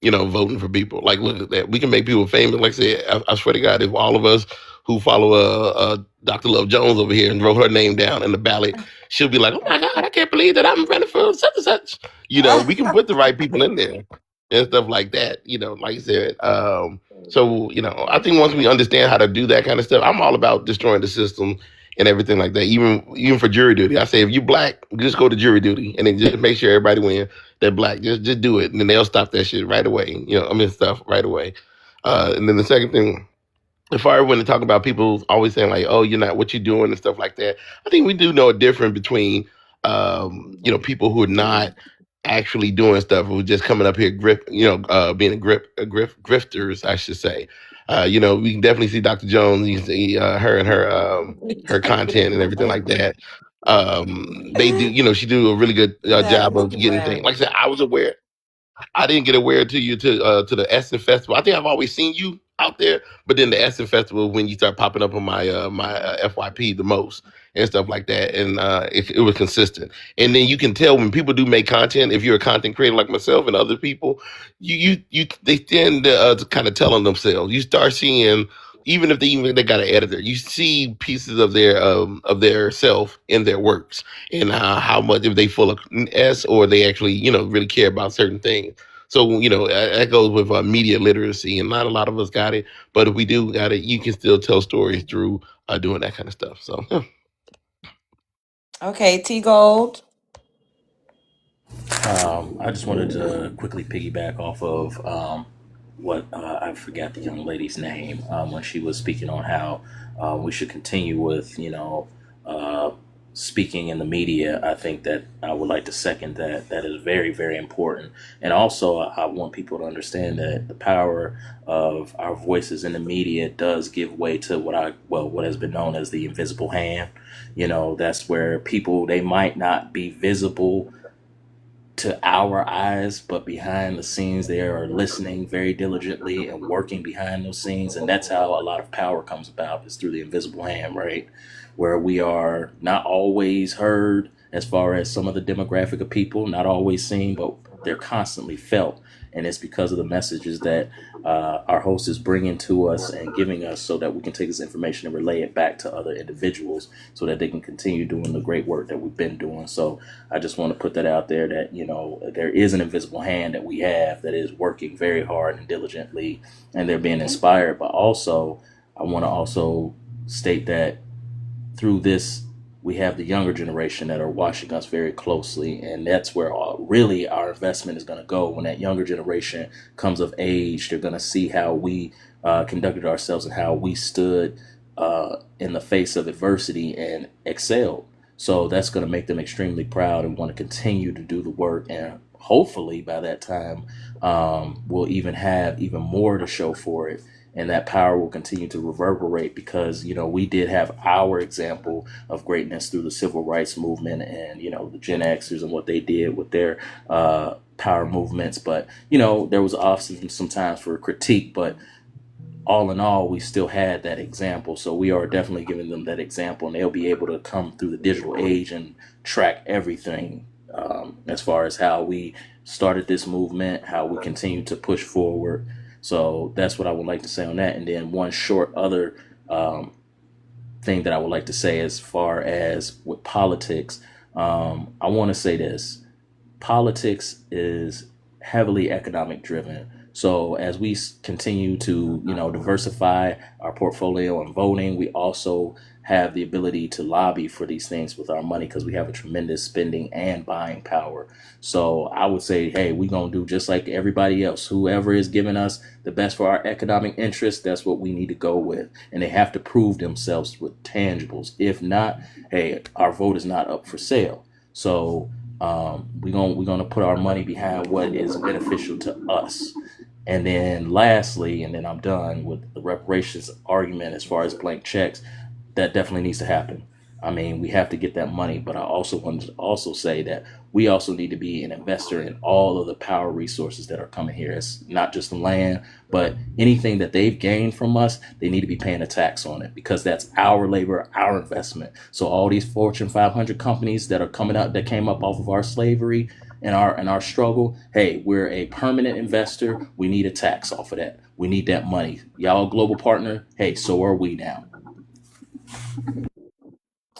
Speaker 5: voting for people. Like, look at that. We can make people famous. Like I said, I swear to God, if all of us who follow Dr. Love Jones over here and wrote her name down in the ballot, she'll be like, oh my God, I can't believe that I'm running for such and such. We can put the right people in there. and stuff like that. Like I said. So I think once we understand how to do that kind of stuff, I'm all about destroying the system and everything like that. Even for jury duty, I say if you black, just go to jury duty and then just make sure everybody win. They're black, just do it, and then they'll stop that shit right away. Stuff right away. And then the second thing, if I when to talk about people always saying like, "Oh, you're not what you doing" and stuff like that, I think we do know a difference between, people who are not actually doing stuff, who are just coming up here being grifters, I should say. We can definitely see Dr. Jones, you see her and her content and everything like that. They do, she do a really good job of getting things. Like I said, I was aware. I didn't get aware to the Essen Festival. I think I've always seen you out there, but then the Essen Festival when you start popping up on my FYP the most and stuff like that, and it was consistent. And then you can tell when people do make content. If you're a content creator like myself and other people, they tend to kind of tell on themselves. You start seeing. Even if they got an editor, you see pieces of their self in their works, and how much if they full of s or they actually really care about certain things. So that goes with media literacy, and not a lot of us got it. But if we do got it, you can still tell stories through doing that kind of stuff. So yeah.
Speaker 1: Okay, T Gold.
Speaker 13: I just wanted to quickly piggyback off of what I forgot the young lady's name when she was speaking on how we should continue with speaking in the media. I think that I would like to second that. That is very, very important. And also, I want people to understand that the power of our voices in the media does give way to what has been known as the invisible hand. That's where people, they might not be visible to our eyes, but behind the scenes, they are listening very diligently and working behind those scenes. And that's how a lot of power comes about, is through the invisible hand, right? Where we are not always heard as far as some of the demographic of people, not always seen, but they're constantly felt. And it's because of the messages that our host is bringing to us and giving us, so that we can take this information and relay it back to other individuals so that they can continue doing the great work that we've been doing. So I just want to put that out there, that, there is an invisible hand that we have that is working very hard and diligently, and they're being inspired. But also, I want to also state that through this, we have the younger generation that are watching us very closely, and that's where really our investment is going to go. When that younger generation comes of age, they're going to see how we conducted ourselves and how we stood in the face of adversity and excelled. So that's going to make them extremely proud and want to continue to do the work. And hopefully by that time, we'll even have even more to show for it. And that power will continue to reverberate, because, we did have our example of greatness through the civil rights movement and, the Gen Xers and what they did with their power movements. But, there was often sometimes for critique, but all in all, we still had that example. So we are definitely giving them that example, and they'll be able to come through the digital age and track everything as far as how we started this movement, how we continue to push forward. So that's what I would like to say on that. And then one short other thing that I would like to say as far as with politics, I want to say this. Politics is heavily economic driven. So as we continue to, diversify our portfolio and voting, we also have the ability to lobby for these things with our money, because we have a tremendous spending and buying power. So I would say, hey, we're going to do just like everybody else. Whoever is giving us the best for our economic interests, that's what we need to go with. And they have to prove themselves with tangibles. If not, hey, our vote is not up for sale. So we're going to put our money behind what is beneficial to us. And then lastly, and then I'm done with the reparations argument as far as blank checks, that definitely needs to happen. I mean, we have to get that money, but I also wanted to also say that we also need to be an investor in all of the power resources that are coming here. It's not just the land, but anything that they've gained from us, they need to be paying a tax on it, because that's our labor, our investment. So all these Fortune 500 companies that are coming up, that came up off of our slavery and our struggle, hey, we're a permanent investor. We need a tax off of that. We need that money. Y'all a global partner. Hey, so are we now.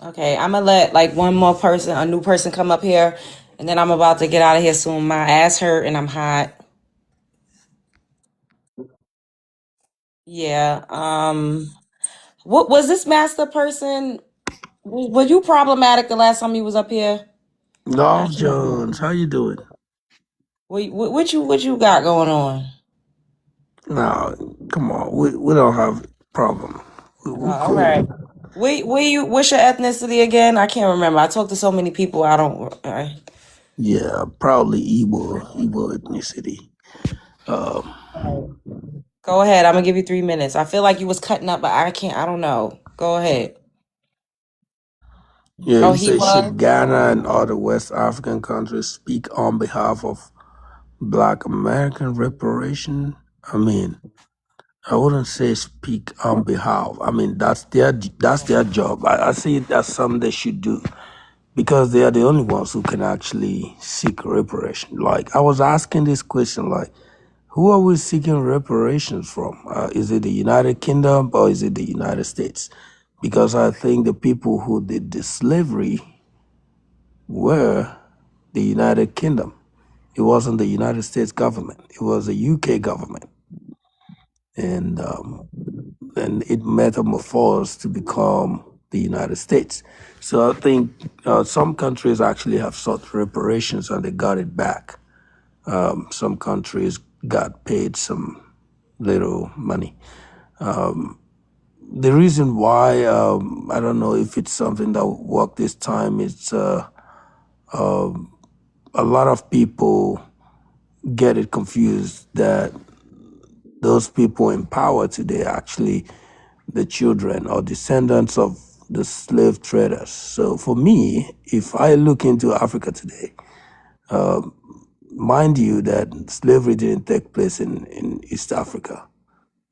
Speaker 1: Okay, I'm gonna let one more person, a new person, come up here, and then I'm about to get out of here soon. My ass hurt and I'm hot. Yeah. What was this master person? Were you problematic the last time you was up here? I
Speaker 17: Love
Speaker 1: can't remember.
Speaker 17: Jones, how you doing?
Speaker 1: What you got going on?
Speaker 17: No, come on, we don't have problem. We
Speaker 1: All
Speaker 17: cool.
Speaker 1: right. What's your ethnicity again? I can't remember. I talk to so many people. I don't.
Speaker 17: Yeah, proudly Igbo ethnicity. Um,
Speaker 1: Go ahead. I'm gonna give you 3 minutes. I feel like you was cutting up, but I can't. I don't know. Go ahead.
Speaker 17: yeah,
Speaker 1: Oh,
Speaker 17: you
Speaker 1: he
Speaker 17: say
Speaker 1: was.
Speaker 17: should Ghana and other West African countries speak on behalf of Black American reparation? I mean, I wouldn't say speak on behalf. I mean, that's their job. I see it as something they should do because they are the only ones who can actually seek reparation. Like I was asking this question, like, who are we seeking reparations from? Is it the United Kingdom or is it the United States? Because I think the people who did the slavery were the United Kingdom. It wasn't the United States government. It was the UK government. And it metamorphosed to become the United States. So I think some countries actually have sought reparations and they got it back. Some countries got paid some little money. The reason why I don't know if it's something that will work this time is a lot of people get it confused that those people in power today are actually the children or descendants of the slave traders. So for me, if I look into Africa today, mind you that slavery didn't take place in East Africa.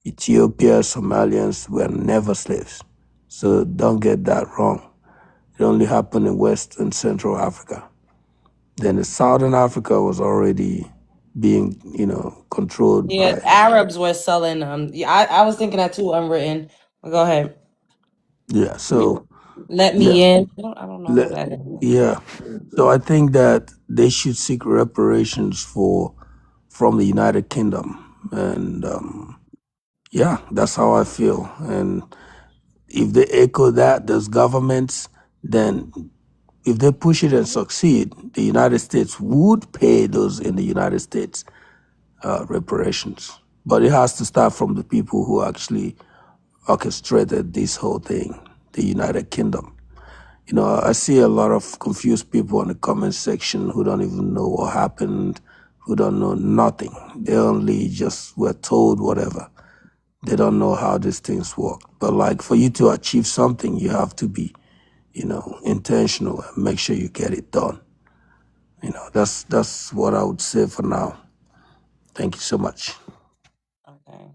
Speaker 17: Ethiopia, Somalians were never slaves. So don't get that wrong. It only happened in West and Central Africa. Then the Southern Africa was already being, controlled
Speaker 1: Yeah,
Speaker 17: by,
Speaker 1: Arabs were selling. Yeah, I was thinking that too. Unwritten. Go ahead.
Speaker 17: yeah. So,
Speaker 1: Let
Speaker 17: yeah,
Speaker 1: me in. I don't know who that is.
Speaker 17: yeah. So I think that they should seek reparations from the United Kingdom. And yeah, that's how I feel. And if they echo that, those governments, then if they push it and succeed, the United States would pay those in the United States reparations. But it has to start from the people who actually orchestrated this whole thing, the United Kingdom. I see a lot of confused people in the comment section who don't even know what happened, who don't know nothing. They only just were told whatever. They don't know how these things work. But like for you to achieve something, you have to be, intentional and make sure you get it done. That's what I would say for now. Thank you so much.
Speaker 1: Okay.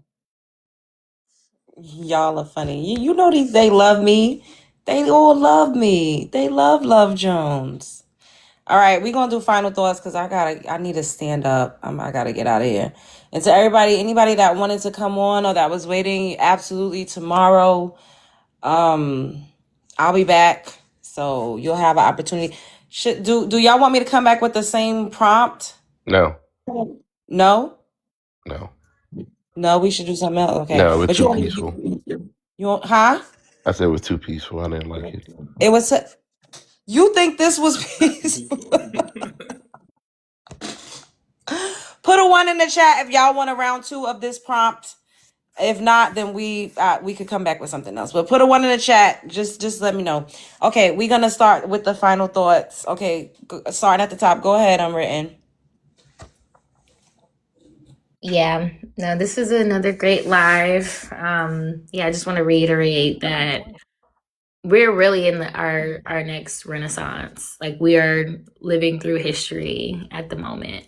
Speaker 1: Y'all are funny. You know they love me. They all love me. They love Jones. All right, we're gonna do final thoughts because I need to stand up. I gotta get out of here. And to anybody that wanted to come on or that was waiting, absolutely tomorrow. I'll be back. So you'll have an opportunity. Do y'all want me to come back with the same prompt?
Speaker 5: No,
Speaker 1: No?
Speaker 5: no,
Speaker 1: No, we should do something else. Okay.
Speaker 5: no. It was
Speaker 1: But
Speaker 5: too peaceful.
Speaker 1: you want, huh?
Speaker 5: I said it was too peaceful. I didn't like it.
Speaker 1: It was, you think this was peaceful? Put a 1 in the chat if y'all want a round 2 of this prompt. If not, then we could come back with something else. But put a 1 in the chat. Just let me know. Okay, we're gonna start with the final thoughts. Okay, starting at the top. Go ahead, Unwritten.
Speaker 7: Yeah, no, this is another great live. Yeah, I just want to reiterate that we're really in our next renaissance. Like we are living through history at the moment.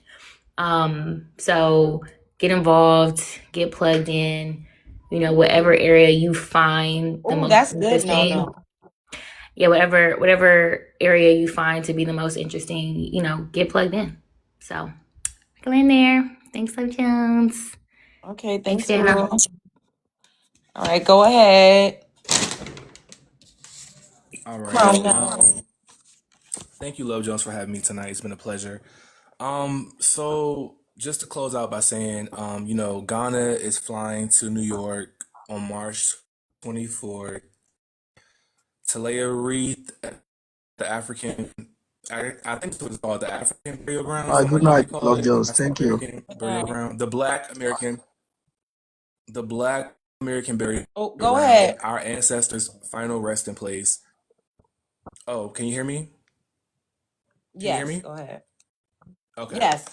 Speaker 7: So get involved, get plugged in, whatever area you find the
Speaker 1: Oh,
Speaker 7: most
Speaker 1: that's good.
Speaker 7: interesting.
Speaker 1: No.
Speaker 7: Yeah, whatever area you find to be the most interesting, get plugged in. So go in there. Thanks, Love Jones.
Speaker 1: Okay,
Speaker 7: Thanks,
Speaker 1: thanks,
Speaker 7: Dana.
Speaker 1: Boo. All right, go ahead.
Speaker 19: All
Speaker 1: Come
Speaker 19: right.
Speaker 1: on now.
Speaker 19: Thank you, Love Jones, for having me tonight. It's been a pleasure. So just to close out by saying, Ghana is flying to New York on March 24th to lay a wreath at the African, I think it's called the African Burial Ground, something
Speaker 17: Good
Speaker 19: like that they
Speaker 17: night,
Speaker 19: call
Speaker 17: Love
Speaker 19: it.
Speaker 17: Jones.
Speaker 19: That's the
Speaker 17: Thank you.
Speaker 19: American Burial Ground. The Black American Burial
Speaker 1: Oh, go
Speaker 19: Ground,
Speaker 1: ahead.
Speaker 19: our ancestors' final resting place. Oh, can you hear me? Can you hear
Speaker 1: Yes,
Speaker 19: me?
Speaker 1: go ahead.
Speaker 19: Okay.
Speaker 1: Yes.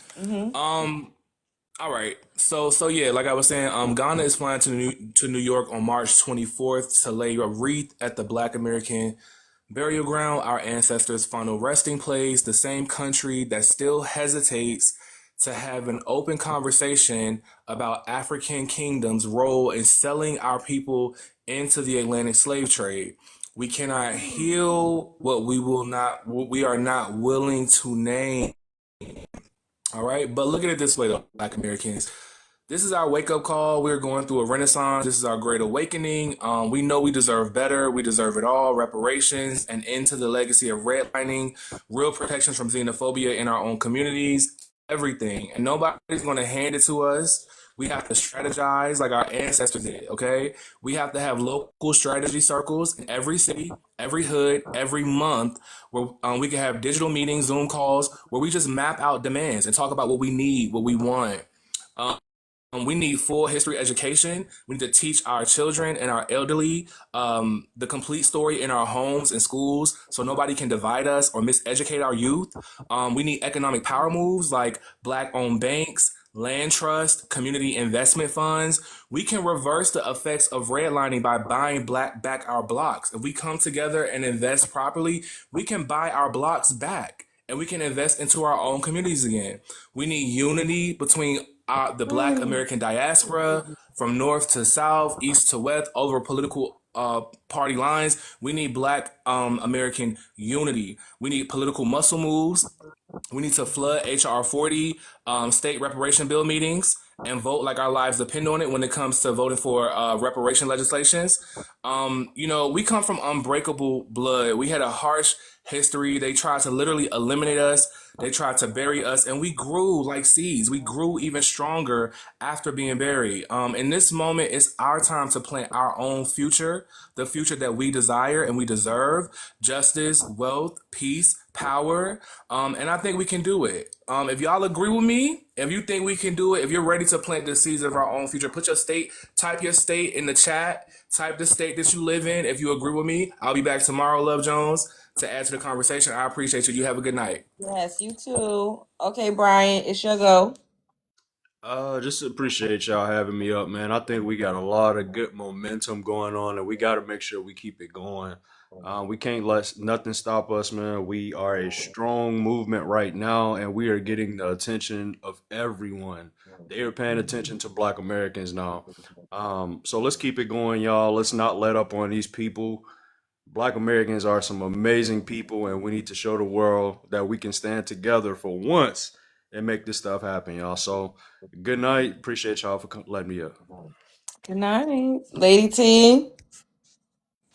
Speaker 19: All right. So yeah, like I was saying, Ghana is flying to New York on March 24th to lay a wreath at the Black American Burial Ground, our ancestors' final resting place, the same country that still hesitates to have an open conversation about African kingdoms' role in selling our people into the Atlantic slave trade. We cannot heal what we are not willing to name. All right. But look at it this way, though, Black Americans. This is our wake up call. We're going through a renaissance. This is our great awakening. We know we deserve better. We deserve it all. Reparations, and into the legacy of redlining, real protections from xenophobia in our own communities, everything. And nobody's going to hand it to us. We have to strategize like our ancestors did, okay? We have to have local strategy circles in every city, every hood, every month, where we can have digital meetings, Zoom calls, where we just map out demands and talk about what we need, what we want. We need full history education. We need to teach our children and our elderly the complete story in our homes and schools so nobody can divide us or miseducate our youth. We need economic power moves like Black-owned banks, land trust, community investment funds. We can reverse the effects of redlining by buying back our blocks. If we come together and invest properly, we can buy our blocks back and we can invest into our own communities again. We need unity between the Black American diaspora from north to south, east to west, over political party lines. We need Black American unity. We need political muscle moves. We need to flood HR 40 state reparation bill meetings and vote like our lives depend on it when it comes to voting for reparation legislations. We come from unbreakable blood. We had a harsh history. They tried to literally eliminate us. They tried to bury us, and we grew like seeds. We grew even stronger after being buried. In this moment, it's our time to plant our own future, the future that we desire and we deserve: justice, wealth, peace, power. And I think we can do it. If y'all agree with me, if you think we can do it, if you're ready to plant the seeds of our own future, put your state, type your state in the chat, type the state that you live in. If you agree with me, I'll be back tomorrow, Love Jones, to add to the conversation. I appreciate you. You have a good night.
Speaker 1: Yes, you too. Okay, Brian, it's your go.
Speaker 3: Just appreciate y'all having me up, man. I think we got a lot of good momentum going on, and we got to make sure we keep it going. We can't let nothing stop us, man. We are a strong movement right now, and we are getting the attention of everyone. They are paying attention to Black Americans now. So let's keep it going, y'all. Let's not let up on these people. Black Americans are some amazing people, and we need to show the world that we can stand together for once and make this stuff happen, y'all. So, good night. Appreciate y'all for letting me up.
Speaker 1: Good night, Lady T.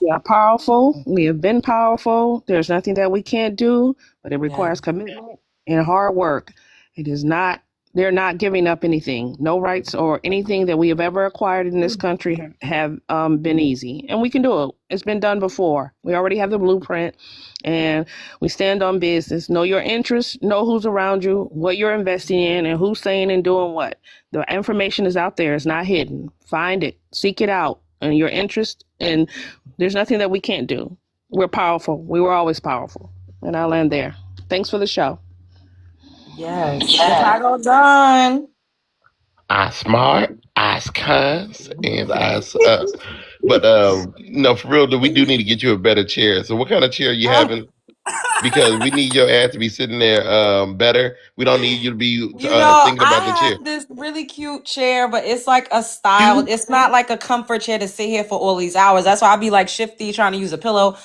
Speaker 14: We are powerful. We have been powerful. There's nothing that we can't do, but it requires commitment and hard work. It is not, they're not giving up anything. No rights or anything that we have ever acquired in this country have been easy. And we can do it. It's been done before. We already have the blueprint and we stand on business. Know your interests, know who's around you, what you're investing in, and who's saying and doing what. The information is out there. It's not hidden. Find it, seek it out, and your interest, and there's nothing that we can't do. We're powerful. We were always powerful. And I'll end there. Thanks for the show.
Speaker 1: Yes. Chicago done.
Speaker 5: I smart, I cons, and I but for real, we do need to get you a better chair. So what kind of chair are you having? Because we need your ass to be sitting there better. We don't need you to be thinking about the chair.
Speaker 1: I have this really cute chair, but it's like a style. It's not like a comfort chair to sit here for all these hours. That's why I'll be like shifty trying to use a pillow.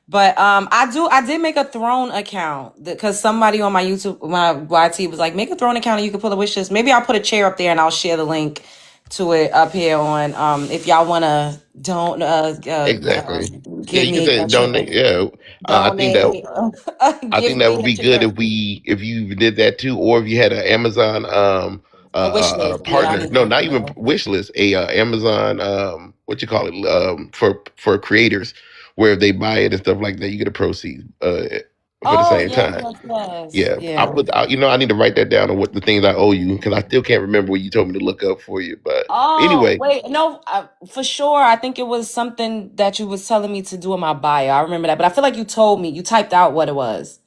Speaker 1: But I did make a throne account because somebody on my YouTube, my YT was like, make a throne account and you can pull a wish list. Maybe I'll put a chair up there and I'll share the link to it up here on if y'all wanna
Speaker 5: Exactly.
Speaker 1: give
Speaker 5: You can
Speaker 1: me
Speaker 5: say donate. Yeah, I think that would be good if you did that too, or if you had an Amazon
Speaker 1: A wish list. Yeah, I
Speaker 5: partner.
Speaker 1: need
Speaker 5: No,
Speaker 1: to.
Speaker 5: not even wish list. A Amazon what you call it for creators where if they buy it and stuff like that, you get a proceed for the
Speaker 1: Oh
Speaker 5: same
Speaker 1: yes,
Speaker 5: time.
Speaker 1: yes, yes.
Speaker 5: Yeah,
Speaker 1: Yeah.
Speaker 5: I need to write that down on what the things I owe you because I still can't remember what you told me to look up for you. But
Speaker 1: Oh
Speaker 5: anyway,
Speaker 1: wait, no, for sure. I think it was something that you was telling me to do in my bio. I remember that, but I feel like you told me. You typed out what it was.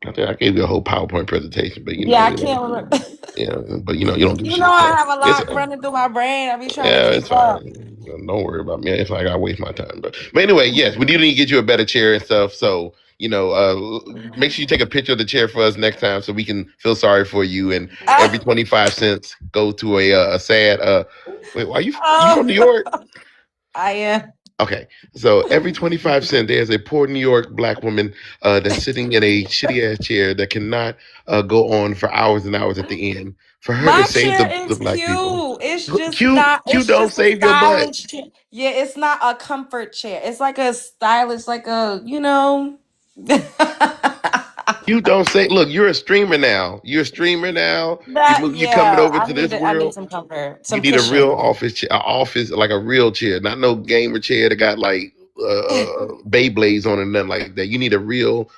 Speaker 5: I think I gave you a whole PowerPoint presentation, but
Speaker 1: Yeah, I can't remember.
Speaker 5: you don't do
Speaker 1: You know,
Speaker 5: shit.
Speaker 1: I
Speaker 5: So
Speaker 1: have a
Speaker 5: it's
Speaker 1: lot running through my brain. I be trying to
Speaker 5: yeah,
Speaker 1: keep
Speaker 5: it's
Speaker 1: up.
Speaker 5: fine. Don't worry about me. It's like I waste my time, but anyway, yes, we do need to get you a better chair and stuff. So make sure you take a picture of the chair for us next time so we can feel sorry for you. And every 25 cents go to a sad. Wait, why you from New
Speaker 1: Oh,
Speaker 5: York?
Speaker 1: I am.
Speaker 5: Okay, so every 25 cents, there's a poor New York black woman that's sitting in a shitty ass chair that cannot go on for hours and hours at the end. For her to
Speaker 1: My
Speaker 5: save
Speaker 1: chair
Speaker 5: the
Speaker 1: is
Speaker 5: black people,
Speaker 1: cute. It's just
Speaker 5: cute,
Speaker 1: not.
Speaker 5: cute.
Speaker 1: It's
Speaker 5: Don't
Speaker 1: just a
Speaker 5: save your butt.
Speaker 1: stylish chair. Yeah, it's not a comfort chair. It's like a stylish, like a you know.
Speaker 5: You don't say. Look, you're a streamer now. You're a streamer now. You coming
Speaker 1: Yeah.
Speaker 5: over to this
Speaker 1: I need
Speaker 5: world.
Speaker 1: some comfort,
Speaker 5: You
Speaker 1: some
Speaker 5: need a real
Speaker 1: cushion.
Speaker 5: office chair, office like a real chair, not no gamer chair that got like Beyblades on it, nothing like that. You need a real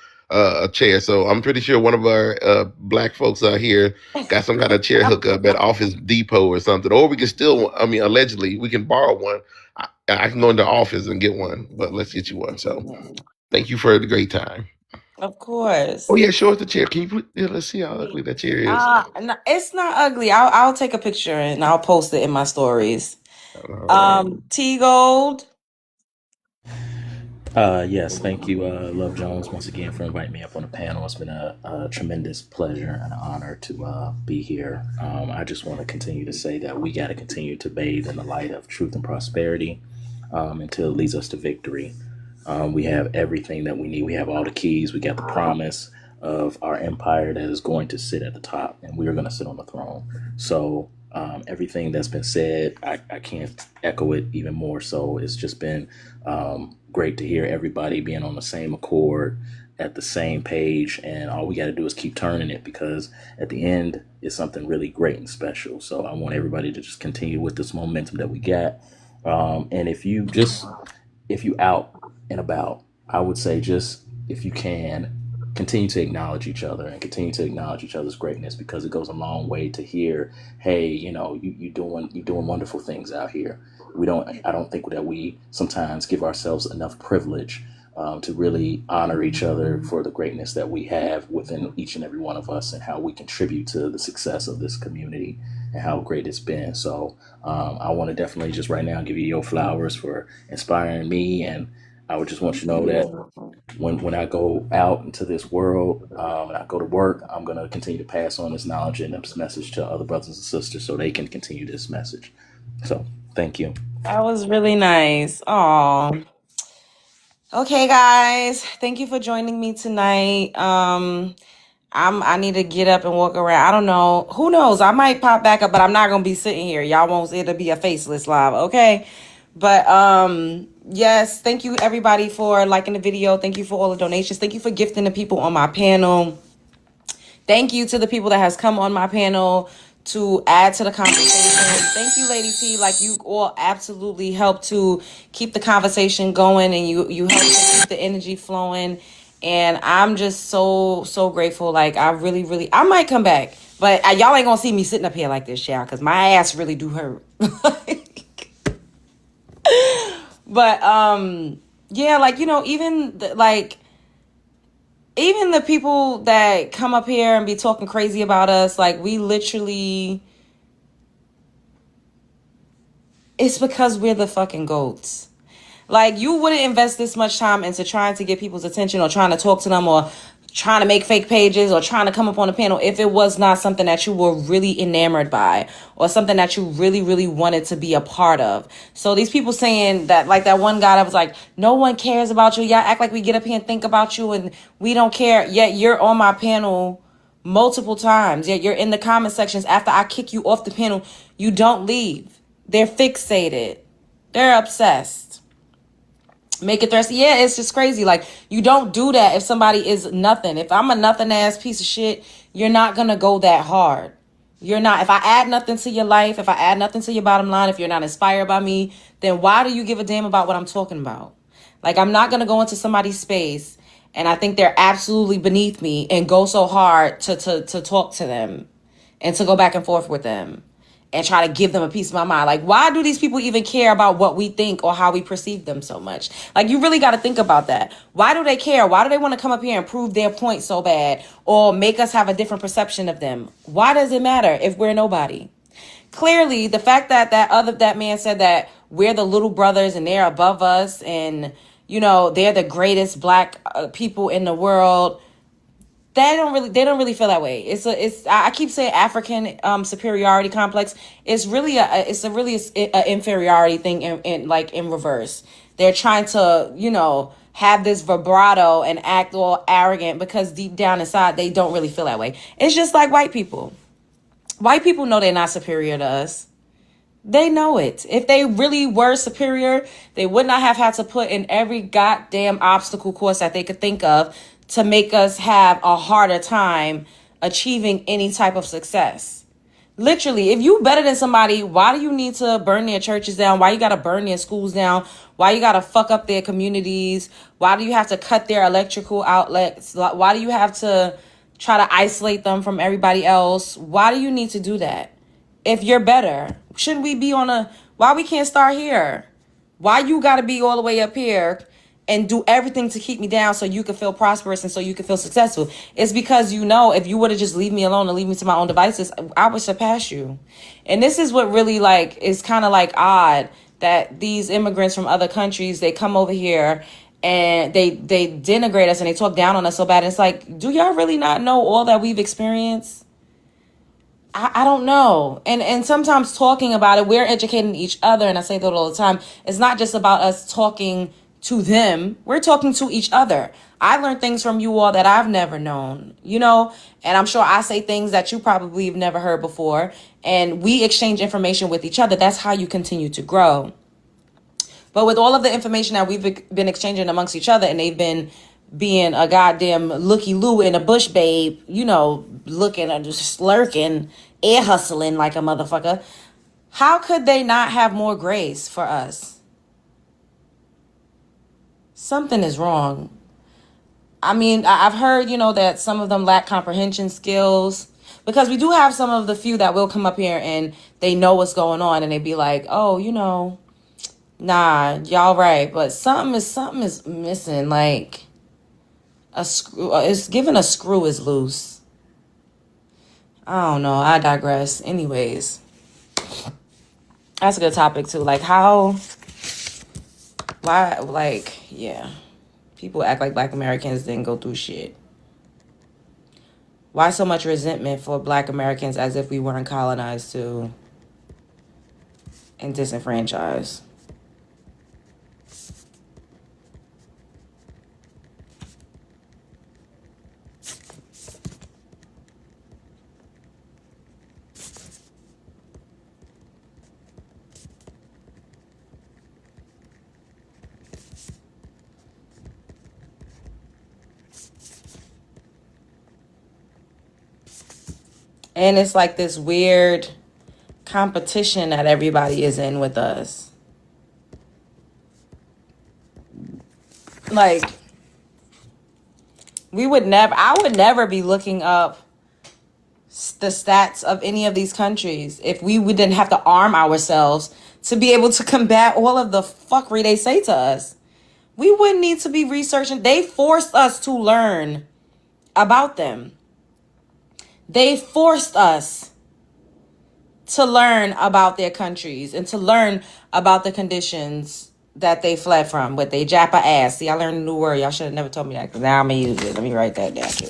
Speaker 5: chair. So I'm pretty sure one of our black folks out here got some kind of chair hookup at Office Depot or something, or we can still, I mean, allegedly we can borrow one. I can go into office and get one, but let's get you one. So thank you for the great time.
Speaker 1: Of
Speaker 5: Oh
Speaker 1: course.
Speaker 5: yeah, show us the chair. Can you put? Yeah, let's see how ugly that chair is.
Speaker 1: No, it's not ugly. I'll take a picture and I'll post it in my stories.
Speaker 5: All right.
Speaker 1: T Gold.
Speaker 13: Yes, thank you, Love Jones, once again for inviting me up on the panel. It's been a tremendous pleasure and an honor to be here. I just want to continue to say that we got to continue to bathe in the light of truth and prosperity until it leads us to victory. We have everything that we need. We have all the keys. We got the promise of our empire that is going to sit at the top, and we are going to sit on the throne. So everything that's been said, I can't echo it even more. So it's just been great to hear everybody being on the same accord, at the same page, and all we got to do is keep turning it because at the end it's something really great and special. So I want everybody to just continue with this momentum that we got. And if you out and about, I would say just if you can continue to acknowledge each other and continue to acknowledge each other's greatness because it goes a long way to hear, hey, you doing wonderful things out here. I don't think that we sometimes give ourselves enough privilege to really honor each other for the greatness that we have within each and every one of us and how we contribute to the success of this community and how great it's been. So I want to definitely just right now give you your flowers for inspiring me. And I would just want you to know that when I go out into this world and I go to work, I'm going to continue to pass on this knowledge and this message to other brothers and sisters so they can continue this message. So thank you.
Speaker 1: That was really nice. Aw. Okay, guys. Thank you for joining me tonight. I need to get up and walk around. I don't know. Who knows? I might pop back up, but I'm not gonna be sitting here. Y'all won't. It'll be a faceless live, okay? But yes. Thank you everybody for liking the video. Thank you for all the donations. Thank you for gifting the people on my panel. Thank you to the people that has come on my panel to add to the conversation. Thank you, Lady T. Like, you all absolutely help to keep the conversation going, and you help to keep the energy flowing. And I'm just so grateful. Like, I really I might come back, but y'all ain't gonna see me sitting up here like this, y'all, because my ass really do hurt. But yeah, like, even the people that come up here and be talking crazy about us, like, we literally, it's because we're the fucking GOATs. Like, you wouldn't invest this much time into trying to get people's attention or trying to talk to them or trying to make fake pages or trying to come up on a panel if it was not something that you were really enamored by or something that you really wanted to be a part of. So these people saying that, like that one guy that was like, no one cares about you. Y'all act like we get up here and think about you and we don't care. Yet you're on my panel multiple times. Yet you're in the comment sections after I kick you off the panel. You don't leave. They're fixated. They're obsessed. Make it thirsty. Yeah, it's just crazy. Like, you don't do that if somebody is nothing. If I'm a nothing ass piece of shit, you're not gonna go that hard. You're not. If I add nothing to your life, if I add nothing to your bottom line, if you're not inspired by me, then why do you give a damn about what I'm talking about? Like, I'm not going to go into somebody's space and I think they're absolutely beneath me and go so hard to talk to them and to go back and forth with them and try to give them a piece of my mind. Like, why do these people even care about what we think or how we perceive them so much? Like, you really got to think about that. Why do they care? Why do they want to come up here and prove their point so bad or make us have a different perception of them? Why does it matter if we're nobody? Clearly, the fact that that man said that we're the little brothers and they're above us and, you know, they're the greatest black people in the world, they don't really feel that way. I keep saying African superiority complex. It's really a inferiority thing in reverse. They're trying to, you know, have this vibrato and act all arrogant because deep down inside they don't really feel that way. It's just like white people. White people know they're not superior to us. They know it. If they really were superior, they would not have had to put in every goddamn obstacle course that they could think of to make us have a harder time achieving any type of success. Literally, if you better than somebody, why do you need to burn their churches down? Why you got to burn their schools down? Why you got to fuck up their communities? Why do you have to cut their electrical outlets? Why do you have to try to isolate them from everybody else? Why do you need to do that? If you're better, shouldn't we be why we can't start here? Why you got to be all the way up here and do everything to keep me down so you can feel prosperous and so you can feel successful? It's because, you know, if you would have just leave me alone and leave me to my own devices, I would surpass you. And this is what really is kind of odd, that these immigrants from other countries, they come over here and they denigrate us and they talk down on us so bad. And it's like, do y'all really not know all that we've experienced? I don't know. And sometimes talking about it, we're educating each other. And I say that all the time. It's not just about us talking to them. We're talking to each other. I learned things from you all that I've never known, you know, and I'm sure I say things that you probably have never heard before. And we exchange information with each other. That's how you continue to grow. But with all of the information that we've been exchanging amongst each other, and they've been being a goddamn looky-loo and a bush babe, you know, looking and just lurking, air hustling like a motherfucker, how could they not have more grace for us? Something is wrong. I mean, I've heard, you know, that some of them lack comprehension skills, because we do have some of the few that will come up here and they know what's going on and they be like, oh, you know, nah, y'all right, but something is missing. Like a screw, it's given a screw is loose. I don't know. I digress. Anyways, that's a good topic too. Like yeah, people act like Black Americans didn't go through shit. Why so much resentment for Black Americans as if we weren't colonized too and disenfranchised? And it's like this weird competition that everybody is in with us. Like, I would never be looking up the stats of any of these countries if we didn't have to arm ourselves to be able to combat all of the fuckery they say to us. We wouldn't need to be researching. They forced us to learn about them. They forced us to learn about their countries and to learn about the conditions that they fled from with their Japa ass. See, I learned a new word. Y'all should have never told me that, because now I'm going to use it. Let me write that down too.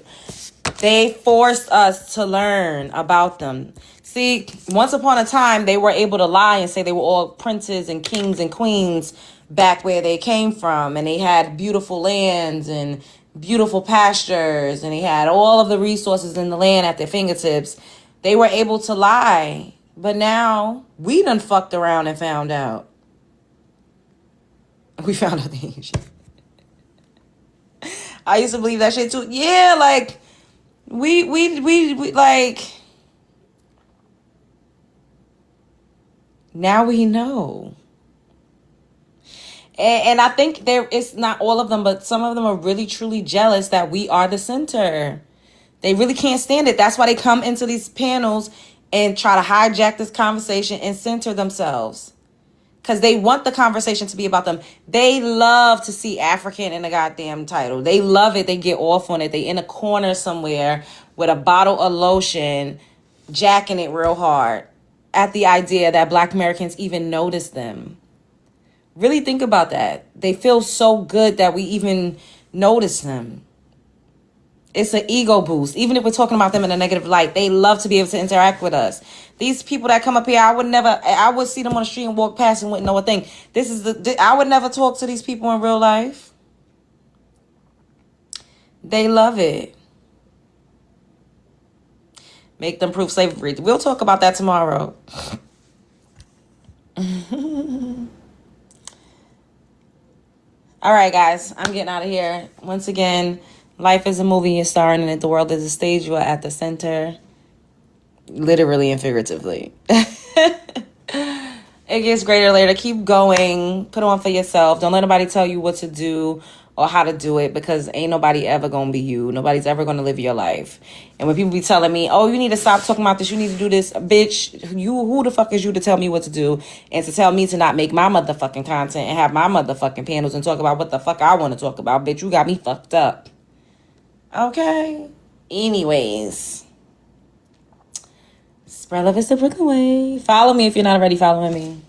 Speaker 1: They forced us to learn about them. See, once upon a time, they were able to lie and say they were all princes and kings and queens back where they came from. And they had beautiful lands and beautiful pastures. And they had all of the resources in the land at their fingertips. They were able to lie. But now, we done fucked around and found out. We found out the shit. I used to believe that shit too. Yeah, like, we like, Now we know. And I think it's not all of them, but some of them are really truly jealous that we are the center. They really can't stand it. That's why they come into these panels and try to hijack this conversation and center themselves. Because they want the conversation to be about them. They love to see African in the goddamn title. They love it. They get off on it. They in a corner somewhere with a bottle of lotion, jacking it real hard at the idea that Black Americans even notice them. Really think about that. They feel so good that we even notice them. It's an ego boost. Even if we're talking about them in a negative light, they love to be able to interact with us. These people that come up here, I would see them on the street and walk past and wouldn't know a thing. I would never talk to these people in real life. They love it. Make them prove slavery. We'll talk about that tomorrow. All right, guys, I'm getting out of here. Once again, life is a movie you're starring in it. The world is a stage. You are at the center. Literally and figuratively. It gets greater later. Keep going. Put on for yourself. Don't let nobody tell you what to do or how to do it, because ain't nobody ever gonna be you. Nobody's ever gonna live your life. And when people be telling me, oh, you need to stop talking about this, you need to do this, bitch, who the fuck is you to tell me what to do and to tell me to not make my motherfucking content and have my motherfucking panels and talk about what the fuck I want to talk about? Bitch, you got me fucked up. Okay. Anyways. Spread love is the Brooklyn way. Follow me if you're not already following me.